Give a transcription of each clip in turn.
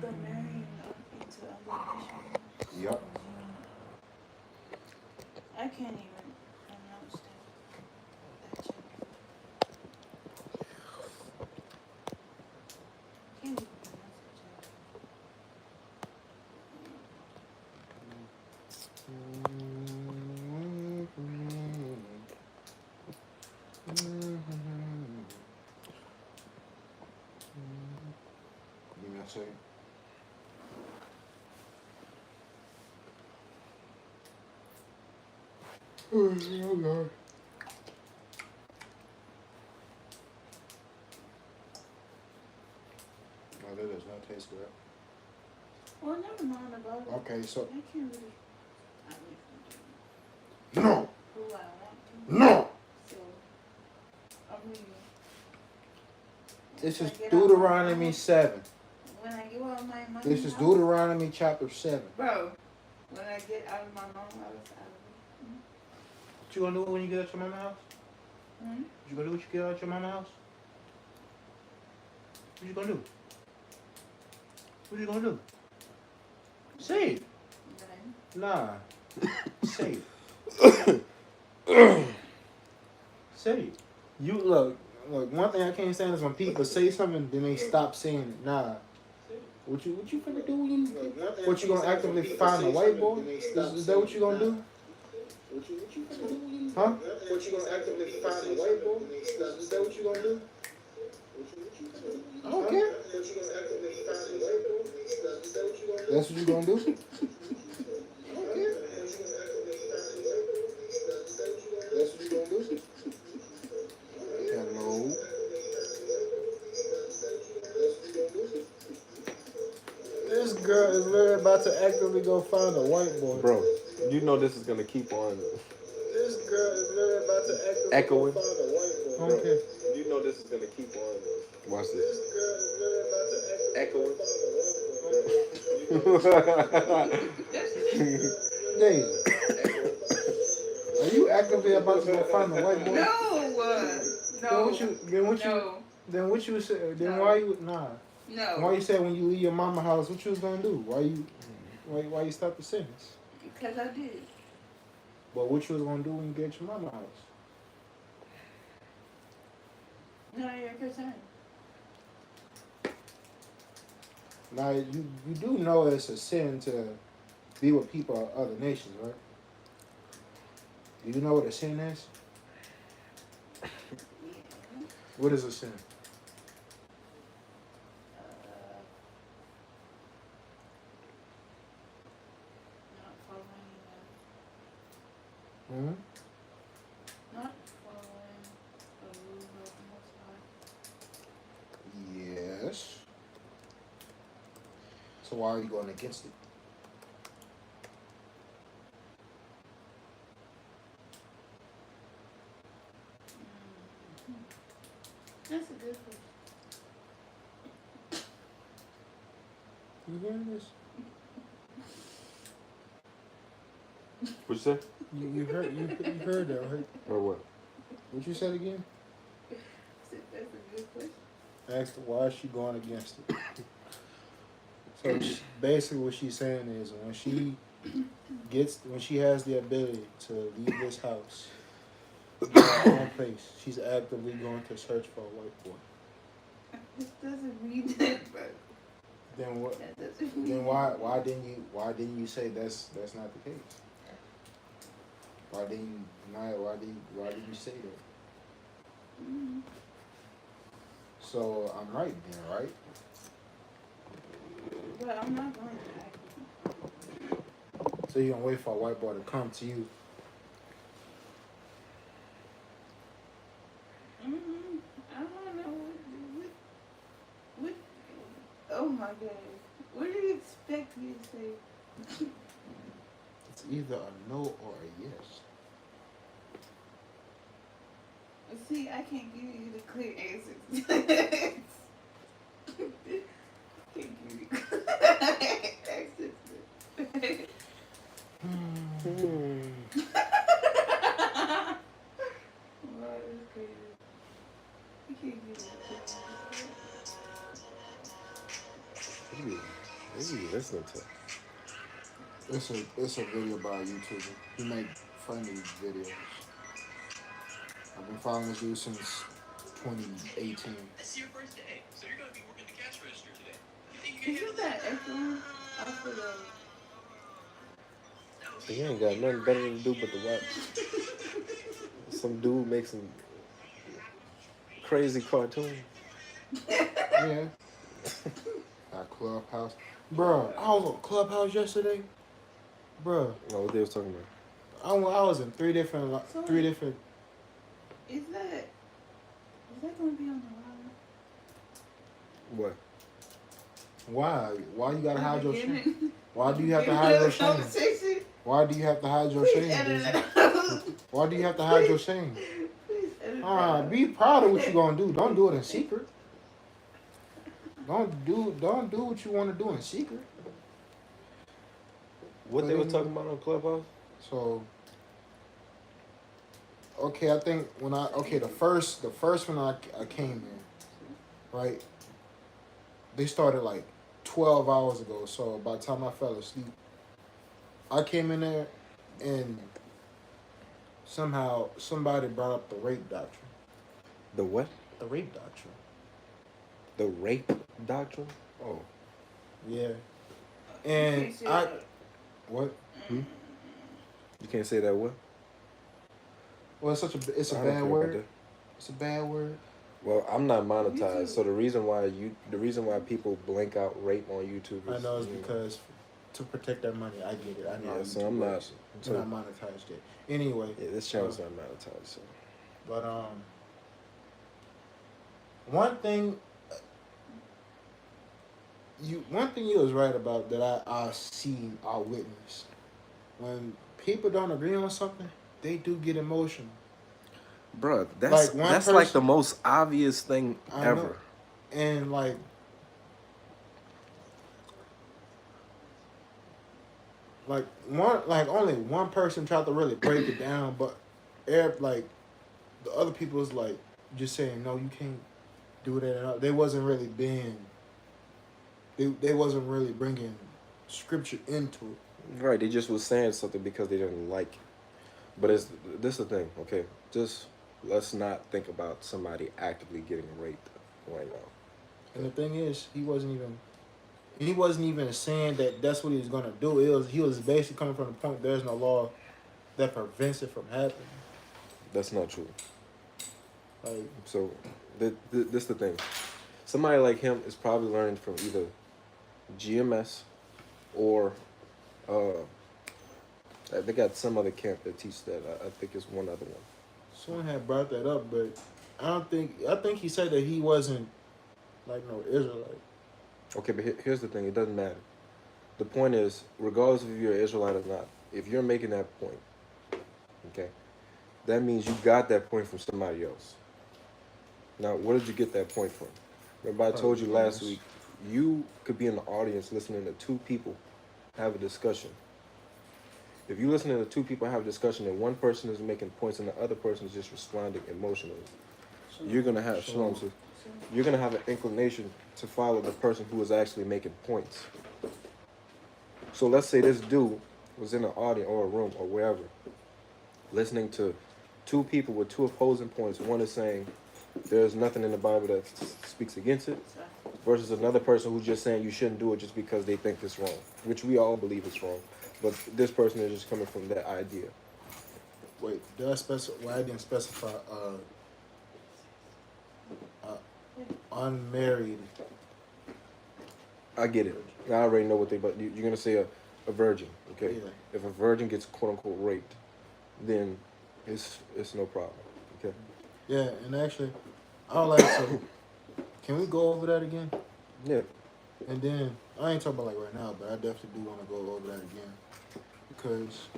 they're marrying into other nations. Yep. I can't even pronounce that chapter. Can't even pronounce that chapter. Give me a second. Oh, God. No, that does not taste good. Well, never mind about it. Okay, so. I can't really. No! Who I want to. No! So, I'm reading. This is If I get out my Deuteronomy mama- 7. When I get out of my mama's This is house, Deuteronomy chapter 7. bro. When I get out of my mom's house, out of it. What you gonna do when you get out your mama's house? Hmm? What you gonna do when you get out your mama's house? What you gonna do? What you gonna do? Say it. Then, Nah. Say it. Say it. You look, one thing I can't stand is when people say something then they stop saying it. Nah. What you finna do when you what you gonna actively find a white boy? Is that what you gonna do? Huh? What you gonna actively find a white boy? Is that what you gonna do? I don't care. That's what you gonna do? I don't care. That's what you gonna do? Hello. This girl is literally about to actively go find a white boy. Bro, you know this is gonna keep on This girl is literally about to actively echoing. go find a white boy. Okay. You know this is gonna keep on. Watch This this. girl is literally about to actively Echoing. Daisy, are you actively about to go find a white boy? Then what you said? Then No. why you nah? No. Why you said when you leave your mama house? What you was gonna do? Why you stop the sentence? Because I did. But what you was gonna do when you get to your mama house? None of your concern. Now you do know it's a sin to be with people of other nations, right? Do you know what a sin is? Yeah. What is a sin? Not following Hmm? not following the rules of the Most High. Yes. So why are you going against it? That's a good question. You hearing this? What you say? You heard that, right? Or what? What you said again? That's a good question. Asked why is she going against it. So basically what she's saying is when she has the ability to leave this house, get her own place, she's actively going to search for a white boy. This doesn't mean that, but Then what? that doesn't mean Then why didn't you say that's not the case? Why did you say that? Mm-hmm. So I'm right then, right? But I'm not going to act. So you're gonna wait for a white boy to come to you. Mm-hmm. I don't know. What? Oh my God. What do you expect me to say? It's either a no or a yes. See, I can't give you the clear answers. Can't give you clear answers. Wow, that's crazy. You can't give me clear answers. Yeah. What are you listening to? It's a video by a YouTuber. He make funny videos. I've been following this dude since 2018. Isn't that Echelon off of the... He ain't got nothing better to do but to watch some dude make some crazy cartoon. Yeah. At Clubhouse. Bruh, I was on Clubhouse yesterday. Bruh. Oh, what they was talking about? I was in three different. Is that going to be on the What? Why? Why you gotta hide your beginning? shame? Why do you have to hide your shame? Conversation? Why do you have to hide your Please shame? edit Daisy? it out. Why do you have to hide your shame? Please edit it Alright, out. be proud of what you gonna do. Don't do it in secret. Don't do what you want to do in secret. What But they were anyway, talking about on Clubhouse? So, okay, I think the first when I came in, right? They started like 12 hours ago. So by the time I fell asleep, I came in there, and somehow somebody brought up the rape doctrine. The what? The rape doctrine. The rape doctrine? Oh. Yeah. And what? You can't say that what? Well, it's a I don't bad care about word. that. It's a bad word. Well, I'm not monetized, so the reason why people blank out rape on YouTube is, I know it's because to protect their money. I get it. I know. Yeah, how so YouTube I'm not. works. We're not monetized yet. Anyway. Yeah, this channel's not monetized. So. But one thing you was right about that I seen, I witnessed. When people don't agree on something, they do get emotional. Bruh, that's like the most obvious thing ever. Know. And like only one person tried to really break it down, but like the other people was like just saying, no, you can't do that at all. They wasn't really they wasn't really bringing scripture into it. Right, they just was saying something because they didn't like it. But this is the thing, okay? Just let's not think about somebody actively getting raped right now. And the thing is, he wasn't even saying that that's what he was gonna do. He was basically coming from the point there's no law that prevents it from happening. That's not true. Like, so, this is the thing. Somebody like him is probably learning from either GMS or they got some other camp that teach that. I think it's one other one. Someone had brought that up, but I think he said that he wasn't like no Israelite. Okay, but here's the thing. It doesn't matter. The point is, regardless of if you're an Israelite or not, if you're making that point, okay, that means you got that point from somebody else. Now, where did you get that point from? Remember I told you last week, you could be in the audience listening to two people have a discussion. If you listen to two people have a discussion and one person is making points and the other person is just responding emotionally, you're gonna have you're gonna have an inclination to follow the person who is actually making points. So let's say this dude was in an audience or a room or wherever, listening to two people with two opposing points. One is saying there's nothing in the Bible that speaks against it, versus another person who's just saying you shouldn't do it just because they think it's wrong, which we all believe is wrong. But this person is just coming from that idea. Wait, did I specify? Well, I didn't specify unmarried. I get it. I already know what but you're going to say a virgin, okay? Yeah. If a virgin gets quote-unquote raped, then it's no problem, okay? Yeah, and actually, I would like to, can we go over that again? Yeah. And then, I ain't talking about like right now, but I definitely do want to go over that again. Because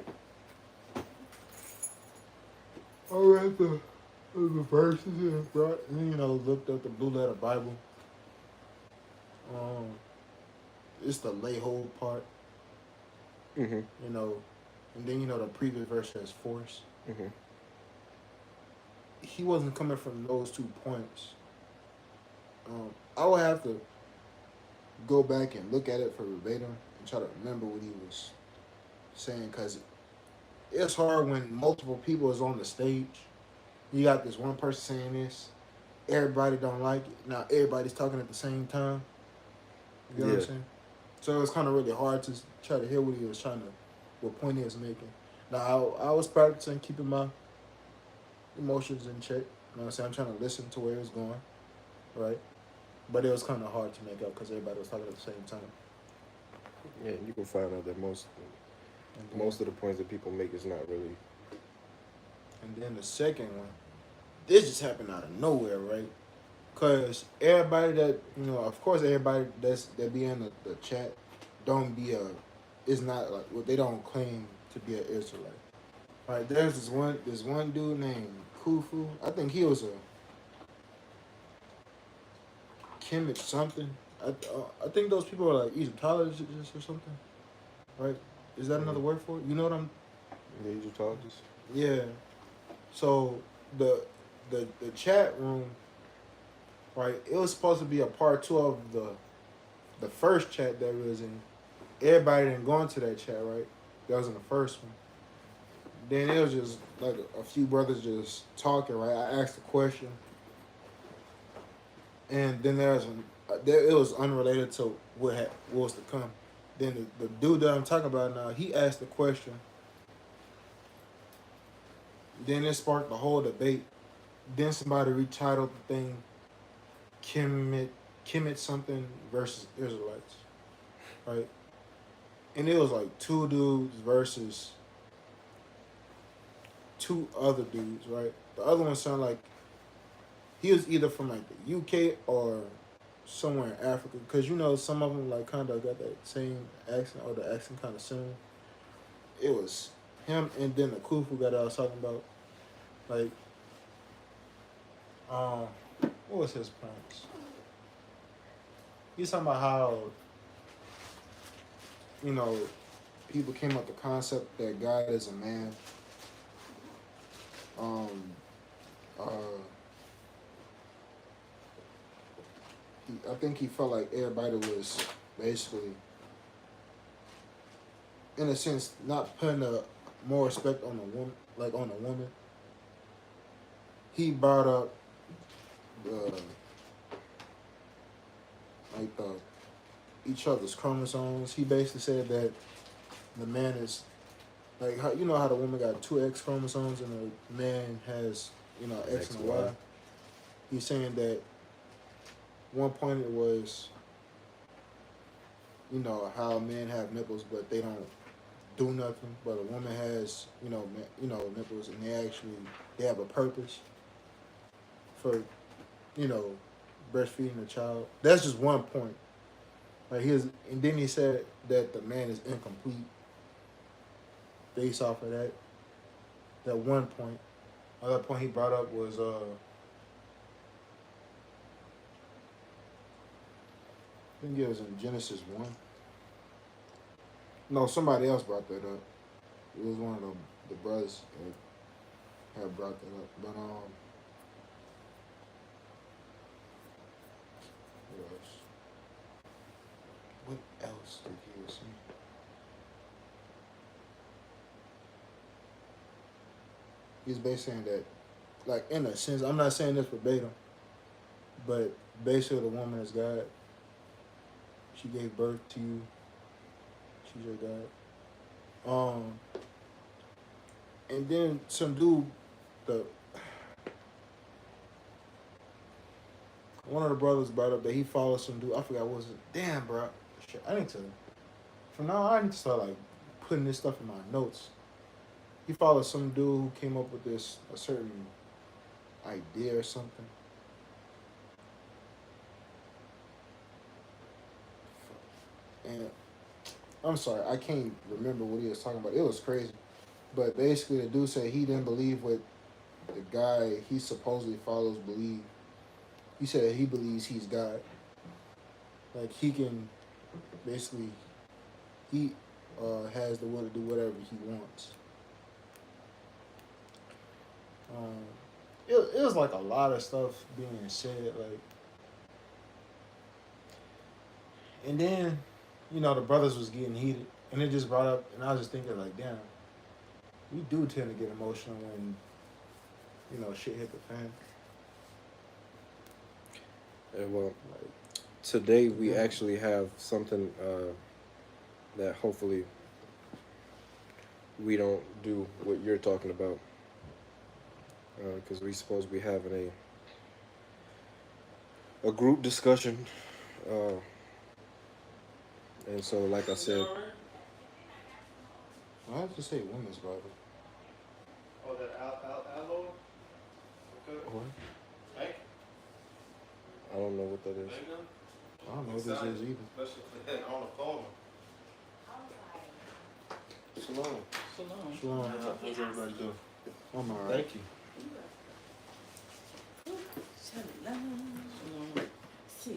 I read the verses and brought, looked up the Blue Letter Bible. It's the lay hold part. Mm-hmm. And then the previous verse has force. Mm-hmm. He wasn't coming from those 2 points. I would have to go back and look at it for verbatim and try to remember what he was saying, because it's hard when multiple people is on the stage. You got this one person saying this, everybody don't like it. Now everybody's talking at the same time. You know what I'm Yeah. saying? So it's kind of really hard to try to hear what he was trying to, what point he was making. Now I was practicing keeping my emotions in check. You know what I'm saying? I'm trying to listen to where it was going, right? But it was kind of hard to make out because everybody was talking at the same time. Yeah, you can find out that And then, most of the points that people make is not really. and then the second one, this just happened out of nowhere, right? Cause everybody that of course, everybody that be in the chat don't be is not like what they don't claim to be an Israelite. Right? There's this one dude named Kufu. I think he was a Kemet something. I think those people are like Egyptologists or something. Right? Is that another Mm, word for it? You know what I'm? the Egyptologists. Yeah. So the the chat room, right? It was supposed to be a part two of the first chat that we was in. Everybody didn't go into that chat, right? That was in the first one. Then it was just like a few brothers just talking, right? I asked a question, and then it was unrelated to what was to come. Then the dude that I'm talking about now, he asked the question. Then it sparked the whole debate. Then somebody retitled the thing Kemet Kemet something versus Israelites, right? And it was like two dudes versus two other dudes, right? The other one sounded like he was either from like the UK or somewhere in Africa, because some of them like kind of got that same accent, or the accent kind of similar. It was him, and then the Kufu guy that I was talking about. Like, um, what was his points? He was talking about how you know people came up with the concept that God is a man. Um, uh, I think he felt like everybody was basically, in a sense, not putting more respect on a woman, like on a woman. He brought up the like the each other's chromosomes. He basically said that the man is like how how the woman got two X chromosomes and the man has X X, and a Y. Y. He's saying that one point it was how men have nipples but they don't do nothing, but a woman has nipples and they have a purpose for you know breastfeeding a child. That's just one point. Like and then he said that the man is incomplete based off of that one point. Another point he brought up was I think it was in Genesis 1. No, somebody else brought that up. It was one of the brothers that had brought that up. But what else? What else did he say? He's basically saying that, like, in a sense, I'm not saying this verbatim, but basically the woman is God. She gave birth to you. She's your God. And then some dude, the one of the brothers brought up that he follows some dude. I forgot what was it. Damn, bro. Shit, I need to. From now on, I need to start like putting this stuff in my notes. He followed some dude who came up with a certain idea or something. And I'm sorry, I can't remember what he was talking about. It was crazy. But basically, the dude said he didn't believe what the guy he supposedly follows believe. He said he believes he's God. Like he can basically he has the will to do whatever he wants. Um, it was like a lot of stuff being said. Like And then, the brothers was getting heated, and it just brought up, and I was just thinking like, damn, we do tend to get emotional when, shit hit the fan. And well, Like, today we yeah. actually have something that hopefully we don't do what you're talking about, because we supposed to be having a group discussion, uh, and so like I said, I have to say women's Bible. Oh, that aloe? Okay. what? Thank I don't know what that is. you. I don't know what this is either. Especially for that on the phone. Shalom. Shalom. Shalom. How's everybody doing? I'm alright. Thank you. Shalom. Shalom. 6.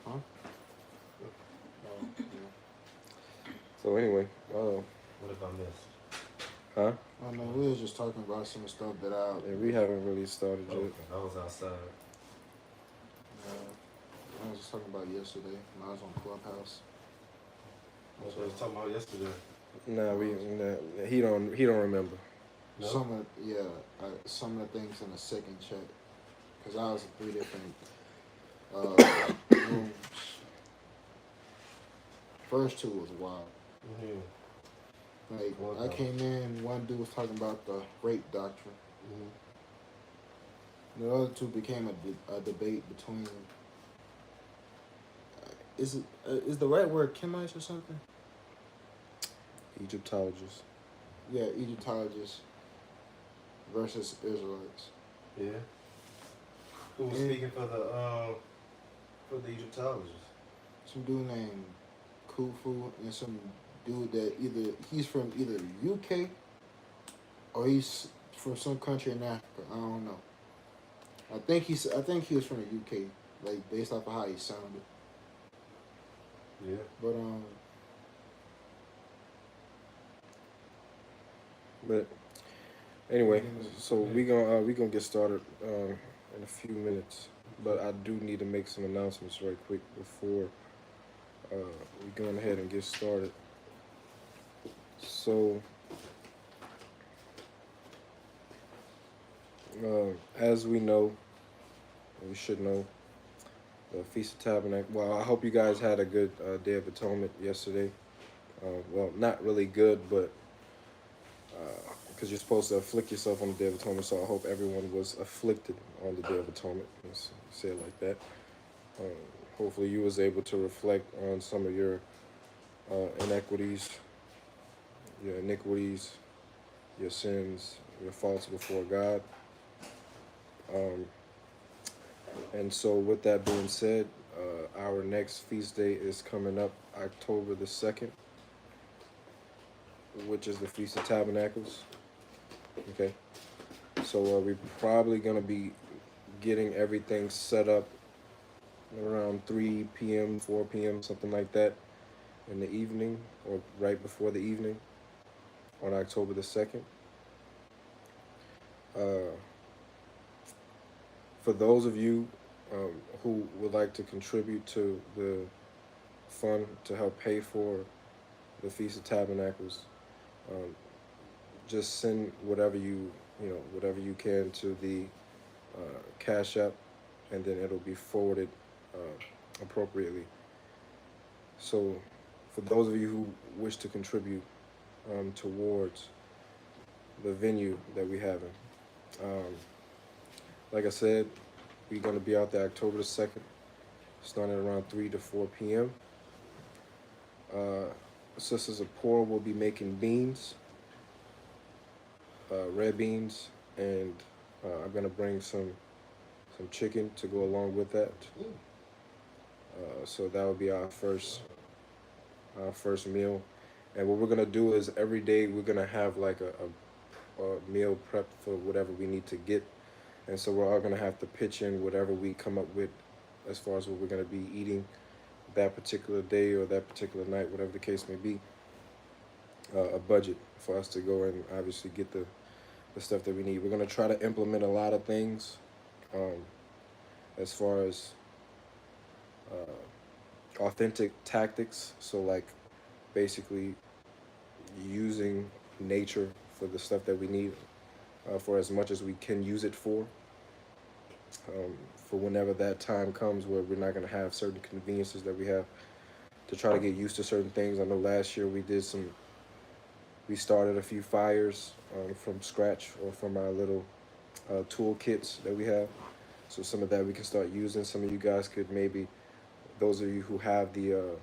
Huh? Oh, yeah. So anyway, What if I missed? huh? I know we was just talking about some stuff that Yeah, we haven't really started yet. Okay, I was outside. I was just talking about yesterday when I was on Clubhouse. That's what I was talking about yesterday. Nah, he don't remember. No? Some of the things in the second chat, because I was in 3 different rooms. First 2 was wild. Mm-hmm. Like, What I though? came in, one dude was talking about the rape doctrine. Mm-hmm. The other 2 became a debate between, is the right word Kemites or something? Egyptologists. Yeah, Egyptologists versus Israelites. Yeah. Who was speaking for the Egyptologists? Some dude named Khufu and some dude that he's from either UK or he's from some country in Africa. I don't know. I think he was from the UK, like based off of how he sounded. Yeah. But But anyway, so we gonna get started in a few minutes. But I do need to make some announcements right quick before we go ahead and get started. So as we know, we should know, the Feast of Tabernacle. Well, I hope you guys had a good Day of Atonement yesterday. Well, not really good, but because you're supposed to afflict yourself on the Day of Atonement, so I hope everyone was afflicted on the Day of Atonement. Let's say it like that. Hopefully you was able to reflect on some of your inequities, your iniquities, your sins, your faults before God. And so with that being said, our next feast day is coming up October the 2nd, which is the Feast of Tabernacles. Okay, so we're probably gonna be getting everything set up around 3 p.m., 4 p.m., something like that, in the evening or right before the evening on October the 2nd. For those of you who would like to contribute to the fund to help pay for the Feast of Tabernacles, just send whatever you can to the Cash App, and then it'll be forwarded appropriately. So for those of you who wish to contribute towards the venue that we have like I said, we're going to be out there October the 2nd, starting at around 3 to 4 p.m. Sisters of Poor will be making beans, red beans, and I'm going to bring some chicken to go along with that. So that will be our first meal. And what we're going to do is every day we're going to have like a meal prep for whatever we need to get. And so we're all going to have to pitch in whatever we come up with as far as what we're going to be eating that particular day or that particular night, whatever the case may be. A budget for us to go and obviously get the stuff that we need. We're going to try to implement a lot of things as far as authentic tactics. So like basically using nature for the stuff that we need, for as much as we can use it for whenever that time comes where we're not going to have certain conveniences that we have, to try to get used to certain things. I know last year we started a few fires from scratch or from our little tool kits that we have. So some of that we can start using. Some of you guys could maybe, those of you who have the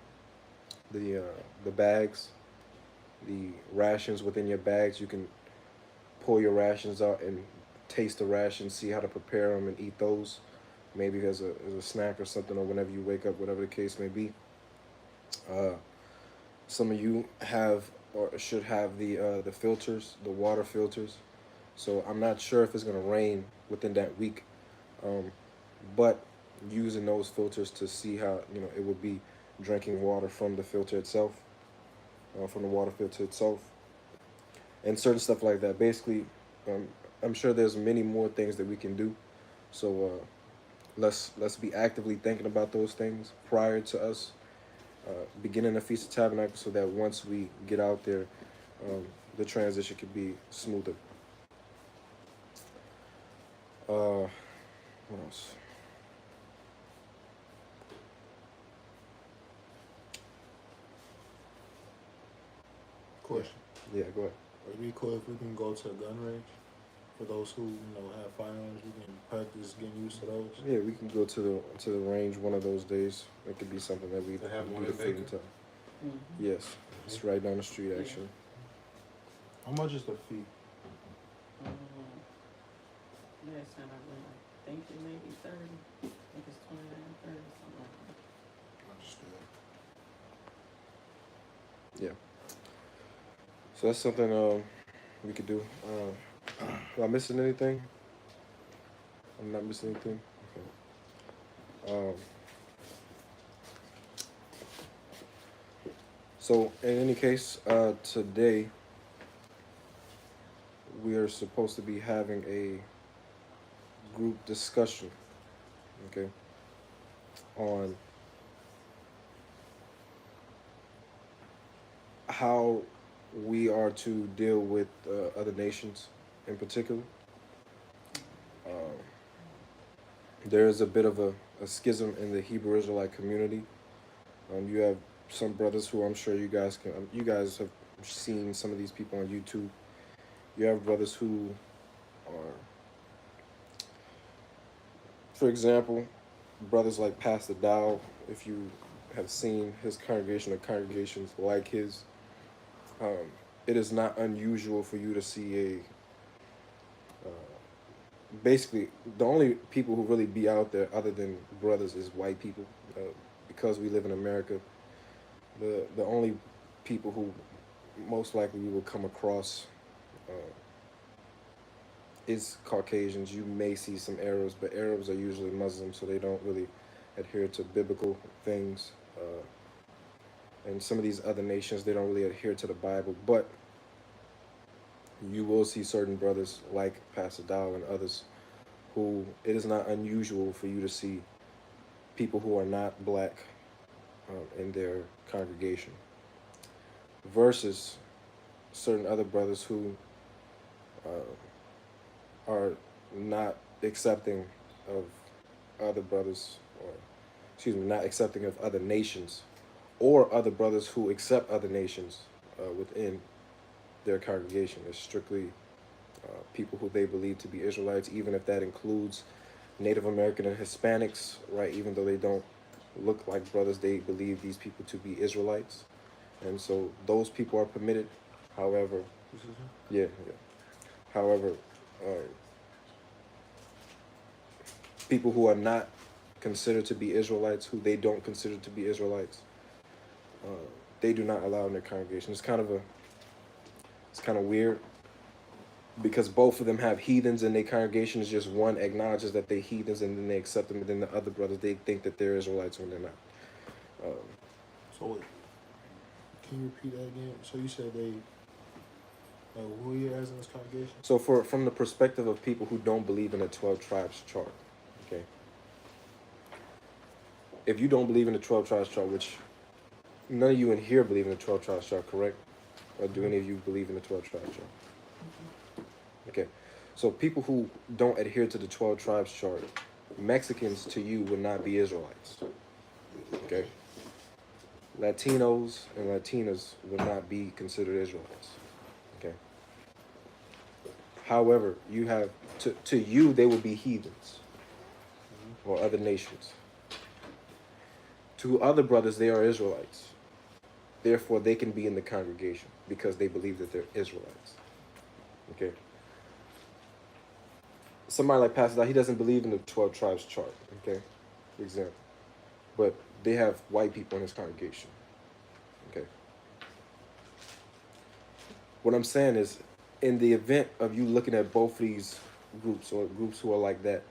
the bags, the rations within your bags, you can pull your rations out and taste the rations, see how to prepare them and eat those. Maybe as a snack or something, or whenever you wake up, whatever the case may be. Some of you have or should have the filters, the water filters. So I'm not sure if it's gonna rain within that week, but using those filters to see how it would be drinking water from the filter itself, from the water filter itself, and certain stuff like that. Basically, I'm sure there's many more things that we can do. So let's be actively thinking about those things prior to us beginning the Feast of Tabernacles, so that once we get out there, the transition could be smoother. What else? Question. Yeah, go ahead. Would it be cool if we can go to a gun range? For those who have firearms, we can practice getting used to those. Yeah, we can go to the range one of those days. It could be something that we They have one do in the freedom Macon? time. Yes, it's right down the street actually. How much is the fee? Last time I went, I think it may be 30. I think it's 29, 30, something like that. Understood. Yeah. So that's something we could do. Am I missing anything? I'm not missing anything. Okay. So in any case, today we are supposed to be having a group discussion, okay, on how we are to deal with other nations in particular. There is a bit of a schism in the Hebrew Israelite community. You have some brothers who I'm sure you guys have seen some of these people on YouTube. You have brothers who are, for example, brothers like Pastor Dow. If you have seen his congregation or congregations like his, it is not unusual for you to see basically the only people who really be out there other than brothers is white people, because we live in America. The only people who most likely we will come across is Caucasians. You may see some Arabs, but Arabs are usually Muslims, so they don't really adhere to biblical things. And some of these other nations, they don't really adhere to the Bible, but you will see certain brothers like Pastor Dow and others who it is not unusual for you to see people who are not black in their congregation, versus certain other brothers who are not accepting of other brothers, or excuse me, not accepting of other nations, or other brothers who accept other nations within their congregation. It's strictly people who they believe to be Israelites, even if that includes Native American and Hispanics, right? Even though they don't look like brothers, they believe these people to be Israelites. And so those people are permitted. However, yeah. However, people who are not considered to be Israelites, who they don't consider to be Israelites, they do not allow in their congregation. It's kind of weird, because both of them have heathens in their congregation. It's just one acknowledges that they're heathens and then they accept them, and then the other brothers, they think that they're Israelites when they're not. So wait, can you repeat that again? So you said they, who are you as in this congregation? So from the perspective of people who don't believe in the 12 tribes chart, okay? if you don't believe in the 12 tribes chart, which none of you in here believe in the 12 tribes chart, correct? Or do any of you believe in the 12 tribes chart? Okay. So people who don't adhere to the 12 tribes chart, Mexicans to you would not be Israelites. Okay. Latinos and Latinas would not be considered Israelites. Okay. However, you have to you they will be heathens or other nations. To other brothers, they are Israelites. Therefore, they can be in the congregation because they believe that they're Israelites. Okay. Somebody like Pastor Dow, he doesn't believe in the 12 tribes chart. Okay, for example, but they have white people in his congregation. Okay. What I'm saying is, in the event of you looking at both of these groups or groups who are like that,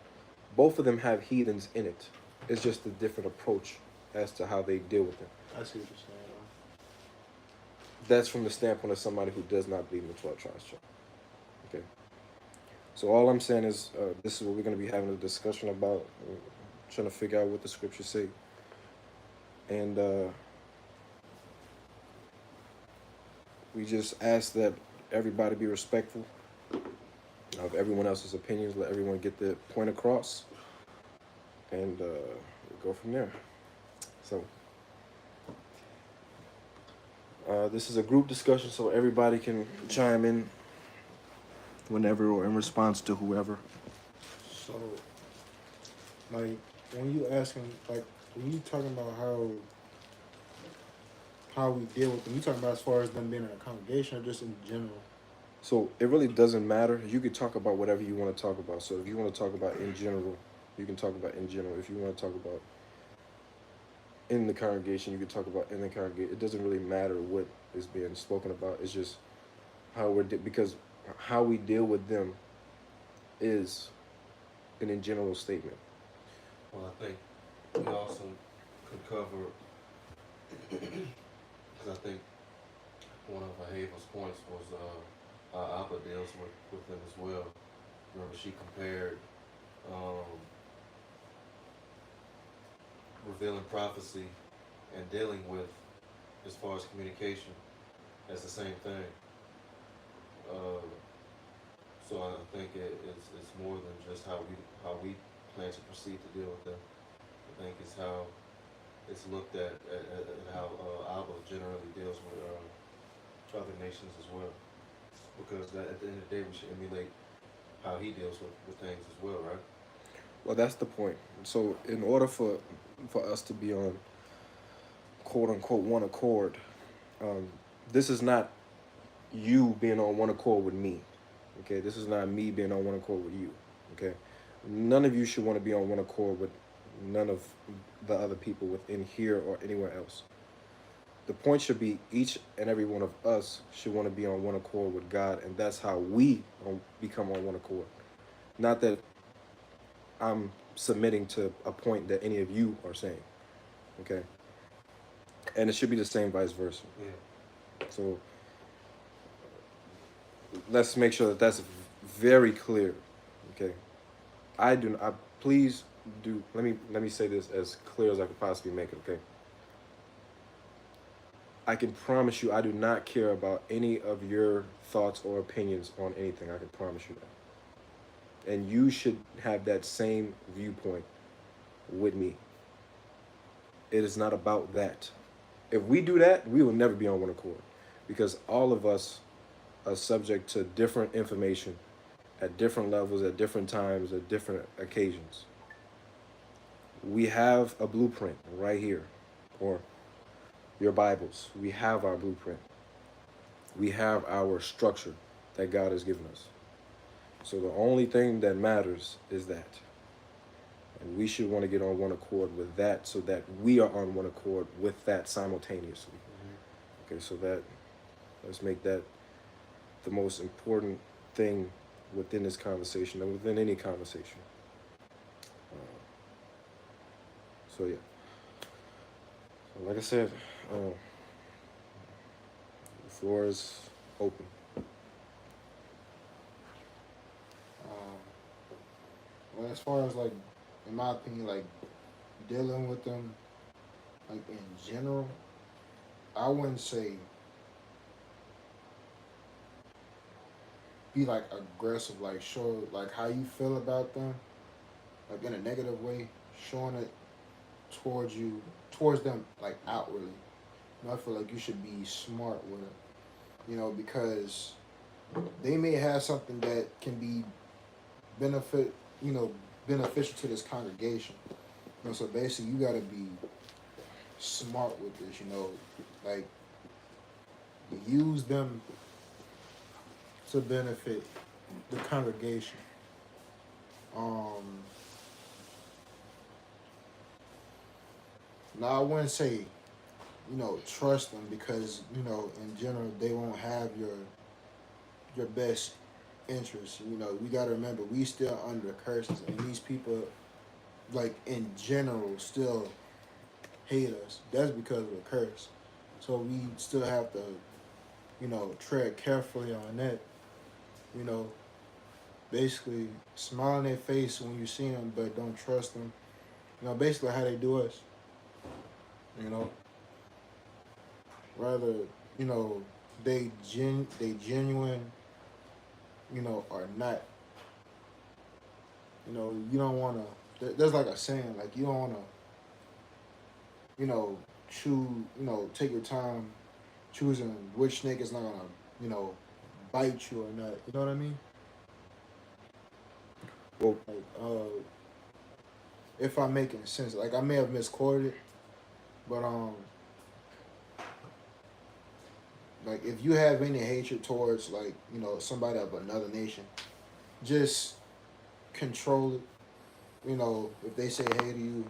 both of them have heathens in it. It's just a different approach as to how they deal with them. I see what you're saying. That's from the standpoint of somebody who does not believe in the 12 tribes chart. Okay. So all I'm saying is, this is what we're going to be having a discussion about, trying to figure out what the scriptures say. And we just ask that everybody be respectful of everyone else's opinions, let everyone get their point across, and we'll go from there. So this is a group discussion, so everybody can chime in whenever or in response to whoever. So, like, when you asking, like, when you talking about how we deal with them, you talking about as far as them being in a congregation or just in general? So it really doesn't matter. You could talk about whatever you want to talk about. So if you want to talk about in general, you can talk about in general. If you want to talk about in the congregation, you can talk about in the congregation. It doesn't really matter what is being spoken about. It's just how because how we deal with them is an in general statement. Well, I think we also could cover, because I think one of Havel's points was how Abba deals with them as well. Remember, she compared revealing prophecy and dealing with, as far as communication, as the same thing. So I think it's more than just how we plan to proceed to deal with them. I think it's how it's looked at how Abba generally deals with other nations as well. Because at the end of the day, we should emulate how he deals with things as well, right? Well, that's the point. So in order for us to be on quote unquote one accord, this is not you being on one accord with me. Okay, this is not me being on one accord with you. Okay, none of you should want to be on one accord with none of the other people within here or anywhere else. The point should be each and every one of us should want to be on one accord with God, and that's how we become on one accord. Not that I'm submitting to a point that any of you are saying. Okay, and it should be the same vice versa. Yeah. So let's make sure that that's very clear. Okay, please do. Let me say this as clear as I could possibly make it. Okay, I can promise you, I do not care about any of your thoughts or opinions on anything. I can promise you that, and you should have that same viewpoint with me. It is not about that. If we do that, we will never be on one accord, because all of us are subject to different information at different levels, at different times, at different occasions. We have a blueprint right here, or your Bibles. We have our blueprint. We have our structure that God has given us. So the only thing that matters is that. And we should want to get on one accord with that, so that we are on one accord with that simultaneously. Mm-hmm. Okay, so let's make that the most important thing within this conversation and within any conversation. So yeah. So like I said, the floor is open. Well, as far as, like, in my opinion, like, dealing with them, like in general, I wouldn't say be like aggressive, like show like how you feel about them, like in a negative way, showing it towards you, towards them, like outwardly. You know, I feel like you should be smart with it. You know, because they may have something that can be benefit, you know, beneficial to this congregation. You know, so basically, you got to be smart with this. You know, like use them to benefit the congregation. Um, Now I wouldn't say, you know, trust them because you know in general they won't have your best interests. You know, we gotta remember we still under curses, and these people, like in general, still hate us. That's because of the curse. So we still have to, you know, tread carefully on that. You know, basically smile in their face when you see them, but don't trust them. You know, basically how they do us. You know, rather, you know, they genuine, you know, or not. You know, you don't want to. There's like a saying, like you don't want to, you know, take your time choosing which snake is not gonna, you know, bite you or not. You know what I mean? Well, Like, if I'm making sense, like I may have misquoted it, but like if you have any hatred towards like you know somebody of another nation, just control it. You know, if they say hey to you,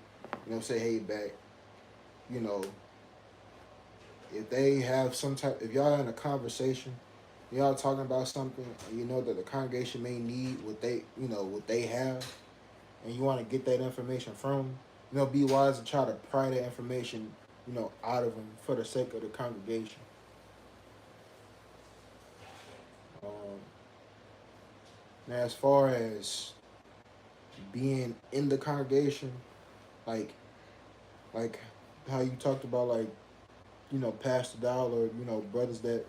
you know, say hey back. You know, if they have some type, if y'all in a conversation, y'all talking about something, and you know that the congregation may need what they, you know, what they have, and you want to get that information from them, you know, be wise and try to pry that information, you know, out of them for the sake of the congregation. Um, Now, as far as being in the congregation, like, like how you talked about, like, you know, Pastor Dow or you know, brothers that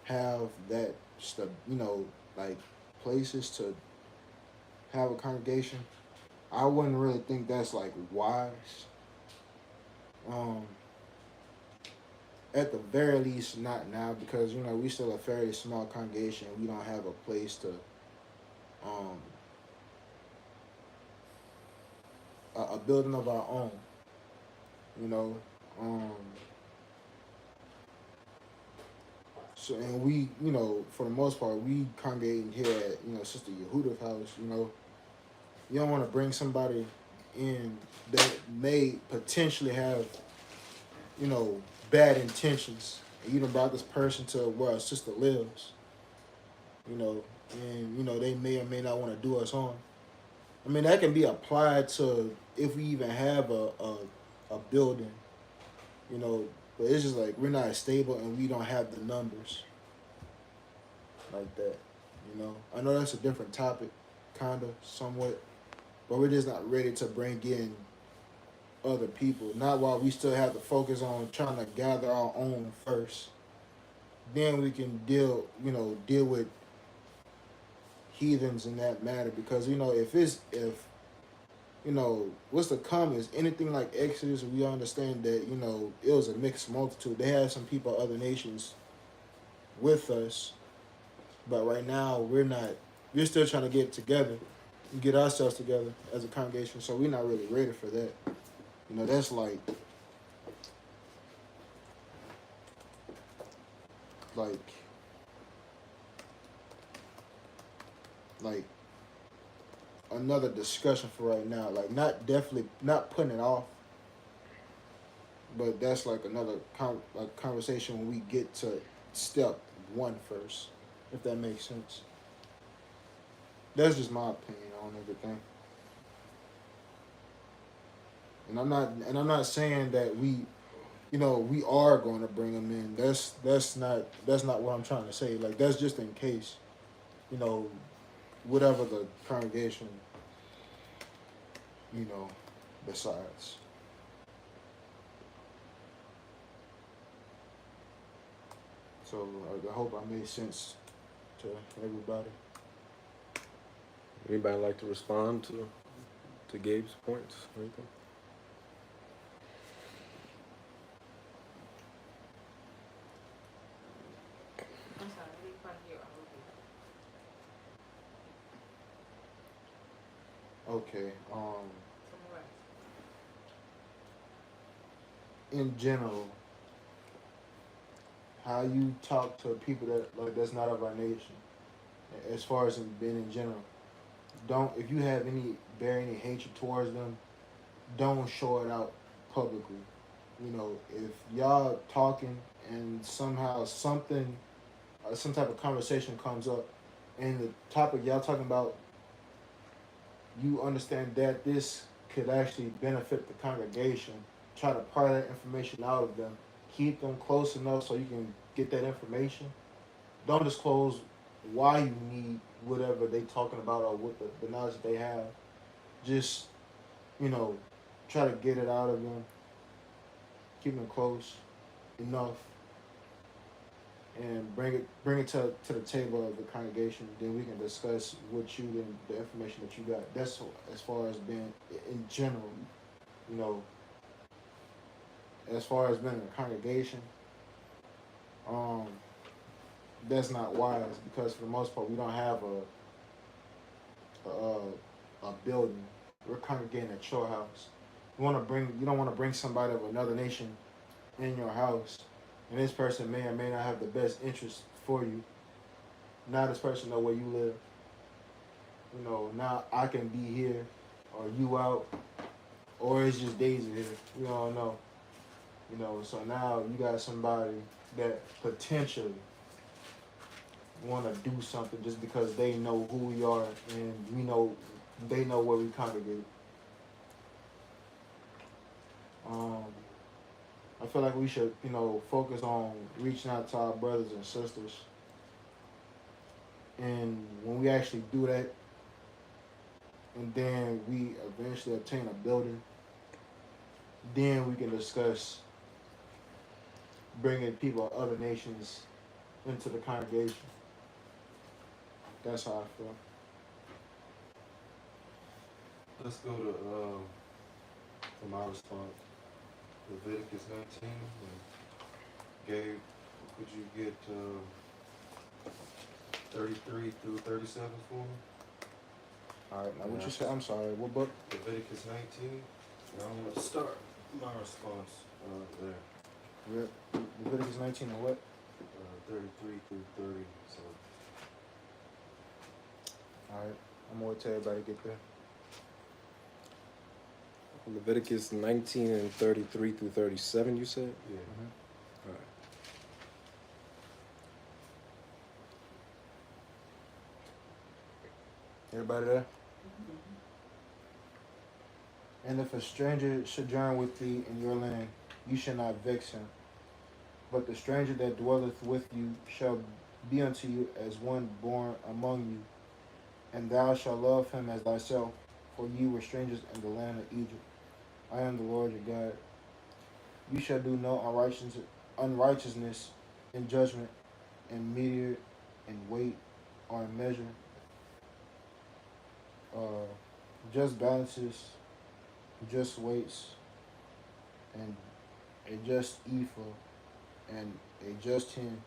have that stuff, you know, like places to have a congregation. I wouldn't really think that's like wise. Um, at the very least, not now because you know we still a fairly small congregation. We don't have a place to um a building of our own. You know, um, so and we you know for the most part we congregate here at you know Sister Yehuda's house. You know, you don't want to bring somebody in that may potentially have you know bad intentions. And you done brought this person to where a sister lives. You know, and you know they may or may not want to do us harm. I mean that can be applied to if we even have a building, you know, but it's just like we're not stable and we don't have the numbers like that. You know, I know that's a different topic, kinda, somewhat, but we're just not ready to bring in other people. Not while we still have to focus on trying to gather our own first. Then we can deal with heathens in that matter because you know if you know what's to come is anything like Exodus, we understand that you know it was a mixed multitude. They had some people other nations with us, but right now we're not. We're still trying to get together, get ourselves together as a congregation. So we're not really ready for that. You know that's like like another discussion for right now. Like not definitely not putting it off, but that's like another like conversation when we get to step one first, if that makes sense. That's just my opinion on everything. And I'm not saying that you know we are going to bring them in. That's not what I'm trying to say. Like that's just in case, you know, whatever the congregation, you know, decides. So I hope I made sense to everybody. Anybody like to respond to Gabe's points or anything? I'm sorry, I didn't quite hear all of it. Okay. Summarize. In general, how you talk to people that's not of our nation, as far as being in general. Don't, if you have bear any hatred towards them, don't show it out publicly. You know, if y'all talking and somehow something, some type of conversation comes up, and the topic y'all talking about, you understand that this could actually benefit the congregation. Try to pry that information out of them. Keep them close enough so you can get that information. Don't disclose why you need whatever they talking about or what the knowledge that they have. Just, you know, try to get it out of them. Keep them close enough, and bring it to the table of the congregation. Then we can discuss what you and the information that you got. That's as far as being in general, you know. As far as being in a congregation, that's not wise, because for the most part we don't have a building. We're congregating at your house. You don't want to bring somebody of another nation in your house, and this person may or may not have the best interest for you. Now this person know where you live. You know, now I can be here, or you out, or it's just Daisy here. We don't know. You know, so now you got somebody that potentially want to do something just because they know who we are, and they know where we congregate. I feel like we should, you know, focus on reaching out to our brothers and sisters. And when we actually do that, and then we eventually obtain a building, then we can discuss bringing people of other nations into the congregation. That's how I feel. Let's go to my response. Leviticus 19. Gabe, could you get 33 through 37 for me? All right, now what you said? I'm sorry. What book? Leviticus 19. And I'm going to start my response there. Leviticus 19 and what? 33 through 30. So. All right, I'm gonna tell everybody to get there. Leviticus 19 and 33 through 37, you said? Yeah. Mm-hmm. All right. Everybody there? And if a stranger sojourn with thee in your land, you shall not vex him. But the stranger that dwelleth with you shall be unto you as one born among you, and thou shalt love him as thyself, for ye were strangers in the land of Egypt. I am the Lord your God. You shall do no unrighteousness in judgment, in measure, in weight, or in measure. Just balances, just weights, and a just ephah, and a just hin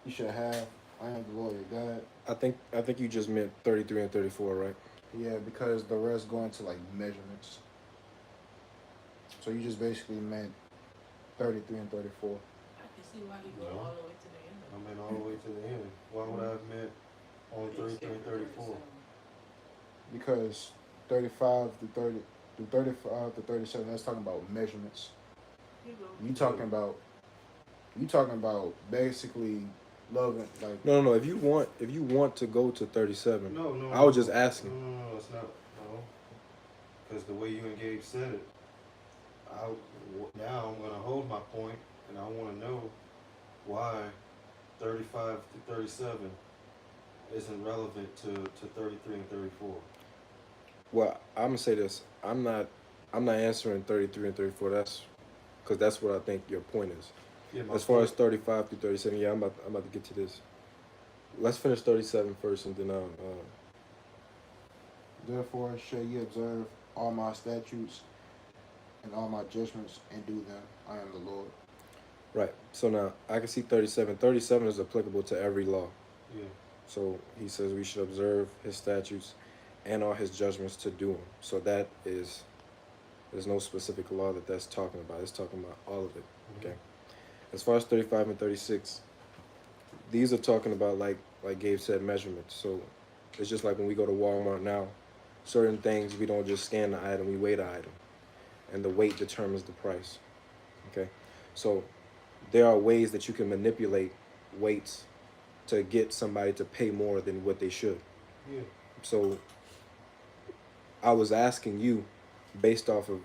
you shall have. I am the Lord your God. I think you just meant 33 and 34, right? Yeah, because the rest go into like measurements. So you just basically meant 33 and 34. I can see why he go No. all the way to the end. I meant all the way to the end. Why would I have meant only 33 and 34? Because 35 to 30 through 35 to 37, that's talking about measurements. You talking about basically loving, like, No. If you want to go to 37, No. I was just asking. No, it's not. No. Because the way you and Gabe said it, now I'm going to hold my point, and I want to know why 35 to 37 isn't relevant to 33 and 34. Well, I'm gonna say this. I'm not answering 33 and 34. That's because that's what I think your point is. Yeah, as far as 35 through 37, yeah, I'm about to get to this. Let's finish 37 first, and then Therefore shall ye observe all my statutes and all my judgments and do them. I am the Lord. right. So now I can see 37. 37 is applicable to every law. Yeah. So he says we should observe his statutes and all his judgments to do them. So that is, there's no specific law that's talking about. It's talking about all of it. Okay. As far as 35 and 36, these are talking about, like Gabe said, measurements. So it's just like when we go to Walmart now, certain things we don't just scan the item, we weigh the item, and the weight determines the price. Okay. So there are ways that you can manipulate weights to get somebody to pay more than what they should. Yeah. So I was asking you, based off of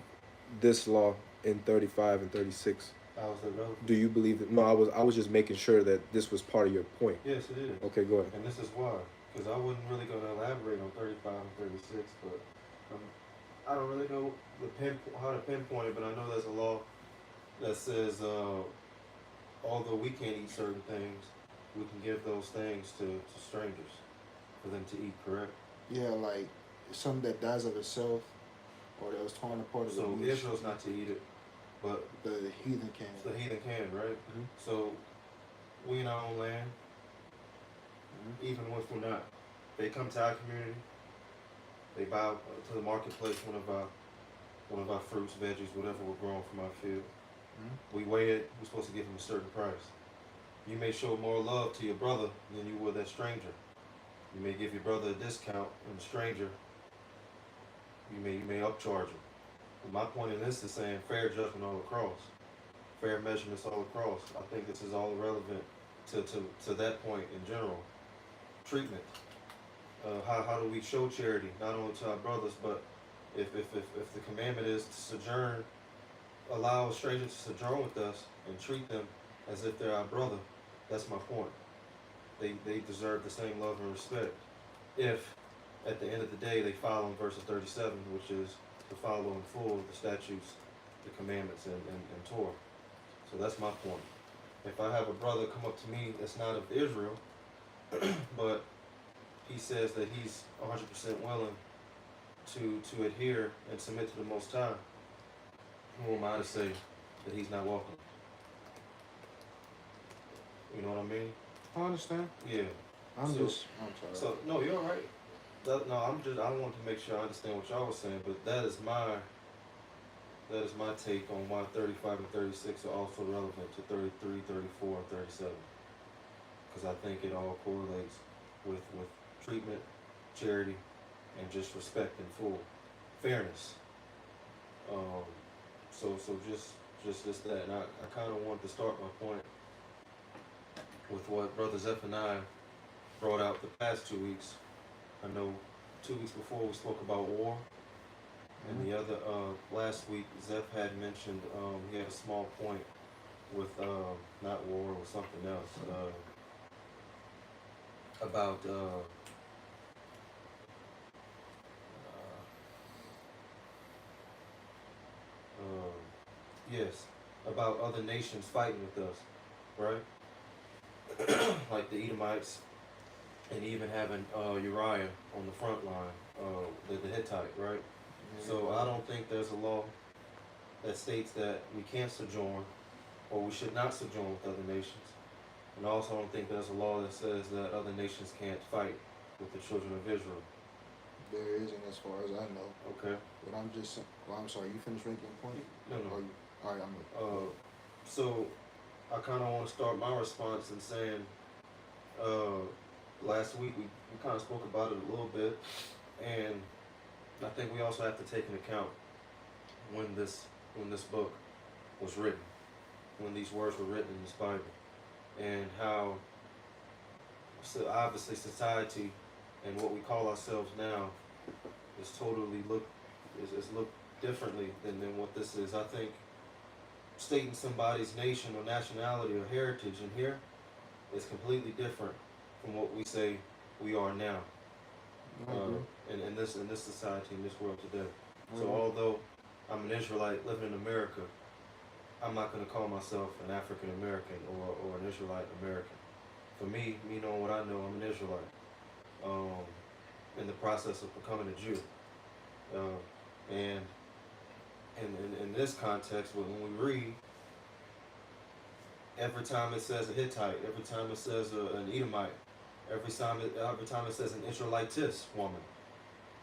this law in 35 and 36, How is that relevant? do you believe that? No, I was just making sure that this was part of your point. Yes, it is. Okay, go ahead. And this is why, because I wasn't really going to elaborate on 35 and 36, but I don't really know how to pinpoint it, but I know there's a law that says although we can't eat certain things, we can give those things to strangers for them to eat, correct? Yeah, like something that dies of itself or that was torn apart of So the leash. Israel's not to eat it, but The heathen can. the heathen can, right? Mhm. So we in our own land, even if we're not, they come to our community, they buy to the marketplace one of our fruits, veggies, whatever we're growing from our field. Mhm. We weigh it, we're supposed to give them a certain price. You may show more love to your brother than you would that stranger. You may give your brother a discount, and the stranger, you may upcharge him. But my point in this is saying fair judgment all across, fair measurements all across. I think this is all relevant to that point in general. Treatment. How do we show charity not only to our brothers, but if the commandment is to sojourn, allow a stranger to sojourn with us and treat them as if they're our brother, that's my point. They deserve the same love and respect if at the end of the day they follow in verses 37, which is to follow in full the statutes, the commandments, and Torah. So that's my point. If I have a brother come up to me that's not of Israel, but he says that he's 100% willing to adhere and submit to the Most High, who am I to say that he's not welcome? You know what I mean? I understand. Yeah. I'm So- sorry. So no, you're all right. No, I wanted to make sure I understand what y'all was saying, but that is my take on why 35 and 36 are also relevant to 33, 34, and 37. Because I think it all correlates with treatment, charity, and just respect and full fairness. So just that. And I kind of wanted to start my point with what Brother Zeph and I brought out the past 2 weeks. I know 2 weeks before we spoke about war, and the other last week Zeph had mentioned he had a small point with not war, or something else about yes, about other nations fighting with us, right? Like the Edomites, and even having Uriah on the front line, the Hittite, right? So I don't think there's a law that states that we can't sojourn, or we should not sojourn with other nations. And I also don't think there's a law that says that other nations can't fight with the children of Israel. There isn't, as far as I know. Okay? But I'm just. Well, I'm sorry. You finished making your point? No, no. Or you, all right. I'm. So I kind of want to start my response in saying, last week we kind of spoke about it a little bit, and I think we also have to take into account when this book was written, when these words were written in this Bible, and how obviously society and what we call ourselves now is totally looked differently than what this is. I think stating somebody's nation or nationality or heritage in here is completely different from what we say we are now. In this society, in this world today. So although I'm an Israelite living in America, I'm not going to call myself an African American or an Israelite American. For me, me knowing what I know, I'm an Israelite. In the process of becoming a Jew. And in this context, when we read, every time it says a Hittite, every time it says an Edomite, every time it says an Israelitess woman,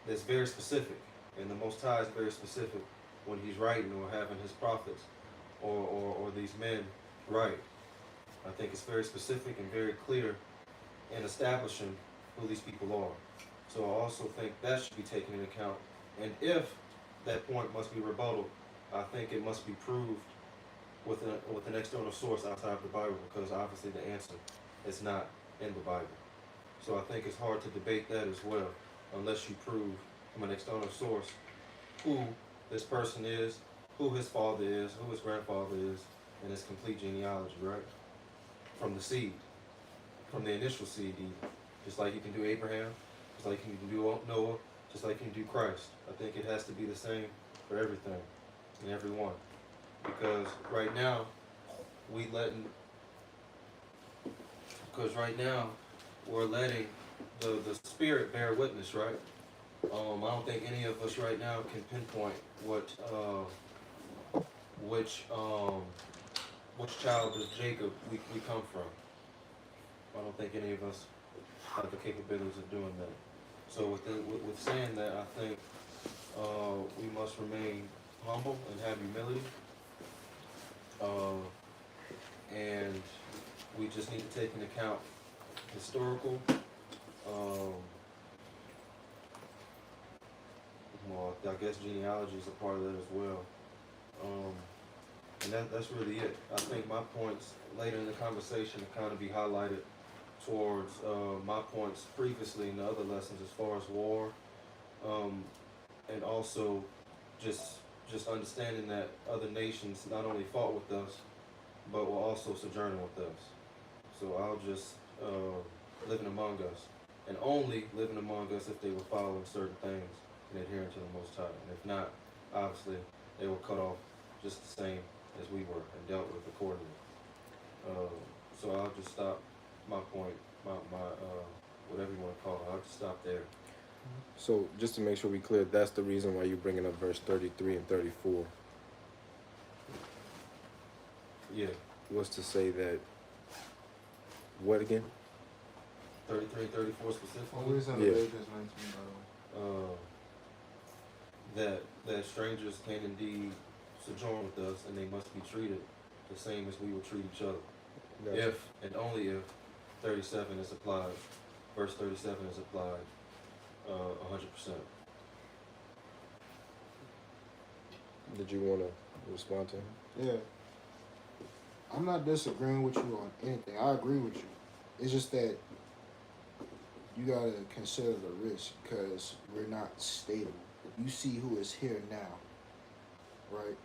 that's very specific. And the Most High is very specific when he's writing or having his prophets or these men write. I think it's very specific and very clear in establishing who these people are. So I also think that should be taken into account. And if that point must be rebutted, I think it must be proved with an external source outside of the Bible, because obviously the answer is not in the Bible. So I think it's hard to debate that as well, unless you prove from an external source who this person is, who his father is, who his grandfather is, and his complete genealogy, right? From the seed, from the initial seed, even. Just like you can do Abraham, just like you can do Noah, just like you can do Christ. I think it has to be the same for everything and everyone. Because right now, we're letting the spirit bear witness, right? I don't think any of us right now can pinpoint which child of Jacob we come from. I don't think any of us have the capabilities of doing that. So with saying that, I think we must remain humble and have humility. And we just need to take into account historical, well, I guess genealogy is a part of that as well. And that's really it. I think my points later in the conversation will kind of be highlighted towards my points previously in the other lessons as far as war, and also just understanding that other nations not only fought with us, but were also sojourning with us. So I'll just living among us, and only living among us if they were following certain things and adhering to the Most High. And if not, obviously they were cut off just the same as we were and dealt with accordingly. So I'll just stop my point, my whatever you want to call it. I'll just stop there. So just to make sure we clear, that's the reason why you're bringing up verse 33 and 34. Yeah. Was to say that, what again? 33 and 34 specifically. Always in Yeah. Leviticus 19, by the way. That strangers can indeed sojourn with us, and they must be treated the same as we would treat each other. Gotcha. If and only if 37 is applied, verse 37 is applied 100%. Did you want to respond to him? Yeah. I'm not disagreeing with you on anything. I agree with you. It's just that you gotta consider the risk, because we're not stable. You see who is here now, right?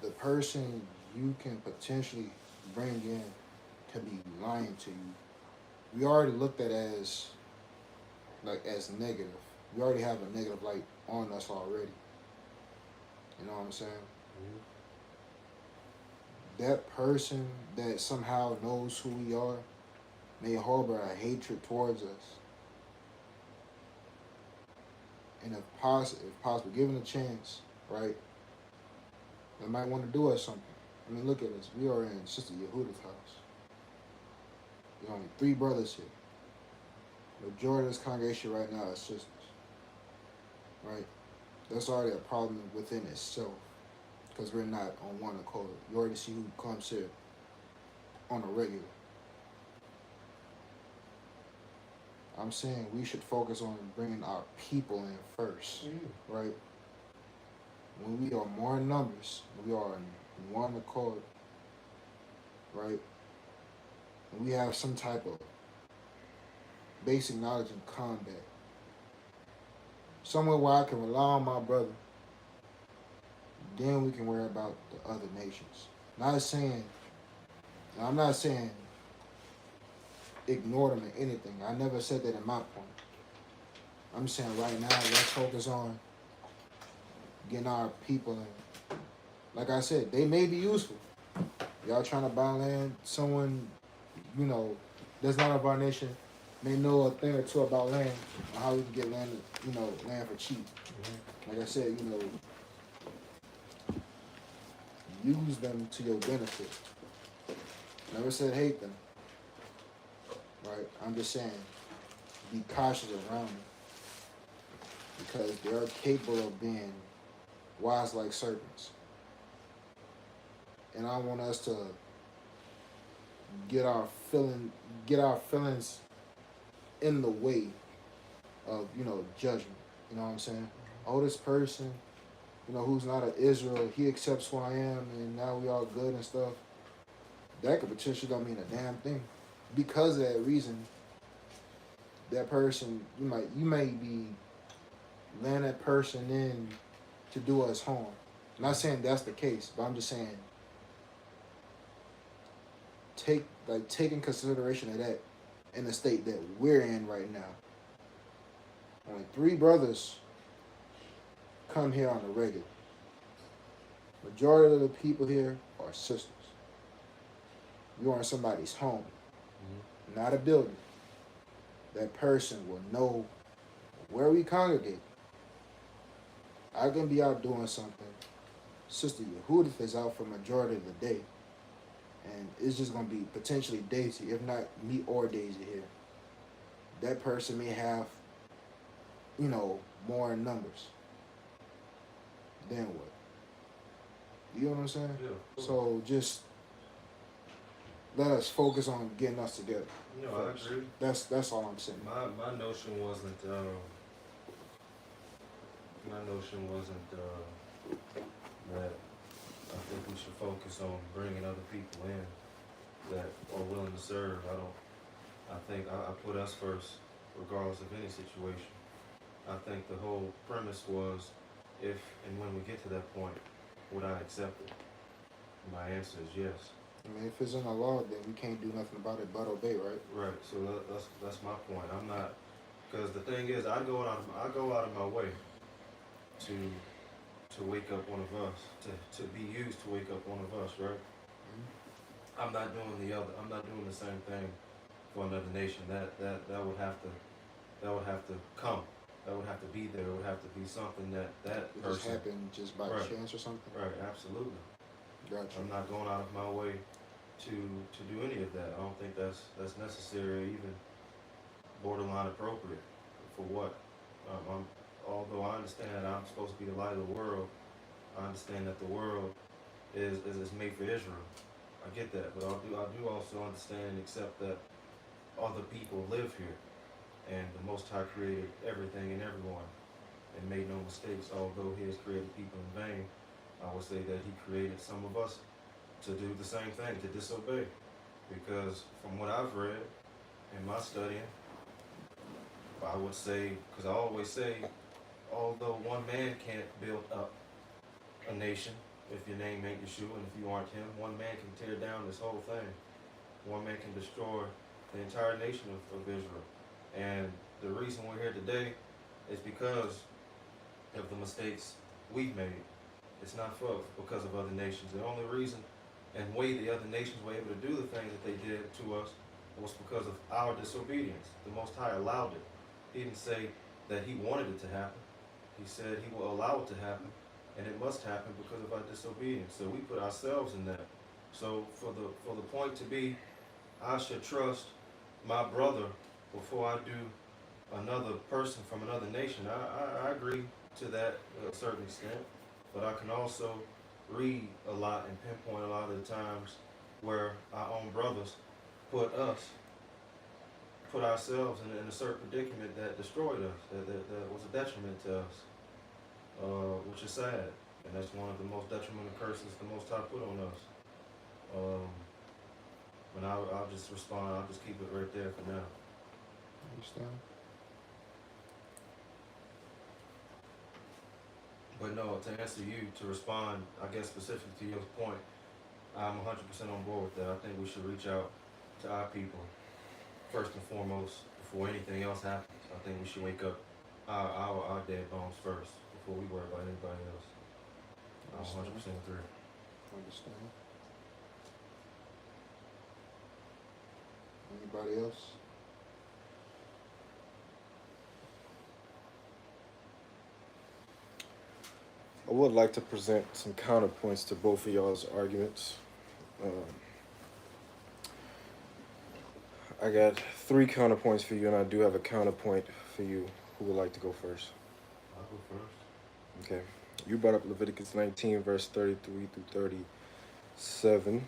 The person you can potentially bring in can be lying to you. We already looked at as negative. We already have a negative light on us already. You know what I'm saying? That person that somehow knows who we are may harbor a hatred towards us. And if possible, given a chance, right, they might want to do us something. I mean, look at us. We are in Sister Yehuda's house. There's only 3 brothers here. The majority of this congregation right now is sisters. Right? That's already a problem within itself, because we're not on one accord. You already see who comes here on a regular. I'm saying we should focus on bringing our people in first, right? When we are more in numbers, we are in one accord, right? And we have some type of basic knowledge in combat. Somewhere where I can rely on my brother, then we can worry about the other nations. I'm not saying ignore them or anything. I never said that in my point. I'm saying right now, let's focus on getting our people in, Like I said, they may be useful. Y'all trying to buy land, someone, you know, that's not of our nation may know a thing or two about land, or how we can get land, you know, land for cheap. Like I said, you know, use them to your benefit. Never said hate them, right? I'm just saying, be cautious around them because they are capable of being wise like serpents. And I want us to get our feelings in the way of, you know, judgment. You know what I'm saying? Oh, this person, you know, who's not an Israel, he accepts who I am, and now we all good and stuff. That could potentially don't mean a damn thing. Because of that reason, that person, you may be letting that person in to do us harm. I'm not saying that's the case, but I'm just saying take in consideration of that in the state that we're in right now. Only 3 brothers come here on the regular. Majority of the people here are sisters. You're in somebody's home, not a building. That person will know where we congregate. I can be out doing something. Sister Yehudith is out for majority of the day. And it's just going to be potentially Daisy, if not me or Daisy here. That person may have, you know, more numbers. Then what? You know what I'm saying? Yeah. So just let us focus on getting us together. No, first. I agree. That's all I'm saying. My notion wasn't that I think we should focus on bringing other people in that are willing to serve. I think I put us first, regardless of any situation. I think the whole premise was if and when we get to that point, would I accept it? My answer is yes. I mean, if it's in the law, then we can't do nothing about it but obey, right? Right. So that's my point. I'm not, because the thing is, I go out of my way to wake up one of us, to be used to wake up one of us, right? I'm not doing the same thing for another nation. That would have to come. That would have to be there. It would have to be something that It person. just happened just by Right. chance or something? Right, absolutely. Gotcha. I'm not going out of my way to do any of that. I don't think that's necessary, even borderline appropriate. For what? Although I understand that I'm supposed to be the light of the world, I understand that the world is made for Israel. I get that, but I do also understand and accept that other people live here, and the Most High created everything and everyone, and made no mistakes. Although He has created people in vain, I would say that He created some of us to do the same thing, to disobey. Because from what I've read in my studying, I would say, because I always say, although one man can't build up a nation, if your name ain't Yeshua and if you aren't him, one man can tear down this whole thing. One man can destroy the entire nation of Israel. And the reason we're here today is because of the mistakes we've made. It's not because of other nations. The only reason and way the other nations were able to do the things that they did to us was because of our disobedience. The Most High allowed it. He didn't say that He wanted it to happen. He said He will allow it to happen, and it must happen because of our disobedience. So we put ourselves in that. So for the point to be, I should trust my brother before I do another person from another nation. I agree to that to a certain extent, but I can also read a lot and pinpoint a lot of the times where our own brothers put ourselves in a certain predicament that destroyed us, that was a detriment to us, which is sad. And that's one of the most detrimental curses the Most High put on us. But I'll just respond. I'll just keep it right there for now. Understand? But no, to answer you, to respond, I guess specifically to your point, I'm 100% on board with that. I think we should reach out to our people first and foremost before anything else happens. I think we should wake up our dead bones first before we worry about anybody else. I'm 100% agree. Understand. Anybody else? I would like to present some counterpoints to both of y'all's arguments. I got 3 counterpoints for you, and I do have a counterpoint for you. Who would like to go first? I'll go first. Okay. You brought up Leviticus 19, verse 33 through 37.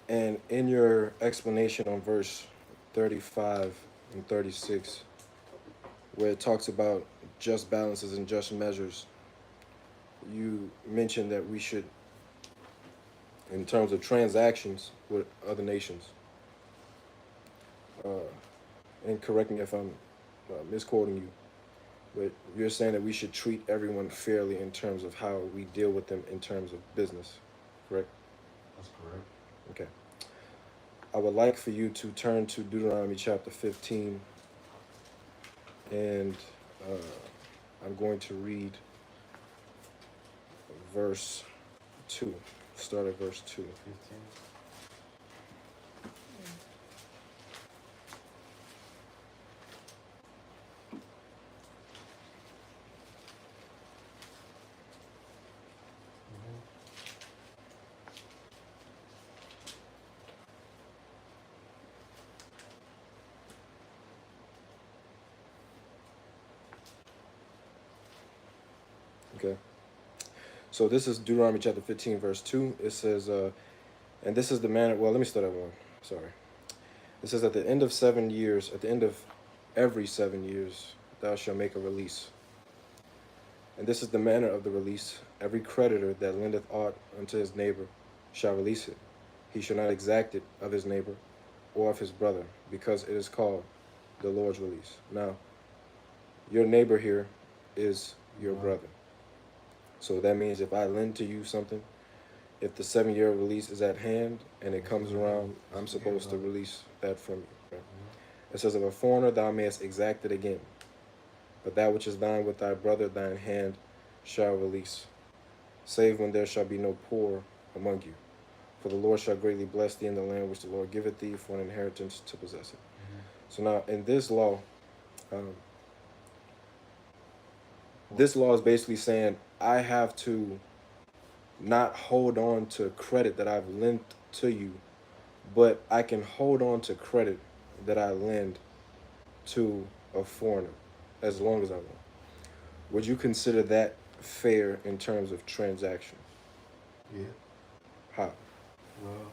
And in your explanation on verse 35 and 36, where it talks about just balances and just measures, you mentioned that we should, in terms of transactions with other nations, and correct me if I'm misquoting you, but you're saying that we should treat everyone fairly in terms of how we deal with them in terms of business, correct? That's correct. Okay. I would like for you to turn to Deuteronomy chapter 15, and I'm going to read verse 2. Start at verse 2. 15. Okay. So this is Deuteronomy chapter 15, verse 2. It says, and this is the manner, well, let me start at 1. Sorry. It says, at the end of 7 years, at the end of every 7 years, thou shalt make a release. And this is the manner of the release. Every creditor that lendeth aught unto his neighbor shall release it. He shall not exact it of his neighbor or of his brother, because it is called the Lord's release. Now, your neighbor here is your brother. So that means if I lend to you something, if the 7-year release is at hand and it comes around, I'm supposed to release that from you. Right? It says, of a foreigner thou mayest exact it again, but that which is thine with thy brother thine hand shall release, save when there shall be no poor among you. For the Lord shall greatly bless thee in the land which the Lord giveth thee for an inheritance to possess it. So now in this law, this law is basically saying I have to not hold on to credit that I've lent to you, but I can hold on to credit that I lend to a foreigner as long as I want. Would you consider that fair in terms of transaction? Yeah. How? Well,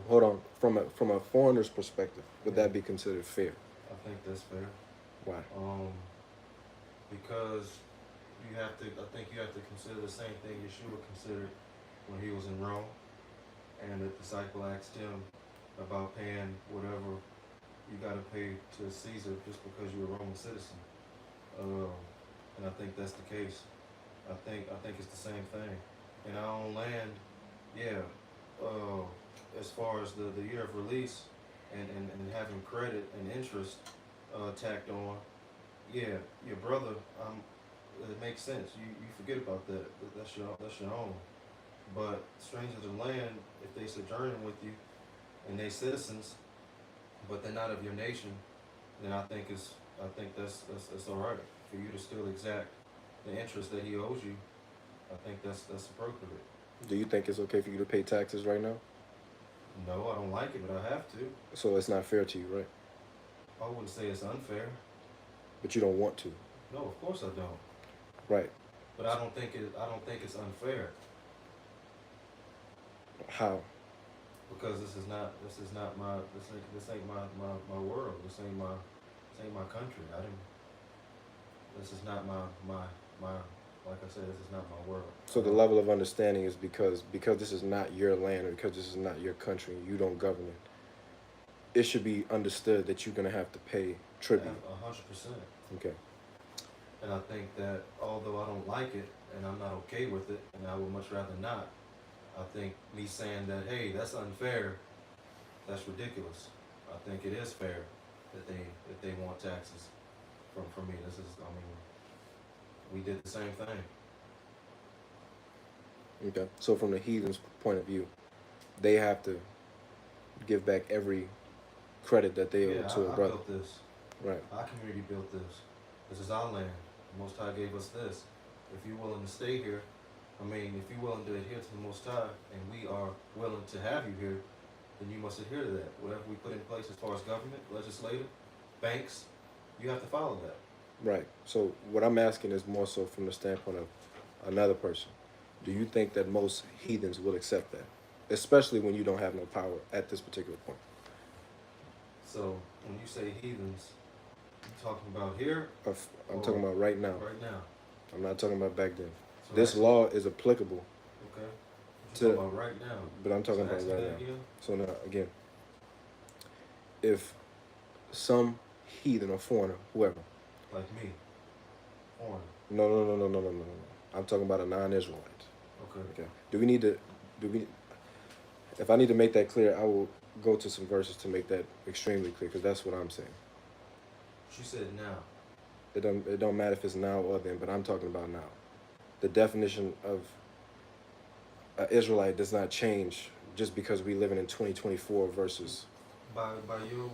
Hold on. From a foreigner's perspective, would Yeah. that be considered fair? I think that's fair. Why? Because I think you have to consider the same thing Yeshua considered when he was in Rome, and the disciple asked him about paying whatever you got to pay to Caesar just because you're a Roman citizen. And I think that's the case. I think it's the same thing. In our own land, yeah. As far as the year of release and having credit and interest tacked on, yeah, your brother, it makes sense. You forget about that. That's your own. But strangers of the land, if they sojourning with you and they citizens, but they're not of your nation, then I think that's all right for you to still exact the interest that he owes you. I think that's appropriate. Do you think it's okay for you to pay taxes right now? No, I don't like it, but I have to. So it's not fair to you, right? I wouldn't say it's unfair. But you don't want to. No, of course I don't. Right. But I don't think it's unfair. How? Because this ain't my world. This ain't my country. This is not my like I said, this is not my world. So the level of understanding is because this is not your land or because this is not your country, you don't govern it. It should be understood that you're gonna have to pay tribute. 100%. Okay. And I think that although I don't like it and I'm not okay with it, and I would much rather not, I think me saying that, hey, that's unfair, that's ridiculous. I think it is fair that they want taxes from me. We did the same thing. Okay. So from the heathen's point of view, they have to give back every credit that they owe Yeah, to a I brother. built this. Right. Our community built this. This is our land. The Most High gave us this. If you're willing to stay here, if you're willing to adhere to the Most High, and we are willing to have you here, then you must adhere to that. Whatever we put in place as far as government, legislative, banks, you have to follow that. Right. So what I'm asking is more so from the standpoint of another person. Do you think that most heathens will accept that, especially when you don't have no power at this particular point? So when you say heathens, you talking about here? I'm talking about right now. Right now. I'm not talking about back then. So This actually, law is applicable, okay. What to- you talking about right now? but I'm talking So about ask me right that now. again? So now, again, if some heathen or foreigner, whoever, Like me, foreigner. no. I'm talking about a non-Israelite. Okay. Okay. Do we, if I need to make that clear, I will go to some verses to make that extremely clear, because that's what I'm saying. She said now. It don't matter if it's now or then, but I'm talking about now. The definition of an Israelite does not change just because we living in 2024 versus. By your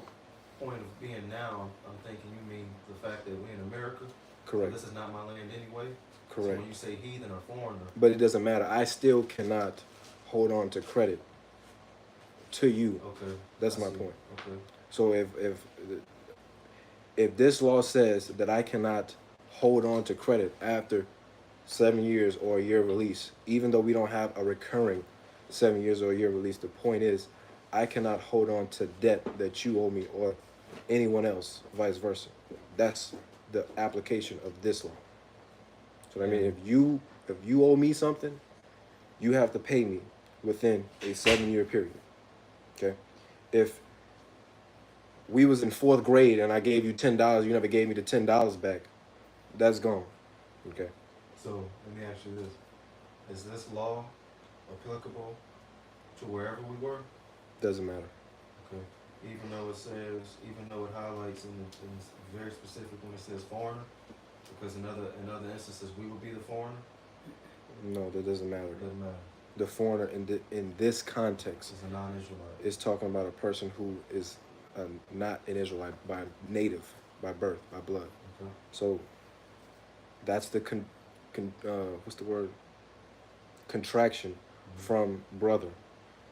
point of being now, I'm thinking you mean the fact that we're in America. Correct. So this is not my land anyway. Correct. So when you say heathen or foreigner, But it doesn't matter. I still cannot hold on to credit to you. okay. That's I my see. point. Okay. So if this law says that I cannot hold on to credit after 7 years or a year release, even though we don't have a recurring 7 years or a year release, the point is I cannot hold on to debt that you owe me or anyone else, vice versa. That's the application of this law. So I mean, if you owe me something, you have to pay me within a 7 year period. Okay? If we was in 4th grade and I gave you $10, you never gave me the $10 back, that's gone. Okay? So let me ask you this: is this law applicable to wherever we were? Doesn't matter. Okay. Even though it highlights and it's very specific when it says foreigner, because in other instances we would be the foreigner. No, that doesn't matter. It doesn't matter. The foreigner in this context This is a non-Israelite. is talking about a person who is not an Israelite by native, by birth, by blood. Okay. So that's the what's the word? Contraction from brother.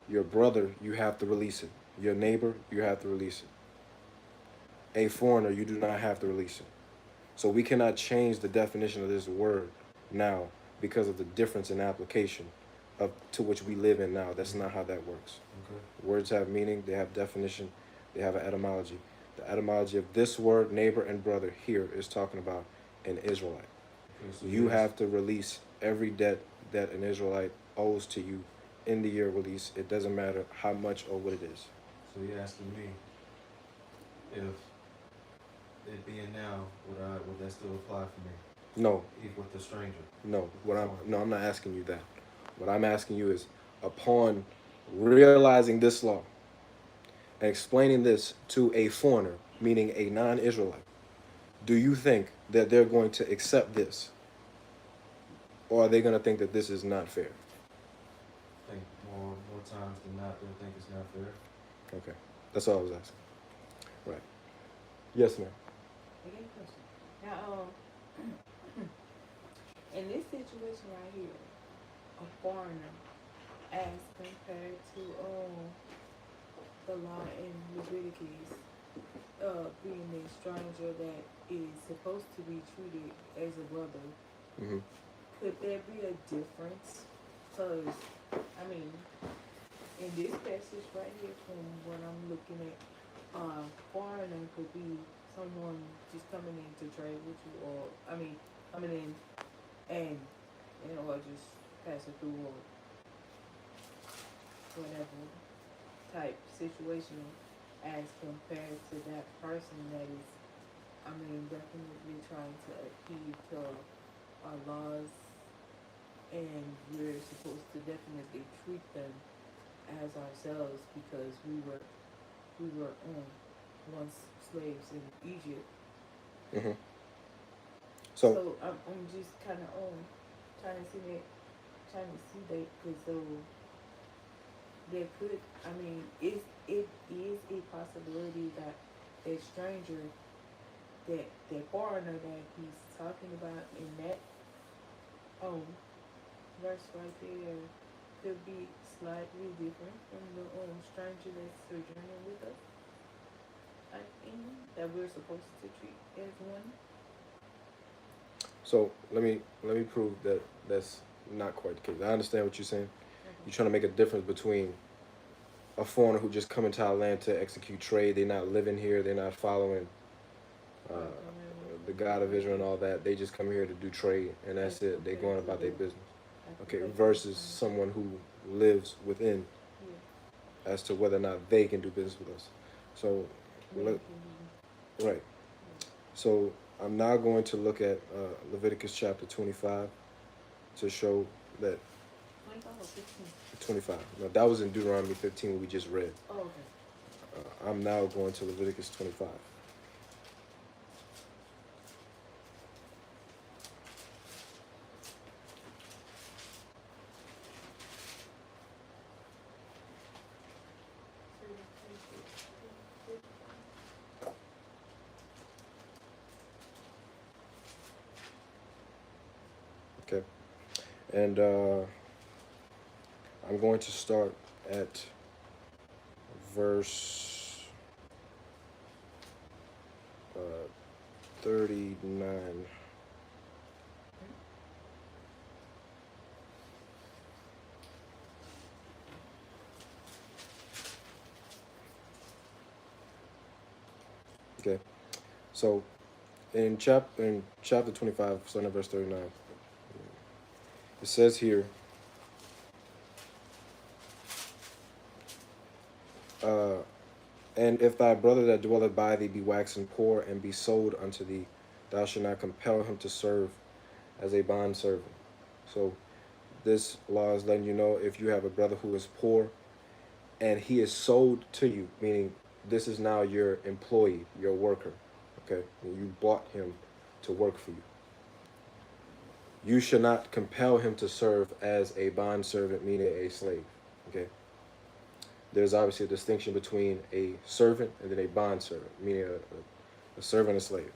Your brother, you have to release it. Your neighbor, you have to release it. A foreigner, you do not have to release it. So we cannot change the definition of this word now because of the difference in application to which we live in now. That's not how that works. Okay. Words have meaning, they have definition, they have an etymology. The etymology of this word, neighbor and brother, here is talking about an Israelite. Okay, so You have to release every debt that an Israelite owes to you in the year release. It doesn't matter how much or what it is. So you're asking me if it being now, would that still apply for me? No, Even with the stranger? no. I'm not asking you that. What I'm asking you is, upon realizing this law and explaining this to a foreigner, meaning a non-Israelite, do you think that they're going to accept this? Or are they going to think that this is not fair? I think more times than not, they'll think it's not fair. Okay. That's all I was asking. Right. Yes, ma'am. I got a question. Now, in this situation right here, a foreigner, as compared to the law in Leviticus, being a stranger that is supposed to be treated as a brother, Mm-hmm. could there be a difference? Because, I mean, in this passage right here, from what I'm looking at, foreigner could be someone just coming in to trade with you, or, coming in and, or just passing through, or whatever type situation, as compared to that person that is, definitely trying to adhere to our laws, and we're supposed to definitely treat them as ourselves, because we were once slaves in Egypt. Mm-hmm. So I'm just kind of trying to see that trying to see that, because so there could, I mean, it is a possibility that a stranger, that foreigner that he's talking about in that verse right there could be slightly different from the stranger that's sojourning with us. I think that we're supposed to treat as one. So let me prove that that's not quite the case. I understand what you're saying. You're trying to make a difference between a foreigner who just come into our land to execute trade. They're not living here. They're not following uh, the God of Israel and all that. They just come here to do trade, and that's it. They're going about their business. Okay, versus someone who lives within, as to whether or not they can do business with us. So, right. So I'm now going to look at Leviticus chapter 25 to show that 25 or 15? 25. No, that was in Deuteronomy 15 we just read. Oh, okay. I'm now going to Leviticus 25. Okay. And I'm going to start at verse 39. Okay. So in chapter 25, starting at verse 39, it says here, and if thy brother that dwelleth by thee be waxen poor and be sold unto thee, thou shalt not compel him to serve as a bondservant. So this law is letting you know, if you have a brother who is poor and he is sold to you, meaning this is now your employee, your worker, okay? And you bought him to work for you. You should not compel him to serve as a bondservant, meaning a slave, okay? There's obviously a distinction between a servant and then a bondservant, meaning a servant and a slave.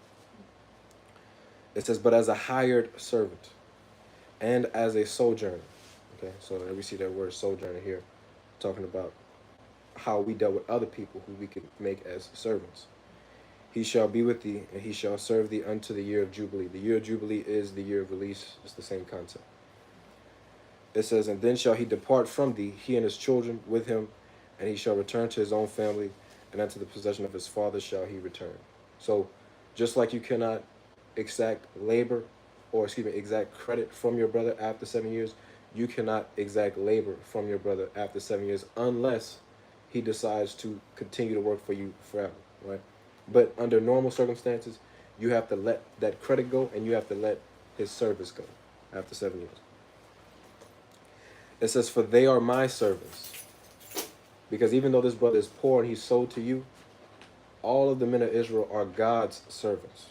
It says, but as a hired servant and as a sojourner, okay? So we see that word sojourner here, talking about how we dealt with other people who we could make as servants. He shall be with thee, and he shall serve thee unto the year of Jubilee. The year of Jubilee is the year of release. It's the same concept. It says, and then shall he depart from thee, he and his children with him, and he shall return to his own family, and unto the possession of his father shall he return. So, just like you cannot exact labor, or exact credit from your brother after 7 years, you cannot exact labor from your brother after 7 years unless he decides to continue to work for you forever, right? But under normal circumstances, you have to let that credit go, and you have to let his service go after 7 years. It says, for they are my servants. Because even though this brother is poor and he's sold to you, all of the men of Israel are God's servants.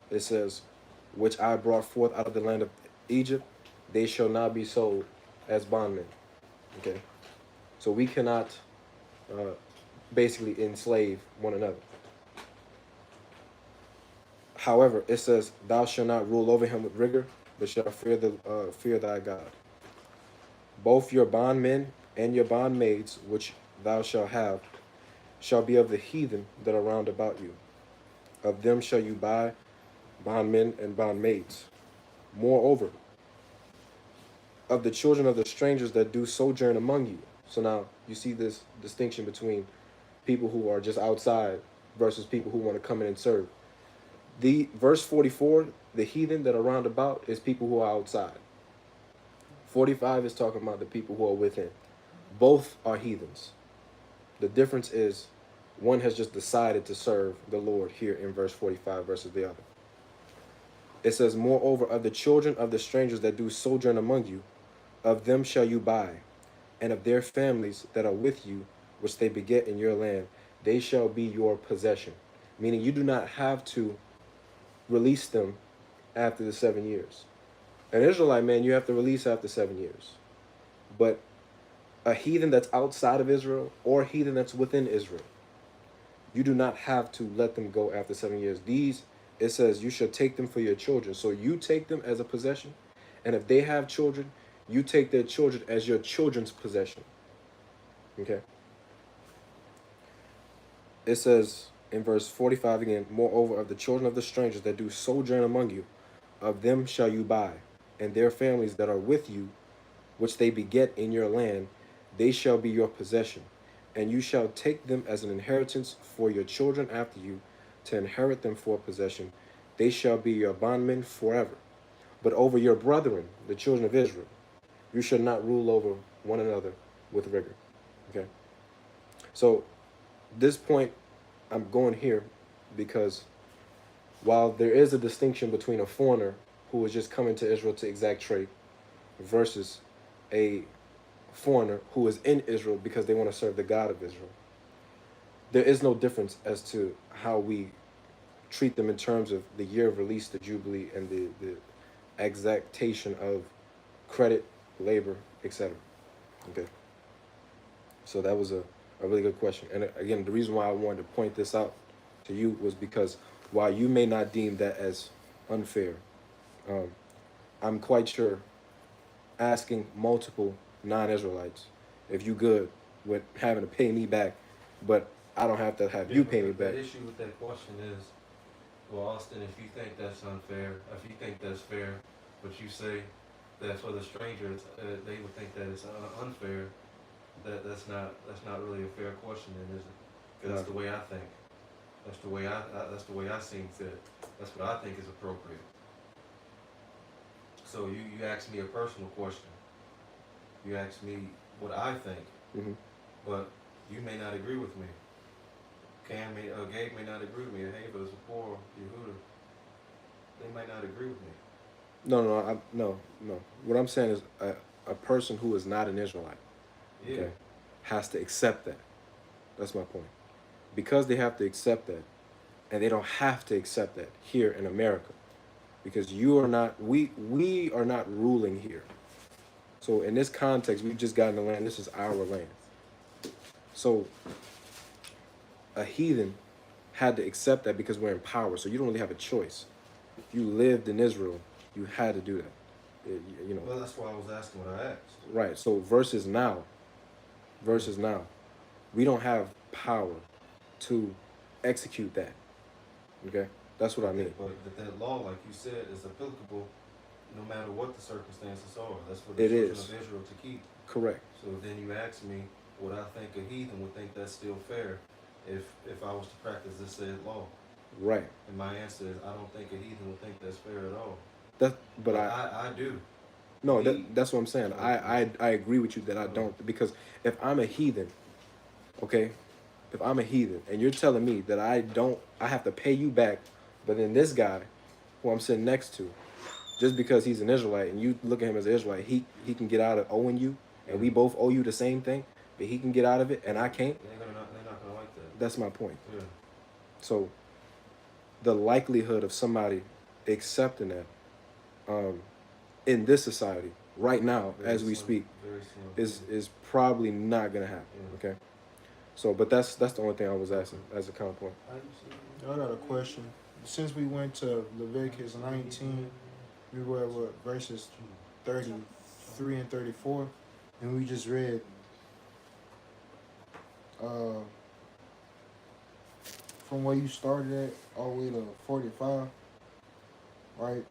It says, which I brought forth out of the land of Egypt, they shall not be sold as bondmen. Okay? So we cannot basically enslave one another. However, it says, thou shalt not rule over him with rigor, but shalt fear thy God. Both your bondmen and your bondmaids, which thou shalt have, shall be of the heathen that are round about you. Of them shall you buy bondmen and bondmaids. Moreover, of the children of the strangers that do sojourn among you. So now you see this distinction between people who are just outside versus people who want to come in and serve. The verse 44, the heathen that are round about, is people who are outside. 45 is talking about the people who are within. Both are heathens. The difference is one has just decided to serve the Lord here in verse 45 versus the other. It says, moreover, of the children of the strangers that do sojourn among you, of them shall you buy, and of their families that are with you, which they beget in your land, they shall be your possession. Meaning you do not have to release them after the 7 years. An Israelite man, you have to release after 7 years. But a heathen that's outside of Israel or a heathen that's within Israel, you do not have to let them go after 7 years. These, it says, you shall take them for your children. So you take them as a possession. And if they have children, you take their children as your children's possession. Okay? It says in verse 45 again, moreover, of the children of the strangers that do sojourn among you, of them shall you buy, and their families that are with you, which they beget in your land, they shall be your possession. And you shall take them as an inheritance for your children after you, to inherit them for possession. They shall be your bondmen forever. But over your brethren, the children of Israel, you shall not rule over one another with rigor. Okay? So, this point, I'm going here because while there is a distinction between a foreigner who is just coming to Israel to exact trade versus a foreigner who is in Israel because they want to serve the God of Israel, there is no difference as to how we treat them in terms of the year of release, the Jubilee, and the exactation of credit, labor, etc. Okay. So that was a really good question. And again, the reason why I wanted to point this out to you was because while you may not deem that as unfair, I'm quite sure asking multiple non-Israelites if you good with having to pay me back, but I don't have to have you pay me back. The issue with that question is, well, Austin, if you think that's unfair, if you think that's fair, but you say that for the strangers, they would think that it's unfair. That's not really a fair question, then, is it? 'Cause that's the way I think. That's the way I seem fit. That's what I think is appropriate. So you asked me a personal question. You asked me what I think, Mm-hmm. but you may not agree with me. Gabe may not agree with me. Hava, Zipporah, Yehuda, they might not agree with me. No. What I'm saying is a person who is not an Israelite, Yeah. okay, has to accept that. That's my point. Because they have to accept that, and they don't have to accept that here in America, because you are not, we are not ruling here. So in this context, we've just gotten the land. This is our land. So a heathen had to accept that because we're in power. So you don't really have a choice. If you lived in Israel, you had to do that. You know. Well, that's why I was asking what I asked. Right. So versus now, we don't have power to execute that. Okay, that's what I mean. But that law, like you said, is applicable no matter what the circumstances are. That's for the It children is. of Israel to keep. Correct. So then you ask me, would I think a heathen would think that's still fair if I was to practice this said law? Right. And my answer is, I don't think a heathen would think that's fair at all. But I do. No, that's what I'm saying. I agree with you that I don't, because if I'm a heathen, okay, if I'm a heathen and you're telling me that I have to pay you back, but then this guy who I'm sitting next to, just because he's an Israelite and you look at him as an Israelite, he can get out of owing you, and we both owe you the same thing, but he can get out of it and I can't. They're not gonna like that. That's my point. Yeah. So the likelihood of somebody accepting that in this society right now, as we speak, is probably not gonna happen. Okay. So, but that's the only thing I was asking as a counterpoint. I got a question. Since we went to Leviticus 19, we were what, verses 33 and 34, and we just read from where you started at all the way to 45, right?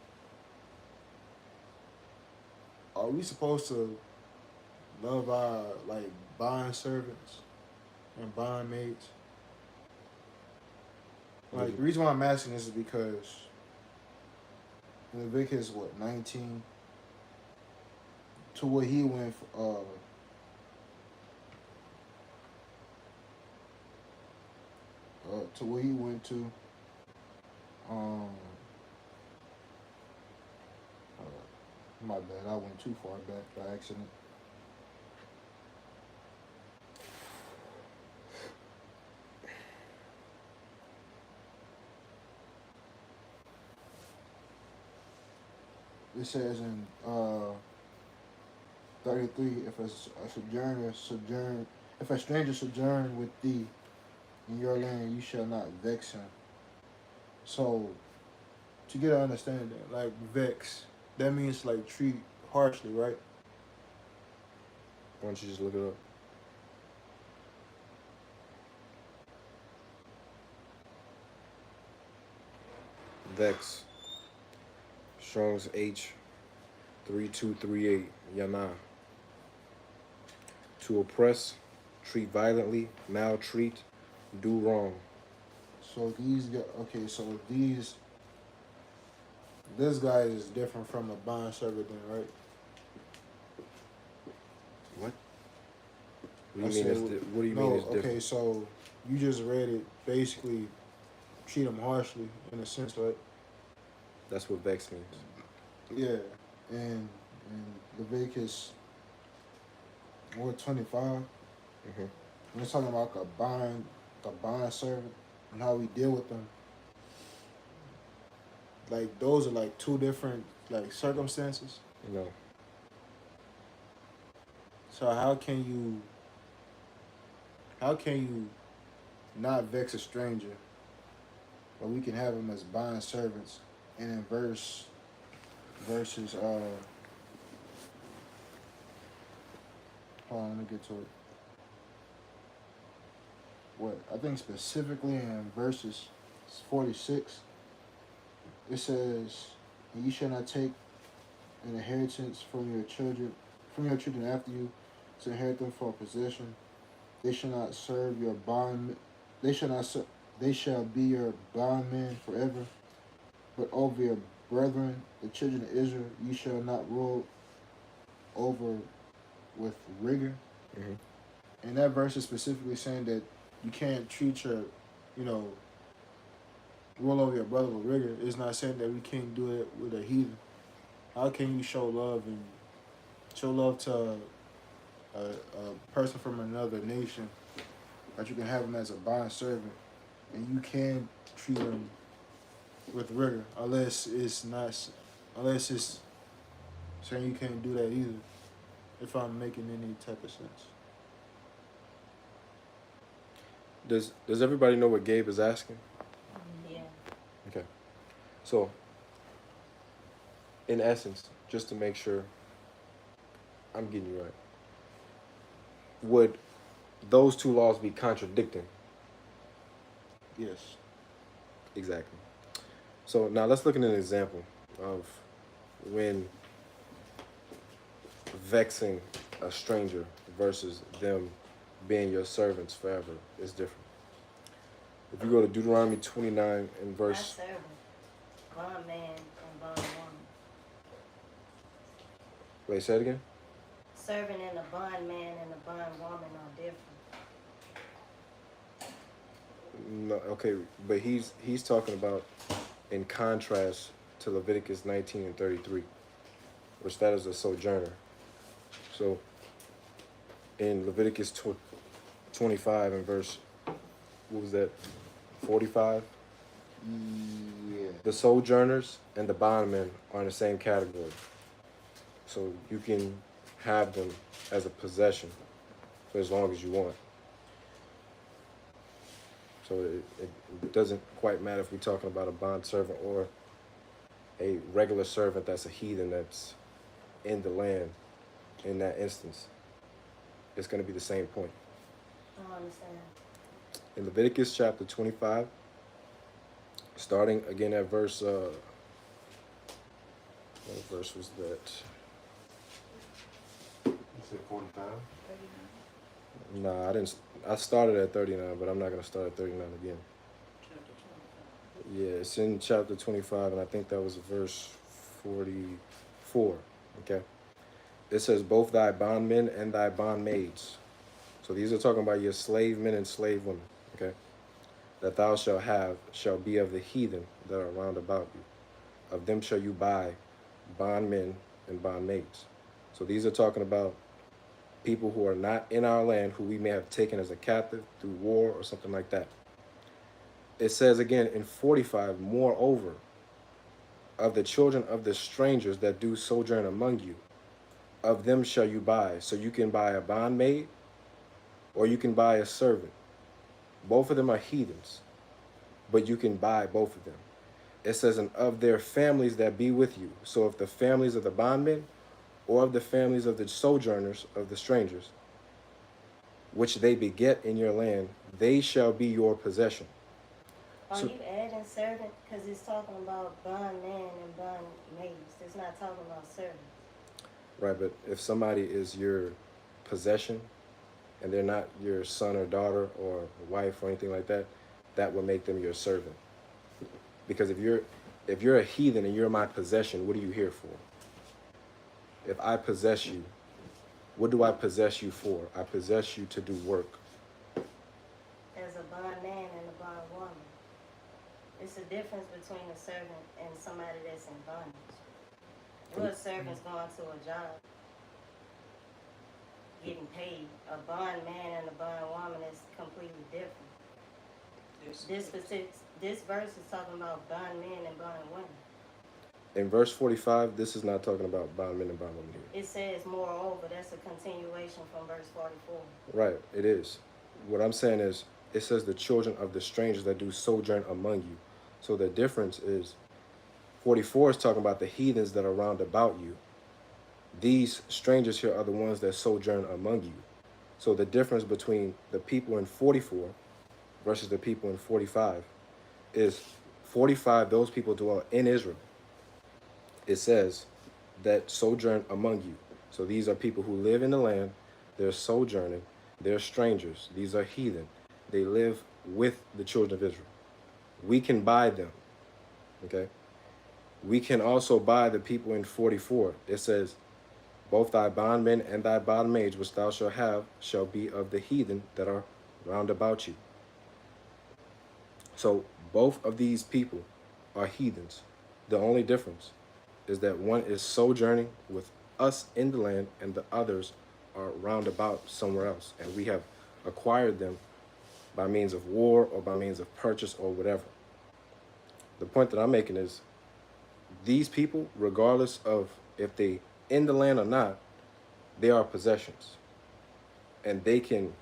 Are we supposed to love our bond servants and bond mates? Like, the reason why I'm asking this is because Leviticus 19 to where he went to where he went to my bad, I went too far back by accident. It says in 33. If a stranger sojourn with thee in your land, you shall not vex him. So to get an understanding, like vex, that means like treat harshly, right? Why don't you just look it up? Vex. Strong's H 3238. Yana. To oppress, treat violently, maltreat, do wrong. So okay. So this guy is different from a bond servant, then, right? What? What I do you mean? said, What do you mean no. it's different? Okay, so you just read it. Basically, treat them harshly in a sense, right? That's what vex means. Yeah, and Leviticus 25. Mm-hmm. We're talking about the bond servant, and how we deal with them. Like those are like two different like circumstances. No. So how can you not vex a stranger, but we can have them as bond servants? And in verses hold on, let me get to it. What I think specifically in verses 46, it says, "And ye shall not take an inheritance from your children after you, to inherit them for a possession. They shall not serve your bond. They shall not. They shall be your bondmen forever. But over your brethren, the children of Israel, you shall not rule over with rigor." Mm-hmm. And that verse is specifically saying that you can't treat you know, rule over your brother with rigor. It's not saying that we can't do it with a heathen. How can you show love to a person from another nation, that you can have him as a bond servant, and you can treat him with rigor, unless it's saying you can't do that either, if I'm making any type of sense. Does everybody know what Gabe is asking? Yeah. Okay. So, in essence, just to make sure I'm getting you right, would those two laws be contradicting? Yes. Exactly. So now let's look at an example of when vexing a stranger versus them being your servants forever is different. If you go to Deuteronomy 29 and Not verse... servant, bondman and bondwoman. Wait, say it again? Servant and a bondman and a bondwoman are different. No, okay, but he's talking about in contrast to Leviticus 19 and 33, which that is a sojourner. So in Leviticus 25 and verse, what was that, 45? Yeah. The sojourners and the bondmen are in the same category. So you can have them as a possession for as long as you want. So it doesn't quite matter if we're talking about a bond servant or a regular servant that's a heathen that's in the land. In that instance, it's going to be the same point. I don't understand. In Leviticus chapter 25, starting again at verse, what verse was that? You said 45? 39. Nah, I didn't. I started at 39, but I'm not going to start at 39 again. Chapter 25. Yeah, it's in chapter 25, and I think that was verse 44. Okay. It says, both thy bondmen and thy bondmaids. So these are talking about your slave men and slave women. Okay. That thou shalt have shall be of the heathen that are round about you. Of them shall you buy bondmen and bondmaids. So these are talking about people who are not in our land, who we may have taken as a captive through war or something like that. It says again in 45, moreover, of the children of the strangers that do sojourn among you, of them shall you buy. So you can buy a bondmaid or you can buy a servant. Both of them are heathens, but you can buy both of them. It says, and of their families that be with you. So if the families of the bondmen or of the families of the sojourners, of the strangers, which they beget in your land, they shall be your possession. Are So, you adding servant? Because it's talking about bondman and bondmaids. It's not talking about servants. right, but if somebody is your possession and they're not your son or daughter or wife or anything like that, that will make them your servant. Because if you're a heathen and you're my possession, what are you here for? If I possess you, what do I possess you for? I possess you to do work. As a bondman and a bondwoman. It's a difference between a servant and somebody that's in bondage. Well, a servant's going to a job, getting paid. A bondman and a bondwoman is completely different. This verse is talking about bondmen and bondwomen. In verse 45, this is not talking about bondmen and bondwomen here. It says, moreover, that's a continuation from verse 44. Right, it is. What I'm saying is, it says the children of the strangers that do sojourn among you. So the difference is, 44 is talking about the heathens that are round about you. These strangers here are the ones that sojourn among you. So the difference between the people in 44 versus the people in 45 is 45, those people dwell in Israel. It says that sojourn among you. So these are people who live in the land, they're sojourning, they're strangers, these are heathen. They live with the children of Israel. We can buy them, okay? We can also buy the people in 44. It says, both thy bondmen and thy bondmaids which thou shalt have shall be of the heathen that are round about you. So both of these people are heathens. The only difference is that one is sojourning with us in the land and the others are round about somewhere else. And we have acquired them by means of war or by means of purchase or whatever. The point that I'm making is these people, regardless of if they in the land or not, they are possessions. And they can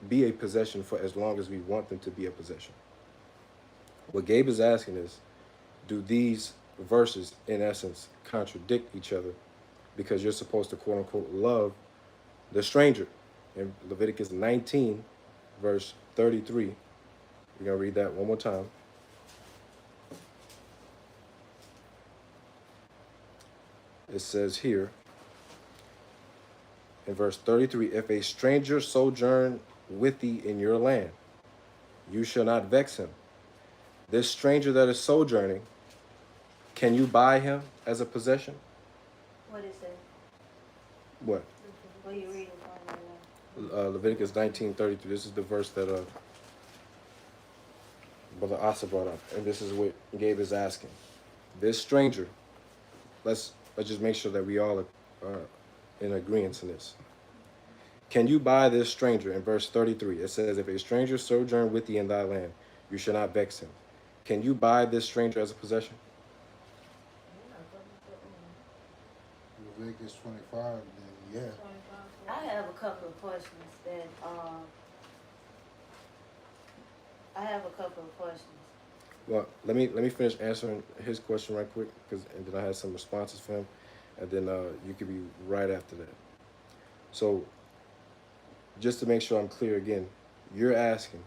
be a possession for as long as we want them to be a possession. What Gabe is asking is, do these verses, in essence, contradict each other because you're supposed to, quote unquote, love the stranger? In Leviticus 19, verse 33, we're going to read that one more time. It says here, in verse 33, if a stranger sojourn with thee in your land, you shall not vex him. This stranger that is sojourning, can you buy him as a possession? What is that? What? What are you reading from right now? Leviticus 19:33. This is the verse that Brother Asa brought up, and this is what Gabe is asking. This stranger, let's just make sure that we all are in agreement in this. Can you buy this stranger? In verse 33, it says, if a stranger sojourn with thee in thy land, you shall not vex him. Can you buy this stranger as a possession? Leviticus 25, then yeah. I have a couple of questions that, Well, let me finish answering his question right quick, and then I had some responses for him, and then you could be right after that. So, just to make sure I'm clear again, you're asking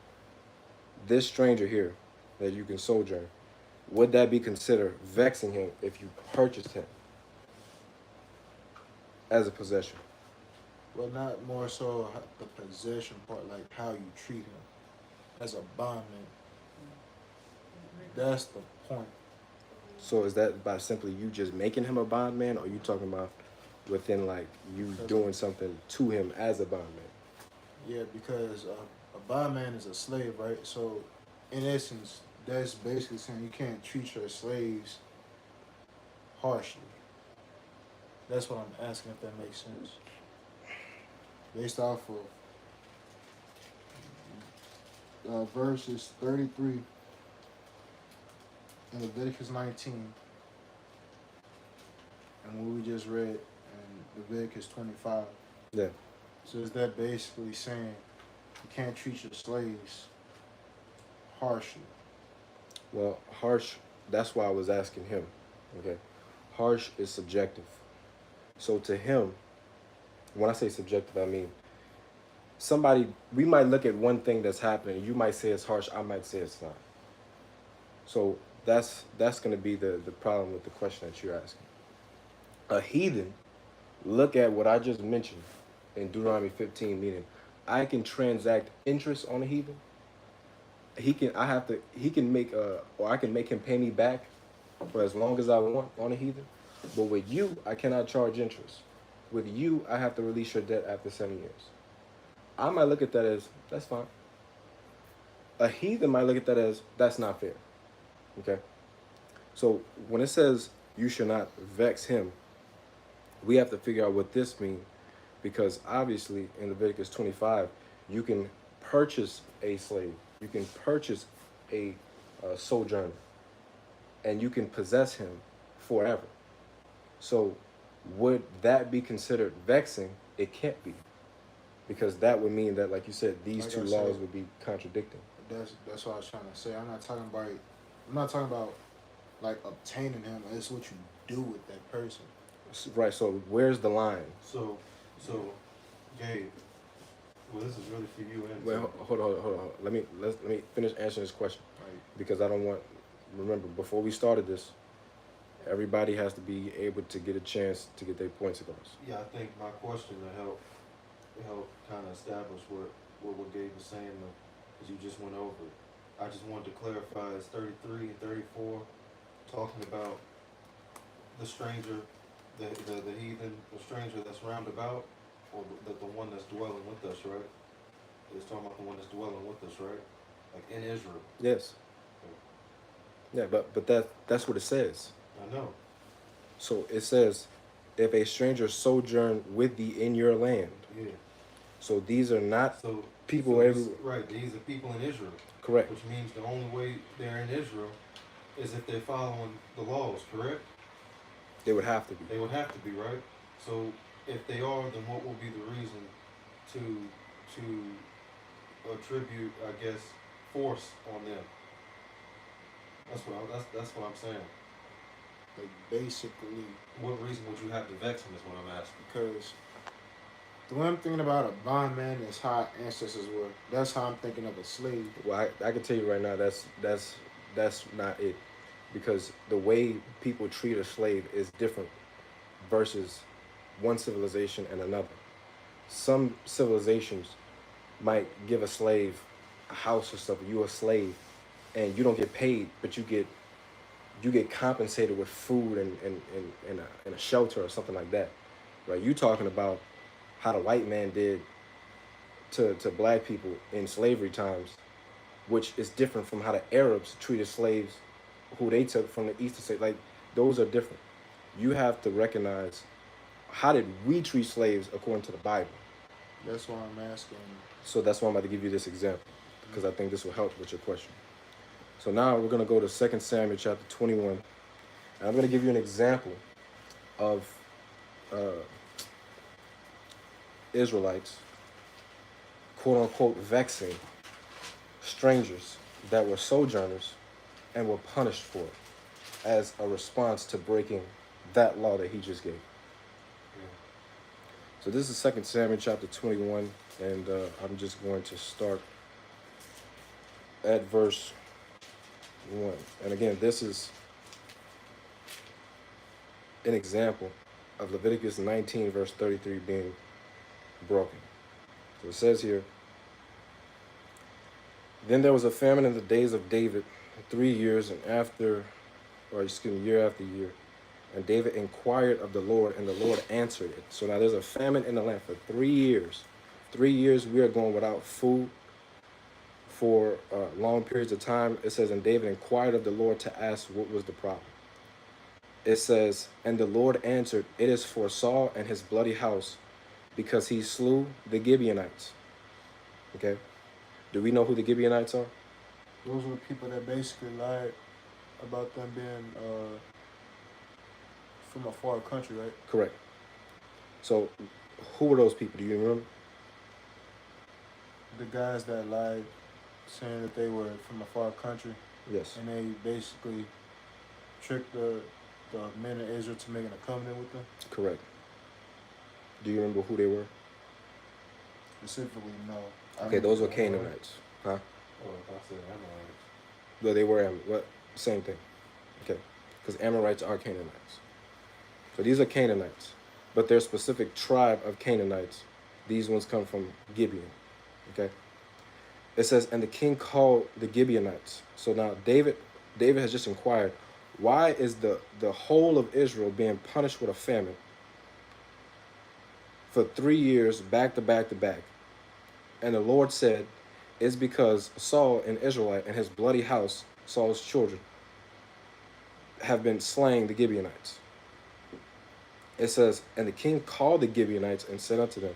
this stranger here that you can sojourn, would that be considered vexing him if you purchased him as a possession? Well, not more so the possession part, like how you treat him as a bondman. That's the point. So is that by simply you just making him a bondman, or you talking about within like you doing something to him as a bondman? Yeah, because a bondman is a slave, right? So, in essence, that's basically saying you can't treat your slaves harshly. That's what I'm asking, if that makes sense. Based off of verses 33 in Leviticus 19, and what we just read in Leviticus 25. Yeah. So is that basically saying you can't treat your slaves harshly? Well, harsh, that's why I was asking him. Okay. Harsh is subjective. So to him, when I say subjective, I mean somebody, we might look at one thing that's happening. You might say it's harsh. I might say it's not. So that's going to be the problem with the question that you're asking. A heathen, look at what I just mentioned in Deuteronomy 15, meaning I can transact interest on a heathen. He can make or I can make him pay me back for as long as I want on a heathen. But with you, I cannot charge interest. With you, I have to release your debt after 7 years. I might look at that as that's fine. A heathen might look at that as that's not fair. Okay. So when it says you should not vex him, we have to figure out what this means, because obviously in Leviticus 25, you can purchase a slave, you can purchase a sojourner, and you can possess him forever. So would that be considered vexing? It can't be, because that would mean that, like you said, these Like two I laws said, would be contradicting. That's what I was trying to say. I'm not talking about like obtaining him. It's what you do with that person. Right. So where's the line? So, Gabe, well, this is really for you and Well, hold on. Let me finish answering this question, Like, because I don't want. Remember, before we started this, everybody has to be able to get a chance to get their points across. Yeah, I think my question to help kind of establish what Gabe was saying, because you just went over it. I just wanted to clarify, it's 33 and 34, talking about the stranger, the heathen, the stranger that's round about, or the one that's dwelling with us, right? It's talking about the one that's dwelling with us, right? Like in Israel. Yes. Yeah, but that's what it says. I know. So it says, if a stranger sojourn with thee in your land. Yeah. So these are not So people so everywhere. right, these are people in Israel. Correct. Which means the only way they're in Israel is if they're following the laws, correct? They would have to be. They would have to be, right? So if they are, then what will be the reason to attribute, I guess, force on them? That's what I'm saying. like basically, What reason would you have to vex them is what I'm asking. because the way I'm thinking about a bondman is how our ancestors were. That's how I'm thinking of a slave. Well, I can tell you right now, that's not it, because the way people treat a slave is different versus one civilization and another. Some civilizations might give a slave a house or stuff. You're a slave, and you don't get paid, but you get compensated with food and a shelter or something like that, right? You talking about how the white man did to black people in slavery times, which is different from how the Arabs treated slaves who they took from the eastern state. Like, those are different. You have to recognize, how did we treat slaves according to the Bible? That's why I'm asking. So that's why I'm about to give you this example, because I think this will help with your question. So now we're going to go to 2 Samuel chapter 21, and I'm going to give you an example of Israelites, quote unquote, vexing strangers that were sojourners and were punished for it as a response to breaking that law that he just gave. So this is 2 Samuel chapter 21, and I'm just going to start at verse 1. And again, this is an example of Leviticus 19, verse 33 being broken. So it says here, then there was a famine in the days of David 3 years, and year after year. And David inquired of the Lord, and the Lord answered it. So now there's a famine in the land for 3 years. 3 years we are going without food for long periods of time. It says, and David inquired of the Lord to ask what was the problem. It says, and the Lord answered, it is for Saul and his bloody house, because he slew the Gibeonites. Okay? Do we know who the Gibeonites are? Those are the people that basically lied about them being from a far country, right? Correct. So, who were those people? Do you remember? The guys that lied, saying that they were from a far country, Yes. and they basically tricked the men of Israel to making a covenant with them. Correct. Do you remember who they were? Specifically, no. I Okay, remember those were that. Canaanites. Huh? Oh, if I said Amorites. No, they were what? Same thing. Okay, because Amorites are Canaanites. So these are Canaanites, but their specific tribe of Canaanites. These ones come from Gibeon. Okay. It says, and the king called the Gibeonites. So now David has just inquired, why is the whole of Israel being punished with a famine for 3 years back to back to back? And the Lord said, it's because Saul, an Israelite, and his bloody house, Saul's children, have been slaying the Gibeonites. It says, and the king called the Gibeonites and said unto them,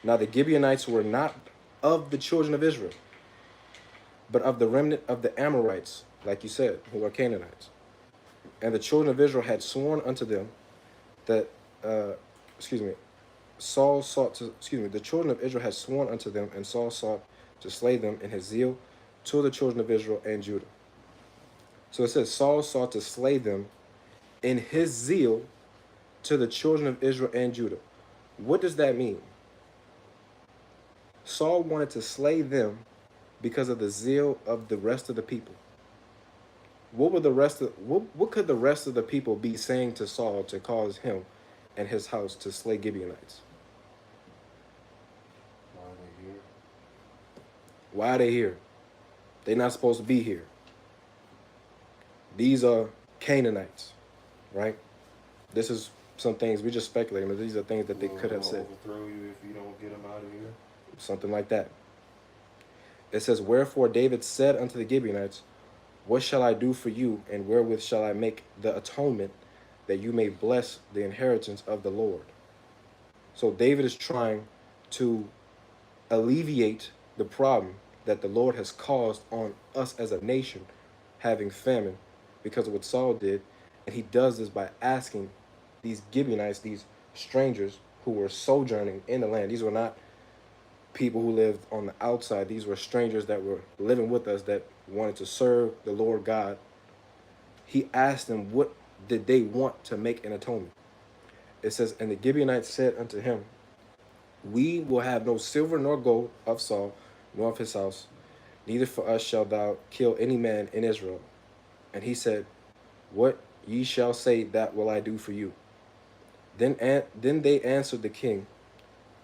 now the Gibeonites were not of the children of Israel, but of the remnant of the Amorites, like you said, who are Canaanites. And the children of Israel had sworn unto them that, Saul sought to, the children of Israel had sworn unto them, and Saul sought to slay them in his zeal to the children of Israel and Judah. So it says Saul sought to slay them in his zeal to the children of Israel and Judah. What does that mean? Saul wanted to slay them because of the zeal of the rest of the people. What could the rest of the people be saying to Saul to cause him and his house to slay Gibeonites? Why are they here? Why are they here? They're not supposed to be here. These are Canaanites, right? This is some things we just speculating, but these are things that they could have said. Overthrow you if you don't get them out of here. Something like that. It says, wherefore David said unto the Gibeonites, what shall I do for you, and wherewith shall I make the atonement, that you may bless the inheritance of the Lord? So David is trying to alleviate the problem that the Lord has caused on us as a nation, having famine because of what Saul did. And he does this by asking these Gibeonites, these strangers who were sojourning in the land. These were not people who lived on the outside. These were strangers that were living with us that wanted to serve the Lord God. He asked them, what did they want to make an atonement? It says, and the Gibeonites said unto him, we will have no silver nor gold of Saul, nor of his house, neither for us shalt thou kill any man in Israel. And he said, what ye shall say, that will I do for you. Then they answered the king,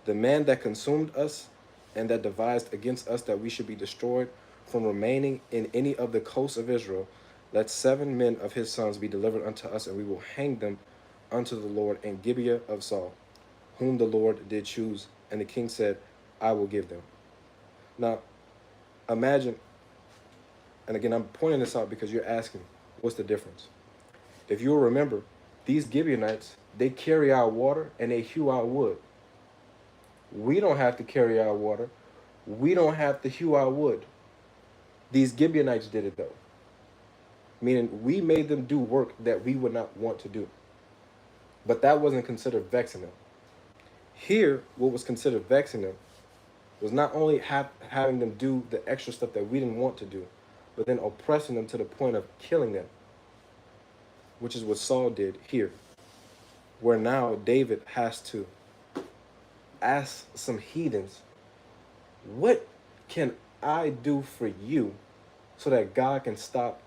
the man that consumed us and that devised against us that we should be destroyed from remaining in any of the coasts of Israel, let 7 men of his sons be delivered unto us, and we will hang them unto the Lord in Gibeah of Saul, whom the Lord did choose. And the king said, I will give them. Now, imagine, and again, I'm pointing this out because you're asking, what's the difference? If you'll remember, these Gibeonites, they carry out water and they hew out wood. We don't have to carry out water. We don't have to hew out wood. These Gibeonites did it though. Meaning we made them do work that we would not want to do. But that wasn't considered vexing them. Here, what was considered vexing them was not only having them do the extra stuff that we didn't want to do, but then oppressing them to the point of killing them, which is what Saul did here, where now David has to ask some heathens, what can I do for you so that God can stop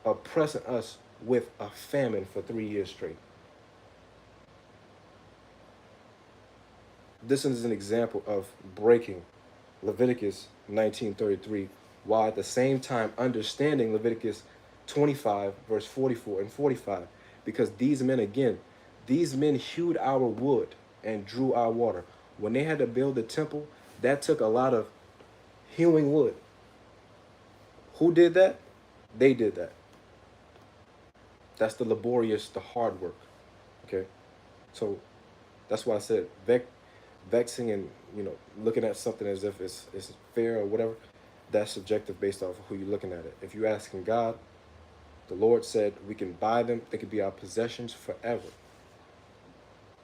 oppressing us with a famine for 3 years straight? This is an example of breaking Leviticus 19:33, while at the same time understanding Leviticus 25, verse 44 and 45, because these men hewed our wood and drew our water. When they had to build the temple, that took a lot of hewing wood. Who did that? They did that. That's the laborious, the hard work. Okay? So that's why I said vexing and, looking at something as if it's fair or whatever, that's subjective based off of who you're looking at it. If you're asking God, the Lord said we can buy them, they could be our possessions forever.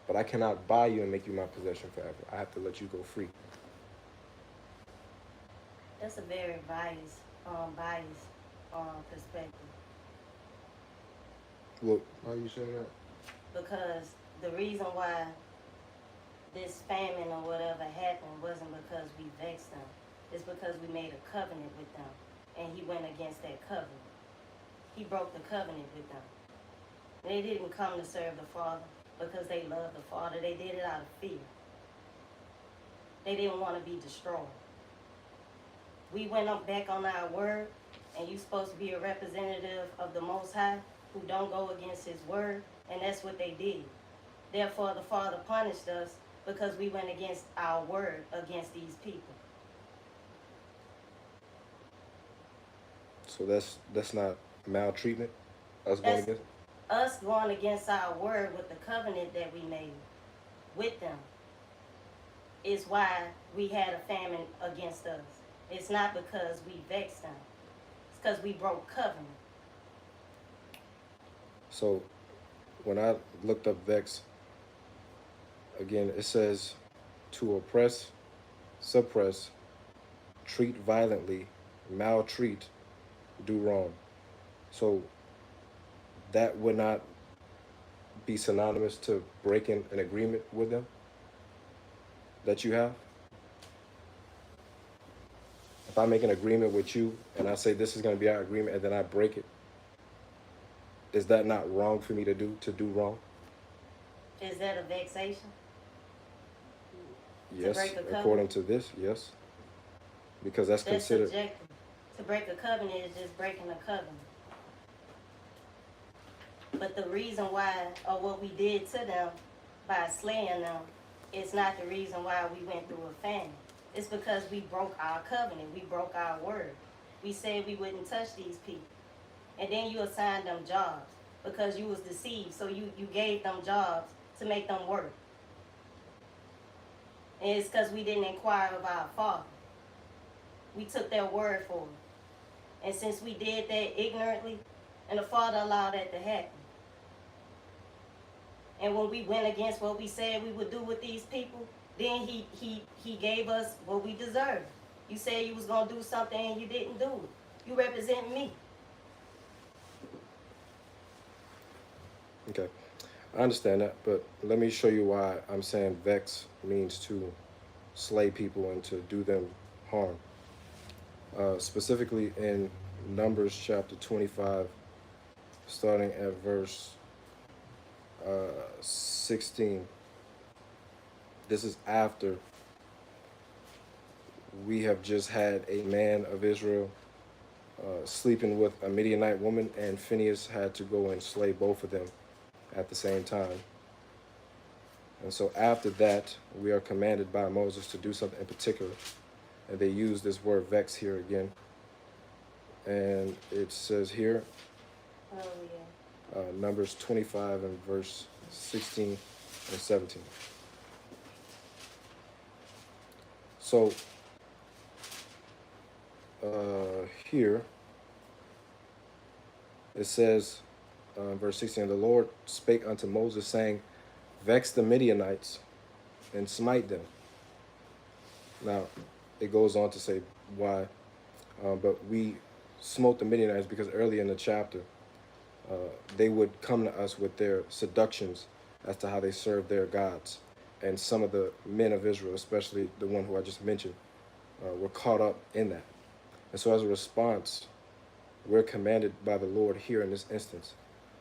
but I cannot buy you and make you my possession forever. I have to let you go free. That's a very biased perspective. Well, why you say that? Because the reason why this famine or whatever happened wasn't because we vexed them. It's because we made a covenant with them. And he went against that covenant. He broke the covenant with them. They didn't come to serve the Father because they loved the Father. They did it out of fear. They didn't want to be destroyed. We went up back on our word, and you're supposed to be a representative of the Most High who don't go against his word, and that's what they did. Therefore, the Father punished us because we went against our word against these people. So that's not maltreatment. Us going That's against. us going against our word with the covenant that we made with them is why we had a famine against us. It's not because we vexed them. It's because we broke covenant. So when I looked up vex, again, it says to oppress, suppress, treat violently, maltreat, do wrong. So that would not be synonymous to breaking an agreement with them that you have? If I make an agreement with you and I say this is going to be our agreement and then I break it, is that not wrong for me to do wrong? Is that a vexation? Yes, break a covenant? according to this, yes. Because that's considered. Subjective. To break a covenant is just breaking a covenant. But the reason why, or what we did to them by slaying them, is not the reason why we went through a famine. It's because we broke our covenant. We broke our word. We said we wouldn't touch these people. And then you assigned them jobs because you was deceived. So you gave them jobs to make them work. And it's because we didn't inquire of our Father. We took their word for it. And since we did that ignorantly, and the Father allowed that to happen. And when we went against what we said we would do with these people, then he gave us what we deserved. You said you was going to do something and you didn't do it. You represent me. Okay, I understand that, but let me show you why I'm saying vex means to slay people and to do them harm. Specifically in Numbers chapter 25, starting at verse 16. This is after we have just had a man of Israel sleeping with a Midianite woman, and Phinehas had to go and slay both of them at the same time. And so after that, we are commanded by Moses to do something in particular. And they use this word vex here again. And it says here, Oh, yeah. Numbers 25 and verse 16 and 17. So here it says, verse 16, the Lord spake unto Moses, saying, vex the Midianites and smite them. Now, it goes on to say why, but we smote the Midianites because early in the chapter, they would come to us with their seductions as to how they served their gods. And some of the men of Israel, especially the one who I just mentioned, were caught up in that. And so as a response, we're commanded by the Lord here in this instance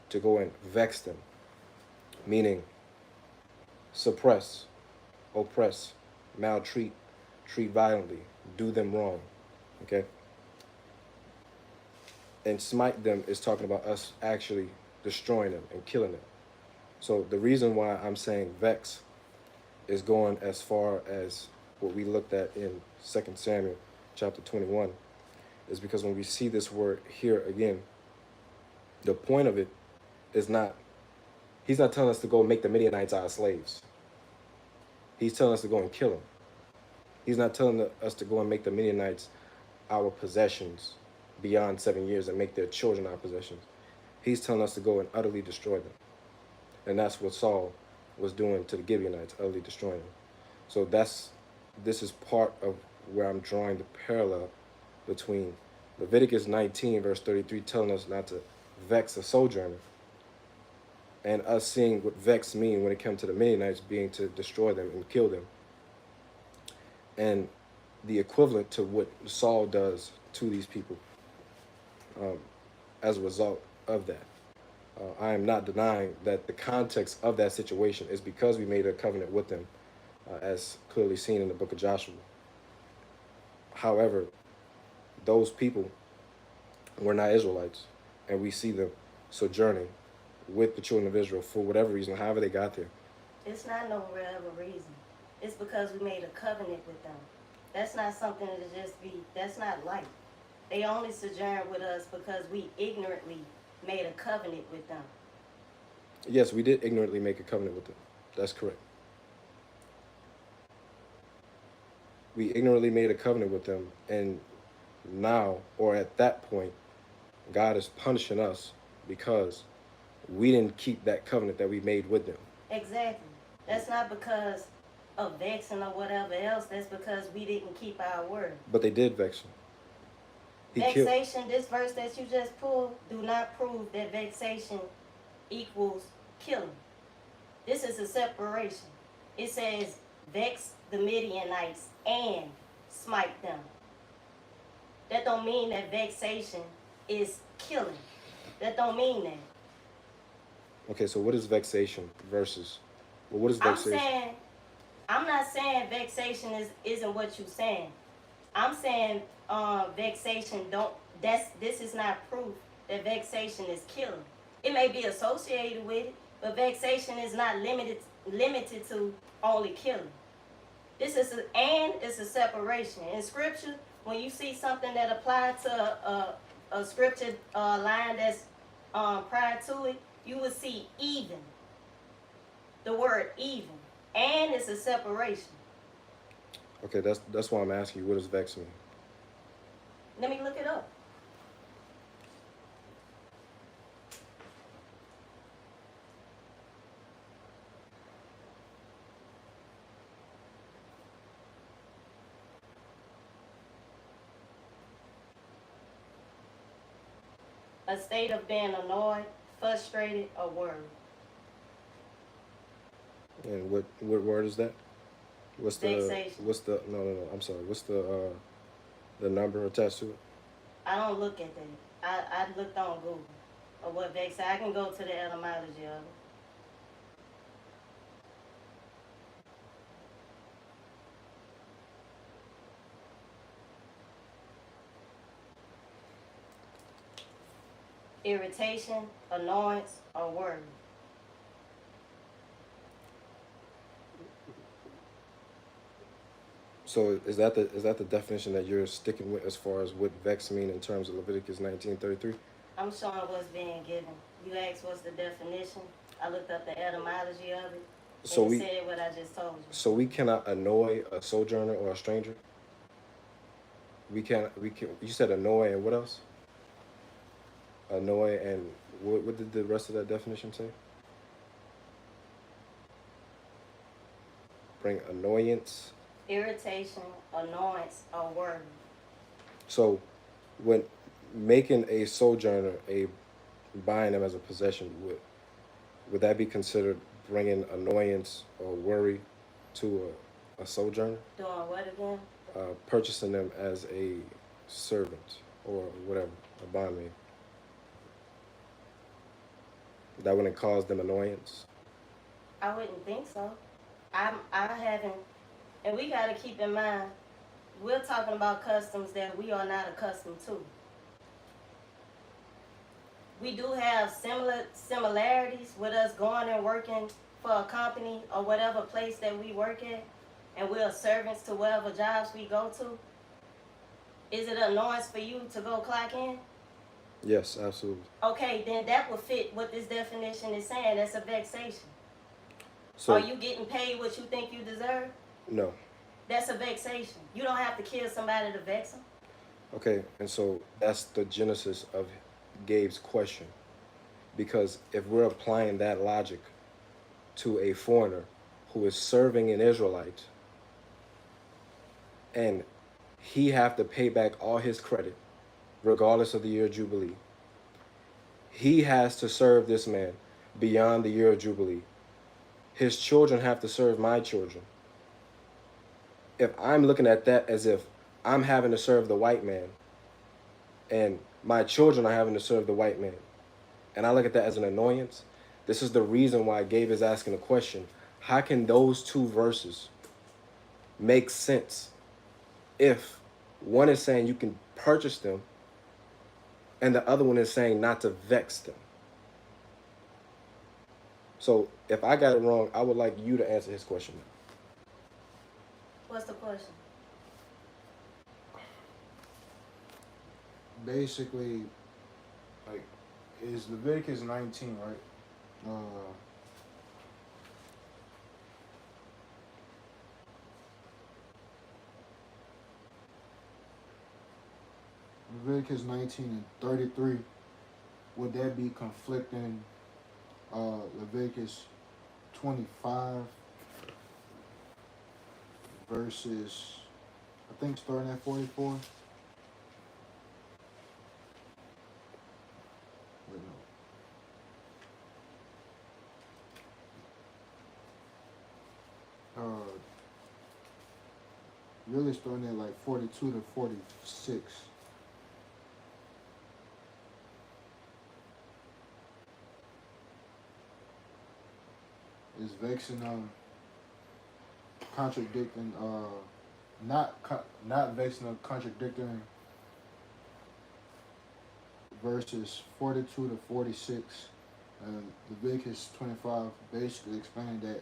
to go and vex them, meaning suppress, oppress, maltreat, treat violently, do them wrong, okay? And smite them is talking about us actually destroying them and killing them. So the reason why I'm saying vex is going as far as what we looked at in 2 Samuel chapter 21 is because when we see this word here again, the point of it is not, he's not telling us to go make the Midianites our slaves. He's telling us to go and kill them. He's not telling us to go and make the Midianites our possessions beyond 7 years and make their children our possessions. He's telling us to go and utterly destroy them. And that's what Saul was doing to the Gibeonites, utterly destroying them. So this is part of where I'm drawing the parallel between Leviticus 19, verse 33, telling us not to vex a sojourner, and us seeing what vex mean when it comes to the Midianites being to destroy them and kill them. And the equivalent to what Saul does to these people as a result of that. I am not denying that the context of that situation is because we made a covenant with them, as clearly seen in the book of Joshua. However, those people were not Israelites, and we see them sojourning with the children of Israel for whatever reason, however they got there. It's not no whatever reason. It's because we made a covenant with them. That's not something to just be, that's not life. They only sojourn with us because we ignorantly made a covenant with them. Yes, we did ignorantly make a covenant with them. That's correct. We ignorantly made a covenant with them, and now, or at that point, God is punishing us because we didn't keep that covenant that we made with them. Exactly. That's not because of vexing or whatever else. That's because we didn't keep our word. But they did vex him. Vexation, this verse that you just pulled, do not prove that vexation equals killing. This is a separation. It says, vex the Midianites and smite them. That don't mean that vexation is killing. That don't mean that. Okay, so what is vexation versus? Well, what is vexation? I'm not saying vexation isn't what you're saying. I'm saying vexation this is not proof that vexation is killing. It may be associated with it, but vexation is not limited to only killing. This is it's a separation. In scripture, when you see something that applies to a scripture line that's prior to it, you will see even. The word even. And it's a separation. Okay, that's why I'm asking you, what does vex mean? Let me look it up. A state of being annoyed, frustrated, or worried. And what word is that? What's the Vexation. no, I'm sorry. What's the number attached to it? I don't look at that. I looked on Google of what vex. I can go to the etymology of it. Irritation, annoyance, or worry. So is that the definition that you're sticking with as far as what vex mean in terms of Leviticus 19:33? I'm showing what's being given. You asked what's the definition. I looked up the etymology of it. So and it said what I just told you. So we cannot annoy a sojourner or a stranger. We can. You said annoy and what else? Annoy and what did the rest of that definition say? Bring annoyance. Irritation, annoyance, or worry. So, when making a sojourner, buying them as a possession, would that be considered bringing annoyance or worry to a sojourner? Doing what again? Purchasing them as a servant or whatever, a bondmaid. That wouldn't cause them annoyance? I wouldn't think so. I haven't, and we got to keep in mind, we're talking about customs that we are not accustomed to. We do have similarities with us going and working for a company or whatever place that we work at, and we're servants to whatever jobs we go to. Is it an annoyance for you to go clock in? Yes, absolutely. Okay, then that would fit what this definition is saying. That's a vexation. So, are you getting paid what you think you deserve? No. That's a vexation. You don't have to kill somebody to vex them. Okay, and so that's the genesis of Gabe's question. Because if we're applying that logic to a foreigner who is serving an Israelite, and he have to pay back all his credit, regardless of the year of Jubilee. He has to serve this man beyond the year of Jubilee. His children have to serve my children. If I'm looking at that as if I'm having to serve the white man and my children are having to serve the white man, and I look at that as an annoyance, this is the reason why Gabe is asking the question, how can those two verses make sense if one is saying you can purchase them and the other one is saying not to vex them? So if I got it wrong, I would like you to answer his question. What's the question? Basically, like, is Leviticus 19, right? Leviticus 19 and 33, would that be conflicting Leviticus 25 verses, I think starting at 44? Wait, no. Really starting at like 42 to 46. Is vexing contradicting not vexing contradicting verses 42 to 46. Leviticus 25 basically explaining that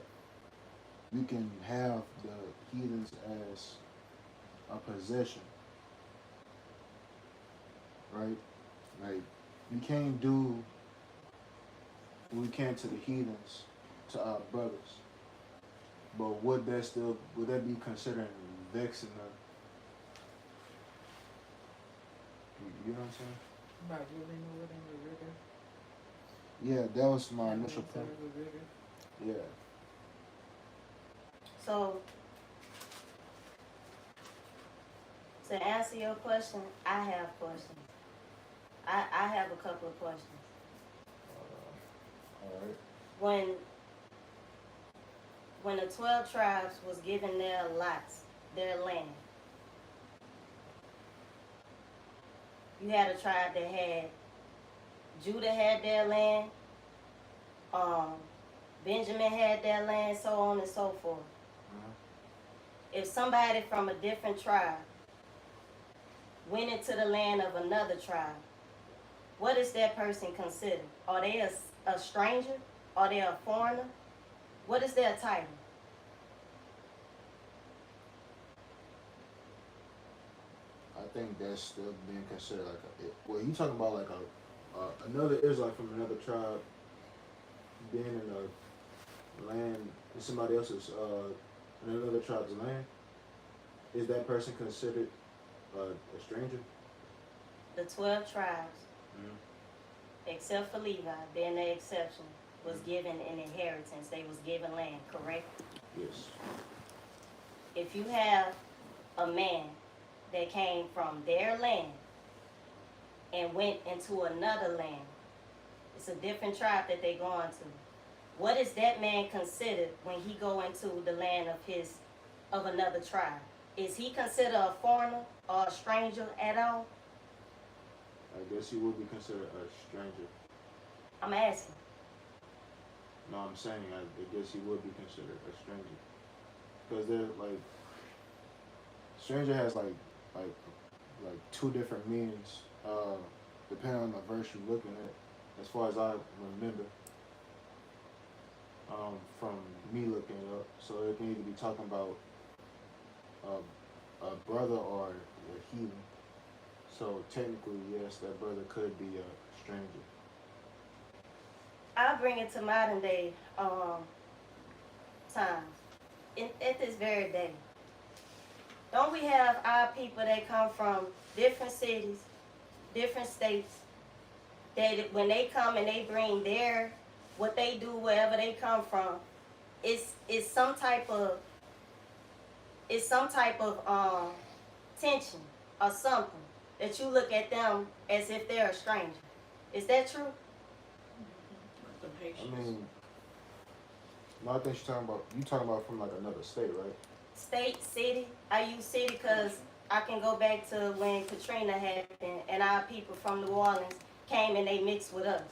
you can have the heathens as a possession, right? Like, we can't do what we can to the heathens, to our brothers, but would that be considered vexing them? You know what I'm saying? By giving over them the rigor. Yeah, that was my initial point. Yeah. So, to answer your question, I have questions. I have a couple of questions. All right. When the 12 tribes was given their lots, their land, you had a tribe that had, Judah had their land, Benjamin had their land, so on and so forth. If somebody from a different tribe went into the land of another tribe, what is that person considered? Are they a stranger? Are they a foreigner? What is their title? I think that's still being considered like well, you talking about like another Israelite from another tribe being in a land in somebody else's in another tribe's land. Is that person considered a stranger? The 12 tribes, except for Levi, being the exception, was given an inheritance. They was given land, correct? Yes. If you have a man that came from their land and went into another land, it's a different tribe that they go into. What is that man considered when he go into the land of another tribe? Is he considered a foreigner or a stranger at all? I guess he would be considered a stranger. I'm asking. No, I'm saying I guess he would be considered a stranger. Because they're like, stranger has like two different meanings, depending on the verse you're looking at, as far as I remember, from me looking it up. So it can either be talking about a brother or a heathen. So technically, yes, that brother could be a stranger. I'll bring it to modern day times. At this very day, don't we have our people that come from different cities, different states, that when they come and they bring what they do wherever they come from, it's some type of tension or something that you look at them as if they're a stranger. Is that true? The patience. I mean, no, I think you talking about from like another state, right? State, city. I use city because I can go back to when Katrina happened and our people from New Orleans came and they mixed with us.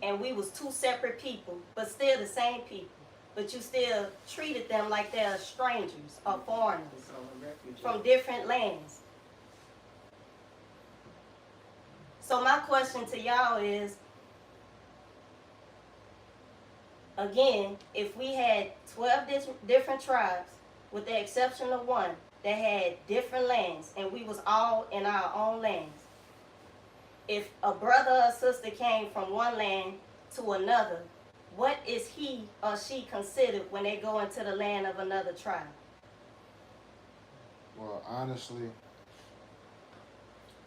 And we was two separate people, but still the same people. But you still treated them like they're strangers or foreigners from different lands. So my question to y'all is, again, if we had 12 different tribes, with the exception of one that had different lands, and we was all in our own lands, if a brother or sister came from one land to another, what is he or she considered when they go into the land of another tribe? Well, honestly,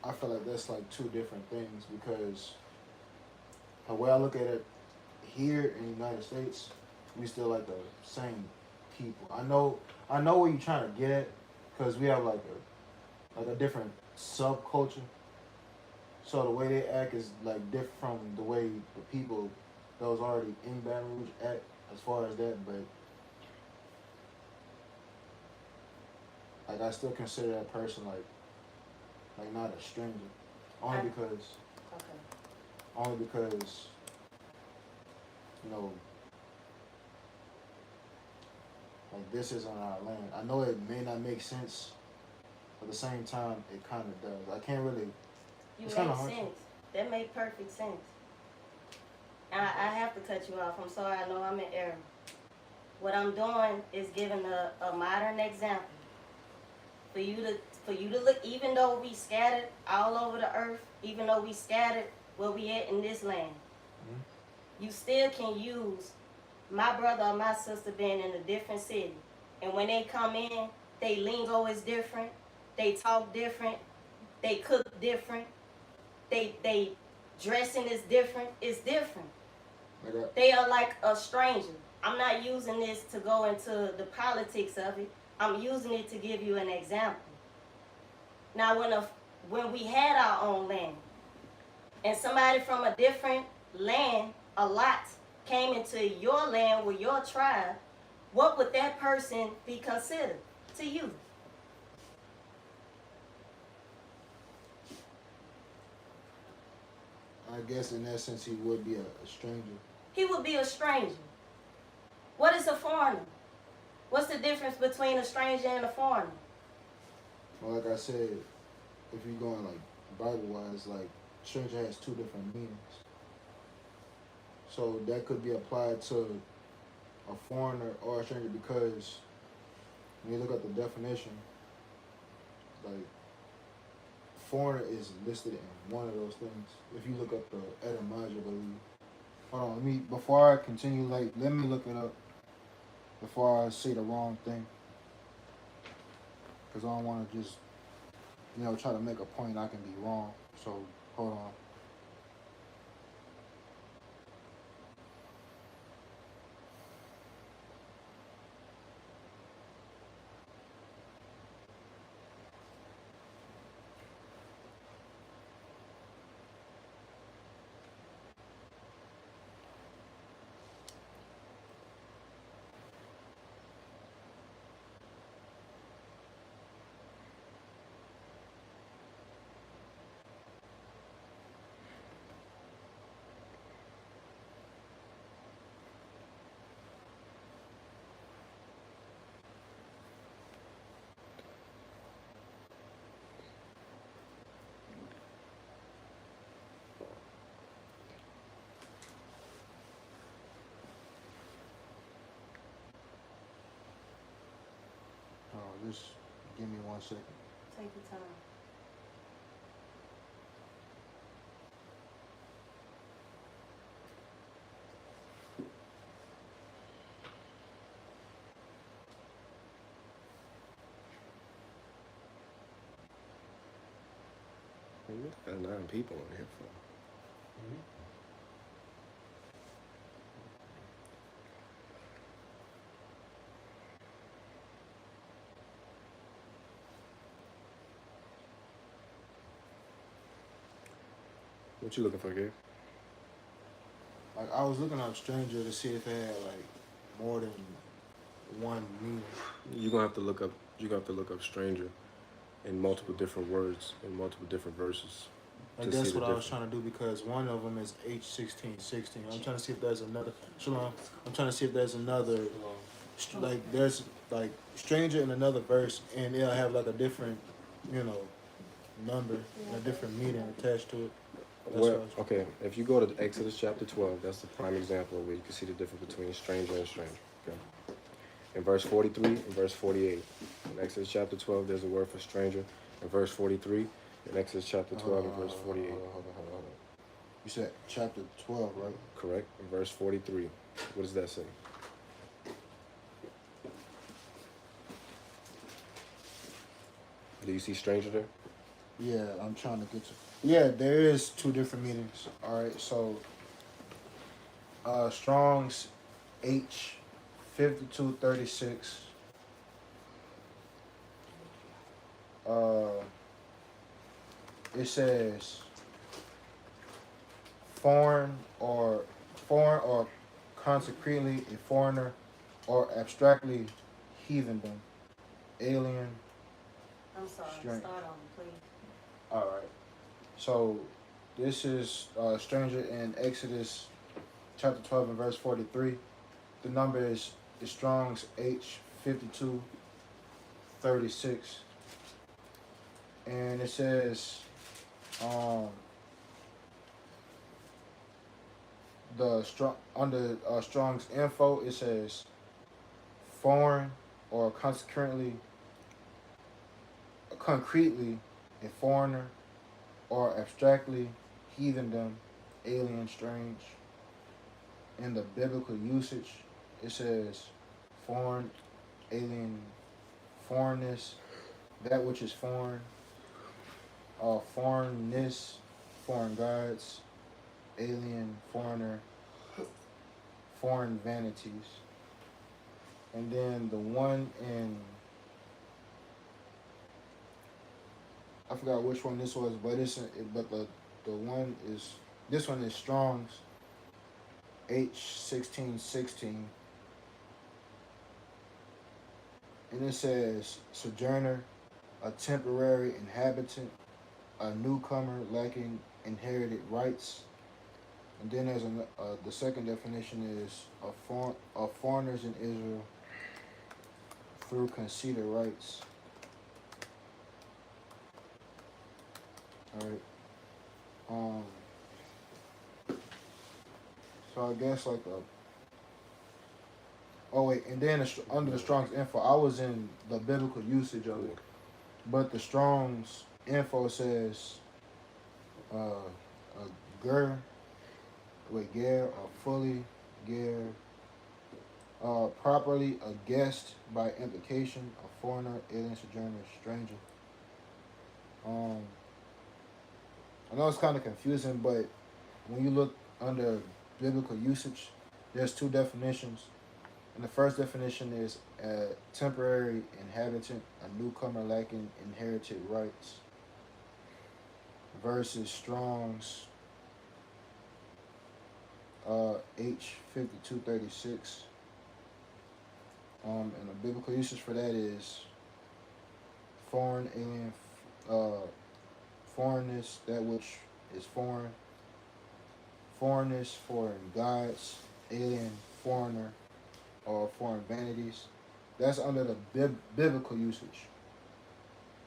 I feel like that's like two different things because the way I look at it here in the United States, we still like the same people. I know what you're trying to get at because we have like a different subculture. So the way they act is like different from the way the people that was already in Baton Rouge act as far as that, but like I still consider that person like not a stranger. Only because you know, like this is on our land. I know it may not make sense, but at the same time it kinda does. I can't really You make sense. That make perfect sense. I have to cut you off. I'm sorry, I know I'm in error. What I'm doing is giving a modern example. For you to look, even though we scattered all over the earth, even though we scattered where we at in this land, you still can use my brother or my sister being in a different city. And when they come in, they lingo is different, they talk different, they cook different, they dressing is different, it's different. They are like a stranger. I'm not using this to go into the politics of it. I'm using it to give you an example. Now, when we had our own land, and somebody from a different land, a lot, came into your land with your tribe, what would that person be considered to you? I guess in that sense he would be a stranger. He would be a stranger. What is a foreigner? What's the difference between a stranger and a foreigner? Well, like I said, if you're going like Bible-wise, like stranger has two different meanings. So that could be applied to a foreigner or a stranger because when you look at the definition, like foreigner is listed in one of those things. If you look up the etymology, I believe. Hold on, before I continue, like let me look it up before I say the wrong thing. Because I don't want to just, try to make a point I can be wrong. So, hold on. Just give me 1 second. Take your time. Got 9 people on here for. What you looking for, Gabe? Like I was looking up stranger to see if it had like more than one meaning. You're gonna have to look up. You're gonna have to look up stranger in multiple different words in multiple different verses. Like that's what I was trying to do because one of them is H1616. I'm trying to see if there's another. Shalom. I'm trying to see if there's another. Like there's like stranger in another verse, and it'll have like a different, you know, number and a different meaning attached to it. Well, okay, if you go to Exodus chapter 12, that's the prime example where you can see the difference between stranger and stranger. Okay. In verse 43 and verse 48. In Exodus chapter 12, there's a word for stranger. In verse 43, in Exodus chapter 12 and verse 48. Hold on. You said chapter 12, right? Correct. In verse 43. What does that say? Do you see stranger there? Yeah, I'm trying to get to. Yeah, there is two different meanings. All right, so Strong's H5236. It says foreign or consequently a foreigner or abstractly heathendom, alien. I'm sorry, Strange. start over, please. All right. So this is stranger in Exodus chapter 12 and verse 43. The number is Strong's H5236. And it says under Strong's info, it says foreign or concretely a foreigner or abstractly heathendom, alien, strange. In the biblical usage, it says foreign, alien, foreignness, that which is foreign, foreignness, foreign gods, alien, foreigner, foreign vanities. And then the one in, I forgot which one this was, but the one is, this one is Strong's H1616. And it says sojourner, a temporary inhabitant, a newcomer lacking inherited rights. And then there's the second definition is of foreigners in Israel through conceded rights. All right. So I guess like a. Oh wait, and then under the Strong's info, I was in the biblical usage of it, but the Strong's info says, a ger, or fully ger, properly a guest by implication, a foreigner, alien, sojourner, stranger. I know it's kind of confusing, but when you look under biblical usage, there's two definitions. And the first definition is a temporary inhabitant, a newcomer lacking inherited rights, versus Strong's H5236. And the biblical usage for that is foreign, alien, foreignness, that which is foreign, foreignness, foreign gods, alien, foreigner, or foreign vanities. That's under the biblical usage.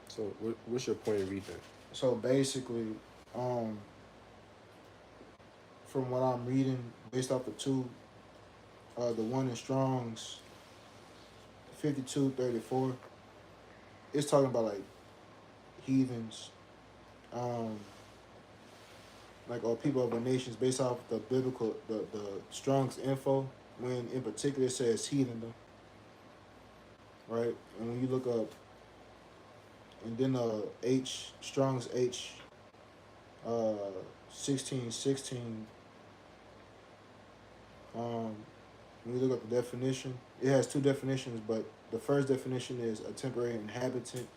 So what's your point of reading? So basically, from what I'm reading, based off the two, the one in Strong's 5234, it's talking about like heathens, like or people of the nations, based off the biblical, the Strong's info. When in particular it says heathendom, right? And when you look up, and then Strong's H 1616. When you look up the definition, it has two definitions, but the first definition is a temporary inhabitant,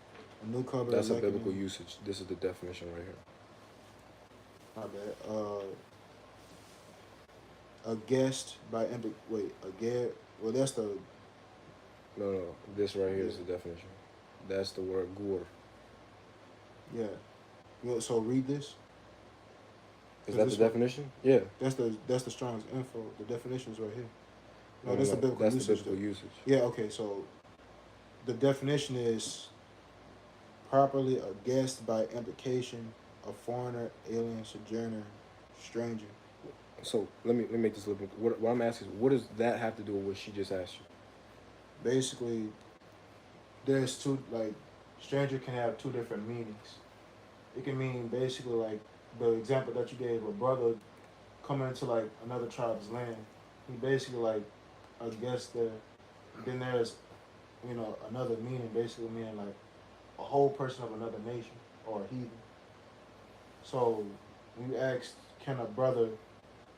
a newcomer. That's a biblical usage. This is the definition right here. My bad. A guest by a guest. Well, that's the No. This right here is Yeah. the definition. That's the word gur. yeah. So read this. Is 'Cause that the this one, definition? Yeah. that's the Strong's info. The definition's right here. No, No, that's the biblical that's usage. the biblical usage. Yeah. Okay. So the definition is properly a guest by implication, a foreigner, alien, sojourner, stranger. So let me make this a little bit. What I'm asking is, what does that have to do with what she just asked you? Basically, there's two stranger can have two different meanings. It can mean basically like the example that you gave, a brother coming into like another tribe's land. He basically like a guest there. Then there's another meaning, basically meaning like a whole person of another nation or a heathen. So when you asked, can a brother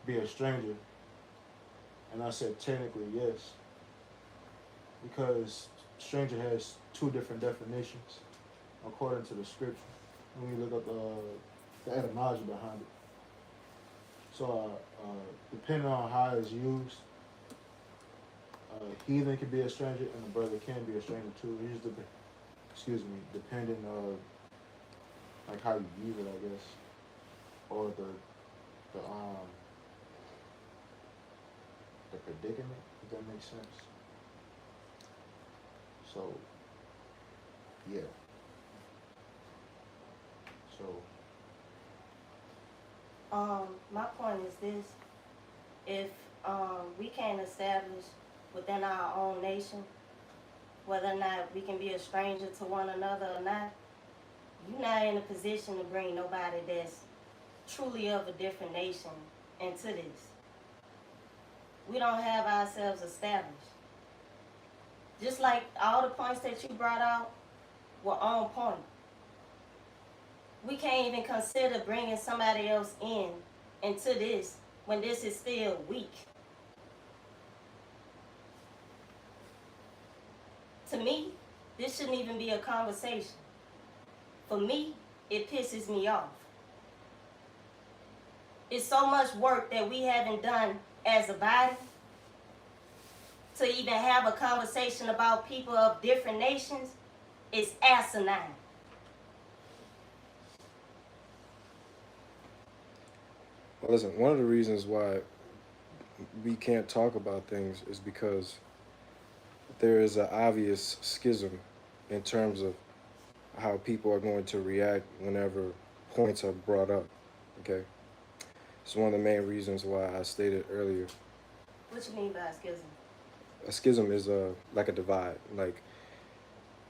be a stranger? And I said technically yes, because stranger has two different definitions according to the scripture. When you look up the etymology behind it. So depending on how it's used, heathen can be a stranger and a brother can be a stranger too. It just depending like how you use it, I guess, or the predicament, if that makes sense. So yeah. So My point is this: if we can't establish within our own nation whether or not we can be a stranger to one another or not, you're not in a position to bring nobody that's truly of a different nation into this. We don't have ourselves established. Just like all the points that you brought out were on point. We can't even consider bringing somebody else into this when this is still weak. To me, this shouldn't even be a conversation. For me, it pisses me off. It's so much work that we haven't done as a body to even have a conversation about people of different nations. It's asinine. Well, listen, one of the reasons why we can't talk about things is because there is an obvious schism in terms of how people are going to react whenever points are brought up. Okay? It's one of the main reasons why I stated earlier. What you mean by a schism? A schism is like a divide. Like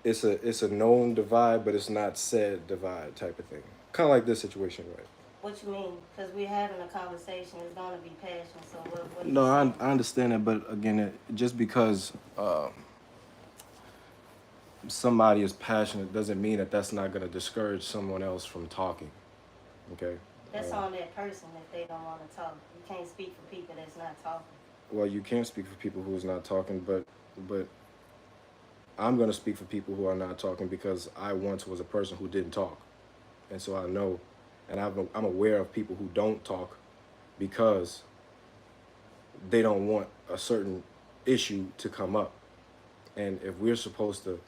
it's a known divide, but it's not said divide type of thing. Kind of like this situation, right? What you mean? Because we're having a conversation, it's going to be passion. So what No, I understand that, but again, just because somebody is passionate doesn't mean that that's not going to discourage someone else from talking. Okay. That's on that person if they don't want to talk. You can't speak for people that's not talking. Well, you can't speak for people who's not talking, but I'm going to speak for people who are not talking because I once was a person who didn't talk, and so I know, and I'm aware of people who don't talk because they don't want a certain issue to come up, and if we're supposed to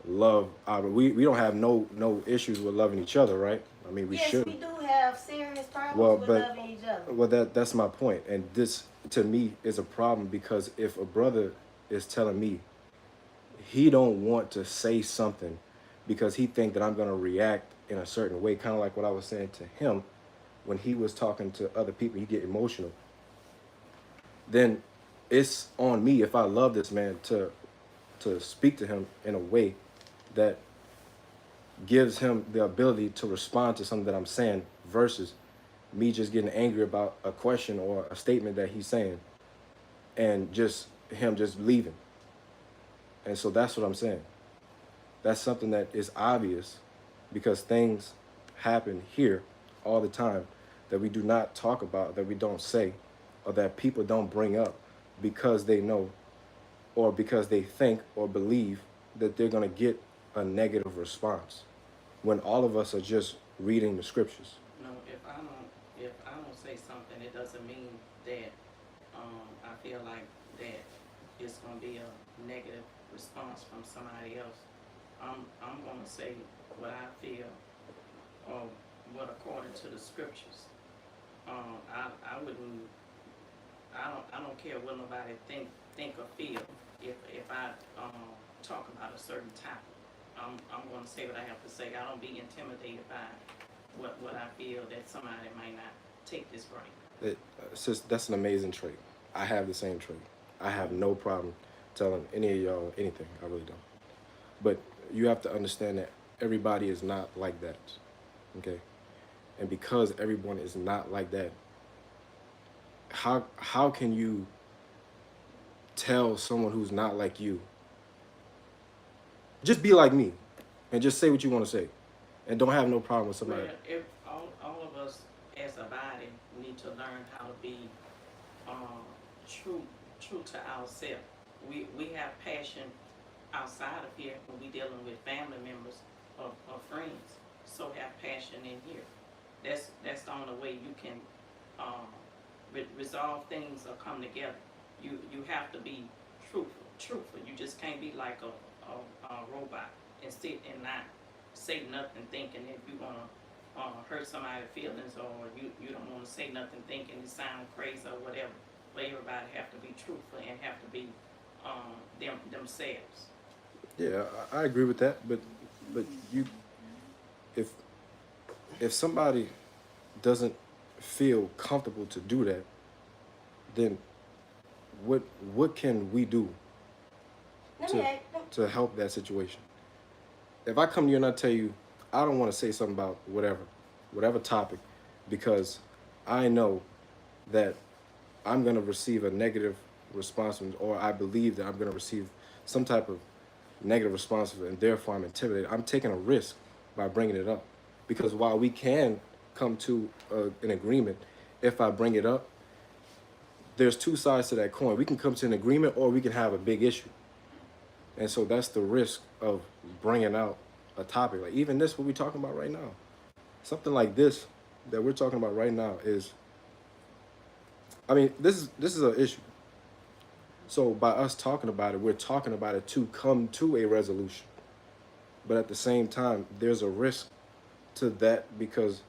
love, we don't have no issues with loving each other, right? I mean, we should. Yes, we do have serious problems with loving each other. Well, that's my point, and this to me is a problem because if a brother is telling me he don't want to say something because he think that I'm gonna react in a certain way, kind of like what I was saying to him when he was talking to other people, he get emotional. Then it's on me if I love this man to speak to him in a way that gives him the ability to respond to something that I'm saying versus me just getting angry about a question or a statement that he's saying and just him just leaving. And so that's what I'm saying. That's something that is obvious because things happen here all the time that we do not talk about, that we don't say, or that people don't bring up because they know or because they think or believe that they're going to get a negative response when all of us are just reading the scriptures. No, if I don't say something, it doesn't mean that I feel like that it's gonna be a negative response from somebody else. I'm gonna say what I feel or what according to the scriptures. I wouldn't. I don't care what nobody think or feel. If I talk about a certain topic, I'm gonna say what I have to say. I don't be intimidated by what I feel that somebody might not take this right. It's just, that's an amazing trait. I have the same trait. I have no problem telling any of y'all anything. I really don't. But you have to understand that everybody is not like that. Okay? And because everyone is not like that, how can you tell someone who's not like you, just be like me and just say what you want to say and don't have no problem with somebody? Well, if all of us as a body need to learn how to be true to ourselves. We have passion outside of here when we dealing with family members or friends. So have passion in here. That's the only way you can resolve things or come together. You have to be truthful. You just can't be like a robot and sit and not say nothing thinking that you want to hurt somebody's feelings, or you don't want to say nothing thinking it sound crazy or whatever. But everybody have to be truthful and have to be themselves. Yeah, I agree with that, but you, if somebody doesn't feel comfortable to do that, then what can we do to help that situation? If I come to you and I tell you I don't want to say something about whatever topic, because I know that I'm going to receive a negative response, or I believe that I'm going to receive some type of negative response, and therefore I'm intimidated. I'm taking a risk by bringing it up, because while we can come to an agreement, if I bring it up, there's two sides to that coin. We can come to an agreement, or we can have a big issue. And so that's the risk of bringing out a topic. Like even this, what we're talking about right now, something like this that we're talking about right now is, I mean, this is an issue. So by us talking about it, we're talking about it to come to a resolution. But at the same time, there's a risk to that, because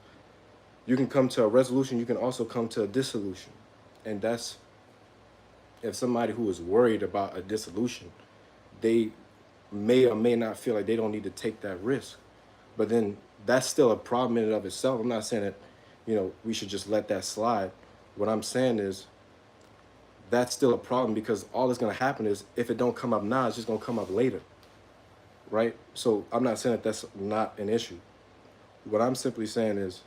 you can come to a resolution, you can also come to a dissolution. And that's, if somebody who is worried about a dissolution, they may or may not feel like they don't need to take that risk. But then that's still a problem in and of itself. I'm not saying that, we should just let that slide. What I'm saying is that's still a problem, because all that's going to happen is if it don't come up now, it's just going to come up later. Right? So I'm not saying that that's not an issue. What I'm simply saying is,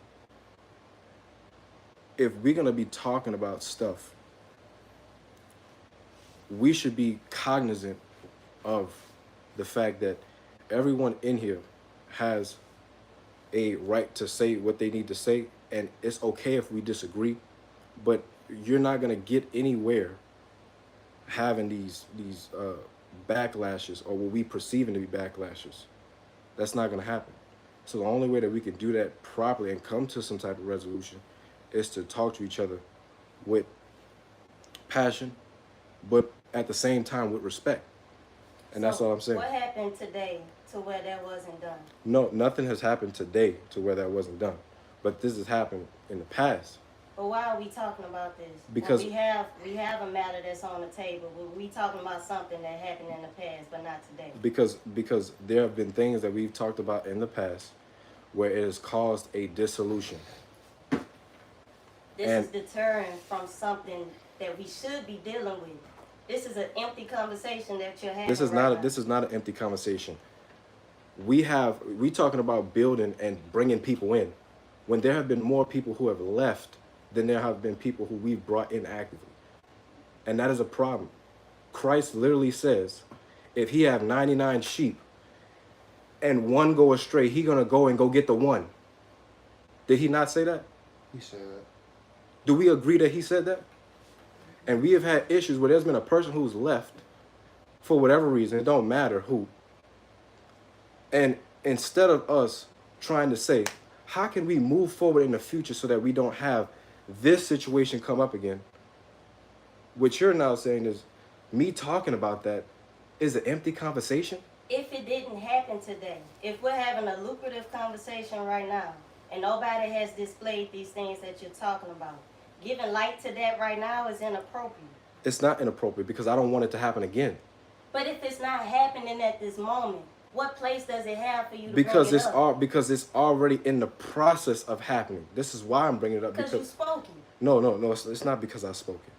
if we're going to be talking about stuff, we should be cognizant of the fact that everyone in here has a right to say what they need to say, and it's okay if we disagree, but you're not going to get anywhere having these backlashes, or what we perceiving to be backlashes. That's not going to happen. So the only way that we can do that properly and come to some type of resolution is to talk to each other with passion, but at the same time with respect. And that's all I'm saying. What happened today to where that wasn't done? No, nothing has happened today to where that wasn't done. But this has happened in the past. But why are we talking about this? Because we have a matter that's on the table. We talking about something that happened in the past, but not today. Because there have been things that we've talked about in the past where it has caused a dissolution. This is deterring from something that we should be dealing with. This is an empty conversation that you're having. This is not an empty conversation. We talking about building and bringing people in, when there have been more people who have left than there have been people who we've brought in actively. And that is a problem. Christ literally says, if he have 99 sheep and one go astray, he gonna go and go get the one. Did he not say that? He said that. Do we agree that he said that? And we have had issues where there's been a person who's left for whatever reason, it don't matter who. And instead of us trying to say, How can we move forward in the future so that we don't have this situation come up again? What you're now saying is me talking about that is an empty conversation. If it didn't happen today, if we're having a lucrative conversation right now, and nobody has displayed these things that you're talking about, giving light to that right now is inappropriate. It's not inappropriate because I don't want it to happen again. But if it's not happening at this moment, what place does it have for you to Because bring it up? because it's already in the process of happening. This is why I'm bringing it up. Because you spoke it. No. It's not because I spoke it.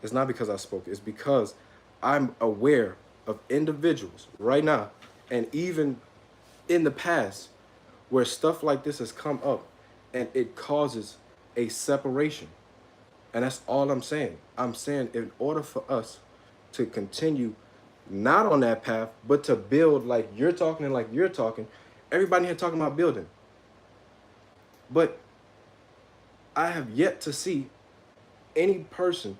It's not because I spoke it. It's because I'm aware of individuals right now, and even in the past, where stuff like this has come up, and it causes a separation. And that's all I'm saying. I'm saying in order for us to continue not on that path, but to build like you're talking and like you're talking, everybody here talking about building. But I have yet to see any person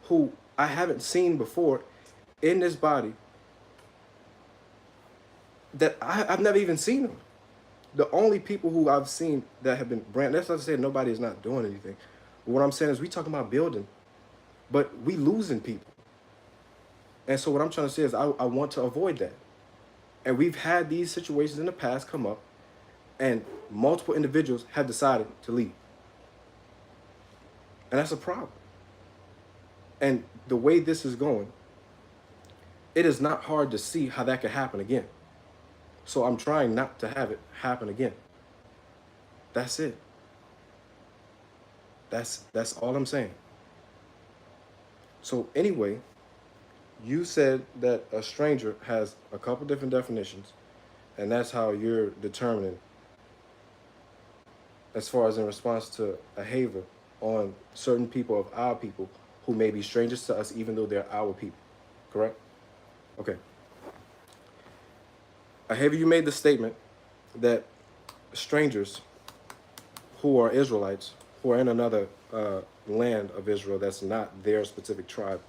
who I haven't seen before in this body that I've never even seen them. The only people who I've seen that have been brand, that's not to say nobody is not doing anything. But what I'm saying is we talking about building, but we losing people. And so what I'm trying to say is I want to avoid that. And we've had these situations in the past come up, and multiple individuals have decided to leave. And that's a problem. And the way this is going, it is not hard to see how that could happen again. So I'm trying not to have it happen again. That's it. That's all I'm saying. So anyway, you said that a stranger has a couple different definitions, and that's how you're determining as far as in response to a haver on certain people of our people who may be strangers to us even though they're our people. Correct? Okay. Haver, you made the statement that strangers who are Israelites, who are in another land of Israel that's not their specific tribe,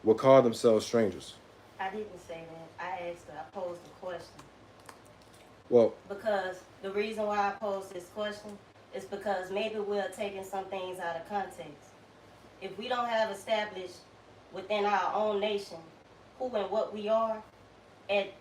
will call themselves strangers. I didn't say that. I asked her, I posed a question. Well, Because the reason why I posed this question is because maybe we're taking some things out of context. If we don't have established within our own nation who and what we are at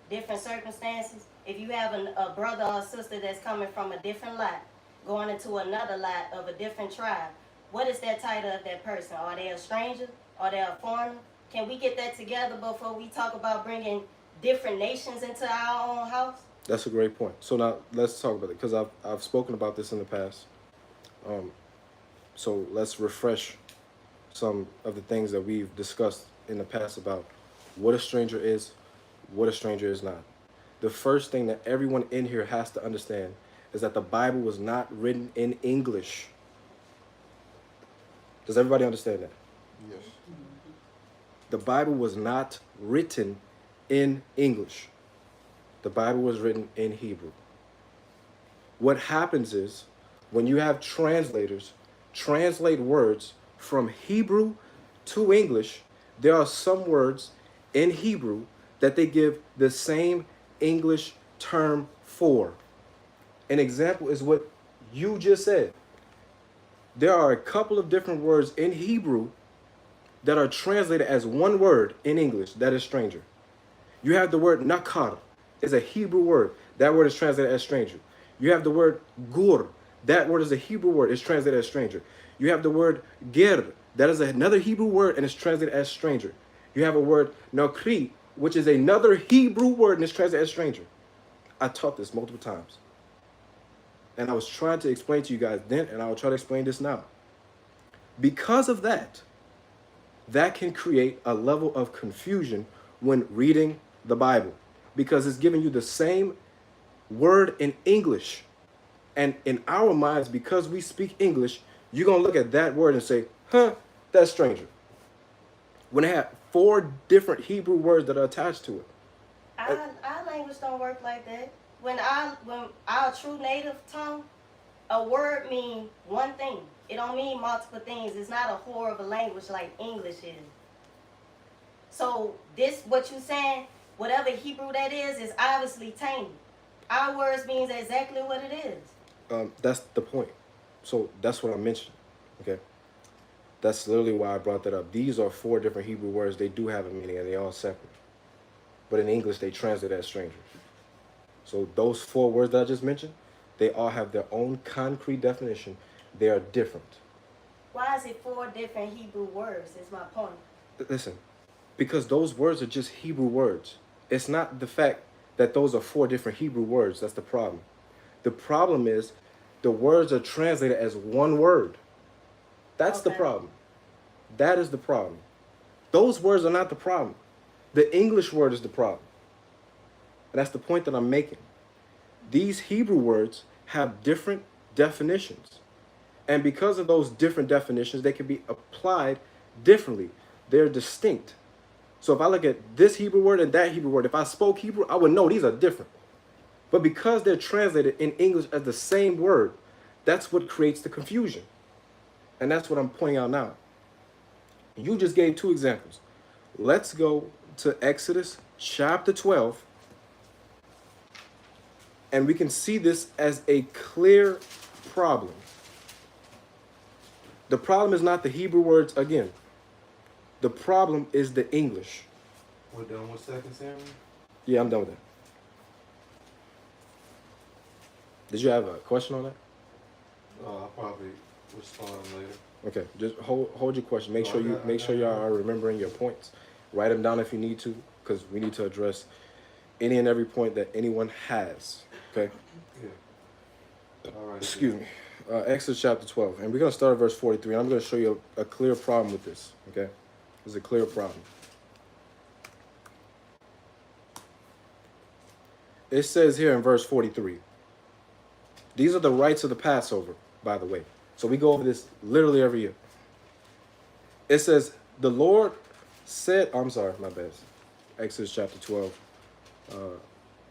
different circumstances, if you have a brother or sister that's coming from a different lot, going into another lot of a different tribe, what is that title of that person? Are they a stranger? Are they a foreigner? Can we get that together before we talk about bringing different nations into our own house? that's a great point. So now let's talk about it because I've spoken about this in the past. So let's refresh some of the things that we've discussed in the past about what a stranger is, what a stranger is not. The first thing that everyone in here has to understand is that the Bible was not written in English. Does everybody understand that? Yes. The Bible was not written in English. The Bible was written in Hebrew. What happens is when you have translators translate words from Hebrew to English, there are some words in Hebrew that they give the same English term for. An example is what you just said. There are a couple of different words in Hebrew that are translated as one word in English, that is stranger. You have the word nakar, is a Hebrew word. That word is translated as stranger. You have the word gur, that word is a Hebrew word, it's translated as stranger. You have the word ger, that is another Hebrew word and it's translated as stranger. You have a word nakri, which is another Hebrew word and it's translated as stranger. I taught this multiple times. And I was trying to explain to you guys then, and I will try to explain this now. Because of that, that can create a level of confusion when reading the Bible, because it's giving you the same word in English. And in our minds, because we speak English, you're going to look at that word and say, huh, that's stranger. When they have 4 different Hebrew words that are attached to it. Our language don't work like that. When our true native tongue, a word means one thing. It don't mean multiple things. It's not a whore of a language like English is. So this, what you saying, whatever Hebrew that is obviously tainted. Our words means exactly what it is. That's the point. So that's what I mentioned. Okay. That's literally why I brought that up. These are 4 different Hebrew words. They do have a meaning and they all separate. But in English, they translate as strangers. So those 4 words that I just mentioned, they all have their own concrete definition. They are different. Why is it 4 different Hebrew words? Is my point. Listen, because those words are just Hebrew words. It's not the fact that those are 4 different Hebrew words. That's the problem. The problem is the words are translated as one word. That's the Okay. problem. That is the problem. Those words are not the problem. The English word is the problem. And that's the point that I'm making. These Hebrew words have different definitions. And because of those different definitions, they can be applied differently. They're distinct. So if I look at this Hebrew word and that Hebrew word, if I spoke Hebrew, I would know these are different. But because they're translated in English as the same word, that's what creates the confusion. And that's what I'm pointing out now. You just gave 2 examples. Let's go to Exodus chapter 12. And we can see this as a clear problem. The problem is not the Hebrew words again. The problem is the English. We're done with 2 Samuel? Yeah, I'm done with that. Did you have a question on that? I'll probably respond later. Okay, just hold your question. Make sure you are remembering your points. Write them down if you need to, because we need to address any and every point that anyone has. Okay. Yeah. All right. Excuse me. Exodus chapter 12, and we're gonna start at verse 43. And I'm gonna show you a clear problem with this. Okay, there's a clear problem. It says here in verse 43. These are the rites of the Passover, by the way. So we go over this literally every year. It says, the Lord said, I'm sorry, my bad. Exodus chapter 12,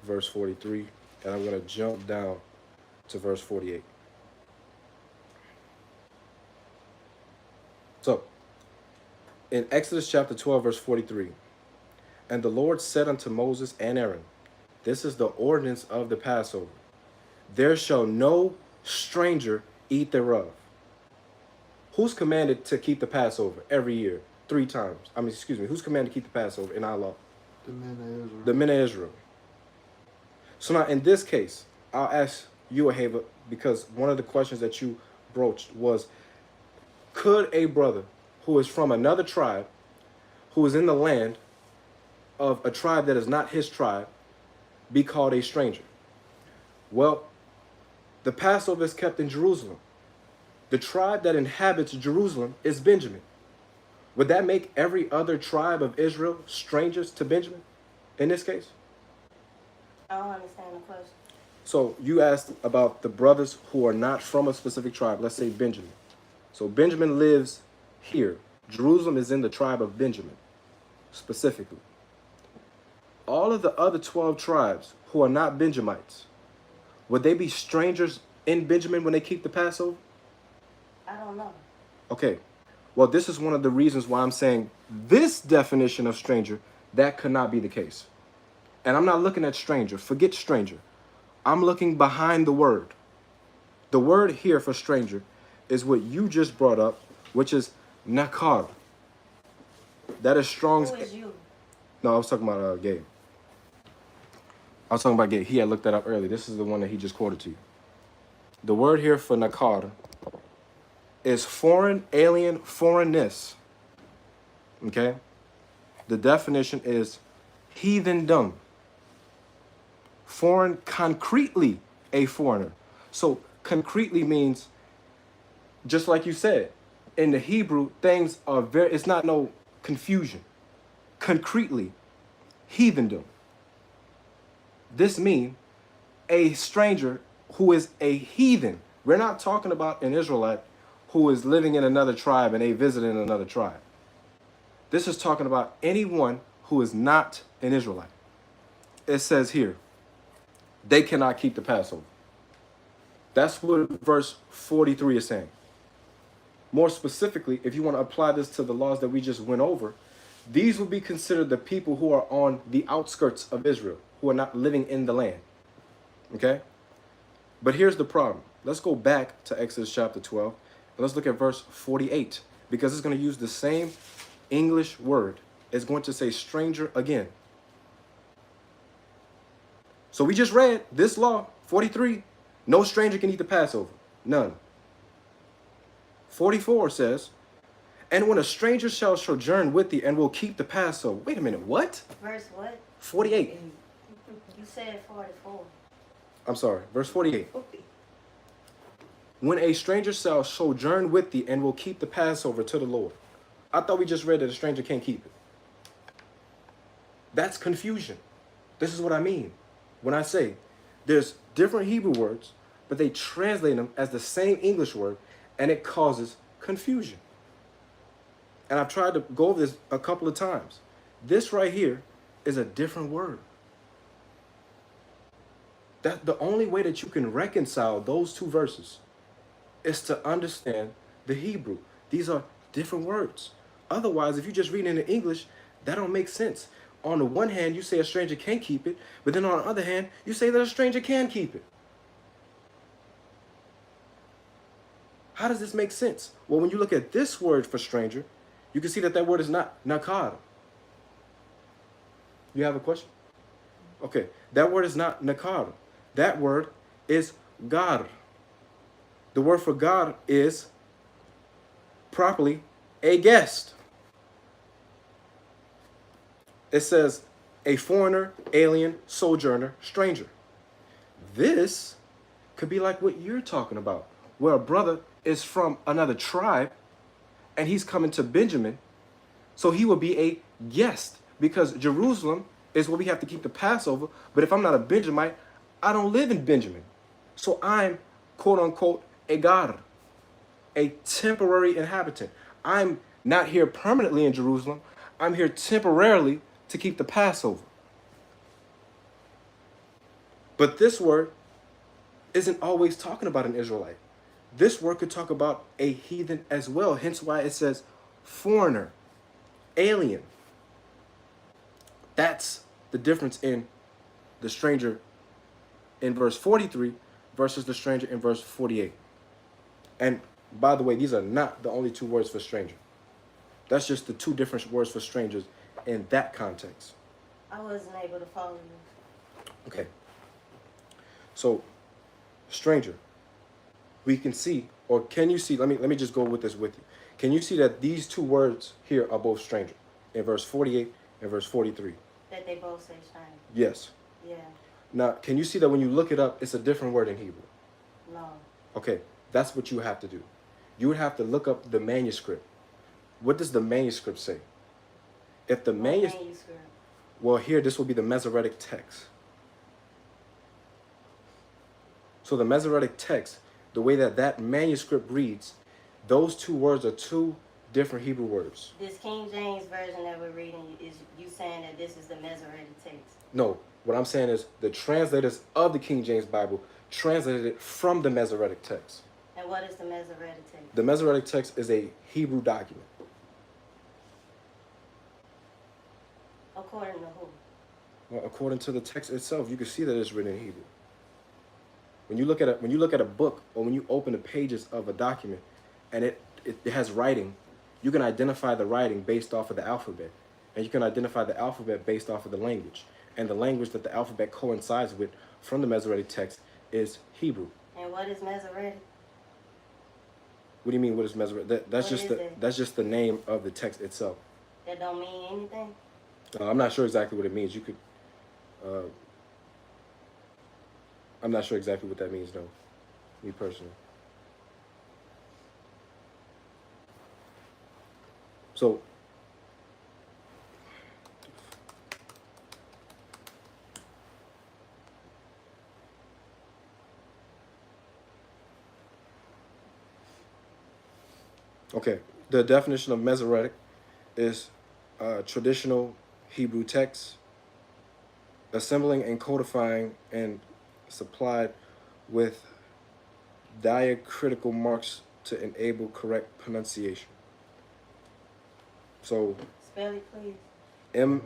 verse 43. And I'm going to jump down to verse 48. So, in Exodus chapter 12, verse 43, and the Lord said unto Moses and Aaron, this is the ordinance of the Passover. There shall no stranger eat thereof. Who's commanded to keep the Passover every year, 3 times? Who's commanded to keep the Passover in our law? The men of Israel. The men of Israel. So now in this case, I'll ask you, Ahava, because one of the questions that you broached was, could a brother who is from another tribe, who is in the land of a tribe that is not his tribe, be called a stranger? Well, the Passover is kept in Jerusalem. The tribe that inhabits Jerusalem is Benjamin. Would that make every other tribe of Israel strangers to Benjamin in this case? I don't understand the question. So you asked about the brothers who are not from a specific tribe, let's say Benjamin. So Benjamin lives here. Jerusalem is in the tribe of Benjamin, specifically. All of the other 12 tribes who are not Benjamites, would they be strangers in Benjamin when they keep the Passover? I don't know. Okay. Well, this is one of the reasons why I'm saying this definition of stranger, that could not be the case. And I'm not looking at stranger. Forget stranger. I'm looking behind the word. The word here for stranger is what you just brought up, which is nakar. That is Strong's. Who is you? No, I was talking about Gabe. I was talking about Gabe. He had looked that up earlier. This is the one that he just quoted to you. The word here for nakar is foreign, alien, foreignness. Okay? The definition is heathendom. Foreign, concretely a foreigner. So concretely means, just like you said, in the Hebrew, things are very, it's not no confusion. Concretely, heathendom. This means a stranger who is a heathen. We're not talking about an Israelite who is living in another tribe and they visited in another tribe. This is talking about anyone who is not an Israelite. It says here, they cannot keep the Passover. That's what verse 43 is saying. More specifically, if you want to apply this to the laws that we just went over, these would be considered the people who are on the outskirts of Israel, who are not living in the land. Okay? But here's the problem. Let's go back to Exodus chapter 12, and let's look at verse 48, because it's going to use the same English word. It's going to say stranger again. So we just read this law, 43, no stranger can eat the Passover. None. 44 says, and when a stranger shall sojourn with thee and will keep the Passover. Wait a minute, what? Verse what? 48. You said 44. I'm sorry, verse 48. When a stranger shall sojourn with thee and will keep the Passover to the Lord. I thought we just read that a stranger can't keep it. That's confusion. This is what I mean when I say there's different Hebrew words, but they translate them as the same English word, and it causes confusion. And I've tried to go over this a couple of times. This right here is a different word. That's the only way that you can reconcile those two verses is to understand the Hebrew. These are different words. Otherwise, if you just read it in English, that don't make sense. On the one hand, you say a stranger can't keep it, but then on the other hand, you say that a stranger can keep it. How does this make sense? Well, when you look at this word for stranger, you can see that that word is not nakar. You have a question? Okay, that word is not nakar. That word is gar. The word for gar is properly a guest. It says a foreigner, alien, sojourner, stranger. This could be like what you're talking about, where a brother is from another tribe and he's coming to Benjamin, so he will be a guest because Jerusalem is where we have to keep the Passover. But if I'm not a Benjamite, I don't live in Benjamin. So I'm, quote unquote, a gar, a temporary inhabitant. I'm not here permanently in Jerusalem. I'm here temporarily to keep the Passover. But this word isn't always talking about an Israelite. This word could talk about a heathen as well, hence why it says foreigner, alien. That's the difference in the stranger in verse 43 versus the stranger in verse 48. And by the way, these are not the only two words for stranger. That's just the two different words for strangers in that context. I wasn't able to follow you. Okay. So, stranger. We can see, or can you see, let me just go with this with you. Can you see that these two words here are both stranger in verse 48 and verse 43? That they both say stranger. Yes. Yeah. Now, can you see that when you look it up, it's a different word in Hebrew? No. Okay, that's what you have to do. You would have to look up the manuscript. What does the manuscript say? If the manuscript, well, here, this will be the Masoretic text. So the Masoretic text, the way that that manuscript reads, those two words are two different Hebrew words. This King James version that we're reading, is you saying that this is the Masoretic text? No, what I'm saying is the translators of the King James Bible translated it from the Masoretic text. And what is the Masoretic text? The Masoretic text is a Hebrew document. According to who? Well, according to the text itself, you can see that it's written in Hebrew. When you look at a book, or when you open the pages of a document and it has writing, you can identify the writing based off of the alphabet. And you can identify the alphabet based off of the language. And the language that the alphabet coincides with from the Masoretic text is Hebrew. And what is Masoretic? What do you mean, what is Masoretic? That's just the name of the text itself. That don't mean anything? I'm not sure exactly what it means. You could... I'm not sure exactly what that means, though. Me personally. So... Okay, the definition of Masoretic is traditional Hebrew text, assembling and codifying and supplied with diacritical marks to enable correct pronunciation. So, spell it, please. Masoreth.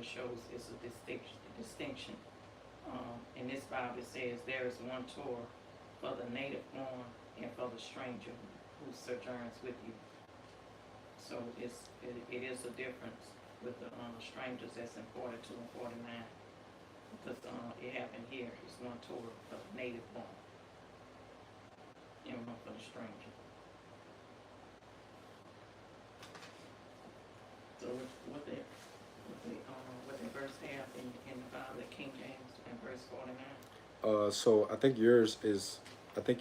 it shows it's a distinction. In this Bible it says there is one Torah for the native born and for the stranger who sojourns with you. So it is a difference with the strangers that's in 42 and 49. Because it happened here. It's one Torah for the native born and one for the stranger. So what they verse have in the Bible, the King James, in verse 49. So I think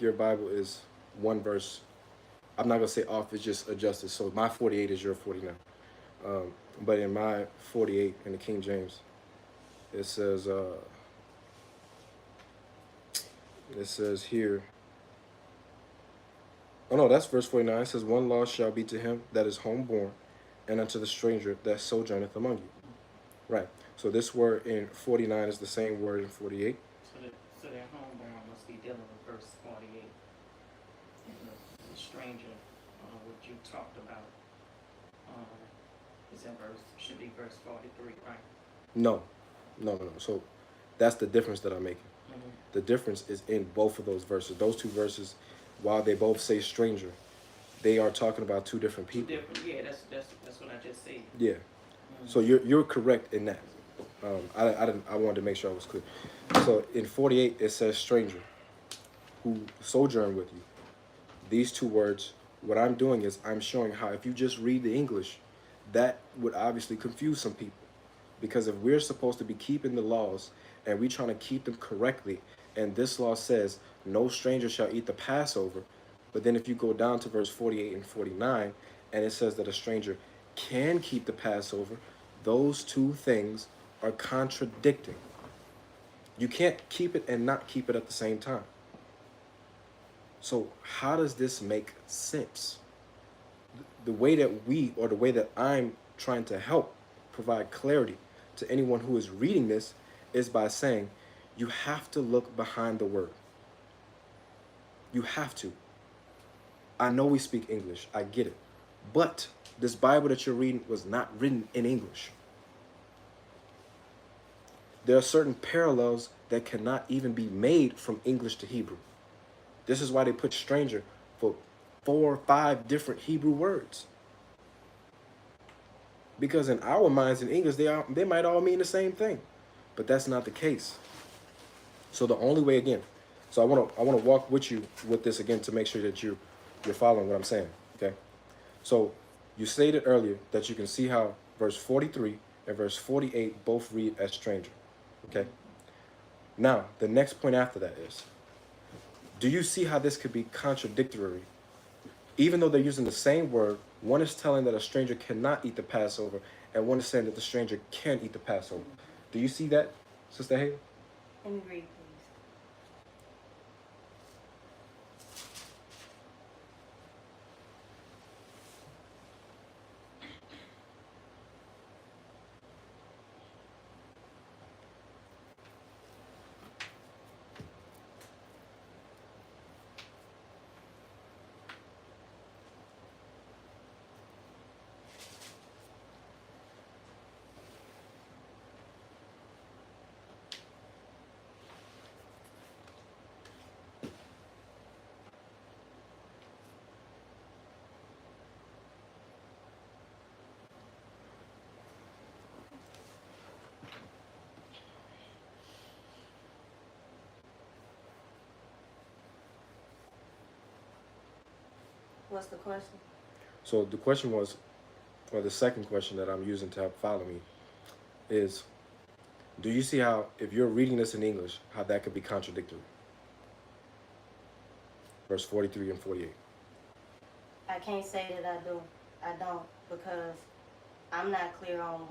your Bible is one verse. I'm not gonna say off, it's just adjusted. So my 48 is your 49. But in my 48 in the King James, it says here. Oh no, that's verse 49. It says, "One law shall be to him that is homeborn, and unto the stranger that sojourneth among you." Right. So this word in 49 is the same word in 48. So their homeborn must be dealing with verse 48. And the stranger, what you talked about, should be verse 43, right? No. So that's the difference that I'm making. Mm-hmm. The difference is in both of those verses. Those two verses, while they both say stranger, they are talking about two different people. Two different, yeah, that's what I just said. Yeah. Mm-hmm. So you're correct in that. I wanted to make sure I was clear. So in 48 it says stranger who sojourn with you. These two words, what I'm doing is I'm showing how if you just read the English, that would obviously confuse some people. Because if we're supposed to be keeping the laws and we're trying to keep them correctly, and this law says no stranger shall eat the Passover, but then if you go down to verse 48 and 49 and it says that a stranger can keep the Passover, those two things are contradicting. You can't keep it and not keep it at the same time. So how does this make sense? The way that the way that I'm trying to help provide clarity to anyone who is reading this is by saying you have to look behind the word. You have to. I know we speak English, I get it. But this Bible that you're reading was not written in English. There are certain parallels that cannot even be made from English to Hebrew. This is why they put stranger for 4 or 5 different Hebrew words. Because in our minds in English, they might all mean the same thing. But that's not the case. So the only way, again, so I want to walk with you with this again to make sure that you're following what I'm saying, okay? So you stated earlier that you can see how verse 43 and verse 48 both read as stranger, okay? Now, the next point after that is, do you see how this could be contradictory? Even though they're using the same word, one is telling that a stranger cannot eat the Passover, and one is saying that the stranger can eat the Passover. Do you see that, Sister Haley? Let me read, please. What's the question? So the question was, or the second question that I'm using to help follow me is, do you see how, if you're reading this in English, how that could be contradictory? Verse 43 and 48. I can't say that I do. I don't, because I'm not clear on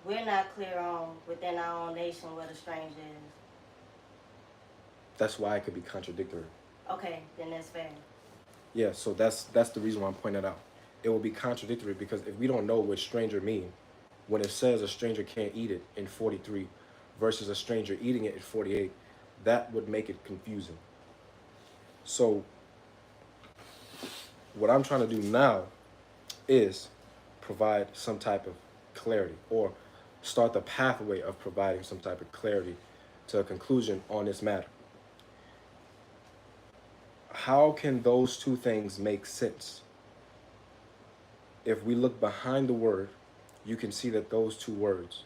we're not clear on within our own nation what a stranger is. That's why it could be contradictory. Okay, then that's fair. Yeah, so that's the reason why I'm pointing that out. It will be contradictory because if we don't know what stranger means, when it says a stranger can't eat it in 43 versus a stranger eating it in 48, that would make it confusing. So what I'm trying to do now is provide some type of clarity or start the pathway of providing some type of clarity to a conclusion on this matter. How can those two things make sense? If we look behind the word, you can see that those two words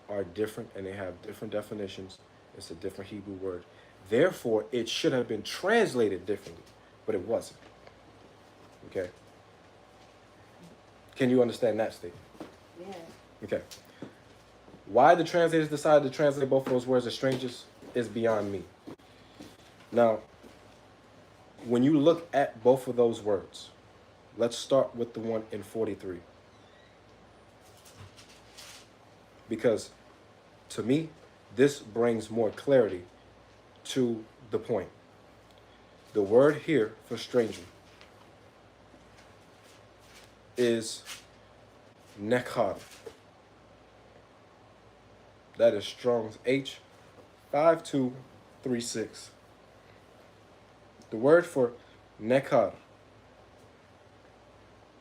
are different and they have different definitions. It's a different Hebrew word. Therefore, it should have been translated differently, but it wasn't. Okay? Can you understand that statement? Yeah. Okay. Why the translators decided to translate both of those words as strangers is beyond me. Now, when you look at both of those words, let's start with the one in 43. Because to me, this brings more clarity to the point. The word here for stranger is nekhar. That is Strong's H5236. The word for nekhar,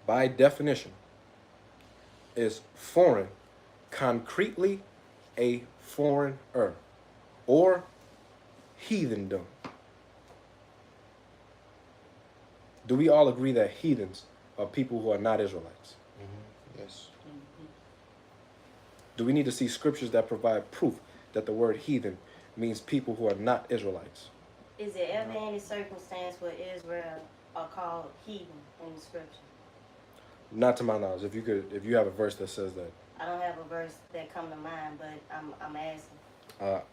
by definition, is foreign, concretely a foreigner, or heathendom. Do we all agree that heathens are people who are not Israelites? Yes. Do we need to see scriptures that provide proof that the word heathen means people who are not Israelites? Is there ever any circumstance where Israel are called heathen in the scripture? Not to my knowledge. If you have a verse that says that. I don't have a verse that come to mind, but I'm asking.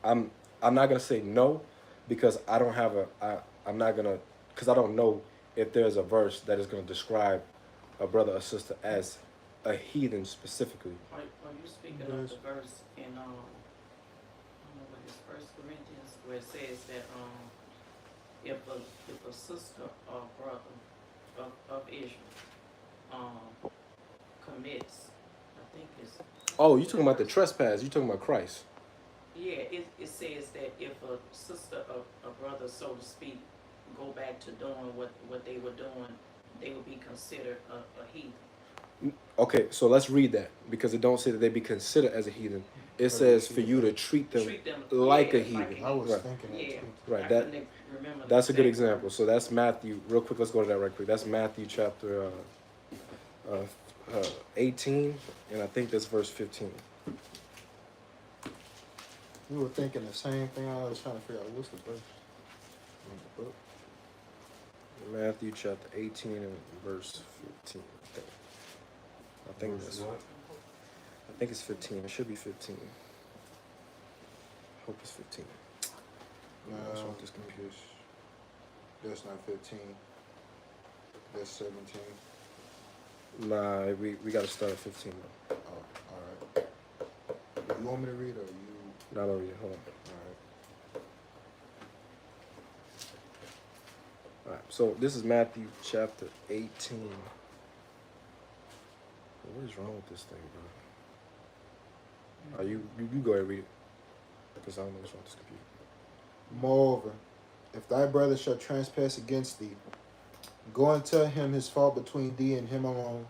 I'm not gonna say no, because I don't have because I don't know if there's a verse that is gonna describe a brother or sister as a heathen specifically. Are you speaking of the verse in I don't know what it's 1 Corinthians where it says that if a sister or brother of Israel commits, I think it's Oh, you talking about the trespass? You talking about Christ? Yeah, it says that if a sister or a brother, so to speak, go back to doing what they were doing, they would be considered a heathen. Okay, so let's read that, because it don't say that they be considered as a heathen. It says for you to treat them like a heathen. I was Right. thinking that Yeah. too. Right. I That couldn't remember that's a good the example. So that's Matthew. Real quick, let's go to that right quick. That's Matthew chapter 18, and I think that's verse 15. We were thinking the same thing. I was trying to figure out what's the verse in the book. Matthew chapter 18 and verse 15. I think that's. I think it's 15. It should be 15. Hope it's 15. What's wrong with this computer? That's not 15. That's 17. Nah, we got to start at 15 though. Oh, all right. You want me to read or you? Not over yet. Hold on. All right. So this is Matthew chapter 18. What is wrong with this thing, bro? You go ahead and read it, because I don't know what's wrong with this computer. Moreover, if thy brother shall trespass against thee, go and tell him his fault between thee and him alone.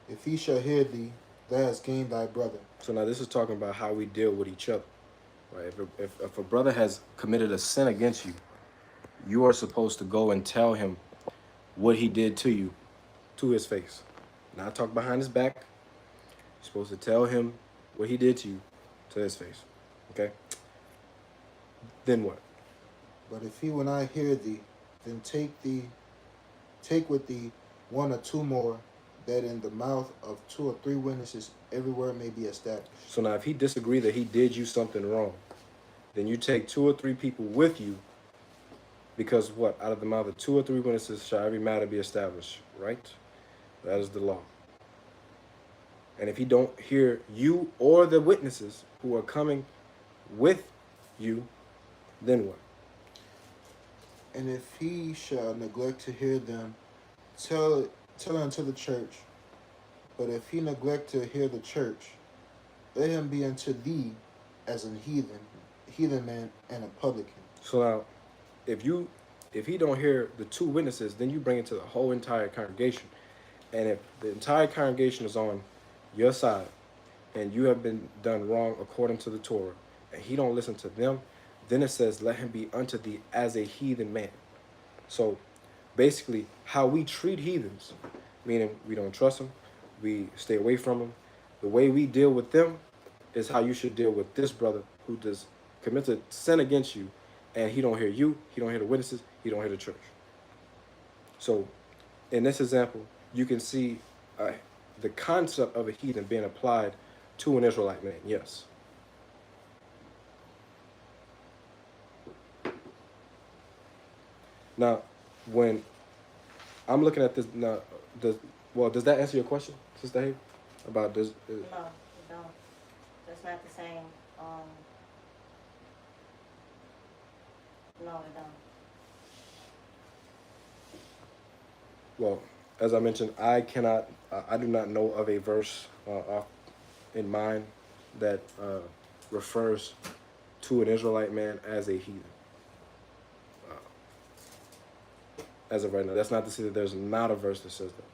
If he shall hear thee, thou hast gained thy brother. So now this is talking about how we deal with each other, right? If a brother has committed a sin against you, you are supposed to go and tell him what he did to you, to his face. Not talk behind his back. You're supposed to tell him what he did to you, to his face. Okay? Then what? But if he will not hear thee, then take with thee one or two more, that in the mouth of 2 or 3 witnesses every word may be established. So now if he disagrees that he did you something wrong, then you take 2 or 3 people with you, because what? Out of the mouth of 2 or 3 witnesses shall every matter be established, right? That is the law. And if he don't hear you or the witnesses who are coming with you, then what? And if he shall neglect to hear them, tell it unto the church. But if he neglect to hear the church, let him be unto thee as an heathen man and a publican. So now, if he don't hear the 2 witnesses, then you bring it to the whole entire congregation. And if the entire congregation is on your side, and you have been done wrong according to the Torah, and he don't listen to them, then it says, let him be unto thee as a heathen man. So basically, how we treat heathens, meaning we don't trust them, we stay away from them, the way we deal with them is how you should deal with this brother who does commits a sin against you, and he don't hear you, he don't hear the witnesses, he don't hear the church. So in this example, you can see the concept of a heathen being applied to an Israelite man, yes. Now, when I'm looking at this, now, does that answer your question, Sister Hay? About this? No, it don't. That's not the same. No, it don't. Well, as I mentioned, I do not know of a verse in mind that refers to an Israelite man as a heathen. As of right now, that's not to say that there's not a verse that says that.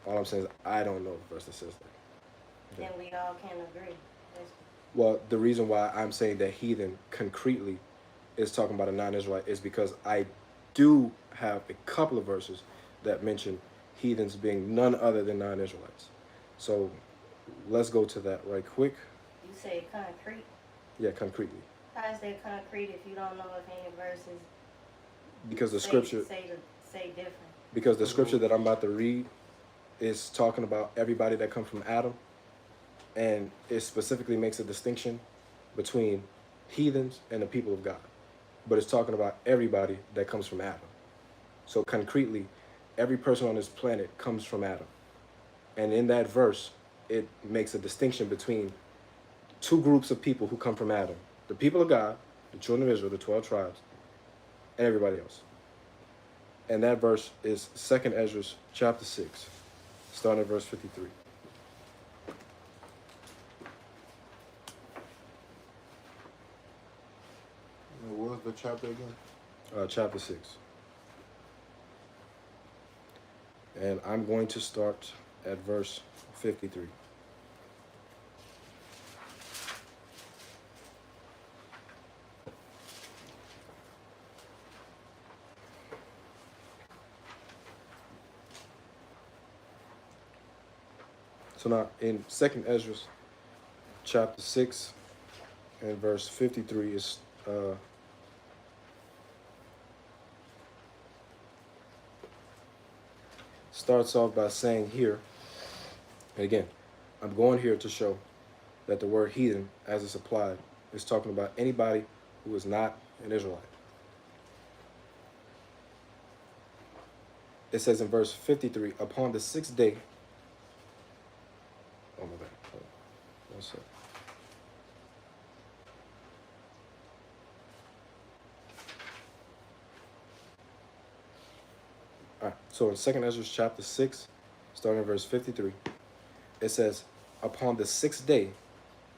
All I'm saying is I don't know a verse that says that. Then we all can agree. Well, the reason why I'm saying that heathen concretely is talking about a non-Israelite is because I do have a couple of verses that mention heathens being none other than non-Israelites. So let's go to that right quick. You say concrete? Yeah, concretely. How is that concrete if you don't know if any verses Because the scripture say different? Because the scripture that I'm about to read is talking about everybody that comes from Adam, and it specifically makes a distinction between heathens and the people of God. But it's talking about everybody that comes from Adam. So concretely, every person on this planet comes from Adam. And in that verse, it makes a distinction between two groups of people who come from Adam. The people of God, the children of Israel, the 12 tribes, and everybody else. And that verse is 2nd Ezra chapter 6, starting at verse 53. What was the chapter again? Chapter 6. And I'm going to start at verse 53. So now in 2nd Ezra chapter 6 and verse 53 is starts off by saying here, and again, I'm going here to show that the word heathen, as it's applied, is talking about anybody who is not an Israelite. It says in verse 53, upon the 6th day, oh my bad, hold on, 1 second. All right, so in 2nd Ezra chapter 6, starting in verse 53, it says, upon the 6th day,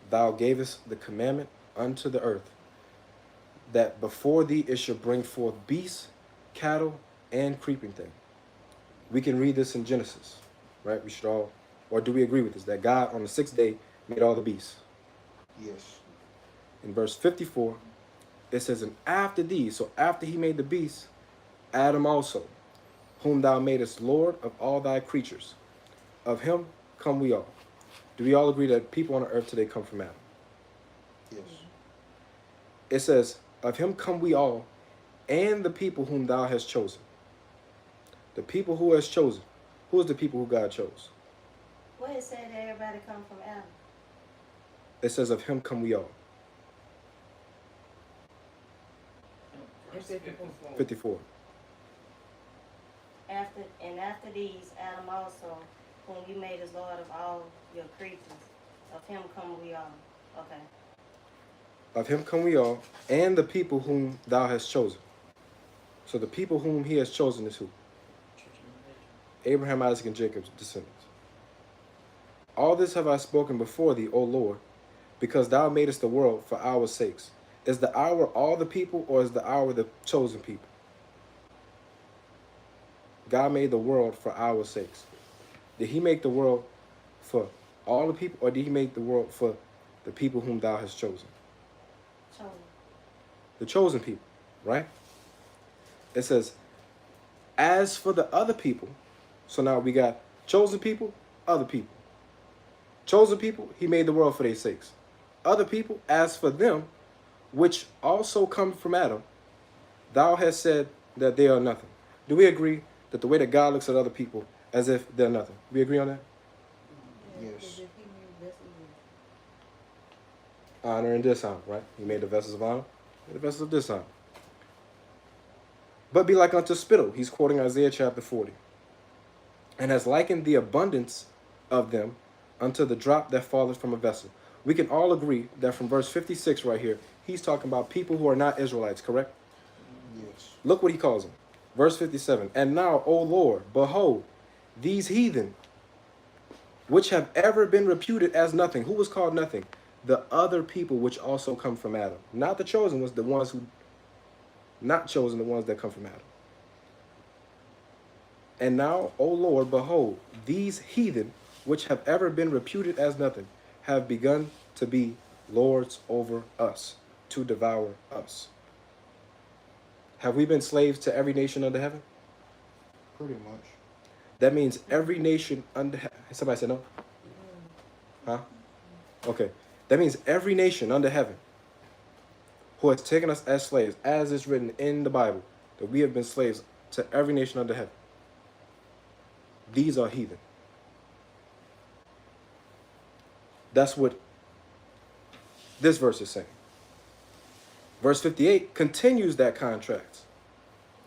thou gavest the commandment unto the earth, that before thee it should bring forth beasts, cattle, and creeping thing. We can read this in Genesis, right? We should all, or do we agree with this, that God on the 6th day made all the beasts? Yes. In verse 54, it says, and after these, so after he made the beasts, Adam also, whom thou madest Lord of all thy creatures. Of him come we all. Do we all agree that people on the earth today come from Adam? Yes. It says, of him come we all, and the people whom thou hast chosen. The people who has chosen. Who is the people who God chose? What it said that everybody come from Adam? It says, of him come we all. It's 54. 54. After these, Adam also, whom you made as Lord of all your creatures, of him come we all. Okay. Of him come we all, and the people whom thou hast chosen. So the people whom he has chosen is who? Abraham, Isaac, and Jacob's descendants. All this have I spoken before thee, O Lord, because thou madest the world for our sakes. Is the hour all the people, or is the hour the chosen people? God made the world for our sakes. Did he make the world for all the people, or did he make the world for the people whom thou hast chosen? Chosen. The chosen people, right? It says, as for the other people, so now we got chosen people, other people. Chosen people, he made the world for their sakes. Other people, as for them, which also come from Adam, thou hast said that they are nothing. Do we agree that the way that God looks at other people as if they're nothing? We agree on that? Yeah, Yes. 'cause if he made vessels Honor and dishonor, right? He made the vessels of honor and the vessels of dishonor. But be like unto spittle. He's quoting Isaiah chapter 40. And has likened the abundance of them unto the drop that falleth from a vessel. We can all agree that from verse 56 right here, he's talking about people who are not Israelites, correct? Yes. Look what he calls them. Verse 57. And now, O Lord, behold, these heathen, which have ever been reputed as nothing. Who was called nothing? The other people which also come from Adam. Not the chosen ones, the ones who not chosen, the ones that come from Adam. And now, O Lord, behold, these heathen, which have ever been reputed as nothing, have begun to be lords over us, to devour us. Have we been slaves to every nation under heaven? Pretty much. That means every nation under heaven. Somebody said no? Huh? Okay. That means every nation under heaven who has taken us as slaves, as is written in the Bible, that we have been slaves to every nation under heaven. These are heathen. That's what this verse is saying. Verse 58 continues that contrast.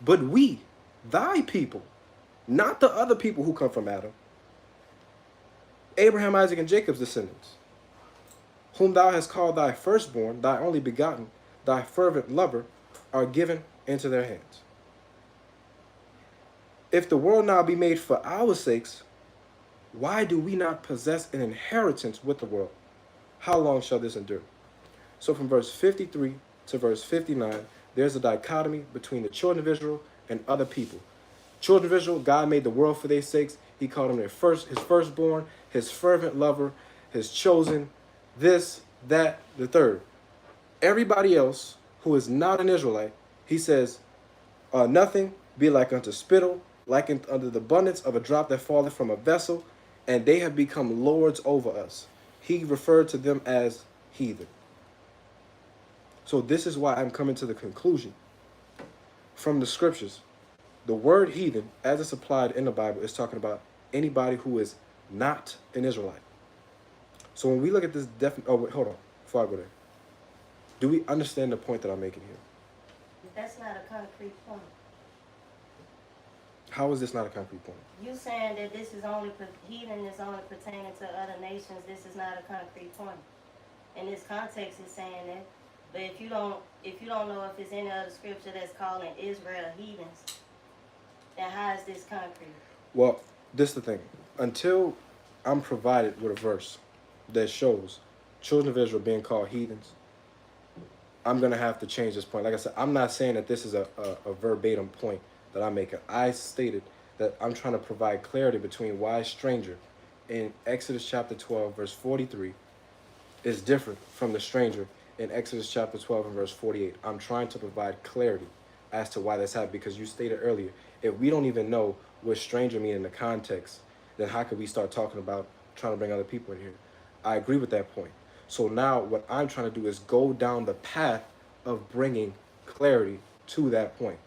But we, thy people, not the other people who come from Adam, Abraham, Isaac, and Jacob's descendants, whom thou hast called thy firstborn, thy only begotten, thy fervent lover, are given into their hands. If the world now be made for our sakes, why do we not possess an inheritance with the world? How long shall this endure? So from verse 53 to verse 59, there's a dichotomy between the children of Israel and other people. Children of Israel, God made the world for their sakes. He called them his firstborn, his fervent lover, his chosen, this, that, the third. Everybody else who is not an Israelite, he says, nothing, be like unto spittle, like unto the abundance of a drop that falleth from a vessel, and they have become lords over us. He referred to them as heathen. So this is why I'm coming to the conclusion from the scriptures. The word heathen, as it's applied in the Bible, is talking about anybody who is not an Israelite. So when we look at this wait, hold on, before I go there. Do we understand the point that I'm making here? That's not a concrete point. How is this not a concrete point? You saying that this is only heathen is only pertaining to other nations. This is not a concrete point. In this context, it's saying that. But if you don't know if there's any other scripture that's calling Israel heathens, then how is this concrete? Well, this is the thing. Until I'm provided with a verse that shows children of Israel being called heathens, I'm going to have to change this point. Like I said, I'm not saying that this is a verbatim point that I'm making. I stated that I'm trying to provide clarity between why stranger in Exodus chapter 12, verse 43 is different from the stranger in Exodus chapter 12 and verse 48. I'm trying to provide clarity as to why that's happening, because you stated earlier, if we don't even know what stranger means in the context, then how could we start talking about trying to bring other people in here? I agree with that point. So now what I'm trying to do is go down the path of bringing clarity to that point.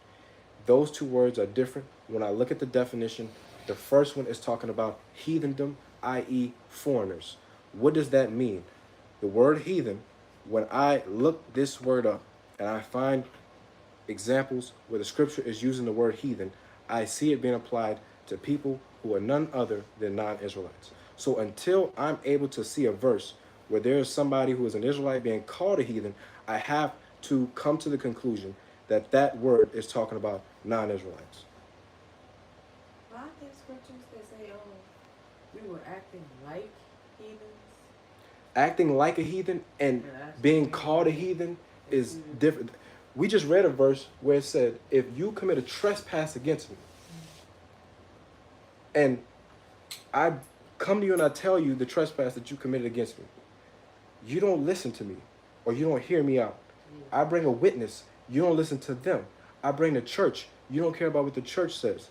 Those two words are different. When I look at the definition, the first one is talking about heathendom, i.e. foreigners. What does that mean? The word heathen, when I look this word up and I find examples where the scripture is using the word heathen, I see it being applied to people who are none other than non-Israelites. So until I'm able to see a verse where there is somebody who is an Israelite being called a heathen, I have to come to the conclusion that that word is talking about non-Israelites. Why are there scriptures that say, we were acting like heathens? Acting like a heathen and being called a heathen is different. We just read a verse where it said, if you commit a trespass against me, and come to you and I tell you the trespass that you committed against me, you don't listen to me or you don't hear me out. I bring a witness, you don't listen to them. I bring the church, you don't care about what the church says.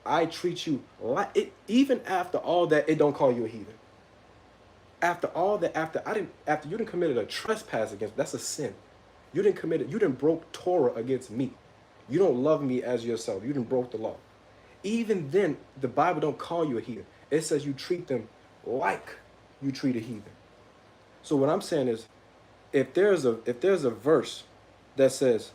I treat you like it, even after all that, it don't call you a heathen. After all that, after you didn't committed a trespass against me, that's a sin. You didn't broke Torah against me. You don't love me as yourself. You didn't broke the law. Even then, the Bible don't call you a heathen. It says you treat them like you treat a heathen. So what I'm saying is, if there's a verse that says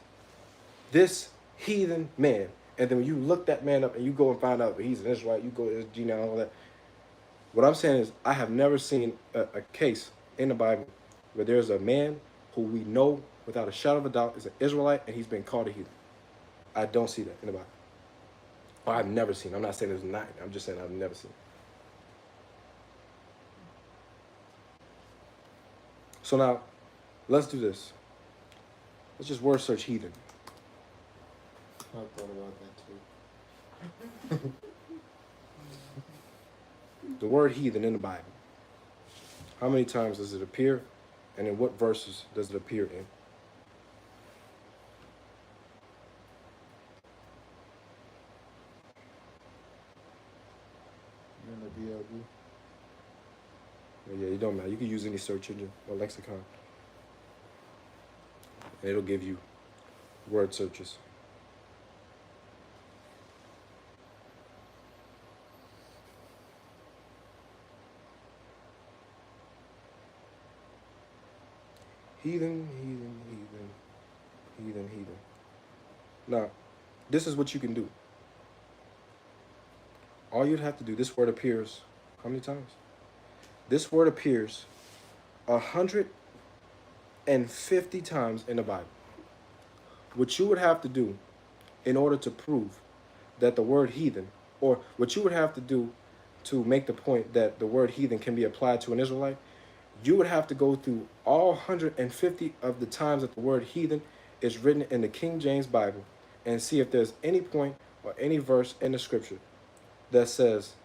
this heathen man, and then when you look that man up and you go and find out that he's an Israelite, you go to his genealogy and all that. What I'm saying is, I have never seen a case in the Bible where there's a man who we know without a shadow of a doubt is an Israelite and he's been called a heathen. I don't see that in the Bible. Or I've never seen. I'm not saying there's not. I'm just saying I've never seen. So now, let's do this. Let's just word search heathen. I thought about that too. The word heathen in the Bible. How many times does it appear? And in what verses does it appear in? In the BLB. Yeah, it don't matter. You can use any search engine or lexicon. And it'll give you word searches. Heathen. Now, this is what you can do. All you'd have to do, this word appears, how many times? This word appears 150 times in the Bible. What you would have to do in order to prove that the word heathen, or what you would have to do to make the point that the word heathen can be applied to an Israelite, you would have to go through all 150 of the times that the word heathen is written in the King James Bible and see if there's any point or any verse in the scripture that says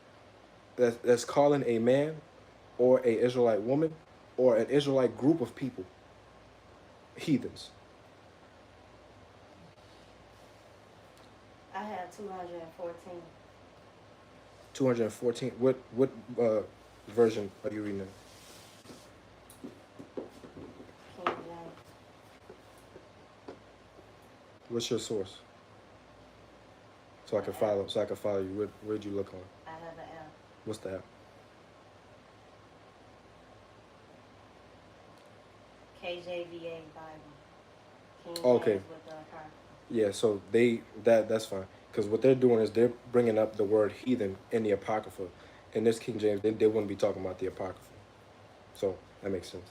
that's calling a man or a Israelite woman or an Israelite group of people heathens. I have 214. 214. What version are you reading in? King James. What's your source? So I can follow. So I can follow you. Where'd you look on? I have an app. What's the app? KJVA Bible. King Okay. James with the Apocrypha. Yeah. So that's fine, because what they're doing is they're bringing up the word heathen in the Apocrypha. In this King James, they wouldn't be talking about the Apocrypha. So that makes sense.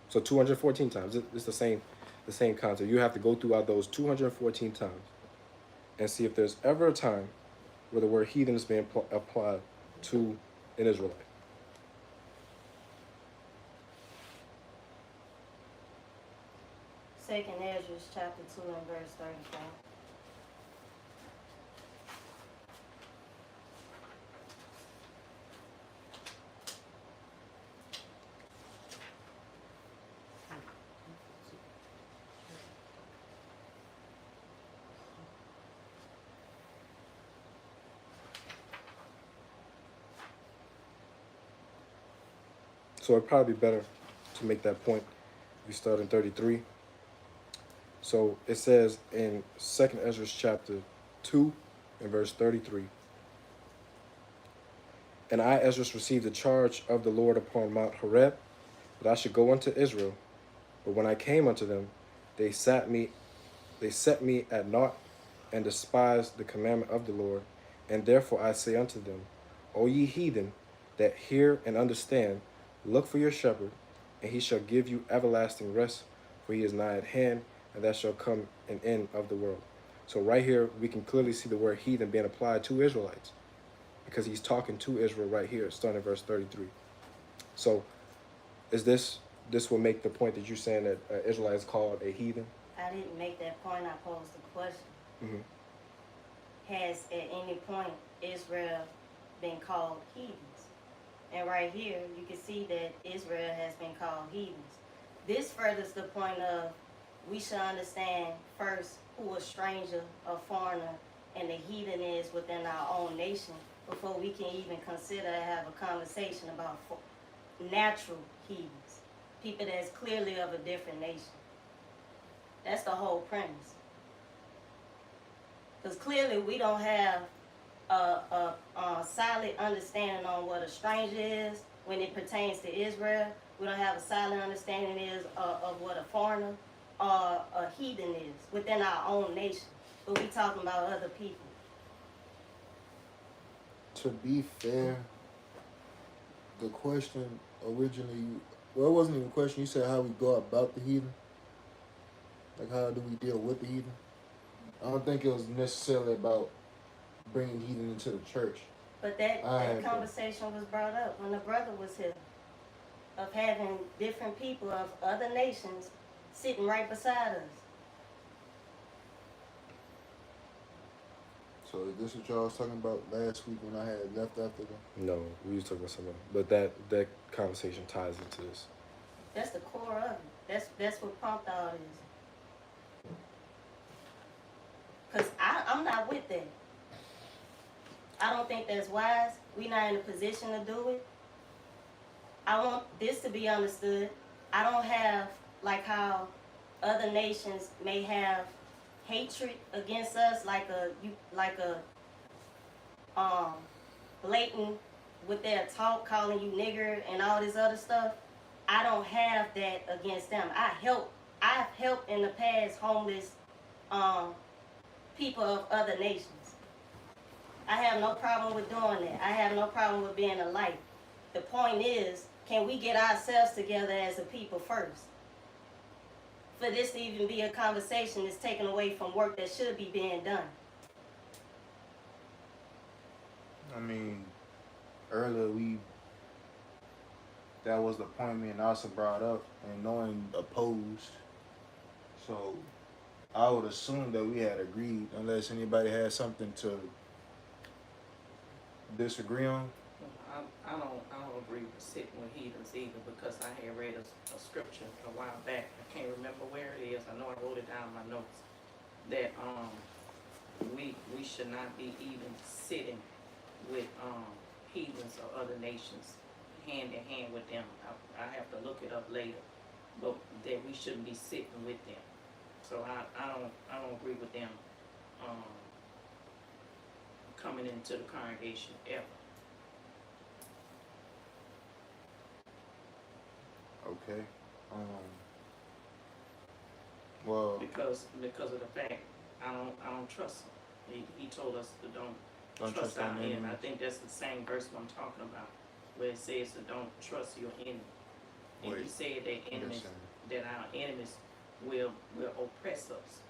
So 214 times. It's the same concept. You have to go throughout those 214 times and see if there's ever a time where the word heathen is being applied to an Israelite. Second Ezra chapter 2 and verse 34. So it'd probably be better to make that point. We start in 33. So it says in 2nd Ezra chapter 2 and verse 33. And I, Ezra, received the charge of the Lord upon Mount Horeb, that I should go unto Israel. But when I came unto them, they set me at naught, and despised the commandment of the Lord. And therefore I say unto them, O ye heathen, that hear and understand, look for your shepherd, and he shall give you everlasting rest, for he is nigh at hand, and that shall come an end of the world. So right here, we can clearly see the word heathen being applied to Israelites, because he's talking to Israel right here, starting in verse 33. So is this will make the point that you're saying that Israelite is called a heathen? I didn't make that point. I posed the question. Mm-hmm. Has at any point Israel been called heathens. And right here, you can see that Israel has been called heathens. This furthers the point of we should understand first who a stranger, a foreigner, and the heathen is within our own nation before we can even consider and have a conversation about natural heathens, people that's clearly of a different nation. That's the whole premise. Because clearly we don't have a solid understanding on what a stranger is when it pertains to Israel. We don't have a solid understanding of what a foreigner or a heathen is within our own nation. But we talking about other people. To be fair, the question originally, well, it wasn't even a question. You said how we go about the heathen. Like, how do we deal with the heathen? I don't think it was necessarily about bringing heathen into the church. But that conversation was brought up when the brother was here, of having different people of other nations sitting right beside us. So is this what y'all was talking about last week when I had left after them? No, we was talking about something else. But that conversation ties into this. That's the core of it. That's what prompted all this. Because I'm not with that. I don't think that's wise. We're not in a position to do it. I want this to be understood. I don't have, like how other nations may have hatred against us, like a blatant with their talk, calling you nigger and all this other stuff. I don't have that against them. I've helped in the past homeless people of other nations. I have no problem with doing that. I have no problem with being a light. The point is, can we get ourselves together as a people first? For this to even be a conversation that's taken away from work that should be being done. I mean, earlier that was the point me and Asa brought up, and knowing opposed. So I would assume that we had agreed, unless anybody had something to disagree on. I don't agree with sitting with heathens either, because I had read a scripture a while back. I can't remember where it is. I know I wrote it down in my notes that we should not be even sitting with heathens or other nations hand in hand with them. I have to look it up later, but that we shouldn't be sitting with them. So I don't agree with them coming into the congregation ever. Okay. Well, because of the fact I don't trust him. He told us to don't trust our enemy. I think that's the same verse I'm talking about, where it says to don't trust your enemy. And he said that enemies, that our enemies will oppress us.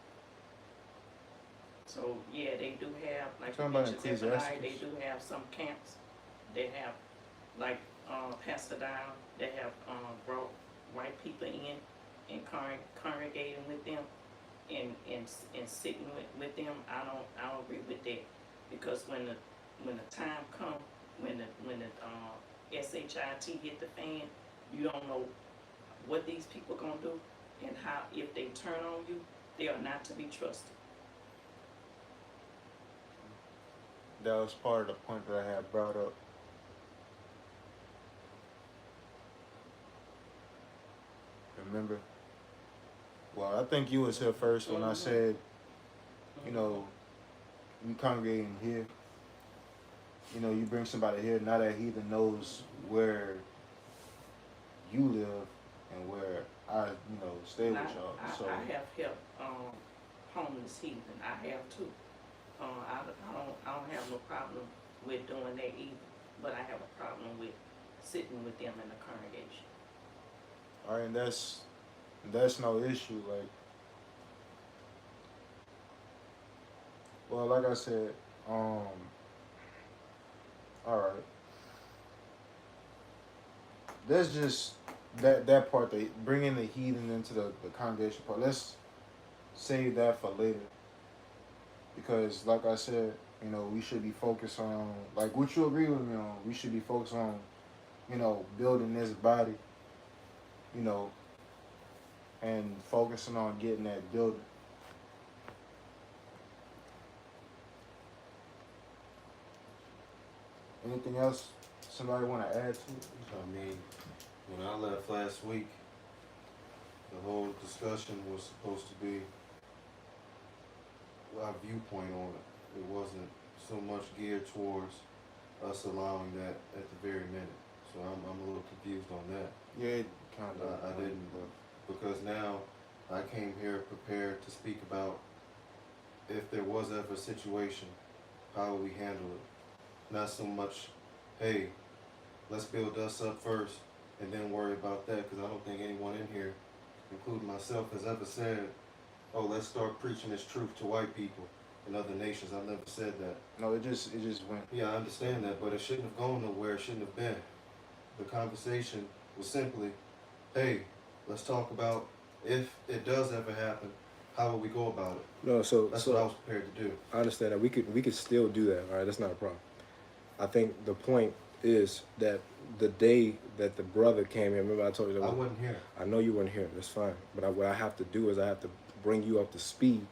So yeah, they do have, like you mentioned, they do have some camps. They have, like Pastor Down, they have brought white people in and congregating with them and sitting with them. I don't agree with that, because when the time comes, when the SHIT hit the fan, you don't know what these people gonna do, and how, if they turn on you, they are not to be trusted. that was part of the point that I had brought up. Remember? Well, I think you was here first when I said, you know, we congregating here. You know, you bring somebody here, now that heathen knows where you live and where I, stay with y'all. So I have helped homeless heathen. I have too. I don't have no problem with doing that either, but I have a problem with sitting with them in the congregation. all right, and that's no issue. Like, well, like I said, all right. That's just that part. They bringing the heathen into the congregation part. Let's save that for later, because like I said, You know, we should be focused on, like, what you agree with me on. We should be focused on, you know, building this body, you know, and focusing on getting that building. Anything else somebody want to add to it? I mean, when I left last week, the whole discussion was supposed to be our viewpoint on it. It wasn't so much geared towards us allowing that at the very minute. So I'm a little confused on that. Yeah, kind of. I didn't, because now I came here prepared to speak about if there was ever a situation, how would we handle it? Not so much, hey, let's build us up first and then worry about that, because I don't think anyone in here, including myself, has ever said, oh, let's start preaching this truth to white people in other nations. I've never said that. No, it just went. Yeah, I understand that, but it shouldn't have gone nowhere. It shouldn't have been. The conversation was simply, hey, let's talk about if it does ever happen, how will we go about it? No, so That's so what I was prepared to do. I understand that we could still do that. All right, that's not a problem. I think the point is that the day that the brother came here, remember I told you that I wasn't here. I know you weren't here. That's fine. But what I have to do is I have to bring you up to speed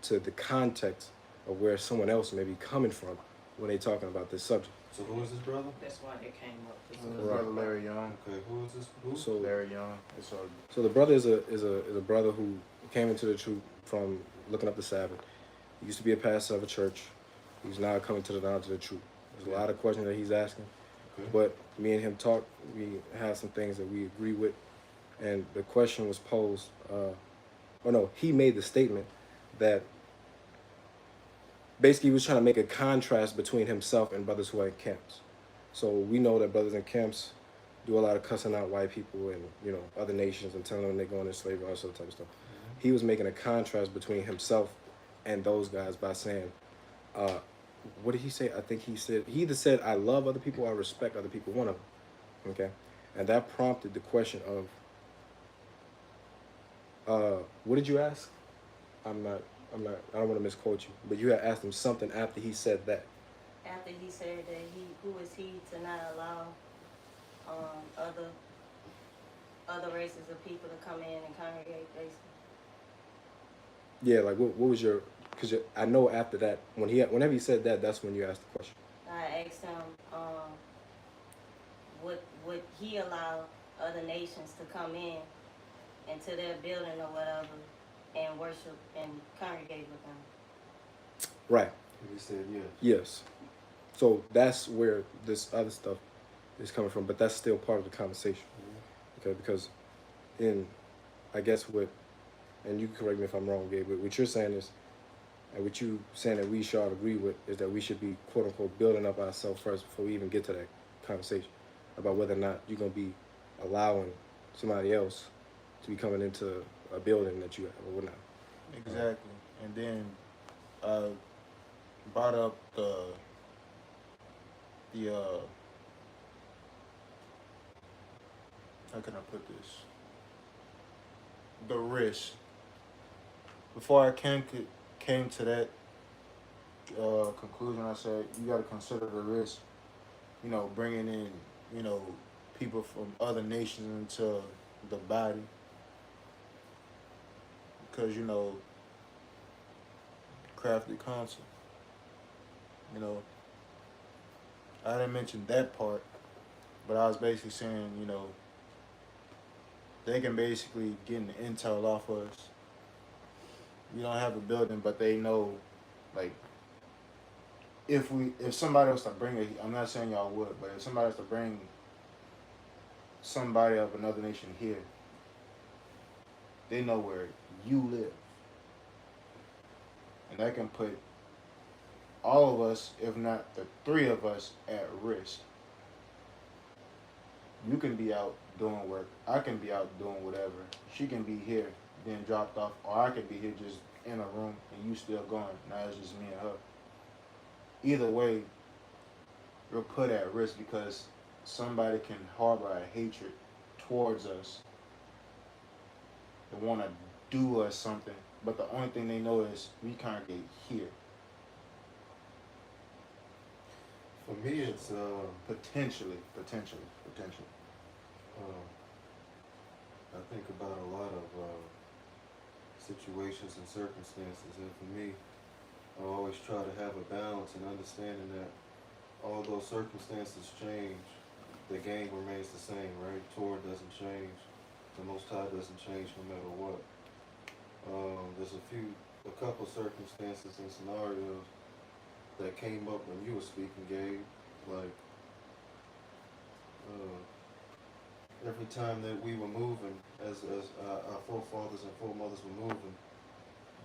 to the context of where someone else may be coming from when they're talking about this subject. So who is this brother? That's why it came up. Brother Larry Young. Okay, who is this? Who? So Larry Young. It's all. So the brother is a brother who came into the truth from looking up the Sabbath. He used to be a pastor of a church. He's now coming to the knowledge of the truth. There's a lot of questions that he's asking, Okay. but me and him talked. We have some things that we agree with, and the question was posed. He made the statement that basically he was trying to make a contrast between himself and brothers who are in camps. So we know that brothers in camps do a lot of cussing out white people and, you know, other nations and telling them they're going into slavery, all sort of type of stuff. Mm-hmm. He was making a contrast between himself and those guys by saying, what did he say? I think he either said, I love other people, I respect other people, one of them, okay? And that prompted the question of, what did you ask? I don't want to misquote you, but you had asked him something after he said that. After he said that who is he to not allow other races of people to come in and congregate, basically. Yeah, like what was your? Because I know after that, whenever he said that, that's when you asked the question. I asked him, would he allow other nations to come in into their building or whatever and worship and congregate with them? Right. And he said yes. Yes. So that's where this other stuff is coming from, but that's still part of the conversation. Mm-hmm. Okay, because I guess and you can correct me if I'm wrong, Gabe, but what you're saying is, and what you saying that we should all agree with, is that we should be, quote unquote, building up ourselves first before we even get to that conversation about whether or not you're going to be allowing somebody else to be coming into a building that you have or whatnot. Exactly. And then brought up the how can I put this? The risk. Before I came to that conclusion, I said you got to consider the risk. You know, bringing in, you know, people from other nations into the body, because, you know, crafty counsel. You know, I didn't mention that part, but I was basically saying, you know, they can basically get an intel off us. We don't have a building, but they know, like, if somebody else to bring it, I'm not saying y'all would, but if somebody else to bring somebody of another nation here, they know where you live. And that can put all of us, if not the three of us, at risk. You can be out doing work. I can be out doing whatever. She can be here, being dropped off, or I could be here just in a room and you still going. Now it's just me and her. Either way, we're put at risk because somebody can harbor a hatred towards us. They want to do us something, but the only thing they know is we congregate here. For me, it's Potentially. I think about a lot of situations and circumstances, and for me, I always try to have a balance and understanding that although circumstances change, the game remains the same, right? Torah doesn't change, the Most High doesn't change no matter what. There's a couple circumstances and scenarios that came up when you were speaking, Gabe. Like, every time that we were moving, as our forefathers and foremothers were moving,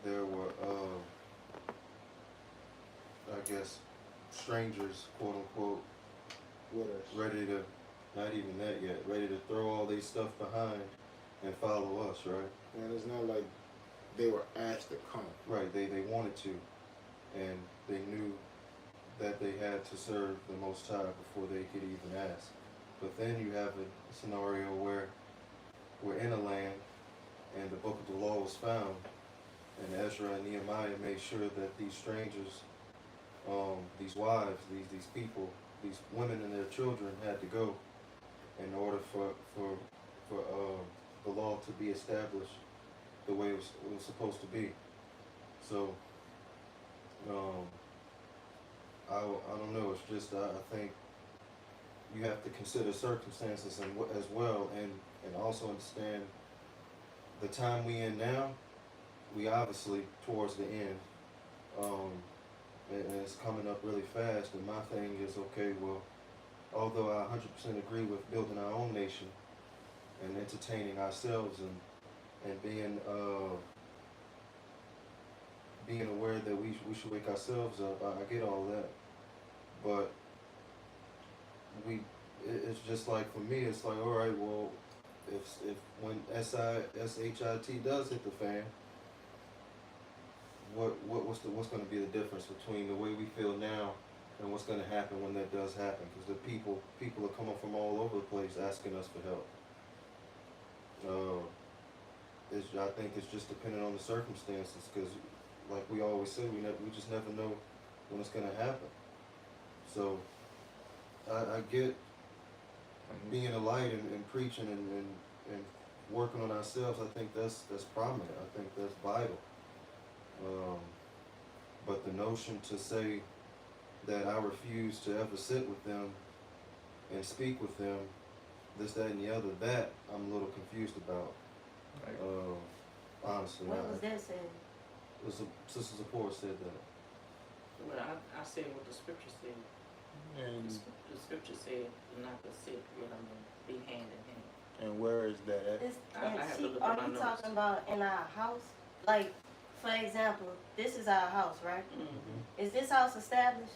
there were, I guess, strangers, quote unquote, With us. ready to, not even that yet, ready to throw all their stuff behind and follow us, right? And it's not like they were asked to come. Right, they wanted to, and they knew that they had to serve the Most High before they could even ask. But then you have a scenario where we're in a land and the book of the law was found, and Ezra and Nehemiah made sure that these strangers, these wives, these people, these women and their children had to go in order for the law to be established the way it was supposed to be. So, I don't know. It's just I think you have to consider circumstances and as well, and also understand the time we in now. We obviously towards the end, and it's coming up really fast. And my thing is, okay, well, although I 100% agree with building our own nation and entertaining ourselves and being aware that we should wake ourselves up, I get all that, but it's just like, for me, it's like, all right, well, if when SHIT does hit the fan, what's going to be the difference between the way we feel now and what's going to happen when that does happen? Because the people are coming from all over the place asking us for help. I think it's just dependent on the circumstances, because like we always say, we just never know when it's going to happen. So I get being a light and preaching and working on ourselves. I think that's prominent. I think that's vital. But the notion to say that I refuse to ever sit with them and speak with them, this, that, and the other, that I'm a little confused about. Honestly. What was that said? Sister Zipporah said that. Well, I said what the scripture said. And The scripture said not to sit with them and be hand in hand. and where is that at? I have to look Are at my you notes. talking about in our house? Like, for example, this is our house, right? Mm-hmm. Is this house established?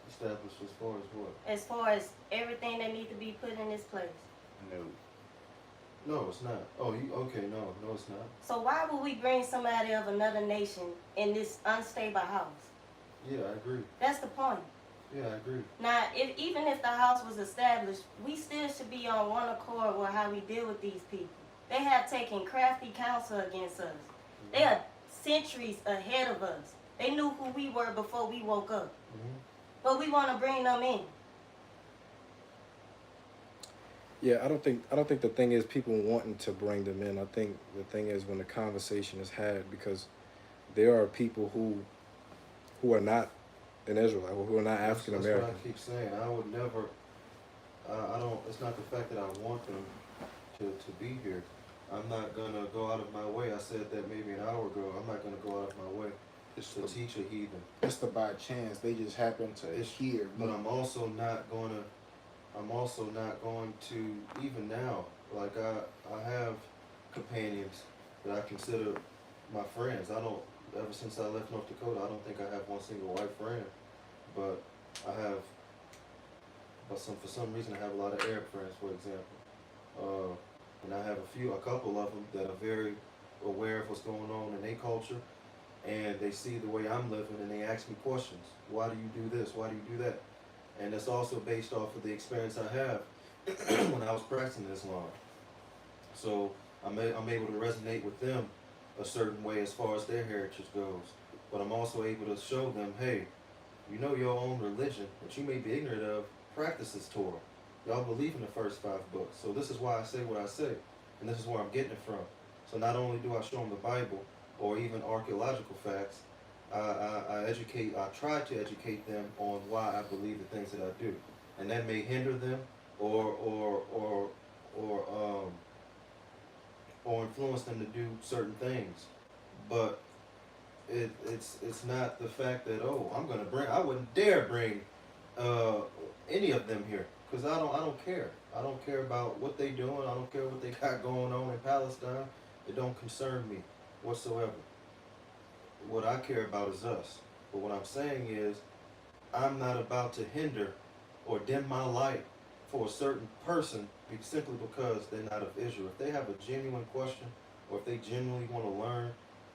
Established as far as what? As far as everything that needs to be put in this place? No. No, it's not. Oh, okay? No, it's not. So why would we bring somebody of another nation in this unstable house? Yeah, I agree. That's the point. Yeah, I agree. Now, even if the house was established, we still should be on one accord with how we deal with these people. They have taken crafty counsel against us. They are centuries ahead of us. They knew who we were before we woke up. Mm-hmm. But we want to bring them in. Yeah, I don't think the thing is people wanting to bring them in. I think the thing is when the conversation is had, because there are people who are not in Israel, or who are not African American. That's what I keep saying. I would never. I don't. It's not the fact that I want them to be here. I'm not gonna go out of my way. I said that maybe an hour ago. I'm not gonna go out of my way to teach a heathen. It's the by chance they just happen to hear. But I'm also not going to, even now, like I have companions that I consider my friends. Ever since I left North Dakota, I don't think I have one single white friend, but for some reason I have a lot of Arab friends, for example. And I have a couple of them that are very aware of what's going on in their culture, and they see the way I'm living, and they ask me questions. Why do you do this? Why do you do that? And it's also based off of the experience I have when I was practicing Islam. So I'm able to resonate with them a certain way as far as their heritage goes. But I'm also able to show them, hey, you know your own religion, that you may be ignorant of, practices Torah. Y'all believe in the first 5 books. So this is why I say what I say. And this is where I'm getting it from. So not only do I show them the Bible or even archaeological facts, I try to educate them on why I believe the things that I do. And that may hinder them or influence them to do certain things. But it's not the fact that, oh, I wouldn't dare bring any of them here, because I don't care. I don't care about what they doing. I don't care what they got going on in Palestine. It don't concern me whatsoever. What I care about is us. But what I'm saying is, I'm not about to hinder or dim my light for a certain person simply because they're not of Israel. If they have a genuine question, or if they genuinely want to learn,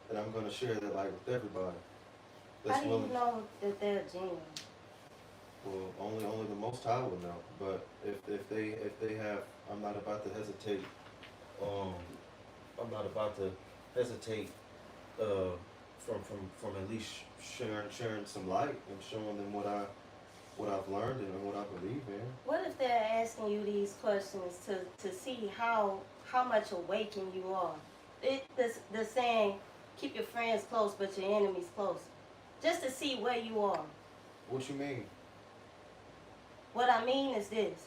then I'm going to share that light with everybody. How do you know that they're genuine? Well, only the Most High will know. But if they have, I'm not about to hesitate. I'm not about to hesitate from at least sharing some light and showing them what I've learned and what I believe in. What if they're asking you these questions to see how much awakened you are? The saying, keep your friends close but your enemies close. Just to see where you are. What you mean? What I mean is this.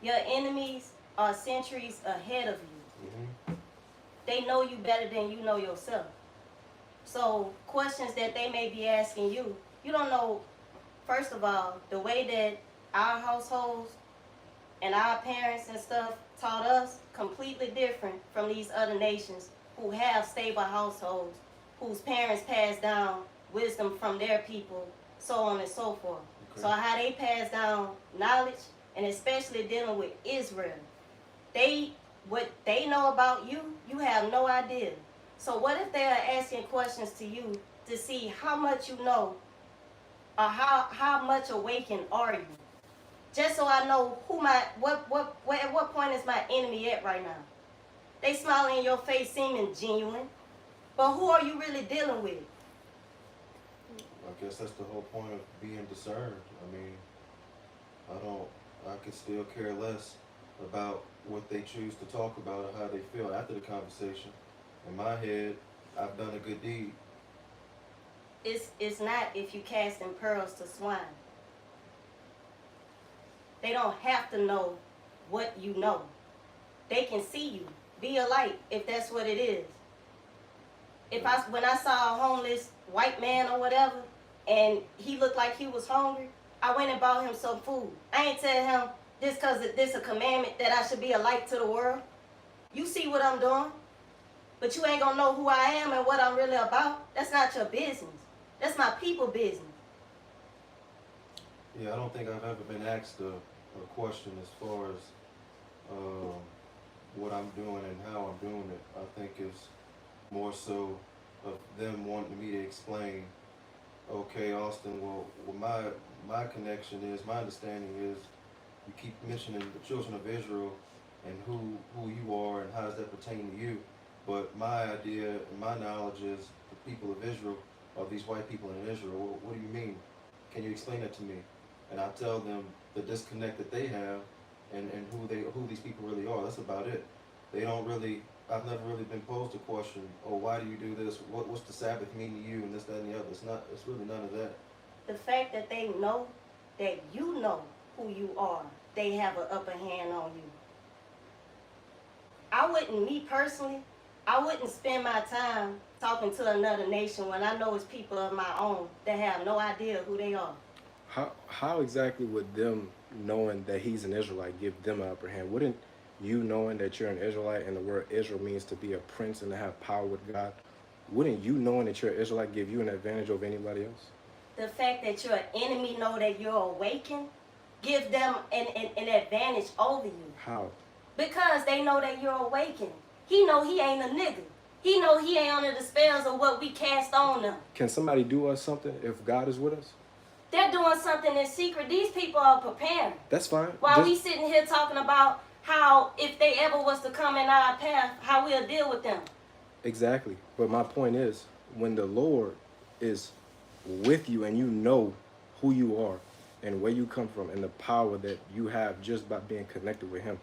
Your enemies are centuries ahead of you. Mm-hmm. They know you better than you know yourself. So questions that they may be asking you, you don't know, first of all, the way that our households and our parents and stuff taught us, completely different from these other nations who have stable households, whose parents passed down wisdom from their people, so on and so forth. Okay. So how they pass down knowledge, and especially dealing with Israel, what they know about you, you have no idea. So what if they are asking questions to you to see how much you know, or how much awakened are you? Just so I know at what point is my enemy at right now? They smiling in your face seeming genuine, but who are you really dealing with? I guess that's the whole point of being discerned. I mean, I could still care less about what they choose to talk about or how they feel after the conversation. In my head, I've done a good deed. It's not if you casting pearls to swine. They don't have to know what you know. They can see you. Be a light if that's what it is. When I saw a homeless white man or whatever, and he looked like he was hungry, I went and bought him some food. I ain't tell him this because this a commandment that I should be a light to the world. You see what I'm doing, but you ain't gonna know who I am and what I'm really about. That's not your business. That's my people business. Yeah, I don't think I've ever been asked a question as far as what I'm doing and how I'm doing it. I think it's more so of them wanting me to explain, okay, Austin, well my connection is, my understanding is, you keep mentioning the children of Israel and who you are and how does that pertain to you. But my idea and my knowledge is the people of Israel are these white people in Israel. Well, what do you mean? Can you explain that to me? And I tell them the disconnect that they have and who these people really are. That's about it. They don't really, I've never really been posed a question, oh, why do you do this? What's the Sabbath mean to you? And this, that, and the other. It's really none of that. The fact that they know that you know who you are, they have an upper hand on you. Me personally, I wouldn't spend my time talking to another nation when I know it's people of my own that have no idea who they are. How exactly would them knowing that he's an Israelite give them an upper hand? Wouldn't you knowing that you're an Israelite and the word Israel means to be a prince and to have power with God, wouldn't you knowing that you're an Israelite give you an advantage over anybody else? The fact that your enemy know that you're awakened, give them an advantage over you. How? Because they know that you're awakened. He know he ain't a nigga. He know he ain't under the spells of what we cast on them. Can somebody do us something if God is with us? They're doing something in secret. These people are preparing. That's fine. While we sitting here talking about how if they ever was to come in our path, how we'll deal with them. Exactly. But my point is, when the Lord is with you and you know who you are and where you come from and the power that you have just by being connected with him,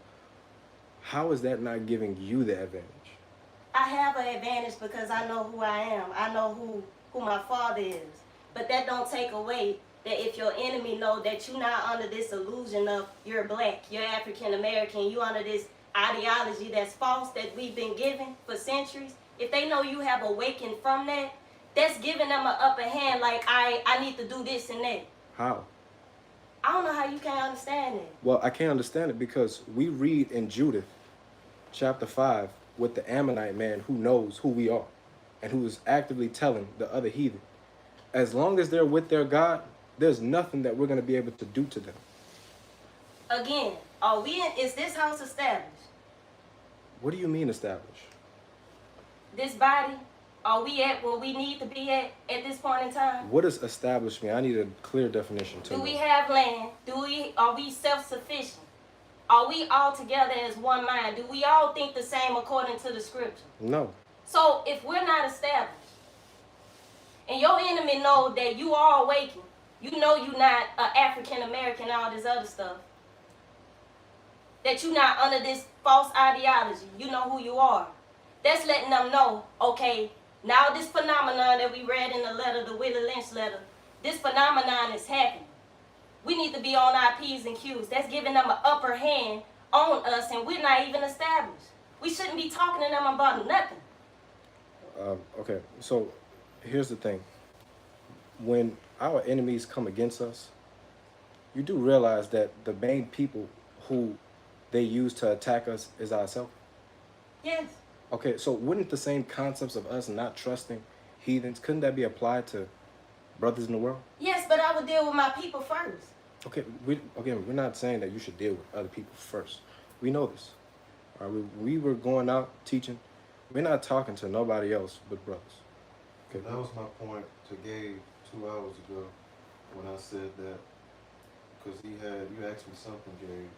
how is that not giving you the advantage? I have an advantage because I know who I am. I know who my father is. But that don't take away that if your enemy know that you're not under this illusion of you're black, you're African American, you under this ideology that's false that we've been given for centuries, if they know you have awakened from that, that's giving them an upper hand like I need to do this and that. How? I don't know how you can't understand it. Well, I can't understand it because we read in Judith chapter 5 with the Ammonite man who knows who we are and who is actively telling the other heathen, as long as they're with their God, there's nothing that we're going to be able to do to them. Again, is this house established? What do you mean establish? This body, are we at where we need to be at this point in time? What does establish mean? I need a clear definition to Do know. we have land? Are we self-sufficient? Are we all together as one mind? Do we all think the same according to the scripture? No. So if we're not established, and your enemy know that you are awakened, you know you're not African American, all this other stuff, that you're not under this false ideology, you know who you are. That's letting them know, okay, now this phenomenon that we read in the letter, the Willie Lynch letter, this phenomenon is happening. We need to be on our P's and Q's. That's giving them an upper hand on us, and we're not even established. We shouldn't be talking to them about nothing. Okay, so here's the thing. When our enemies come against us, you do realize that the main people who they use to attack us is ourselves? Yes. Okay, so wouldn't the same concepts of us not trusting heathens, couldn't that be applied to brothers in the world? Yes, but I would deal with my people first. Okay, we're not saying that you should deal with other people first. We know this. All right, we were going out teaching. We're not talking to nobody else but brothers. Okay. That was my point to Gabe 2 hours ago when I said that, because you asked me something, Gabe,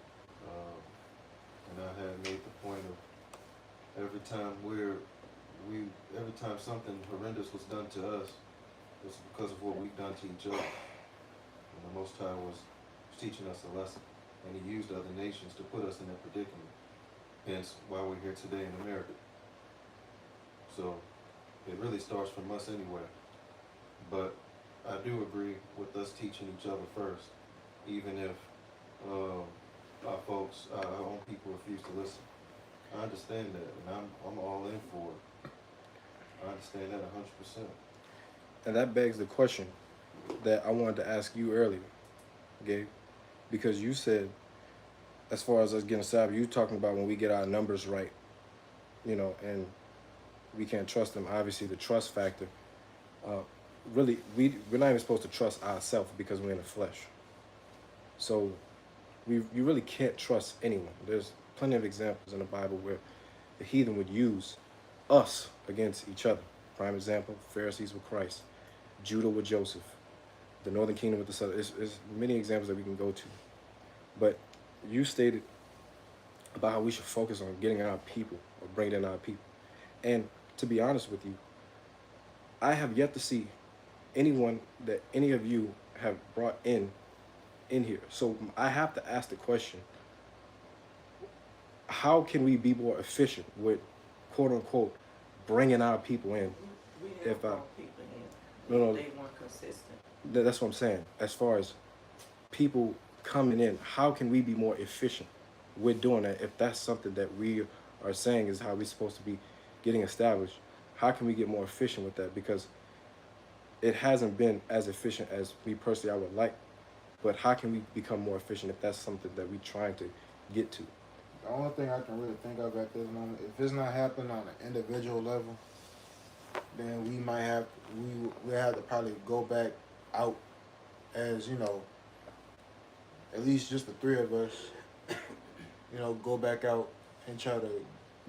and I had made the point of every time something horrendous was done to us, it was because of what we've done to each other. And the Most High was teaching us a lesson, and He used other nations to put us in that predicament. Hence why we're here today in America. So it really starts from us anyway. But I do agree with us teaching each other first, even if our folks, our own people refuse to listen. I understand that, and I'm all in for it. I understand that 100%. And that begs the question that I wanted to ask you earlier, Gabe, because you said, as far as us getting savvy, you talking about when we get our numbers right, and we can't trust them. Obviously, the trust factor. Really, we're not even supposed to trust ourselves because we're in the flesh. So, you really can't trust anyone. There's plenty of examples in the Bible where the heathen would use us against each other. Prime example: Pharisees with Christ, Judah with Joseph, the Northern Kingdom with the Southern. There's many examples that we can go to. But you stated about how we should focus on getting our people or bringing in our people. And to be honest with you, I have yet to see anyone that any of you have brought in here. So I have to ask the question, how can we be more efficient with, quote unquote, bringing our people in? We have brought people in. No. They weren't consistent. That's what I'm saying. As far as people coming in, how can we be more efficient with doing that? If that's something that we are saying is how we're supposed to be getting established, how can we get more efficient with that? Because it hasn't been as efficient as me personally I would like. But how can we become more efficient if that's something that we're trying to get to? The only thing I can really think of at this moment, if it's not happening on an individual level, then we have to probably go back out as, at least just the three of us, go back out and try to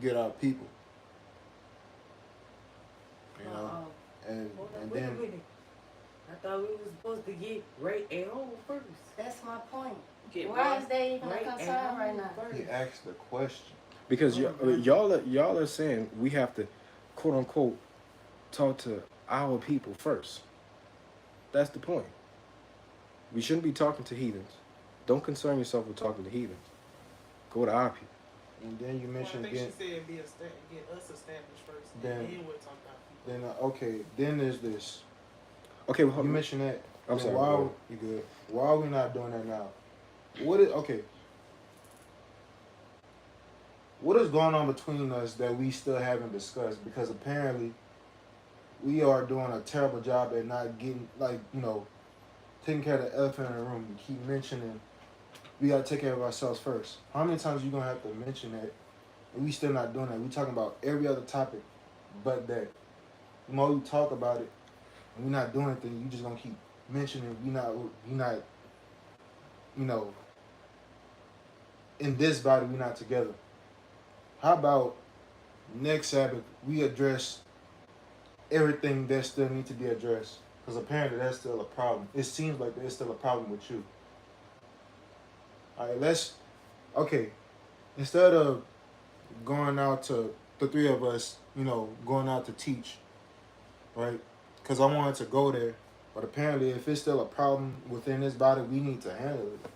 get our people. And Wait a then minute. I thought we were supposed to get Ray at home first. That's my point. Get Why what? is there even a Ray concern at right home now? first. He asked the question. Because y'all are saying we have to, quote unquote, talk to our people first. That's the point. We shouldn't be talking to heathens. Don't concern yourself with talking to heathens. Go to our people. And then you Well, I mentioned think again. she said get us established first, Then- and then we'll talk about people. Then okay. Then there's this. Okay, well, You mentioned that. I'm Then sorry. Why go you good? Why are we not doing that now? What is okay? What is going on between us that we still haven't discussed? Because apparently, we are doing a terrible job at not getting taking care of the elephant in the room. We keep mentioning we gotta take care of ourselves first. How many times are you gonna have to mention that? And we still not doing that. We talking about every other topic, but that. The more we talk about it, and we're not doing anything, you just gonna keep mentioning we not, in this body we not together. How about next Sabbath we address everything that still need to be addressed? Because apparently that's still a problem. It seems like there's still a problem with you. All right, instead of going out to the three of us, going out to teach, right? Because I wanted to go there, but apparently if it's still a problem within this body, we need to handle it.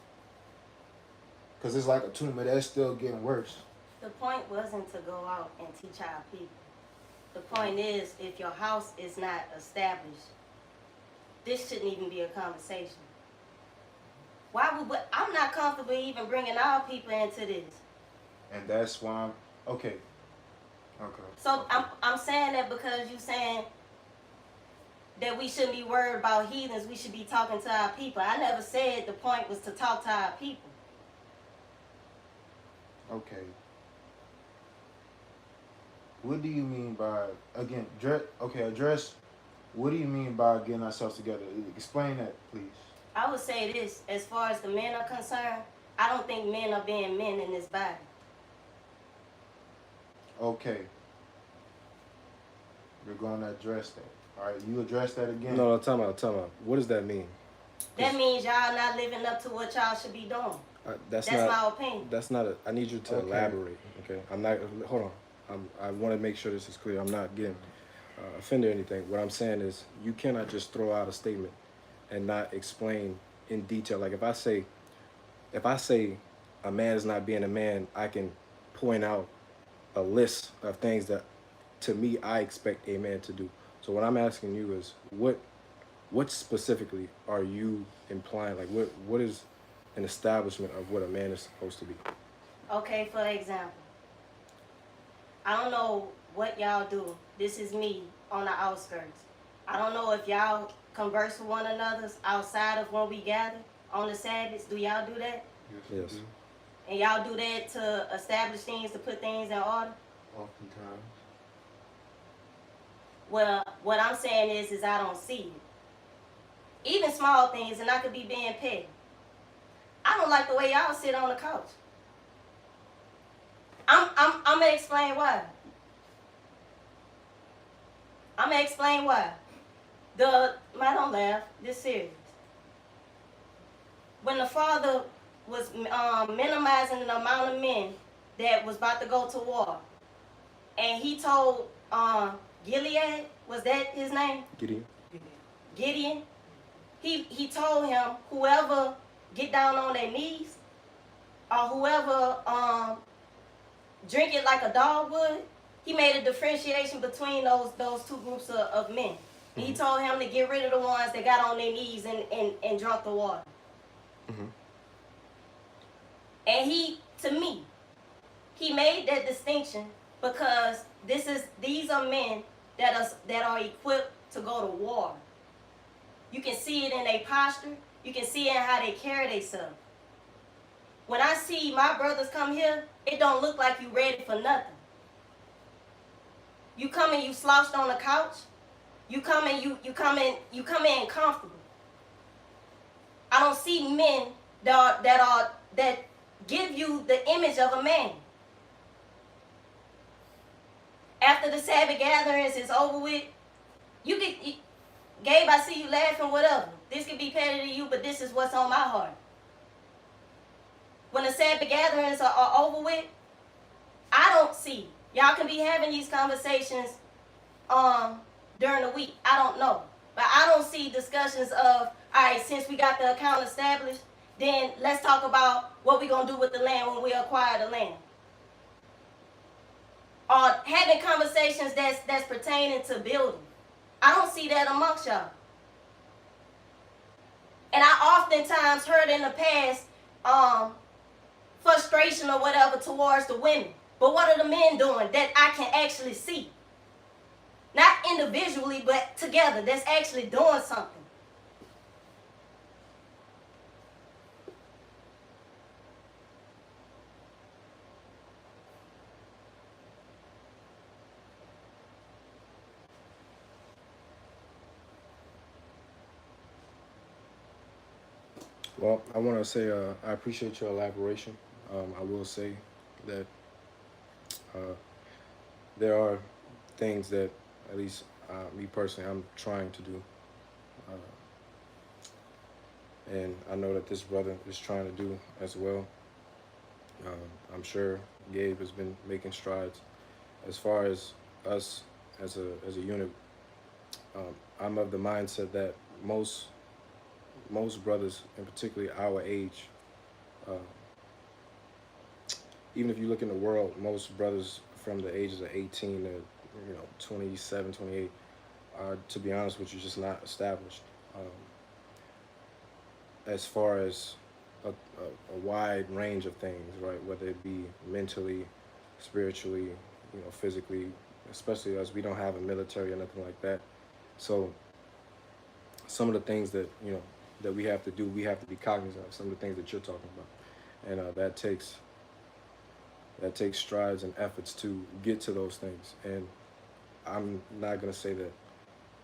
Because it's like a tumor that's still getting worse. The point wasn't to go out and teach our people. The point is, if your house is not established, this shouldn't even be a conversation. I'm not comfortable even bringing our people into this. And that's why I'm, okay. So I'm saying that because you're saying that we shouldn't be worried about heathens, we should be talking to our people. I never said the point was to talk to our people. Okay. What do you mean by, again, address, what do you mean by getting ourselves together? Explain that, please. I would say this, as far as the men are concerned, I don't think men are being men in this body. Okay. You're going to address that. All right, you address that again. No, time out. What does that mean? That means y'all not living up to what y'all should be doing. That's not my opinion. That's not I need you to Okay. elaborate, okay? I'm not, hold on. I want to make sure this is clear. I'm not getting offended or anything. What I'm saying is you cannot just throw out a statement and not explain in detail. Like if I say a man is not being a man, I can point out a list of things that to me I expect a man to do. So what I'm asking you is what specifically are you implying? Like what is an establishment of what a man is supposed to be? Okay, for example, I don't know what y'all do. This is me on the outskirts. I don't know if y'all converse with one another outside of when we gather on the Sabbaths. Do y'all do that? Yes. And y'all do that to establish things, to put things in order? Oftentimes. Well, what I'm saying is I don't see it. Even small things, and I could be being petty. I don't like the way y'all sit on the couch. I'm gonna explain why. Don't laugh. This serious. When the father was minimizing the amount of men that was about to go to war, and he told Gilead, was that his name? Gideon. He told him, whoever get down on their knees, or whoever drink it like a dog would, he made a differentiation between those two groups of men. Mm-hmm. He told him to get rid of the ones that got on their knees and drunk the water. Mm-hmm. And he made that distinction because these are men that are equipped to go to war. You can see it in their posture. You can see it in how they carry themselves. When I see my brothers come here, it don't look like you ready for nothing. You come and you slouched on the couch. You come in comfortable. I don't see men that give you the image of a man. After the Sabbath gatherings is over with, Gabe, I see you laughing, whatever. This could be petty to you, but this is what's on my heart. When the Sabbath gatherings are over with, I don't see. Y'all can be having these conversations during the week. I don't know. But I don't see discussions of, All right, since we got the account established, then let's talk about what we're going to do with the land when we acquire the land. Or having conversations that's pertaining to building. I don't see that amongst y'all. And I oftentimes heard in the past frustration or whatever towards the women. But what are the men doing that I can actually see? Not individually, but together. That's actually doing something. Well, I want to say I appreciate your elaboration. I will say that there are things that, at least me personally, I'm trying to do. And I know that this brother is trying to do as well. I'm sure Gabe has been making strides. As far as us as a unit, I'm of the mindset that most brothers, and particularly our age, even if you look in the world, most brothers from the ages of 18 to 27, 28 are, to be honest with you, just not established. As far as a wide range of things, right? Whether it be mentally, spiritually, physically, especially as we don't have a military or nothing like that. So some of the things that that we have to do, we have to be cognizant of. Some of the things that you're talking about, and that takes strides and efforts to get to those things. And I'm not gonna say that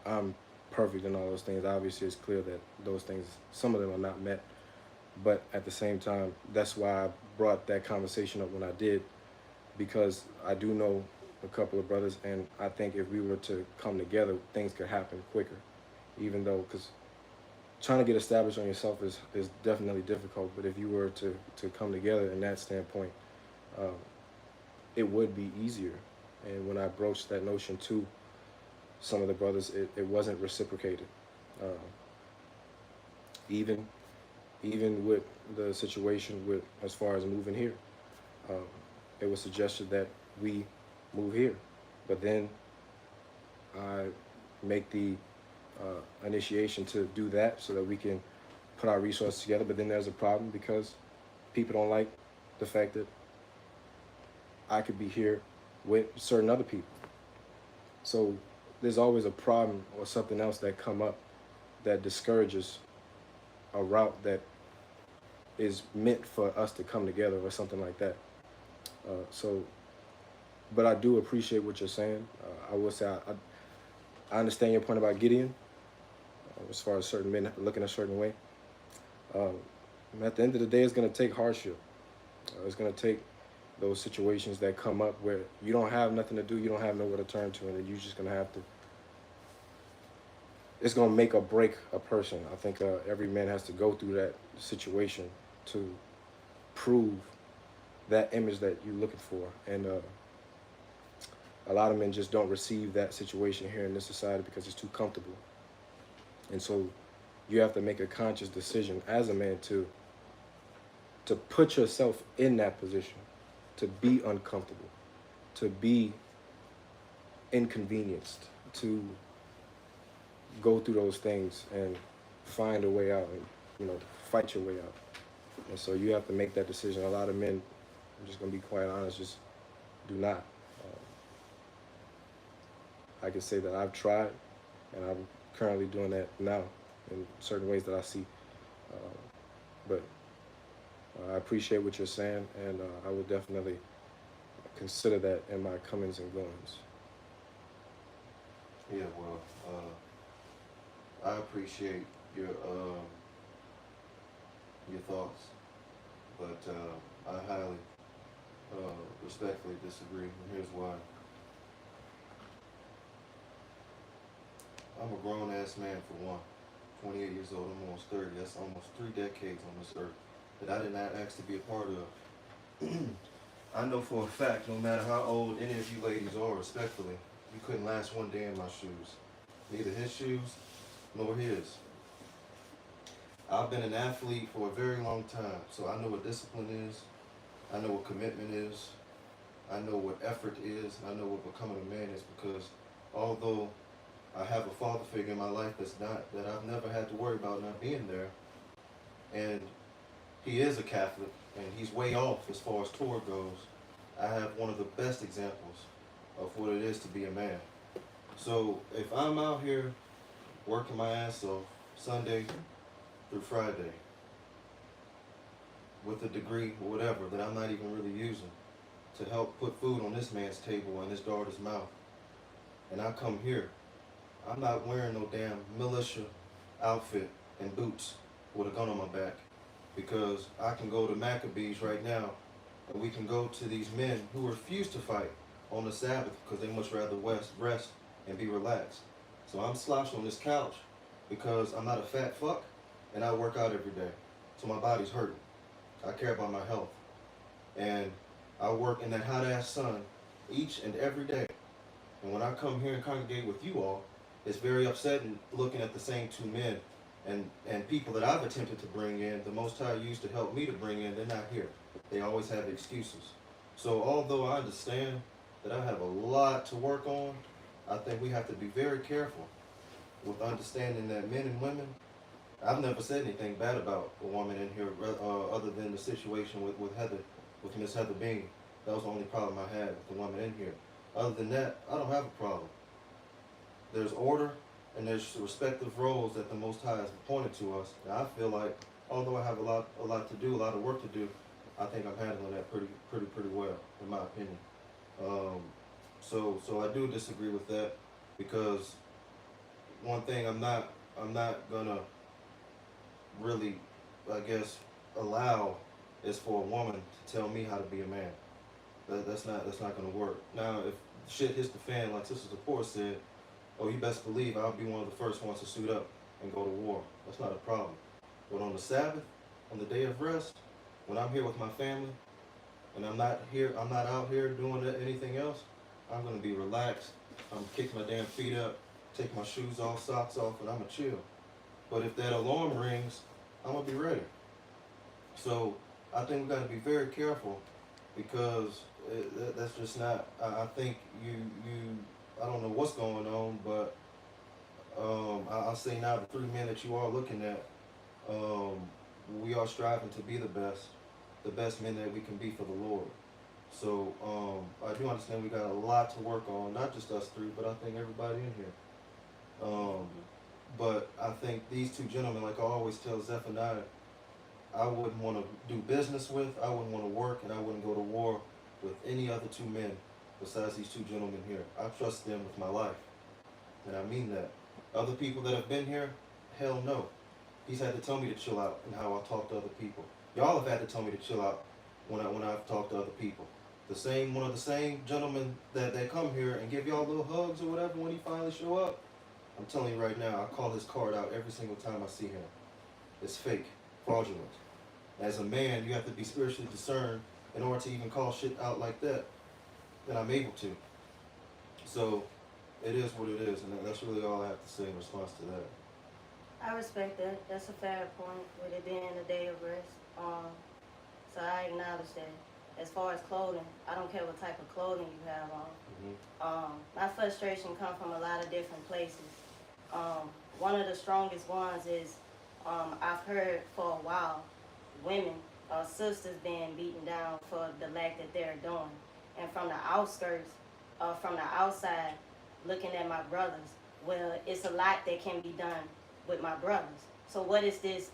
I'm perfect in all those things. Obviously, it's clear that those things, some of them are not met. But at the same time, that's why I brought that conversation up when I did, because I do know a couple of brothers, and I think if we were to come together, things could happen quicker. Even though, because trying to get established on yourself is definitely difficult, but if you were to come together in that standpoint, it would be easier. And when I broached that notion to some of the brothers, it wasn't reciprocated. Even with the situation with as far as moving here, it was suggested that we move here, but then I make the initiation to do that so that we can put our resources together. But then there's a problem because people don't like the fact that I could be here with certain other people. So there's always a problem or something else that come up that discourages a route that is meant for us to come together or something like that. But I do appreciate what you're saying. I will say I understand your point about Gideon, as far as certain men looking a certain way. At the end of the day, it's going to take hardship. It's going to take those situations that come up where you don't have nothing to do, you don't have nowhere to turn to, and you're just going to have to. It's going to make or break a person. I think every man has to go through that situation to prove that image that you're looking for. And a lot of men just don't receive that situation here in this society because it's too comfortable. And so you have to make a conscious decision as a man to put yourself in that position, to be uncomfortable, to be inconvenienced, to go through those things and find a way out and, fight your way out. And so you have to make that decision. A lot of men, I'm just going to be quite honest, just do not. I can say that I've tried, and I'm currently doing that now in certain ways that I see. But I appreciate what you're saying, and I will definitely consider that in my comings and goings. Yeah, well, I appreciate your thoughts, but I highly, respectfully disagree, and here's why. I'm a grown-ass man for one, 28 years old, I'm almost 30, that's almost 3 decades on this earth that I did not ask to be a part of. I know for a fact, no matter how old any of you ladies are, respectfully, you couldn't last one day in my shoes. Neither his shoes, nor his. I've been an athlete for a very long time, so I know what discipline is. I know what commitment is. I know what effort is. I know what becoming a man is, because although I have a father figure in my life that I've never had to worry about not being there, and he is a Catholic, and he's way off as far as Torah goes. I have one of the best examples of what it is to be a man. So if I'm out here working my ass off Sunday through Friday with a degree or whatever that I'm not even really using to help put food on this man's table and his daughter's mouth, and I come here, I'm not wearing no damn militia outfit and boots with a gun on my back, because I can go to Maccabees right now and we can go to these men who refuse to fight on the Sabbath because they much rather rest and be relaxed. So I'm slouched on this couch because I'm not a fat fuck and I work out every day. So my body's hurting. I care about my health. And I work in that hot ass sun each and every day. And when I come here and congregate with you all, it's very upsetting looking at the same two men and people that I've attempted to bring in, the Most High used to help me to bring in, they're not here. They always have excuses. So although I understand that I have a lot to work on, I think we have to be very careful with understanding that men and women, I've never said anything bad about a woman in here other than the situation with Heather, with Miss Heather Bean. That was the only problem I had with the woman in here. Other than that, I don't have a problem. There's order and there's respective roles that the Most High has appointed to us. And I feel like, although I have a lot to do, a lot of work to do, I think I'm handling that pretty well, in my opinion. So I do disagree with that, because one thing I'm not gonna really, I guess, allow is for a woman to tell me how to be a man. That's not gonna work. Now, if shit hits the fan, like Sister Zipporah said, oh, you best believe I'll be one of the first ones to suit up and go to war. That's not a problem. But on the Sabbath, on the day of rest, when I'm here with my family, and I'm not out here doing anything else, I'm gonna be relaxed. I'm kicking my damn feet up, take my shoes off, socks off, and I'm gonna chill. But if that alarm rings, I'm gonna be ready. So I think we gotta be very careful, because that's just not. I think you. I don't know what's going on, but I'll say now, the three men that you are looking at, we are striving to be the best men that we can be for the Lord. So I do understand we got a lot to work on, not just us three, but I think everybody in here. But I think these two gentlemen, like I always tell Zephaniah, I wouldn't want to do business with, I wouldn't want to work, and I wouldn't go to war with any other two men besides these two gentlemen here. I trust them with my life, and I mean that. Other people that have been here, hell no. He's had to tell me to chill out in how I talk to other people. Y'all have had to tell me to chill out when I've talked to other people. One of the same gentlemen that come here and give y'all little hugs or whatever when he finally show up, I'm telling you right now, I call his card out every single time I see him. It's fake, fraudulent. As a man, you have to be spiritually discerned in order to even call shit out like that I'm able to. So it is what it is, and that's really all I have to say in response to that. I respect that. That's a fair point, with it being a day of rest. So I acknowledge that. As far as clothing, I don't care what type of clothing you have on. My frustration comes from a lot of different places. One of the strongest ones is I've heard for a while women, sisters being beaten down for the lack that they're doing. And from the outskirts, from the outside, looking at my brothers, well, it's a lot that can be done with my brothers. So what is this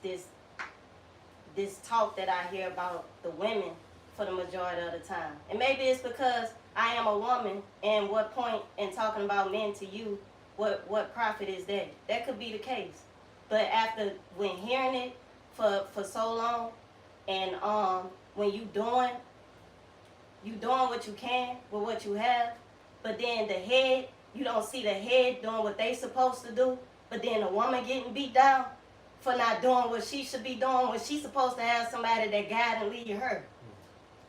talk that I hear about the women for the majority of the time? And maybe it's because I am a woman, and what point in talking about men to you, what profit is that? That could be the case. But when hearing it for so long, and when you doing what you can with what you have, but then the head, you don't see the head doing what they supposed to do, but then a woman getting beat down for not doing what she should be doing when she's supposed to have somebody that guide and lead her.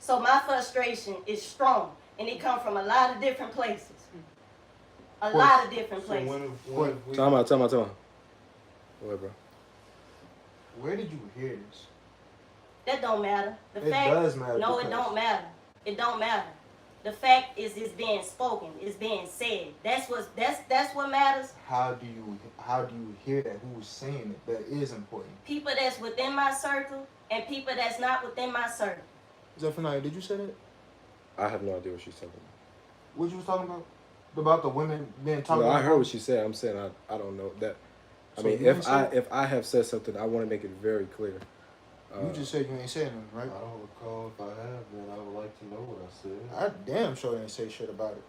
So my frustration is strong, and it comes from a lot of different places. Time out. Go ahead, bro. Where did you hear this? That don't matter. The It fact, does matter. no, it because don't matter. It don't matter. The fact is, it's being spoken. It's being said. That's what matters. How do you hear that? Who's saying it? That is important. People that's within my circle and people that's not within my circle. Zephaniah, did you say that? I have no idea what she's talking about. What you was talking about? About the women being talking No, about? I heard what she said. I'm saying I don't know that. I So mean, you ain't say- if I have said something, I want to make it very clear. You just said you ain't saying nothing, right? I don't recall if I have, then I would like to know what I said. I damn sure didn't say shit about it.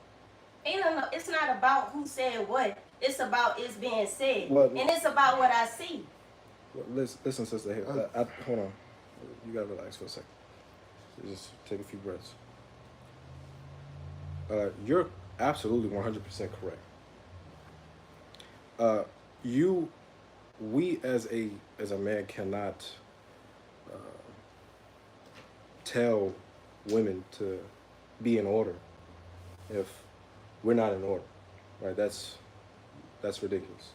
It's not about who said what. It's about it's being said. Well, and it's about what I see. Listen, sister. Here, hold on. You gotta relax for a second. Just take a few breaths. You're absolutely 100% correct. We as a man cannot tell women to be in order if we're not in order, right? That's ridiculous.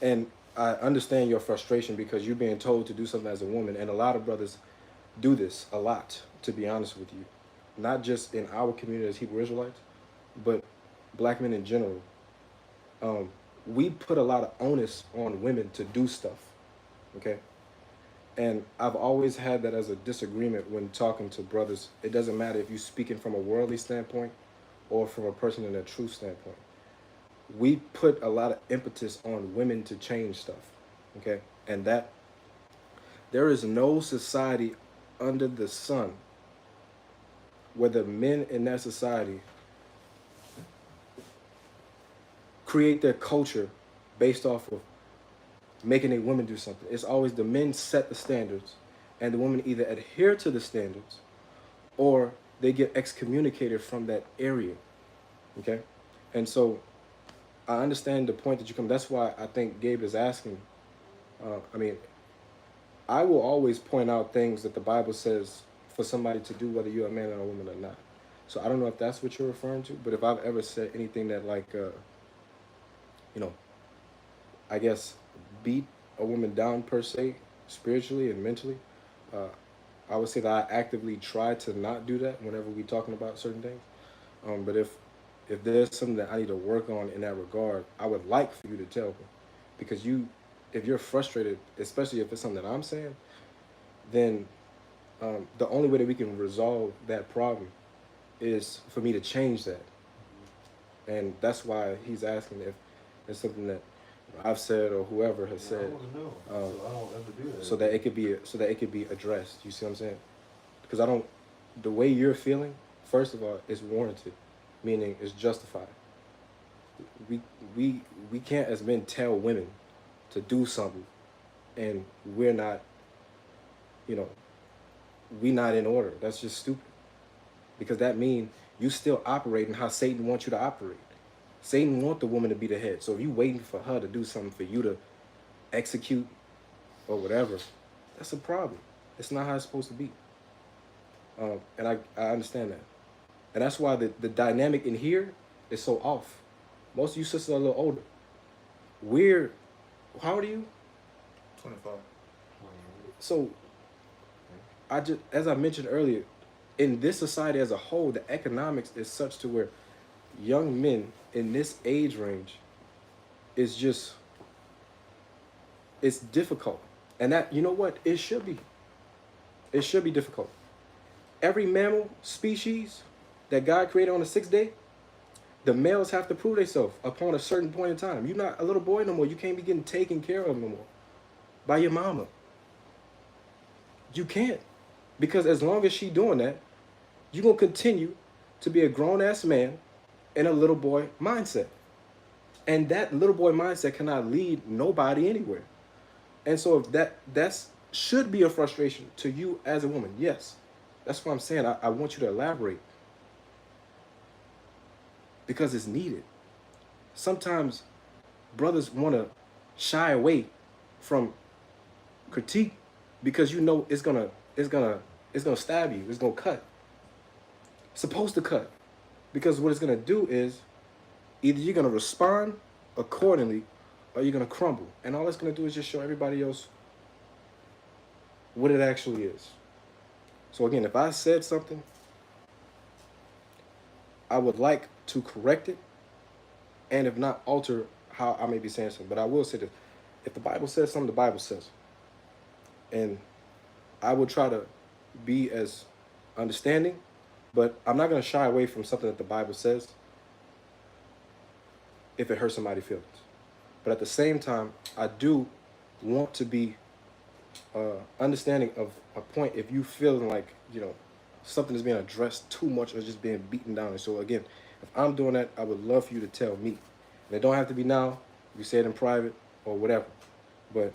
And I understand your frustration because you're being told to do something as a woman, and a lot of brothers do this a lot, to be honest with you. Not just in our community as Hebrew Israelites, but black men in general. We put a lot of onus on women to do stuff, okay? And I've always had that as a disagreement when talking to brothers. It doesn't matter if you're speaking from a worldly standpoint or from a person in a true standpoint. We put a lot of impetus on women to change stuff, okay? And that there is no society under the sun where the men in that society create their culture based off of making a woman do something. It's always the men set the standards and the women either adhere to the standards or they get excommunicated from that area, okay? And so I understand the point that you come. That's why I think Gabe is asking. I will always point out things that the Bible says for somebody to do, whether you're a man or a woman or not. So I don't know if that's what you're referring to, but if I've ever said anything that I guess beat a woman down per se, spiritually and mentally, I would say that I actively try to not do that whenever we're talking about certain things. But if there's something that I need to work on in that regard, I would like for you to tell me. Because if you're frustrated, especially if it's something that I'm saying, then the only way that we can resolve that problem is for me to change that. And that's why he's asking if it's something that I've said or whoever has said. I want to know, so I don't ever do that. So that it could be addressed. You see what I'm saying? Because the way you're feeling, first of all, is warranted, meaning it's justified. We can't as men tell women to do something, and we're not in order. That's just stupid. Because that means you still operating how Satan wants you to operate. Satan wants the woman to be the head. So if you waiting for her to do something for you to execute or whatever, that's a problem. It's not how it's supposed to be. And I understand that. And that's why the dynamic in here is so off. Most of you sisters are a little older. How old are you? 25. So, as I mentioned earlier, in this society as a whole, the economics is such to where young men in this age range it's difficult. And that, you know what? It should be. It should be difficult. Every mammal species that God created on the 6th day, the males have to prove themselves upon a certain point in time. You're not a little boy no more. You can't be getting taken care of no more by your mama. You can't. Because as long as she doing that, you're going to continue to be a grown-ass man in a little boy mindset. And that little boy mindset cannot lead nobody anywhere. And so if that's should be a frustration to you as a woman, yes. That's what I'm saying. I want you to elaborate. Because it's needed. Sometimes brothers want to shy away from critique because you know it's gonna stab you. It's gonna cut. It's supposed to cut. Because what it's gonna do is either you're gonna respond accordingly or you're going to crumble. And all it's going to do is just show everybody else what it actually is. So again, if I said something, I would like to correct it, and if not, alter how I may be saying something. But I will say this. If the Bible says something, the Bible says. And I will try to be as understanding, but I'm not going to shy away from something that the Bible says if it hurts somebody's feelings. But at the same time, I do want to be understanding of a point if you feeling like, something is being addressed too much or just being beaten down. And so again, if I'm doing that, I would love for you to tell me. And it don't have to be now. You say it in private or whatever. But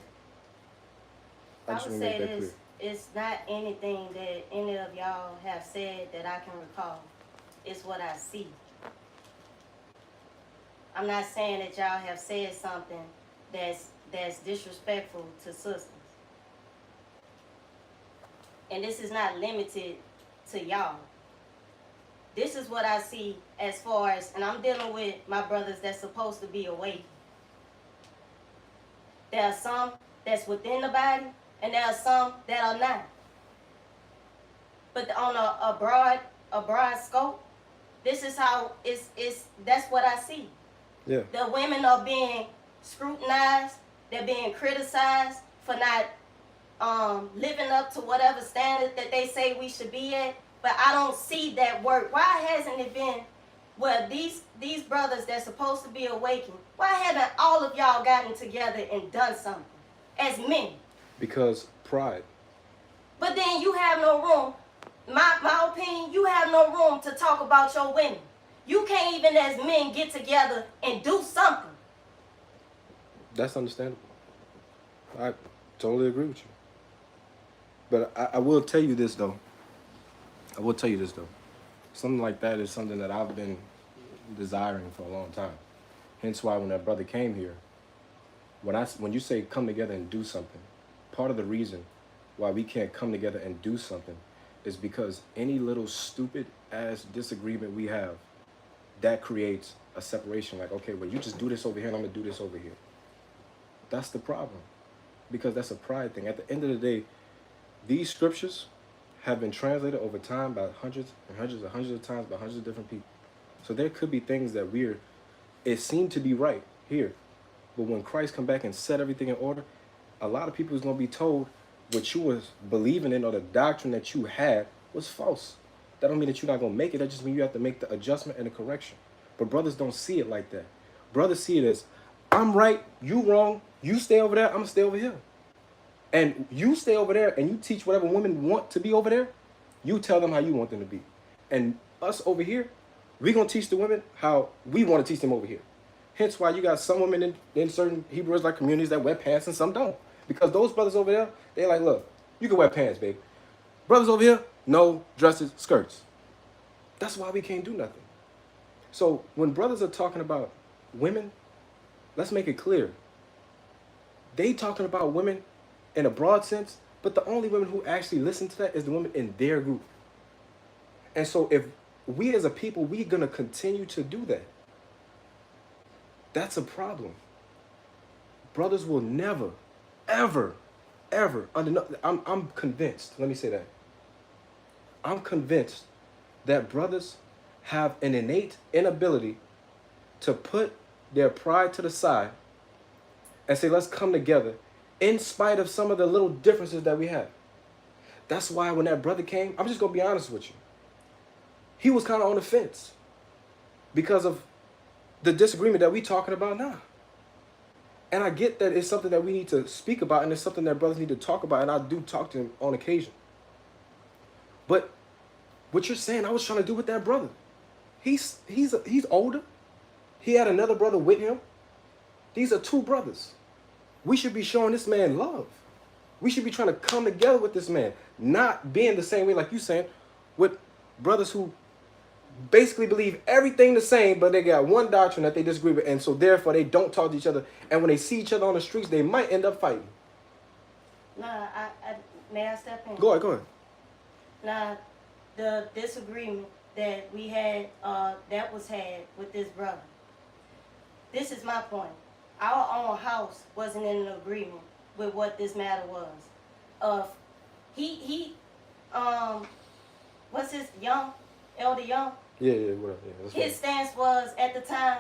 I I just would want to say make that this, clear. it's not anything that any of y'all have said that I can recall. It's what I see. I'm not saying that y'all have said something that's disrespectful to sisters. And this is not limited to y'all. This is what I see as far as, and I'm dealing with my brothers that's supposed to be awake. There are some that's within the body, and there are some that are not. But on a broad scope, this is how that's what I see. Yeah. The women are being scrutinized, they're being criticized for not living up to whatever standard that they say we should be at, but I don't see that work. Why hasn't it been, well, these brothers that's supposed to be awakened, why haven't all of y'all gotten together and done something as men? Because pride. But then you have no room, my opinion, you have no room to talk about your women. You can't even as men get together and do something. That's understandable. I totally agree with you. But I will tell you this, though. Something like that is something that I've been desiring for a long time. Hence why when that brother came here, when you say come together and do something, part of the reason why we can't come together and do something is because any little stupid ass disagreement we have, that creates a separation. Like, okay, well, you just do this over here and I'm gonna do this over here. That's the problem. Because that's a pride thing. At the end of the day, these scriptures have been translated over time by hundreds and hundreds and hundreds of times by hundreds of different people. So there could be things that it seemed to be right here. But when Christ come back and set everything in order, a lot of people is going to be told what you was believing in or the doctrine that you had was false. That don't mean that you're not going to make it. That just means you have to make the adjustment and the correction. But brothers don't see it like that. Brothers see it as, I'm right, you wrong, you stay over there, I'm going to stay over here. And you stay over there and you teach whatever women want to be over there, you tell them how you want them to be. And us over here, we're going to teach the women how we want to teach them over here. Hence why you got some women in certain Hebrew Israelite communities that wear pants and some don't. Because those brothers over there, they're like, look, you can wear pants, baby. Brothers over here, no dresses, skirts. That's why we can't do nothing. So when brothers are talking about women, let's make it clear. They talking about women in a broad sense, but the only women who actually listen to that is the women in their group. And so if we as a people, we're going to continue to do that, that's a problem. Brothers will never, ever, ever, I'm convinced, let me say that. I'm convinced that brothers have an innate inability to put their pride to the side and say, let's come together in spite of some of the little differences that we have. That's why when that brother came, I'm just going to be honest with you. He was kind of on the fence because of the disagreement that we talking about now. And I get that it's something that we need to speak about and it's something that brothers need to talk about, and I do talk to him on occasion. But what you're saying, I was trying to do with that brother. He's older. He had another brother with him. These are two brothers. We should be showing this man love. We should be trying to come together with this man, not being the same way like you saying, with brothers who basically believe everything the same, but they got one doctrine that they disagree with, and so therefore they don't talk to each other. And when they see each other on the streets, they might end up fighting. Nah, may I step in? Go ahead. Now, the disagreement that we had, that was had with this brother. This is my point. our own house wasn't in an agreement with what this matter was. He what's his Elder Young? Yeah, whatever. Yeah, that's His right. stance was at the time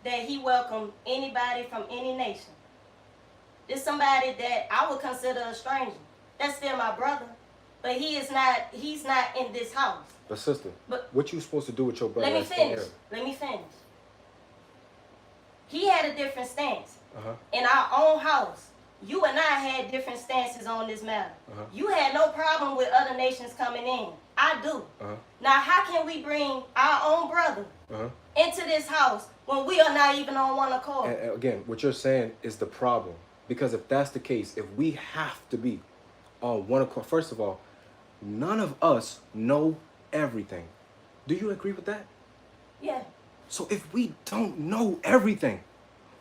that he welcomed anybody from any nation. This somebody that I would consider a stranger. That's still my brother, but he's not in this house. But sister, But what you supposed to do with your brother? let me that's still finish. there? Let me finish. He had a different stance. Uh-huh. In our own house, you and I had different stances on this matter. Uh-huh. You had no problem with other nations coming in. I do. Uh-huh. Now, how can we bring our own brother Uh-huh. into this house when we are not even on one accord? And again, what you're saying is the problem. Because if that's the case, if we have to be on one accord, first of all, none of us know everything. Do you agree with that? Yeah. So if we don't know everything,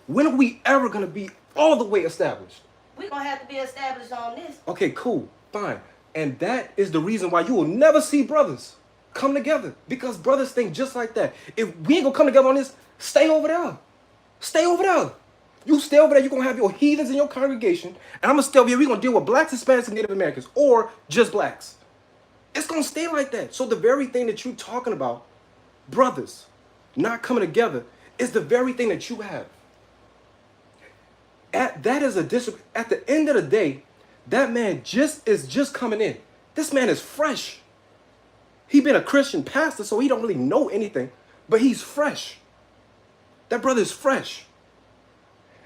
when are we ever going to be all the way established? We're going to have to be established on this. Okay, cool, fine. And that is the reason why you will never see brothers come together. Because brothers think just like that. If we ain't going to come together on this, stay over there. Stay over there. You stay over there, you're going to have your heathens in your congregation. And I'm going to stay over here. We're going to deal with blacks, Hispanics, and Native Americans. Or just blacks. It's going to stay like that. So the very thing that you're talking about, brothers not coming together, is the very thing that you have. At the end of the day, that man is just coming in. This man is fresh. He been a Christian pastor, so he don't really know anything, but he's fresh. That brother is fresh.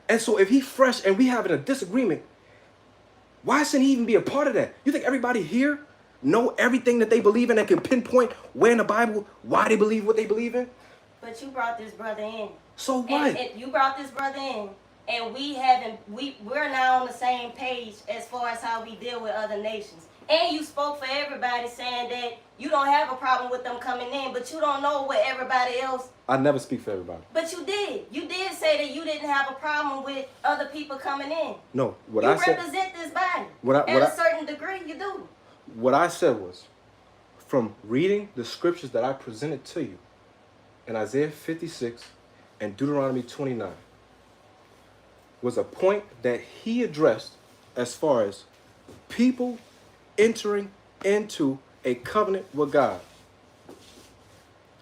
And so if he's fresh and we having a disagreement, why shouldn't he even be a part of that? You think everybody here know everything that they believe in and can pinpoint where in the Bible, why they believe what they believe in? But you brought this brother in. So what? And you brought this brother in, and we're now on the same page as far as how we deal with other nations. And you spoke for everybody, saying that you don't have a problem with them coming in, but you don't know what everybody else. I never speak for everybody. But you did. You did say that you didn't have a problem with other people coming in. No, what you I said. represent this body. At a certain degree, you do. What I said was, from reading the scriptures that I presented to you in Isaiah 56 and Deuteronomy 29, was a point that he addressed as far as people entering into a covenant with God.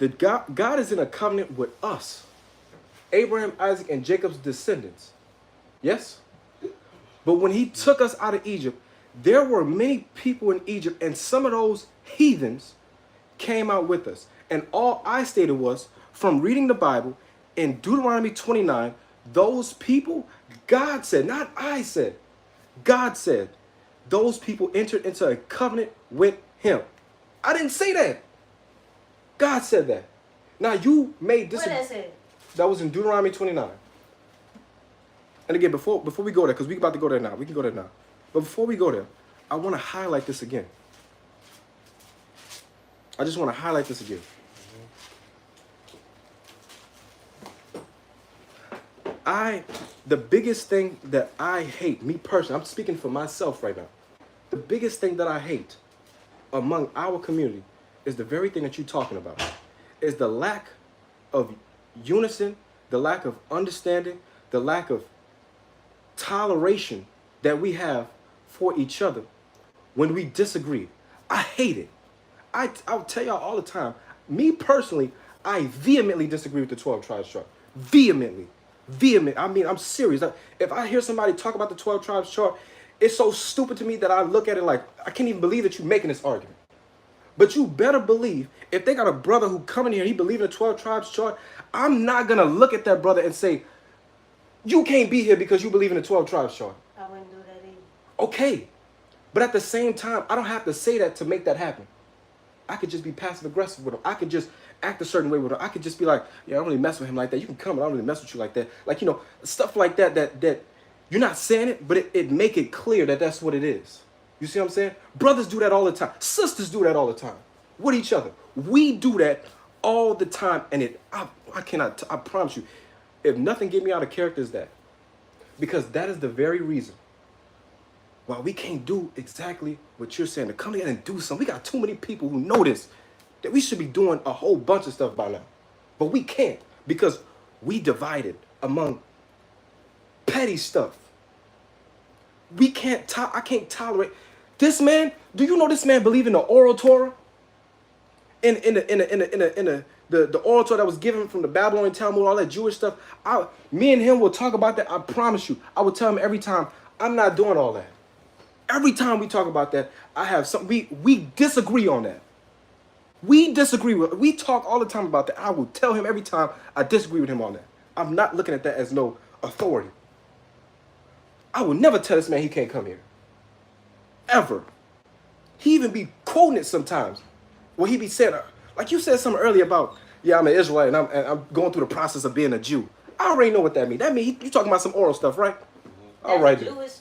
God is in a covenant with us, Abraham, Isaac, and Jacob's descendants. Yes? But when he took us out of Egypt, there were many people in Egypt, and some of those heathens came out with us. And all I stated was, from reading the Bible, in Deuteronomy 29, those people, God said, not I said, God said, those people entered into a covenant with him. I didn't say that. God said that. Now you made this. What is it? That was in Deuteronomy 29. And again, before we go there, because we're about to go there now. We can go there now. But before we go there, I want to highlight this again. I just want to highlight this again. The biggest thing that I hate, me personally, I'm speaking for myself right now. The biggest thing that I hate among our community is the very thing that you're talking about. Is the lack of unison, the lack of understanding, the lack of toleration that we have for each other when we disagree. I hate it. I'll tell y'all all the time. Me personally, I vehemently disagree with the 12 tribes chart. Vehemently. I mean, I'm serious. If I hear somebody talk about the 12 tribes chart, it's so stupid to me that I look at it like, I can't even believe that you're making this argument. But you better believe, if they got a brother who come in here, he believe in the 12 tribes chart, I'm not going to look at that brother and say, you can't be here because you believe in the 12 tribes chart. I wouldn't do that either. Okay. But at the same time, I don't have to say that to make that happen. I could just be passive aggressive with him. I could just act a certain way with him. I could just be like, yeah, I don't really mess with him like that. You can come, but I don't really mess with you like that. Like, you know, stuff like that you're not saying it, but it make it clear that that's what it is. You see what I'm saying? Brothers do that all the time. Sisters do that all the time with each other. We do that all the time. And I promise you, if nothing get me out of character is that. Because that is the very reason why we can't do exactly what you're saying. To come together and do something. We got too many people who know this, that we should be doing a whole bunch of stuff by now. But we can't, because We divided among petty stuff. We can't. I can't tolerate this man. Do you know this man believe in the oral Torah? In the oral Torah that was given from the Babylonian Talmud, all that Jewish stuff. Me and him will talk about that. I promise you. I will tell him every time, I'm not doing all that. Every time we talk about that, I have something. We disagree on that. We disagree with. We talk all the time about that. I will tell him every time I disagree with him on that. I'm not looking at that as no authority. I will never tell this man he can't come here. Ever. He even be quoting it sometimes. Well, he be saying, like you said something earlier about, yeah, I'm an Israelite and I'm going through the process of being a Jew. I already know what that means. That means you talking about some oral stuff, right? All right. Jewish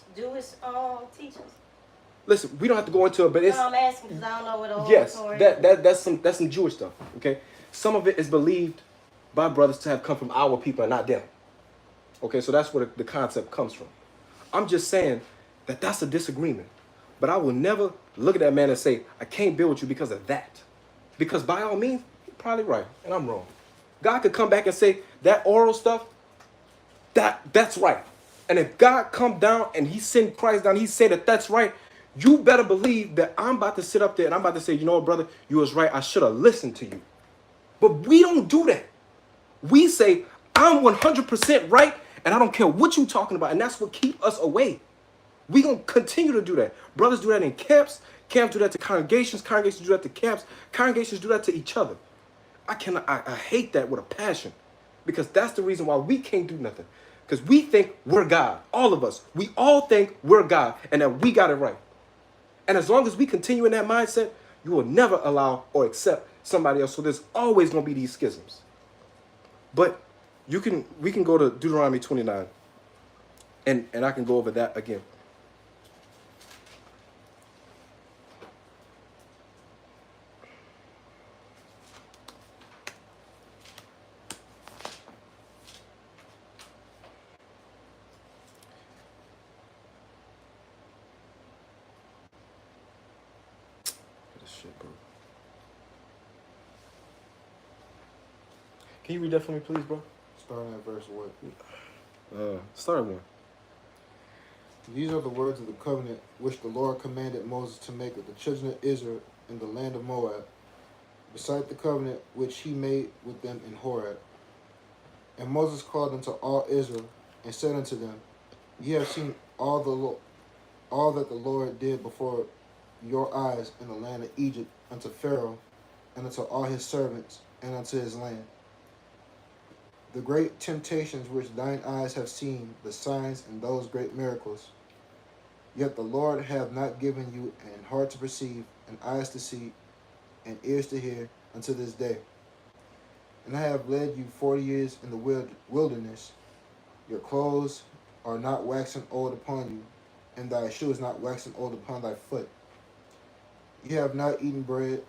teachers. Listen, we don't have to go into it, but it's. No, I'm asking because I don't know what oral yes, Torah that's some Jewish stuff. Okay, some of it is believed by brothers to have come from our people and not them. Okay, so that's where the concept comes from. I'm just saying that that's a disagreement, but I will never look at that man and say I can't build with you because of that. Because by all means, you're probably right and I'm wrong. God could come back and say that oral stuff, that's right. And if God come down and he send Christ down, he said that that's right, you better believe that I'm about to sit up there and I'm about to say, you know what, brother, you was right. I should have listened to you. But we don't do that. We say, I'm 100% right and I don't care what you're talking about. And that's what keep us away. We going to continue to do that. Brothers do that in camps. Camps do that to congregations. Congregations do that to camps. Congregations do that to each other. I hate that with a passion because that's the reason why we can't do nothing. Because we think we're God. All of us. We all think we're God and that we got it right. And as long as we continue in that mindset, you will never allow or accept somebody else. So there's always going to be these schisms. But we can go to Deuteronomy 29 and I can go over that again. Shit, bro. Can you read that for me, please, bro? Starting at verse what? Start at 1. These are the words of the covenant which the Lord commanded Moses to make with the children of Israel in the land of Moab, beside the covenant which he made with them in Horeb. And Moses called unto all Israel and said unto them, Ye have seen all that the Lord did before your eyes in the land of Egypt unto Pharaoh and unto all his servants and unto his land. The great temptations which thine eyes have seen, the signs and those great miracles. Yet the Lord hath not given you an heart to perceive, and eyes to see, and ears to hear, unto this day. And I have led you 40 years in the wilderness. Your clothes are not waxing old upon you, and thy shoe is not waxing old upon thy foot. Ye have not eaten bread,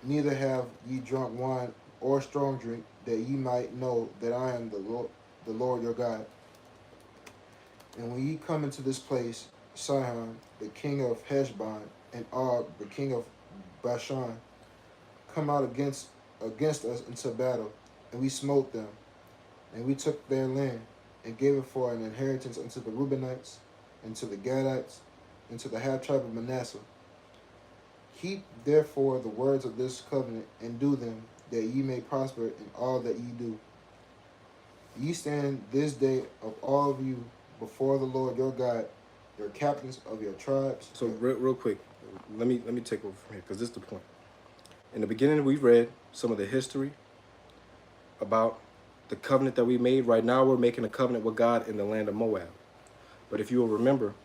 neither have ye drunk wine or strong drink, that ye might know that I am the Lord your God. And when ye come into this place, Sihon, the king of Heshbon, and Og, the king of Bashan, come out against us into battle, and we smote them, and we took their land, and gave it for an inheritance unto the Reubenites, and to the Gadites, and to the half tribe of Manasseh. Keep therefore the words of this covenant, and do them, that ye may prosper in all that ye do. Ye stand this day of all of you before the Lord your God, your captains of your tribes. So real quick, let me take over from here because this is the point. In the beginning, we read some of the history about the covenant that we made. Right now, we're making a covenant with God in the land of Moab. But if you will remember,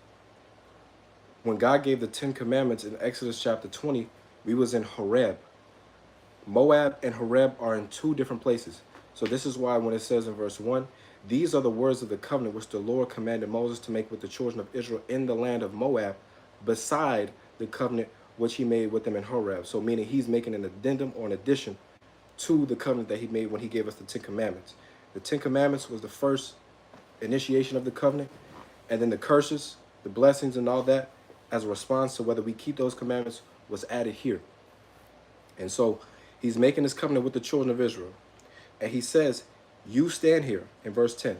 when God gave the 10 commandments in Exodus chapter 20, we was in Horeb. Moab and Horeb are in 2 different places. So this is why when it says in verse 1, these are the words of the covenant which the Lord commanded Moses to make with the children of Israel in the land of Moab, beside the covenant which he made with them in Horeb. So meaning he's making an addendum or an addition to the covenant that he made when he gave us the 10 commandments. The 10 commandments was the first initiation of the covenant, and then the curses, the blessings and all that, as a response to whether we keep those commandments, was added here. And so he's making this covenant with the children of Israel. And he says, You stand here in verse 10.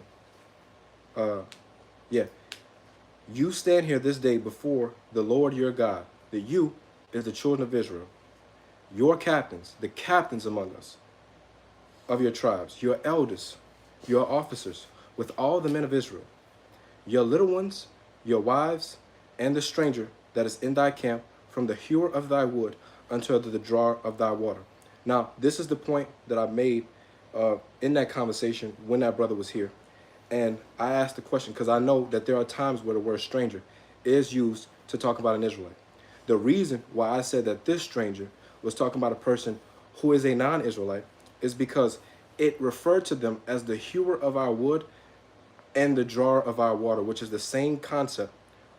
Yeah. You stand here this day before the Lord your God. The you is the children of Israel. Your captains, the captains among us of your tribes, your elders, your officers, with all the men of Israel, your little ones, your wives, and the stranger that is in thy camp, from the hewer of thy wood unto the drawer of thy water. Now, this is the point that I made in that conversation when that brother was here. And I asked the question because I know that there are times where the word stranger is used to talk about an Israelite. The reason why I said that this stranger was talking about a person who is a non-Israelite is because it referred to them as the hewer of our wood and the drawer of our water, which is the same concept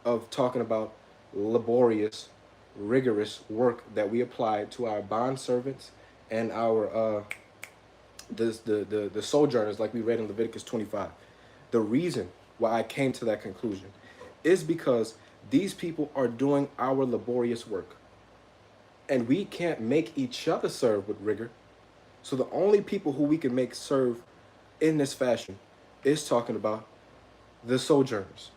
of talking about laborious, rigorous work that we apply to our bond servants and our the sojourners, like we read in Leviticus 25. The reason why I came to that conclusion is because these people are doing our laborious work, and we can't make each other serve with rigor. So the only people who we can make serve in this fashion is talking about the sojourners.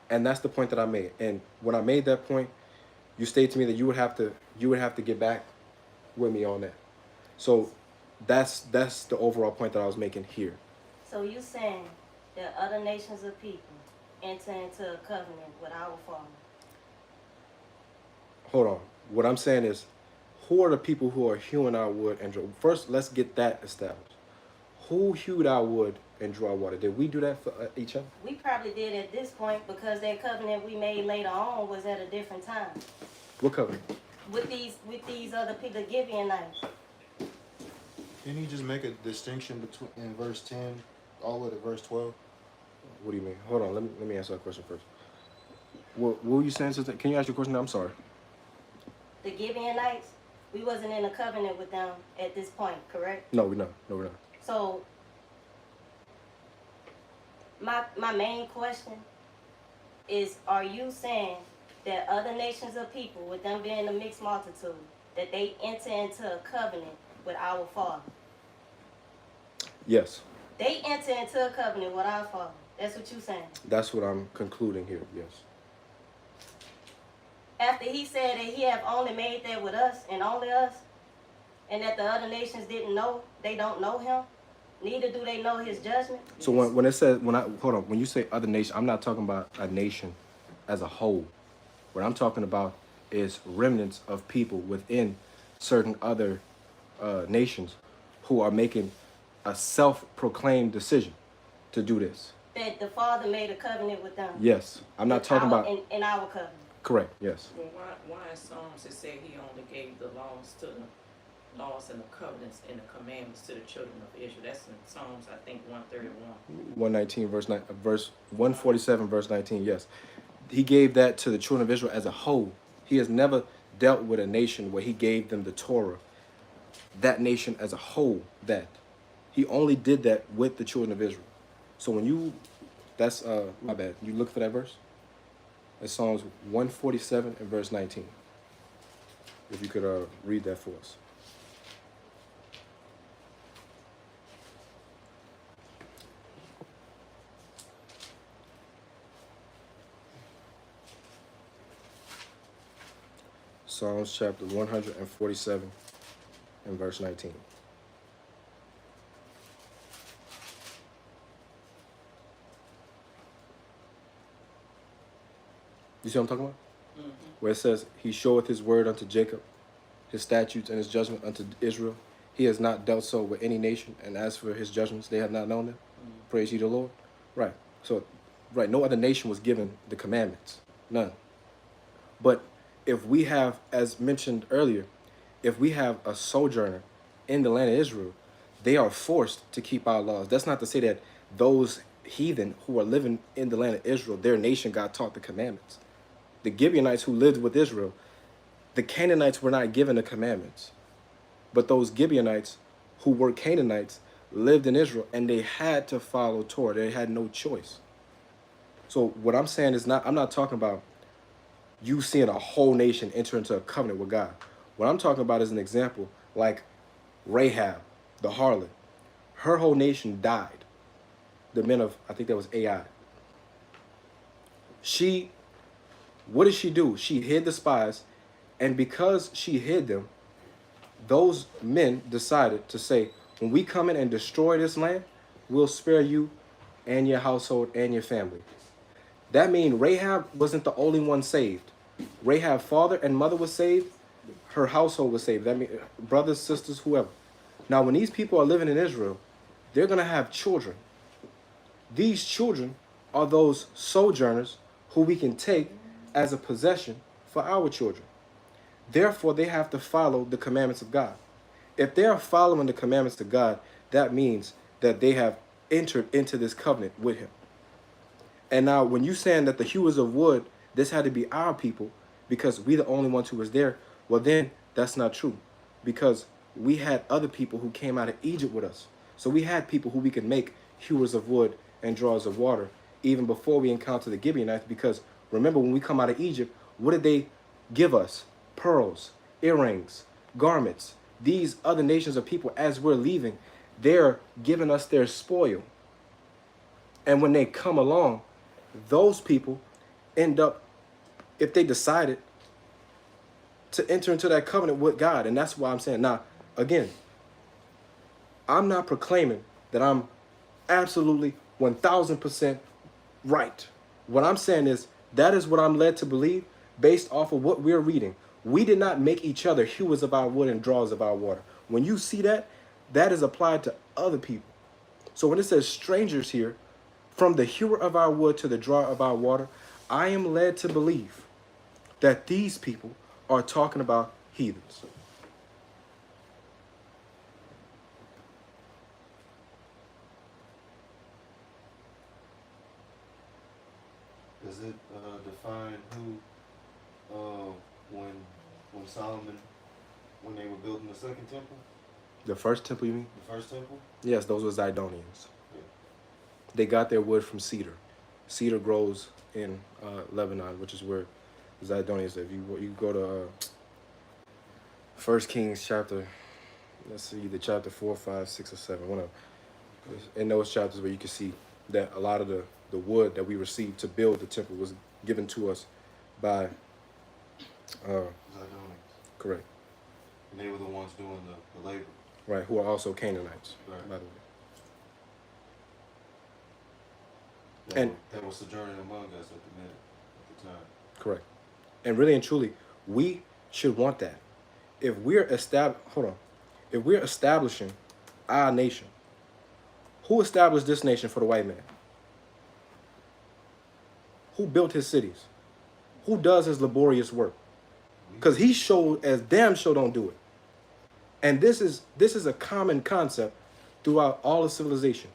And that's the point that I made. And when I made that point, you stated to me that you would have to get back with me on that. So that's the overall point that I was making here. So you saying that other nations of people enter into a covenant with our Father? Hold on. What I'm saying is, who are the people who are hewing our wood and draw? First, let's get that established. Who hewed our wood and drew our water? Did we do that for each other? We probably did at this point because that covenant we made later on was at a different time. What covenant? With these other people, the Gibeonites. Didn't he just make a distinction between in verse 10 all the way to verse 12? What do you mean? Hold on. Let me answer that question first. What were you saying, sister? Can you ask your question? I'm sorry. The Gibeonites, we wasn't in a covenant with them at this point, correct? No, we're not. No, we're not. So my main question is, are you saying that other nations of people, with them being a mixed multitude, that they enter into a covenant with our Father? Yes. They enter into a covenant with our Father. That's what you're saying. That's what I'm concluding here. Yes. After he said that he have only made that with us and only us, and that the other nations didn't know, they don't know him, neither do they know his judgment. So when it says, hold on, when you say other nation, I'm not talking about a nation as a whole. What I'm talking about is remnants of people within certain other nations who are making a self-proclaimed decision to do this. That the Father made a covenant with them. Yes. I'm not talking about... In our covenant. Correct, yes. Well, why in Psalms it said he only gave the laws and the covenants and the commandments to the children of Israel? That's in Psalms, I think, 131. 119, verse 147, verse 19, yes. He gave that to the children of Israel as a whole. He has never dealt with a nation where he gave them the Torah. That nation as a whole, that. He only did that with the children of Israel. So when you, that's, my bad, you look for that verse? It's Psalms 147 and verse 19. If you could read that for us. Psalms chapter 147 and verse 19. You see what I'm talking about? Mm-hmm. Where it says, he showeth his word unto Jacob, his statutes and his judgment unto Israel. He has not dealt so with any nation, and as for his judgments, they have not known them. Mm-hmm. Praise ye the Lord. Right. So, right, no other nation was given the commandments. None. But if we have, as mentioned earlier, if we have a sojourner in the land of Israel, they are forced to keep our laws. That's not to say that those heathen who are living in the land of Israel, their nation got taught the commandments. The Gibeonites who lived with Israel, the Canaanites were not given the commandments. But those Gibeonites who were Canaanites lived in Israel, and they had to follow Torah. They had no choice. So what I'm saying is I'm not talking about you seeing a whole nation enter into a covenant with God. What I'm talking about is an example like Rahab, the harlot. her whole nation died. The men of, I think that was Ai. What did she do? She hid the spies, and because she hid them, those men decided to say, when we come in and destroy this land, we'll spare you and your household and your family. That means Rahab wasn't the only one saved. Rahab's father and mother was saved. Her household was saved. That means brothers, sisters, whoever. Now, when these people are living in Israel, they're going to have children. These children are those sojourners who we can take as a possession for our children. Therefore, they have to follow the commandments of God. If they are following the commandments of God, that means that they have entered into this covenant with him. And now, when you saying that the hewers of wood, this had to be our people because we the only ones who was there, well then, that's not true. Because we had other people who came out of Egypt with us. So we had people who we could make hewers of wood and drawers of water even before we encountered the Gibeonites. Because remember, when we come out of Egypt, what did they give us? Pearls, earrings, garments. These other nations of people, as we're leaving, they're giving us their spoil. And when they come along, those people end up, if they decided to enter into that covenant with God. And that's why I'm saying, now, again, I'm not proclaiming that I'm absolutely 1000% right. What I'm saying is that is what I'm led to believe based off of what we're reading. We did not make each other hewers of our wood and drawers of our water. When you see that, that is applied to other people. So when it says strangers here, from the hewer of our wood to the drawer of our water, I am led to believe that these people are talking about heathens. Does it define who, when Solomon, when they were building the second temple, The first temple, you mean? the first temple? Yes, those were Zidonians. Yeah. They got their wood from cedar. Cedar grows in Lebanon, which is where Zidonians live. You go to 1 Kings chapter, let's see, the chapter 4, 5, 6, or 7, one of them. In those chapters where you can see that a lot of the wood that we received to build the temple was given to us by, Zidonians. correct, And they were the ones doing the labor. right, who are also Canaanites, Right. by the way. That was sojourning among us at the time. Correct. And really and truly, we should want that. If we're establishing our nation, who established this nation for the white man? Who built his cities? Who does his laborious work? Because he showed as damn sure don't do it. And this is a common concept throughout all of civilization.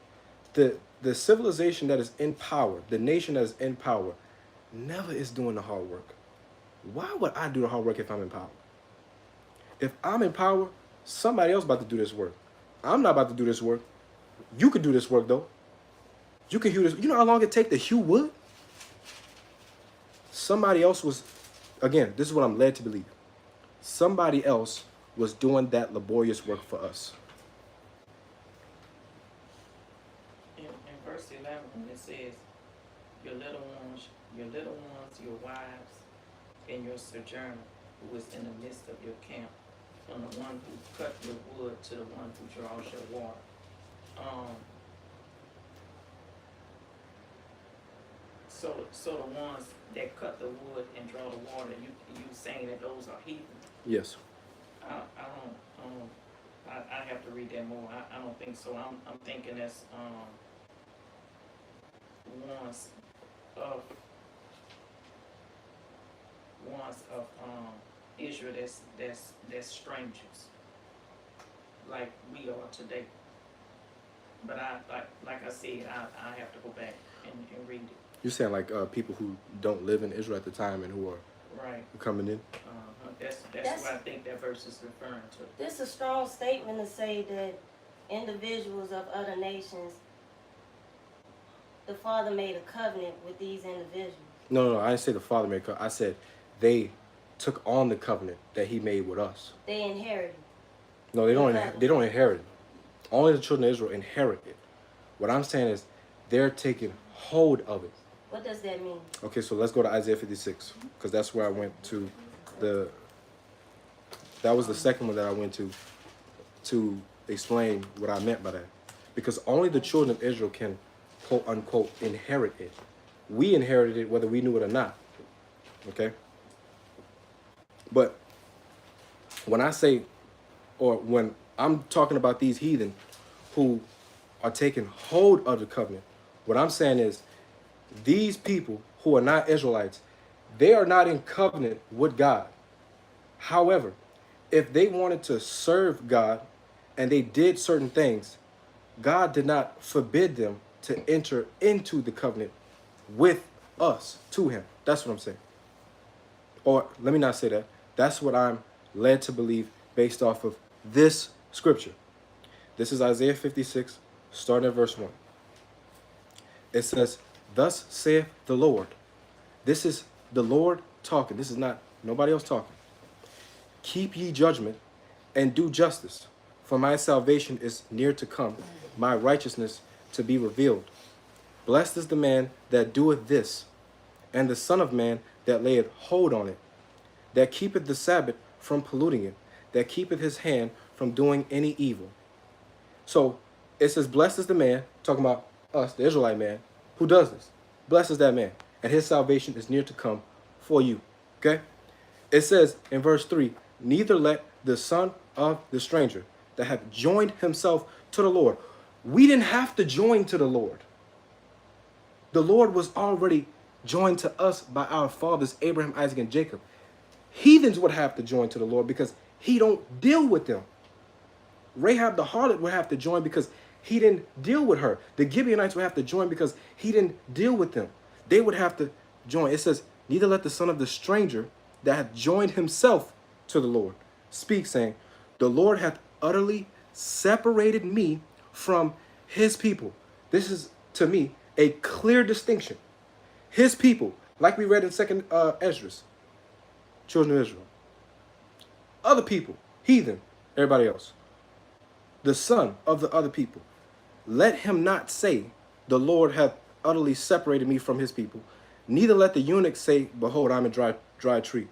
The civilization that is in power, the nation that is in power, never is doing the hard work. Why would I do the hard work if I'm in power? If I'm in power, somebody else about to do this work. I'm not about to do this work. You could do this work though. You can hew this. You know how long it take to hew wood? Somebody else was, again, this is what I'm led to believe. Somebody else was doing that laborious work for us. In verse 11, it says, your little ones, your wives, and your sojourner who is in the midst of your camp, from the one who cut your wood to the one who draws your water. So the ones that cut the wood and draw the water, you saying that those are heathen? Yes. I have to read that more. I don't think so. I'm thinking that's ones of Israel that's strangers, like we are today. But like I said, I have to go back and read it. You're saying like people who don't live in Israel at the time and who are Right. coming in? That's what I think that verse is referring to. This is a strong statement to say that individuals of other nations, the Father made a covenant with these individuals. No, I didn't say the Father made a covenant. I said they took on the covenant that he made with us. They inherited. No, they don't. They don't inherit it. Only the children of Israel inherit it. What I'm saying is they're taking hold of it. What does that mean? Okay, so let's go to Isaiah 56, because that's where I went to that was the second one that I went to explain what I meant by that. Because only the children of Israel can, quote unquote, inherit it. We inherited it whether we knew it or not. Okay? But when I say, or when I'm talking about these heathen who are taking hold of the covenant, what I'm saying is these people who are not Israelites, they are not in covenant with God. However, if they wanted to serve God and they did certain things, God did not forbid them to enter into the covenant with us, to him. That's what I'm saying. Or let me not say that. That's what I'm led to believe based off of this scripture. This is Isaiah 56, starting at verse 1. It says, "Thus saith the Lord." This is the Lord talking. This is not nobody else talking. "Keep ye judgment and do justice, for my salvation is near to come, my righteousness to be revealed. Blessed is the man that doeth this, and the Son of Man that layeth hold on it, that keepeth the Sabbath from polluting it, that keepeth his hand from doing any evil." So it says, blessed is the man, talking about us, the Israelite man, who does this. Blessed is that man, and his salvation is near to come for you. Okay? It says in verse 3, "Neither let the son of the stranger that hath joined himself to the Lord." We didn't have to join to the Lord. The Lord was already joined to us by our fathers, Abraham, Isaac, and Jacob. Heathens would have to join to the Lord because he don't deal with them. Rahab the harlot would have to join because he didn't deal with her. The Gibeonites would have to join because he didn't deal with them. They would have to join. It says, "Neither let the son of the stranger that hath joined himself to the Lord speak, saying, the Lord hath utterly separated me from his people." This is, to me, a clear distinction. His people, like we read in 2nd Esdras, children of Israel. Other people, heathen, everybody else. The son of the other people. Let him not say, "The Lord hath utterly separated me from his people." Neither let the eunuch say, "Behold, I'm a dry tree."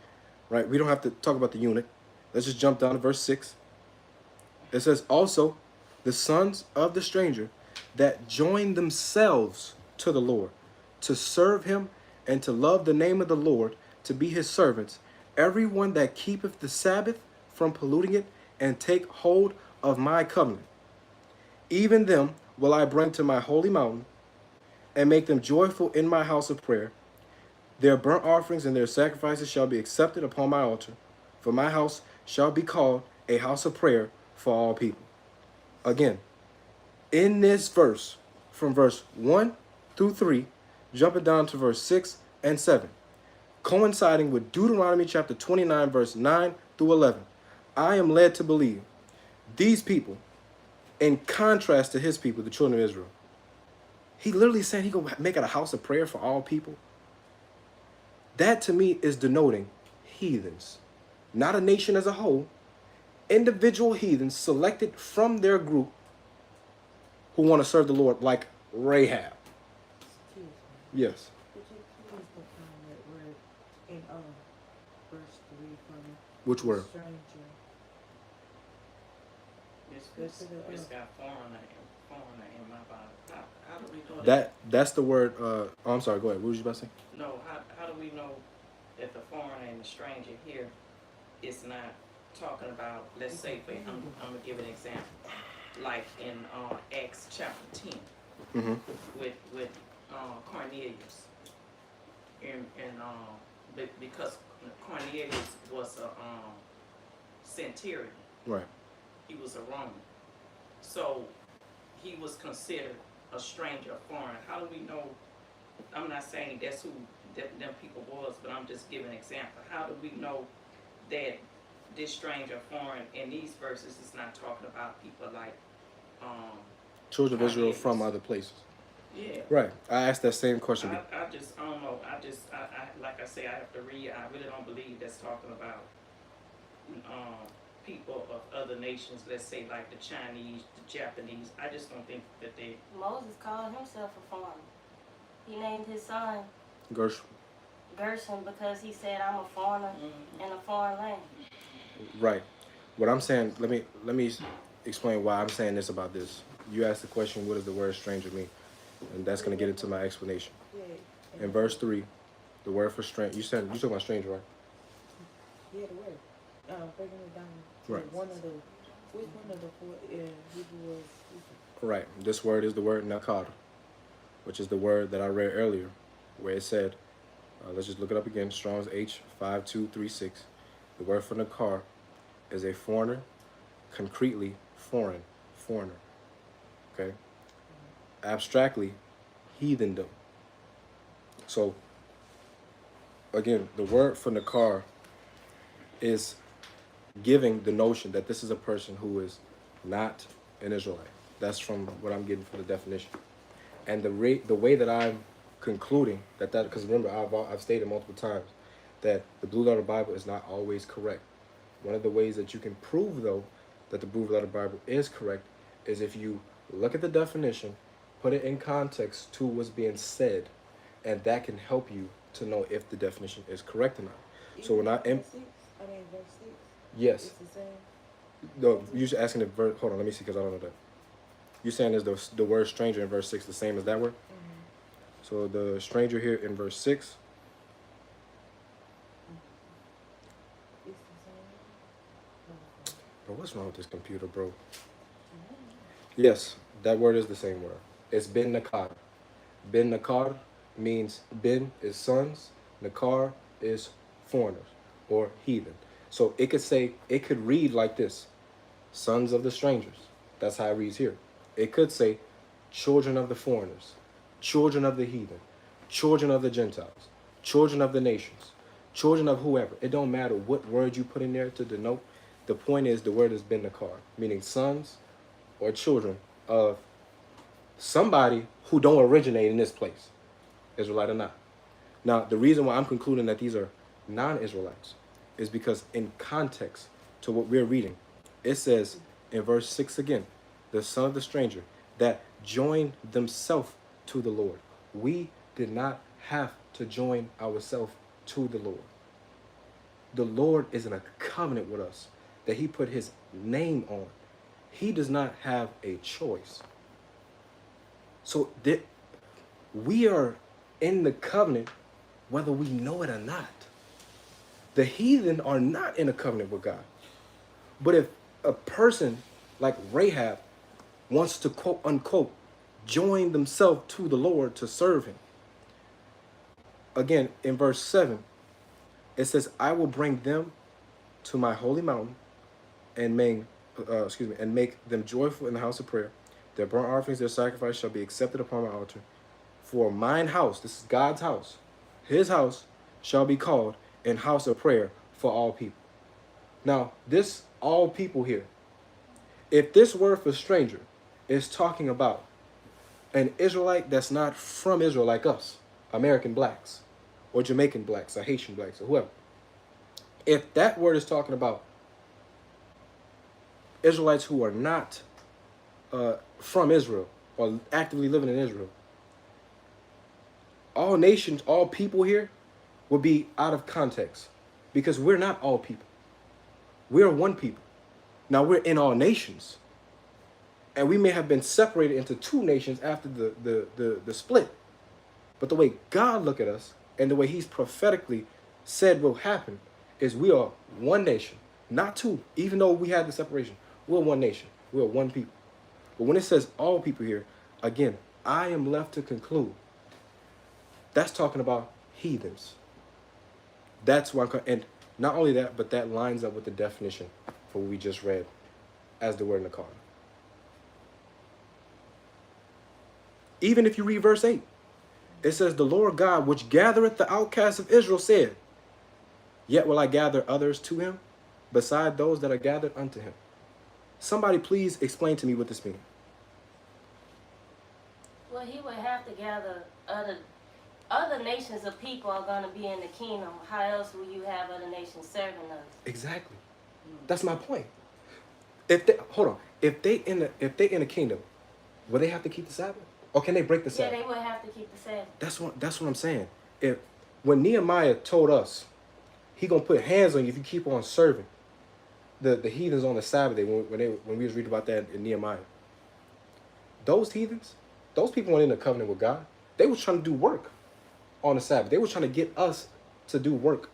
Right? We don't have to talk about the eunuch. Let's just jump down to verse 6. It says, "Also, the sons of the stranger that join themselves to the Lord, to serve him and to love the name of the Lord, to be his servants, everyone that keepeth the Sabbath from polluting it, and take hold of my covenant. Even them will I bring to my holy mountain, and make them joyful in my house of prayer. Their burnt offerings and their sacrifices shall be accepted upon my altar, for my house shall be called a house of prayer for all people." Again, in this verse, from verse 1 through 3, jumping down to verse 6 and 7, coinciding with Deuteronomy chapter 29, verse 9 through 11, I am led to believe these people, in contrast to his people, the children of Israel, he literally said he gonna make it a house of prayer for all people. That to me is denoting heathens, not a nation as a whole, individual heathens selected from their group who want to serve the Lord, like Rahab. Excuse me. Yes. Could you please define that word in verse 3 for me? Which word? Stranger. It's got foreigner in my Bible. How do we know That's the word. Oh, I'm sorry. Go ahead. What was you about to say? No, how do we know that the foreigner and the stranger here is not talking about, let's say, I'm gonna give an example, like in Acts chapter 10, with Cornelius, because Cornelius was a centurion. Right. He was a Roman, so he was considered a stranger, a foreign. How do we know? I'm not saying that's who them people was, but I'm just giving an example. How do we know that this stranger, foreign, in these verses is not talking about people like Children of Israel from other places. Yeah. Right. I asked that same question. I don't know. I like I say, I have to read. I really don't believe that's talking about people of other nations, let's say like the Chinese, the Japanese, I just don't think that they. Moses called himself a foreigner. He named his son Gershon because he said, I'm a foreigner in a foreign land. Right. What I'm saying, let me explain why I'm saying this about this. You asked the question, what does the word stranger mean? And that's going to get into my explanation. In verse 3, the word for stranger, you talking about stranger, right? Yeah, the word. Breaking it down to Right. which one of the four Hebrew words? Right. This word is the word nakar, which is the word that I read earlier, where it said, let's just look it up again, Strong's H5236. The word for nakar is a foreigner, concretely foreigner. Okay? Abstractly, heathendom. So, again, the word for nakar is giving the notion that this is a person who is not an Israelite. That's from what I'm getting for the definition. And the way that I'm concluding that because remember, I've stated multiple times that the Blue Letter Bible is not always correct. One of the ways that you can prove, though, that the Blue Letter Bible is correct is if you look at the definition, put it in context to what's being said, and that can help you to know if the definition is correct or not. So when verse 6? Yes. It's the same. No, you're just asking the verse. Hold on, let me see, because I don't know that. You're saying is the word stranger in verse 6 the same as that word? So the stranger here in verse 6. It's the same. Bro, what's wrong with this computer, bro? Yes, that word is the same word. It's bin nakar. Bin nakar means bin is sons, nakar is foreigners or heathen. So it could read like this: sons of the strangers. That's how it reads here. It could say children of the foreigners, children of the heathen, children of the Gentiles, children of the nations, children of whoever. It don't matter what word you put in there to denote. The point is the word is bin nakar, meaning sons or children of somebody who don't originate in this place, Israelite or not. Now, the reason why I'm concluding that these are non-Israelites is because in context to what we're reading, it says in verse 6 again, the son of the stranger that joined themselves to the Lord. We did not have to join ourselves to the Lord. The Lord is in a covenant with us that he put his name on. He does not have a choice. So we are in the covenant whether we know it or not. The heathen are not in a covenant with God. But if a person like Rahab wants to, quote unquote, join themselves to the Lord to serve him, again, in verse 7, it says, I will bring them to my holy mountain and make them joyful in the house of prayer. Their burnt offerings, their sacrifice shall be accepted upon my altar. For mine house, this is God's house, his house shall be called an house of prayer for all people. Now, this all people here, if this word for stranger is talking about an Israelite that's not from Israel like us, American blacks, or Jamaican blacks, or Haitian blacks, or whoever, if that word is talking about Israelites who are not from Israel or actively living in Israel, all nations, all people here will be out of context because we're not all people. We're one people. Now we're in all nations. And we may have been separated into two nations after the split. But the way God look at us and the way he's prophetically said will happen is we are one nation, not two. Even though we had the separation, we're one nation. We're one people. But when it says all people here, again, I am left to conclude that's talking about heathens. That's why, and not only that, but that lines up with the definition for what we just read as the word nakar. Even if you read verse 8, it says, the Lord God, which gathereth the outcasts of Israel, said, yet will I gather others to him, beside those that are gathered unto him. Somebody please explain to me what this means. Well, he would have to gather other nations of people are going to be in the kingdom. How else will you have other nations serving us? Exactly. That's my point. If they hold on, if they in the kingdom, will they have to keep the Sabbath, or can they break the Yeah, Sabbath? they would have to keep the Sabbath. That's what I'm saying. If when Nehemiah told us he gonna put hands on you if you keep on serving the heathens on the Sabbath day when we was reading about that in Nehemiah, those heathens, those people weren't in a covenant with God. They was trying to do work on the Sabbath. They were trying to get us to do work.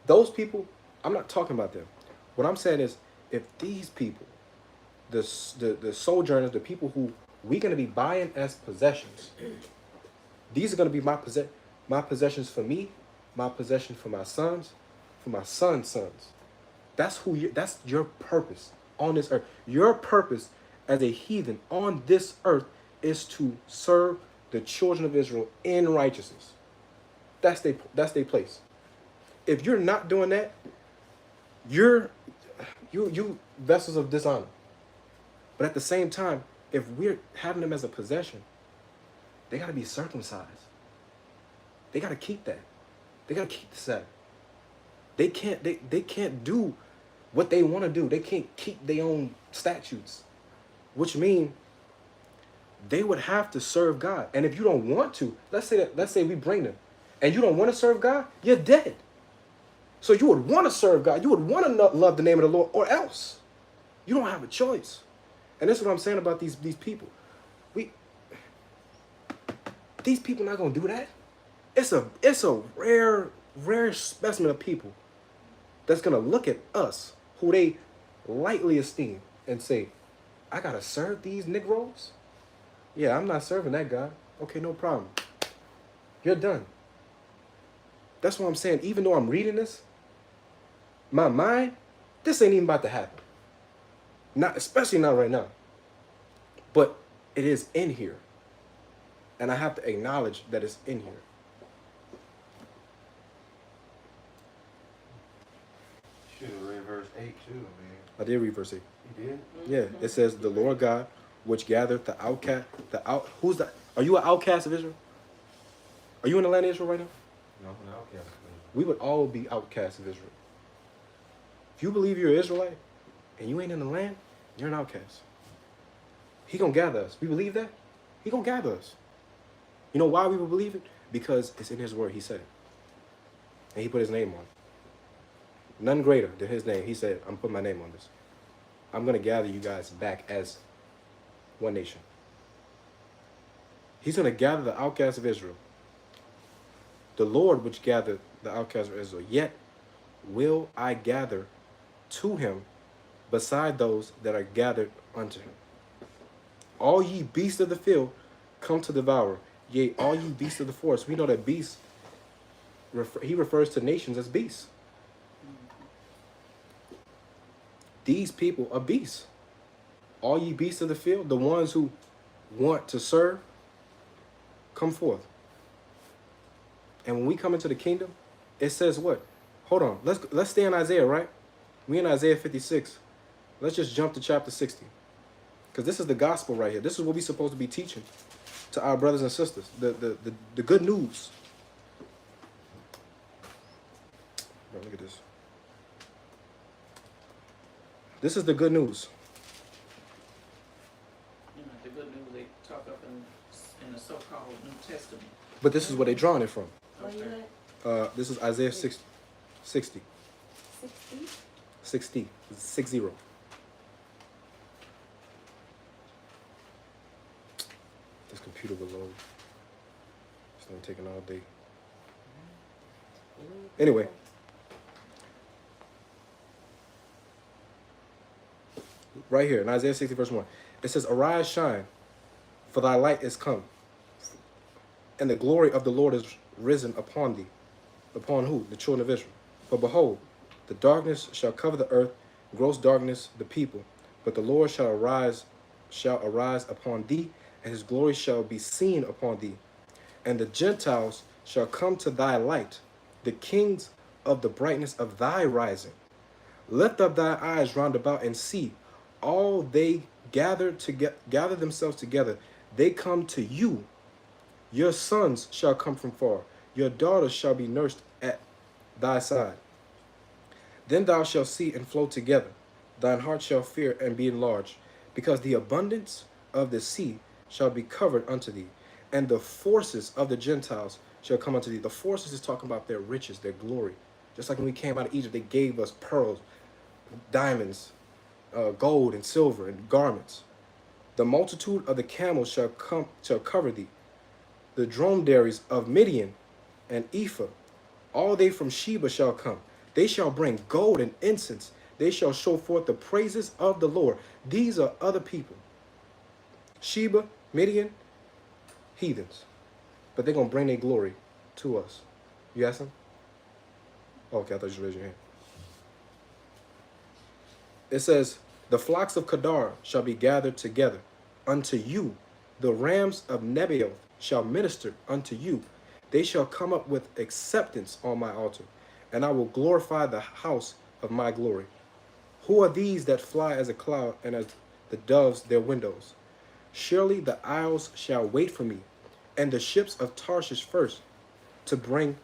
Those people, I'm not talking about them. What I'm saying is, if these people, the sojourners, the people who we're going to be buying as possessions, these are going to be my possessions for me, my possession for my sons, for my sons' sons. That's your purpose on this earth. Your purpose as a heathen on this earth is to serve the children of Israel in righteousness. That's their place. If you're not doing that, you vessels of dishonor. But at the same time, if we're having them as a possession, they got to be circumcised. They got to keep that. They got to keep the Sabbath. They can't do what they want to do. They can't keep their own statutes, which mean they would have to serve God. And if you don't want to, let's say we bring them, and you don't want to serve God, you're dead. So you would want to serve God. You would want to love the name of the Lord, or else you don't have a choice. And that's what I'm saying about these people. These people not gonna do that. It's a rare specimen of people that's gonna look at us, who they lightly esteem, and say, I gotta serve these Negroes? Yeah, I'm not serving that God. Okay, no problem. You're done. That's what I'm saying. Even though I'm reading this, my mind, this ain't even about to happen. Not, especially not right now. But it is in here. And I have to acknowledge that it's in here. Should have read verse 8 too, man. I did read verse 8. You did? Yeah, it says, the Lord God, which gathered the outcast, who's that? Are you an outcast of Israel? Are you in the land of Israel right now? No, I'm an outcast. We would all be outcasts of Israel. If you believe you're an Israelite and you ain't in the land, you're an outcast. He gonna gather us. We believe that? He gonna gather us. You know why we would believe it? Because it's in his word. He said it. And he put his name on it. None greater than his name. He said, I'm putting my name on this. I'm gonna gather you guys back as one nation. He's gonna gather the outcasts of Israel. The Lord which gathered the outcasts of Israel, yet will I gather to him beside those that are gathered unto him. All ye beasts of the field come to devour, yea, all ye beasts of the forest. We know that beasts, he refers to nations as beasts. These people are beasts. All ye beasts of the field, the ones who want to serve, come forth. And when we come into the kingdom, it says what? Hold on. Let's stay in Isaiah, right? We in Isaiah 56. Let's just jump to chapter 60. Because this is the gospel right here. This is what we're supposed to be teaching to our brothers and sisters. The good news. Bro, look at this. This is the good news. You know, the good news they talk up in the so-called New Testament. But this is where they're drawing it from. Where you at? This is Isaiah 60. 60? 60. 60. This computer will load. It's not taking all day. Anyway. Right here in Isaiah 60 verse 1. It says, arise, shine, for thy light is come, and the glory of the Lord is risen upon thee. Upon who? The children of Israel. For behold, the darkness shall cover the earth, gross darkness the people. But the Lord shall arise upon thee, and his glory shall be seen upon thee. And the Gentiles shall come to thy light, the kings of the brightness of thy rising. Lift up thy eyes round about and see, all they gather themselves together. They come to you. Your sons shall come from far. Your daughters shall be nursed at thy side. Then thou shalt see and flow together. Thine heart shall fear and be enlarged, because the abundance of the sea shall be covered unto thee, and the forces of the Gentiles shall come unto thee. The forces is talking about their riches, their glory. Just like when we came out of Egypt, they gave us pearls, diamonds, gold and silver and garments. The multitude of the camels shall cover thee. The dromedaries of Midian and Ephah, all they from Sheba shall come. They shall bring gold and incense. They shall show forth the praises of the Lord. These are other people. Sheba, Midian, heathens. But they're going to bring their glory to us. You ask them? Okay, I thought you raised your hand. It says, the flocks of Kedar shall be gathered together unto you. The rams of Nebaioth shall minister unto you. They shall come up with acceptance on my altar, and I will glorify the house of my glory. Who are these that fly as a cloud and as the doves their windows? Surely the isles shall wait for me, and the ships of Tarshish first, to bring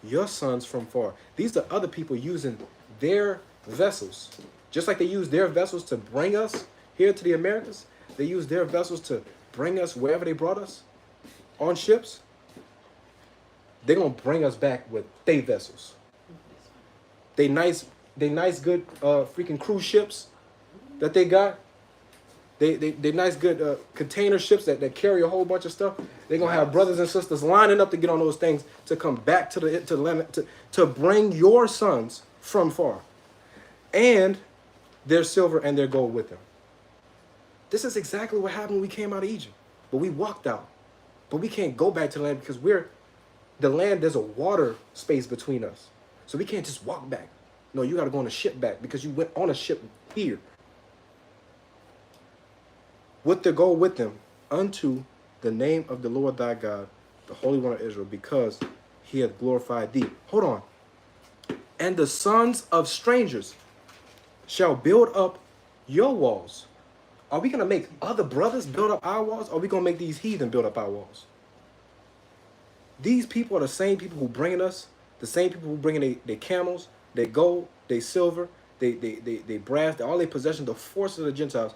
your sons from far. These are other people using their vessels. Just like they use their vessels to bring us here to the Americas, they use their vessels to bring us wherever they brought us on ships. They're going to bring us back with their vessels. They nice good freaking cruise ships that they got. They nice good container ships that carry a whole bunch of stuff. They're going to have brothers and sisters lining up to get on those things to come back to the land to bring your sons from far. And their silver and their gold with them. This is exactly what happened when we came out of Egypt. But we walked out. But we can't go back to the land because the land, there's a water space between us. So we can't just walk back. No, you got to go on a ship back because you went on a ship here. With the go with them unto the name of the Lord thy God, the Holy One of Israel, because he hath glorified thee. Hold on. And the sons of strangers shall build up your walls. Are we going to make other brothers build up our walls? Or are we going to make these heathen build up our walls? These people are the same people who bringing us, the same people who bringing their camels, their gold, their silver, they brass, all their possessions, the forces of the Gentiles.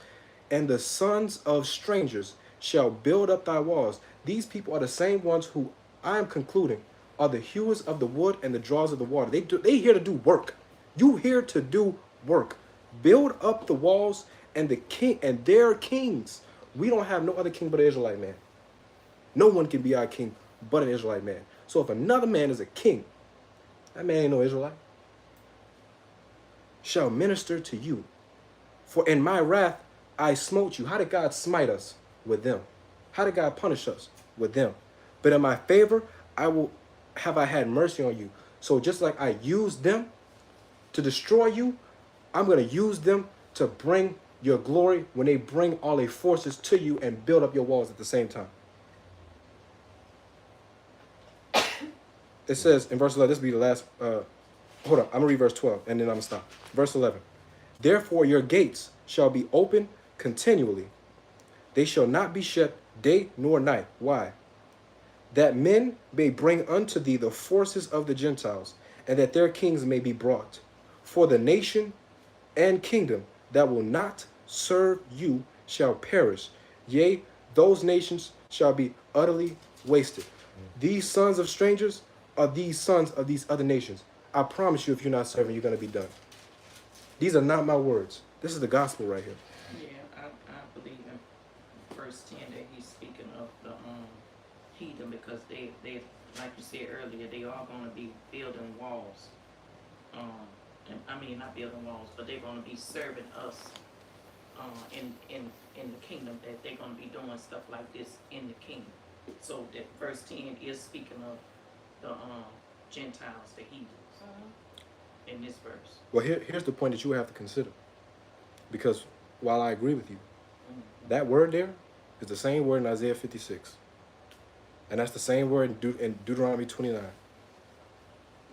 And the sons of strangers shall build up thy walls. These people are the same ones who I am concluding are the hewers of the wood and the drawers of the water. They here to do work. You here to do work. Build up the walls and the king and their kings. We don't have no other king but an Israelite man. No one can be our king but an Israelite man. So if another man is a king, that man ain't no Israelite. Shall minister to you. For in my wrath I smote you. How did God smite us? With them. How did God punish us? With them. But in my favor I had mercy on you. So just like I used them to destroy you, I'm going to use them to bring your glory when they bring all their forces to you and build up your walls at the same time. It says in verse 11, this will be the last, hold on, I'm going to read verse 12 and then I'm going to stop. Verse 11, therefore your gates shall be open continually. They shall not be shut day nor night. Why? That men may bring unto thee the forces of the Gentiles, and that their kings may be brought. For the nation and kingdom that will not serve you shall perish. Yea, those nations shall be utterly wasted. These sons of strangers are these sons of these other nations. I promise you, if you're not serving, you're going to be done. These are not my words. This is the gospel right here. Yeah, I believe in verse 10 that he's speaking of the heathen because they like you said earlier, they are going to be building walls. And, I mean, not building walls, but they're going to be serving us in the kingdom, that they're going to be doing stuff like this in the kingdom. So that verse 10 is speaking of the Gentiles, the heathens, in this verse. Well, here's the point that you have to consider. Because while I agree with you, that word there is the same word in Isaiah 56. And that's the same word in Deuteronomy 29.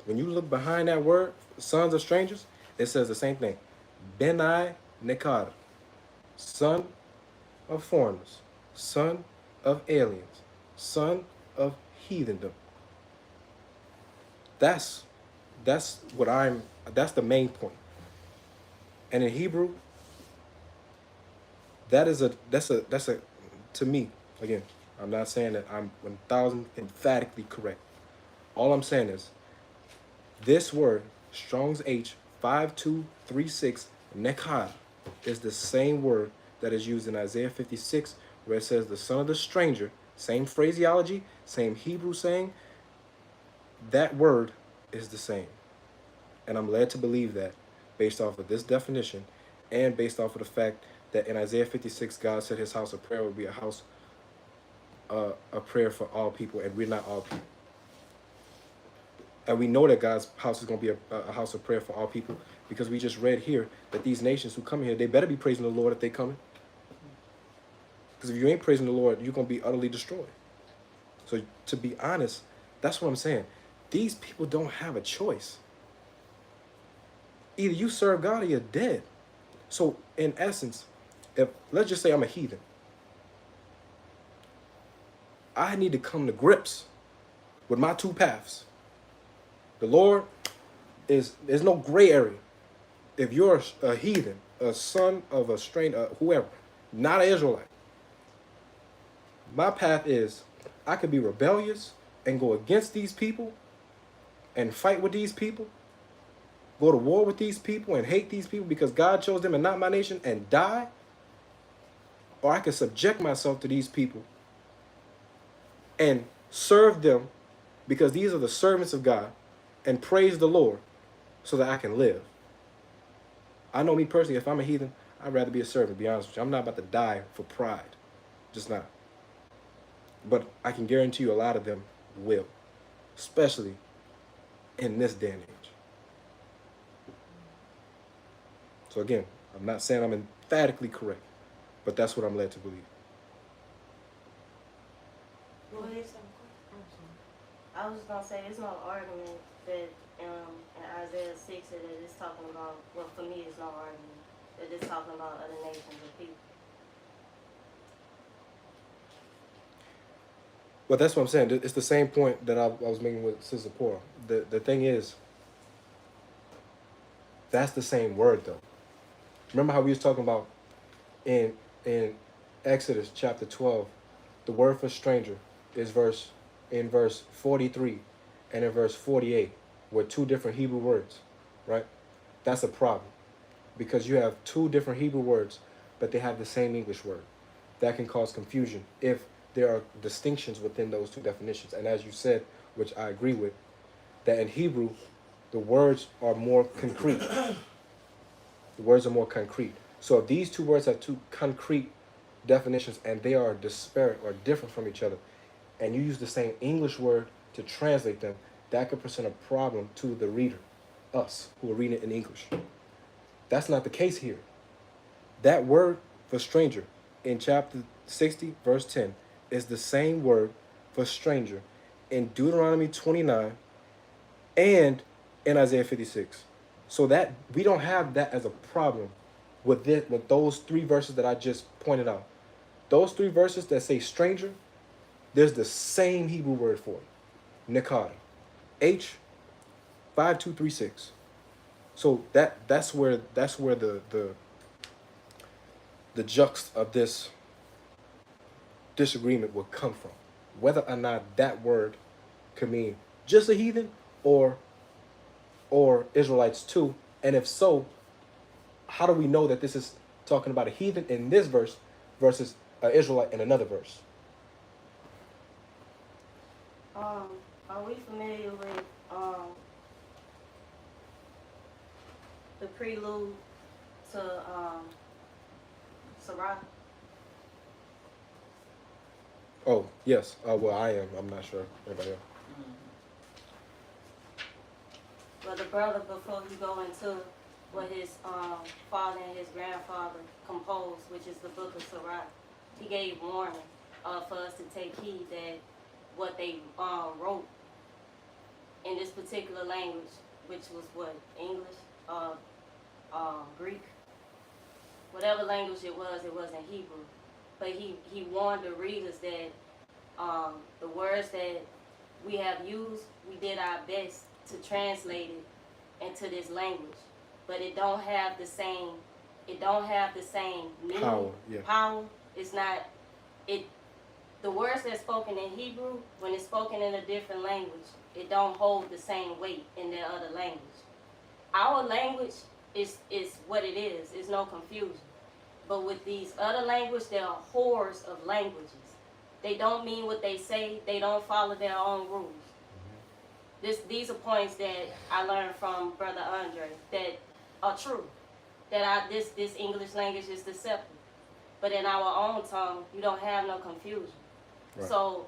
When you look behind that word, sons of strangers, it says the same thing. Benai Nekar, son of foreigners, son of aliens, son of heathendom. That's the main point. And in Hebrew, that's a to me, again, I'm not saying that I'm 1,000 emphatically correct. All I'm saying is this word, Strong's H 5236 nekhah, is the same word that is used in Isaiah 56, where it says the son of the stranger, same phraseology, same Hebrew saying. That word is the same. And I'm led to believe that based off of this definition and based off of the fact that in Isaiah 56, God said his house of prayer would be a house, a prayer for all people, and we're not all people. And we know that God's house is going to be a house of prayer for all people because we just read here that these nations who come here, they better be praising the Lord if they come. Because if you ain't praising the Lord, you're going to be utterly destroyed. So to be honest, that's what I'm saying. These people don't have a choice. Either you serve God or you're dead. So in essence, if let's just say I'm a heathen, I need to come to grips with my two paths. The Lord there's no gray area. If you're a heathen, a son of a stranger, whoever, not an Israelite, my path is I could be rebellious and go against these people and fight with these people, go to war with these people and hate these people because God chose them and not my nation and die. Or I could subject myself to these people and serve them because these are the servants of God and praise the Lord so that I can live. I know me personally, if I'm a heathen, I'd rather be a servant, to be honest with you. I'm not about to die for pride. Just not. But I can guarantee you a lot of them will, especially in this day and age. So again, I'm not saying I'm emphatically correct, but that's what I'm led to believe. Well, I was just gonna say there's no argument that in Isaiah 6 that it's talking about. Well, for me, it's no argument that it's talking about other nations and people. But that's what I'm saying. It's the same point that I was making with Sister Pora. The thing is, that's the same word though. Remember how we was talking about in Exodus chapter 12, the word for stranger is in verse 43 and in verse 48 were two different Hebrew words, right? That's a problem because you have two different Hebrew words, but they have the same English word. That can cause confusion if there are distinctions within those two definitions. And as you said, which I agree with, that in Hebrew, the words are more concrete. The words are more concrete. So if these two words have two concrete definitions and they are disparate or different from each other, and you use the same English word to translate them, that could present a problem to the reader, us, who are reading it in English. That's not the case here. That word for stranger in chapter 60, verse 10, is the same word for stranger in Deuteronomy 29 and in Isaiah 56. So that we don't have that as a problem with those three verses that I just pointed out. Those three verses that say stranger, there's the same Hebrew word for it. Nekada. H 5236. So that's where the juxt of this disagreement would come from. Whether or not that word could mean just a heathen or Israelites too. And if so, how do we know that this is talking about a heathen in this verse versus an Israelite in another verse? Are we familiar with the prelude to Sirach? Oh, yes. Well, I am. I'm not sure. Everybody else. Well, the brother, before he go into what his father and his grandfather composed, which is the book of Sirach, he gave warning for us to take heed that what they wrote in this particular language, which was what, English, Greek, whatever language it wasn't Hebrew. But he warned the readers that the words that we have used, we did our best to translate it into this language. but it don't have the same. It don't have the same meaning. Power, yeah. Power. It's not. It. The words that's spoken in Hebrew, when it's spoken in a different language, it don't hold the same weight in their other language. Our language is what it is. It's no confusion. But with these other languages, there are hordes of languages. They don't mean what they say. They don't follow their own rules. These are points that I learned from Brother Andre that are true. That this English language is deceptive. But in our own tongue, you don't have no confusion. Right. So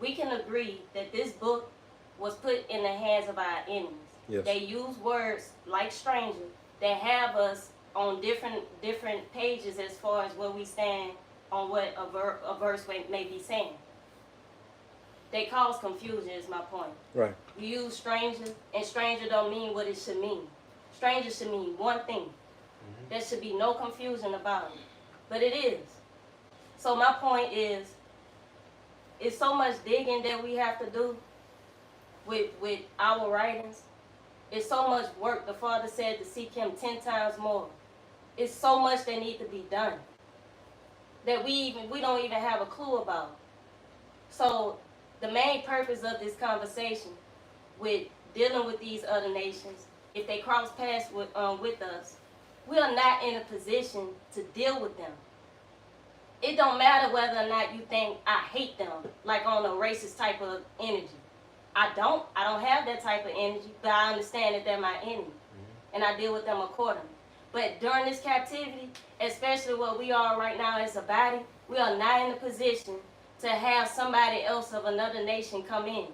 we can agree that this book was put in the hands of our enemies. Yes. They use words like stranger that have us on different pages as far as where we stand on what a verse may be saying. They cause confusion is my point. Right. You use stranger, and stranger don't mean what it should mean. Stranger should mean one thing. There should be no confusion about it. But it is. So my point is, it's so much digging that we have to do with our writings. It's so much work. The Father said to seek him 10 times more. It's so much that needs to be done that we don't even have a clue about. So the main purpose of this conversation with dealing with these other nations, if they cross paths with us, we are not in a position to deal with them. It don't matter whether or not you think I hate them, like on a racist type of energy. I don't have that type of energy, but I understand that they're my enemy, and I deal with them accordingly. But during this captivity, especially where we are right now as a body, we are not in a position to have somebody else of another nation come in.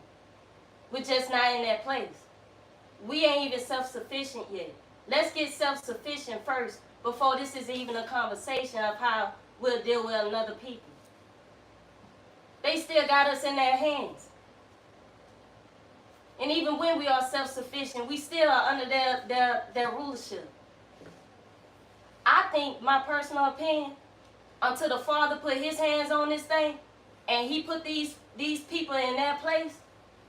We're just not in that place. We ain't even self-sufficient yet. Let's get self-sufficient first before this is even a conversation of how we'll deal with another people. They still got us in their hands. And even when we are self-sufficient, we still are under their rulership. I think, my personal opinion, until the Father put his hands on this thing and he put these people in their place,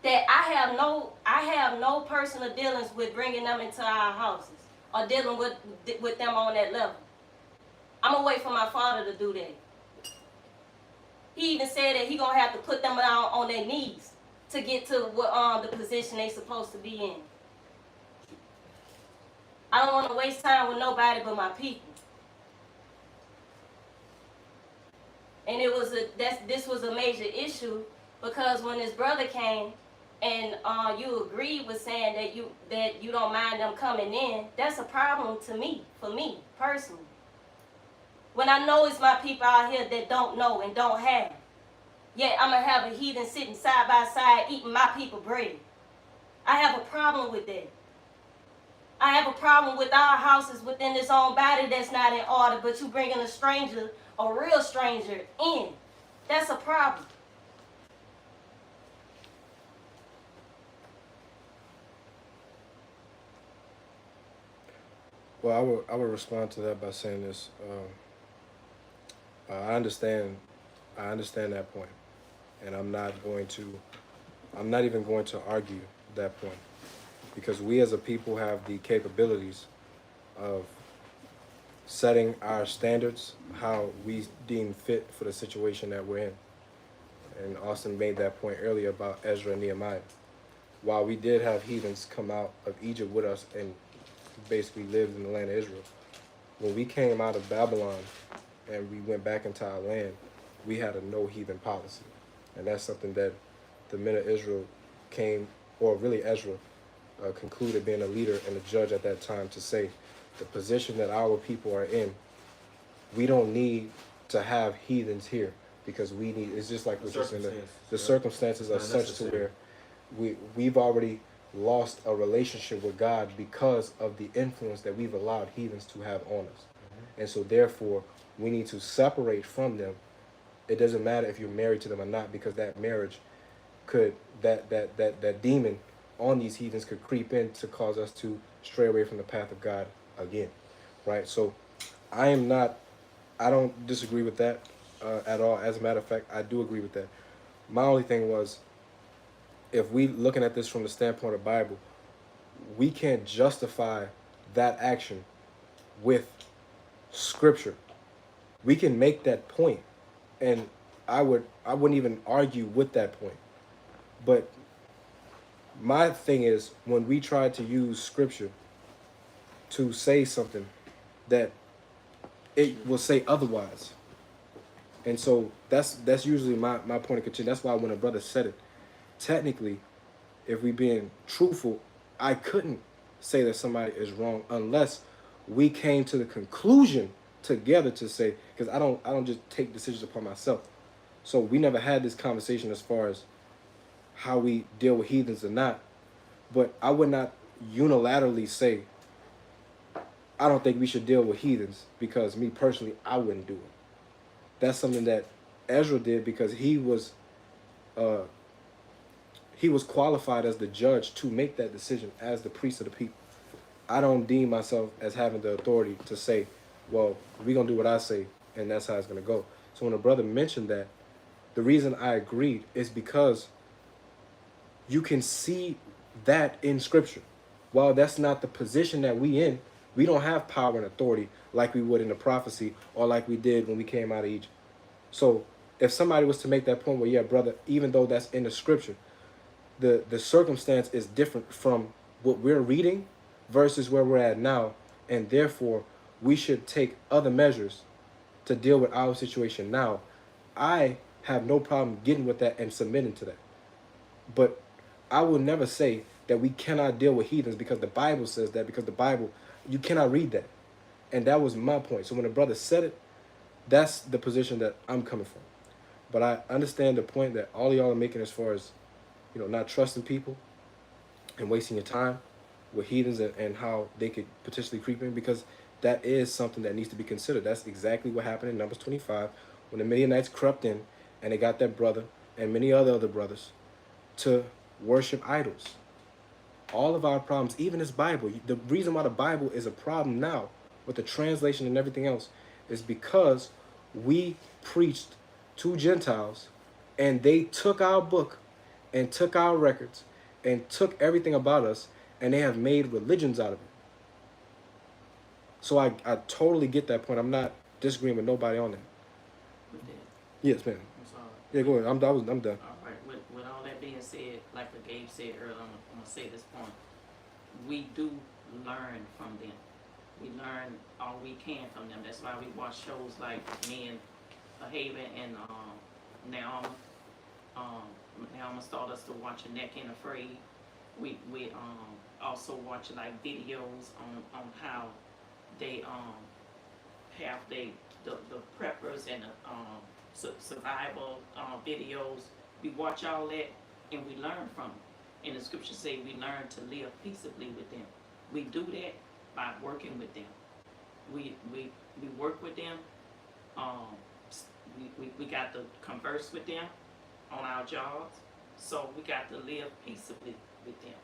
that I have no personal dealings with bringing them into our houses or dealing with them on that level. I'm going to wait for my Father to do that. He even said that he going to have to put them down on their knees to get to what the position they supposed to be in. I don't want to waste time with nobody but my people. And this was a major issue because when his brother came and you agreed with saying that you don't mind them coming in, that's a problem to me, for me personally. When I know it's my people out here that don't know and don't have, yet I'm gonna have a heathen sitting side by side eating my people bread. I have a problem with that. I have a problem with our houses within this own body that's not in order, but you bringing a stranger, a real stranger, in. That's a problem. Well, I would respond to that by saying this. I understand that point, and I'm not even going to argue that point, because we as a people have the capabilities of setting our standards how we deem fit for the situation that we're in. And Austin made that point earlier about Ezra and Nehemiah. While we did have heathens come out of Egypt with us and basically lived in the land of Israel, when we came out of Babylon and we went back into our land, we had a no heathen policy. And that's something that the men of Israel came, or really Ezra, concluded being a leader and a judge at that time, to say the position that our people are in, we don't need to have heathens here, because we need, it's just like what you're saying, the circumstances are such to where we've already lost a relationship with God because of the influence that we've allowed heathens to have on us. And so therefore we need to separate from them. It doesn't matter if you're married to them or not, because that marriage could, that demon on these heathens could creep in to cause us to stray away from the path of God again, right? So I don't disagree with that at all. As a matter of fact, I do agree with that. My only thing was, if we looking at this from the standpoint of Bible, we can't justify that action with scripture. We can make that point, and I wouldn't even argue with that point. But my thing is when we try to use scripture to say something that it will say otherwise. And so that's usually my point of contention. That's why when a brother said it, technically, if we being truthful, I couldn't say that somebody is wrong unless we came to the conclusion together to say, because I don't just take decisions upon myself. So we never had this conversation as far as how we deal with heathens or not. But I would not unilaterally say I don't think we should deal with heathens because me personally I wouldn't do it. That's something that Ezra did because he was qualified as the judge to make that decision as the priest of the people. I don't deem myself as having the authority to say, well, we're going to do what I say, and that's how it's going to go. So when a brother mentioned that, the reason I agreed is because you can see that in Scripture. While that's not the position that we in, we don't have power and authority like we would in the prophecy or like we did when we came out of Egypt. So if somebody was to make that point where, yeah, brother, even though that's in the Scripture, the circumstance is different from what we're reading versus where we're at now, and therefore we should take other measures to deal with our situation now. I have no problem getting with that and submitting to that. But I will never say that we cannot deal with heathens because the Bible says that, because the Bible, you cannot read that. And that was my point. So when a brother said it, that's the position that I'm coming from. But I understand the point that all of y'all are making as far as, not trusting people and wasting your time with heathens and how they could potentially creep in, because that is something that needs to be considered. That's exactly what happened in Numbers 25 when the Midianites crept in and they got that brother and many other brothers to worship idols. All of our problems, even this Bible, the reason why the Bible is a problem now with the translation and everything else is because we preached to Gentiles and they took our book and took our records and took everything about us and they have made religions out of it. So I totally get that point. I'm not disagreeing with nobody on that. With that, Yes, man. I'm sorry. Yeah, go ahead. I'm done. All right. With all that being said, like Gabe said earlier, I'm gonna say this point. We do learn from them. We learn all we can from them. That's why we watch shows like Me and Haven and Naomi. Naomi started us to watch Naked and Afraid. We also watch like videos on how they have the preppers and the survival videos. We watch all that and we learn from it. And the scriptures say we learn to live peaceably with them. We do that by working with them. We work with them. We got to converse with them on our jobs. So we got to live peaceably with them.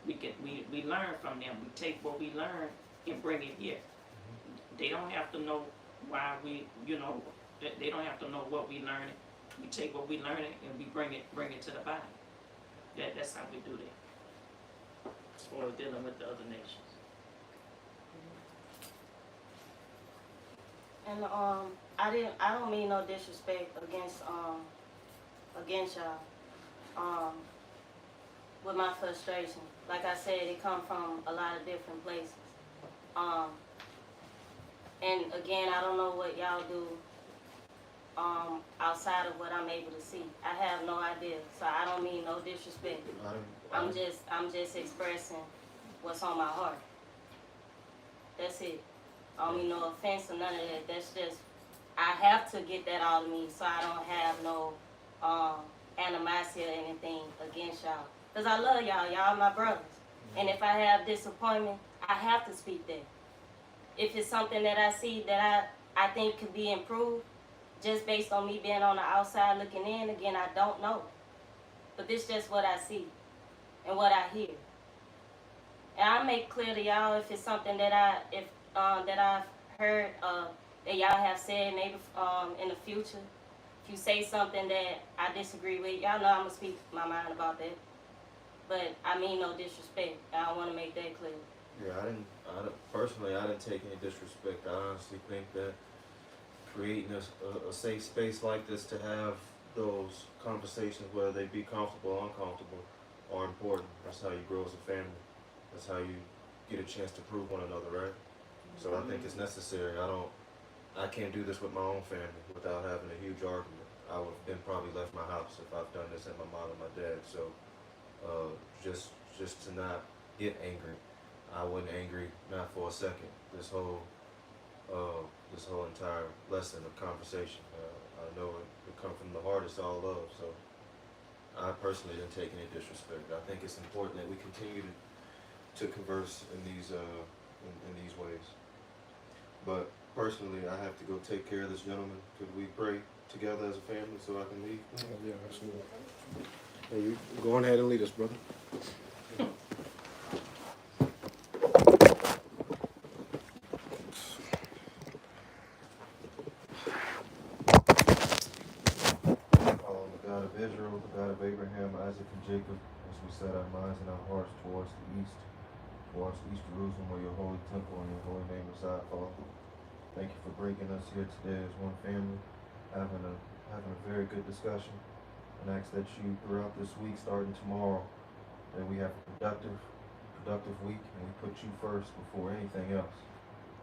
We learn from them. We take what we learn and bring it here. They don't have to know why they don't have to know what we learn. We take what we learn and we bring it to the body. That's how we do that. As far as dealing with the other nations. And I don't mean no disrespect against y'all. With my frustration, like I said, it come from a lot of different places. And again, I don't know what y'all do outside of what I'm able to see. I have no idea, so I don't mean no disrespect. I'm just expressing what's on my heart. That's it. I don't mean no offense or none of that. That's just, I have to get that out of me so I don't have no animosity or anything against y'all. Because I love y'all. Y'all my brothers. And if I have disappointment, I have to speak that. If it's something that I see that I think could be improved, just based on me being on the outside looking in, again, I don't know. But this is just what I see and what I hear. And I make clear to y'all if it's something that I've heard that y'all have said maybe in the future. If you say something that I disagree with, y'all know I'm going to speak my mind about that. But I mean no disrespect. I want to make that clear. Yeah, personally, I didn't take any disrespect. I honestly think that creating a safe space like this to have those conversations, whether they be comfortable or uncomfortable, are important. That's how you grow as a family. That's how you get a chance to prove one another, right? So I think it's necessary. I can't do this with my own family without having a huge argument. I would have been probably left my house if I've done this at my mom and my dad. So just to not get angry. I wasn't angry, not for a second. This whole entire lesson of conversation. I know it come from the heart. It's all love. So I personally didn't take any disrespect. I think it's important that we continue to converse in these ways. But personally, I have to go take care of this gentleman. Could we pray together as a family so I can leave? Yeah, absolutely. Hey, you go on ahead and lead us, brother. The God of Israel, the God of Abraham, Isaac, and Jacob, as we set our minds and our hearts towards the east, towards East Jerusalem, where your holy temple and your holy name reside, Father. Thank you for bringing us here today as one family, having a very good discussion, and ask that you, throughout this week, starting tomorrow, that we have a productive week, and we put you first before anything else.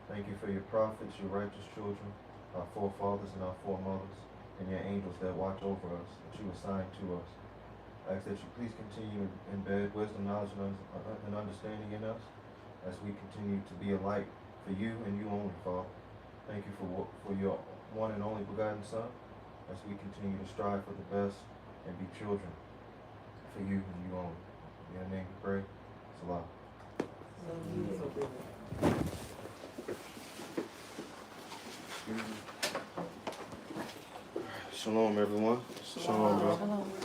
Thank you for your prophets, your righteous children, our forefathers and our foremothers, and your angels that watch over us, that you assign to us. I ask that you please continue to embed wisdom, knowledge, and understanding in us as we continue to be a light for you and you only, Father. Thank you for your one and only begotten Son, as we continue to strive for the best and be children for you and you only. In your name we pray. Salah. Shalom, everyone. Shalom, bro. Shalom.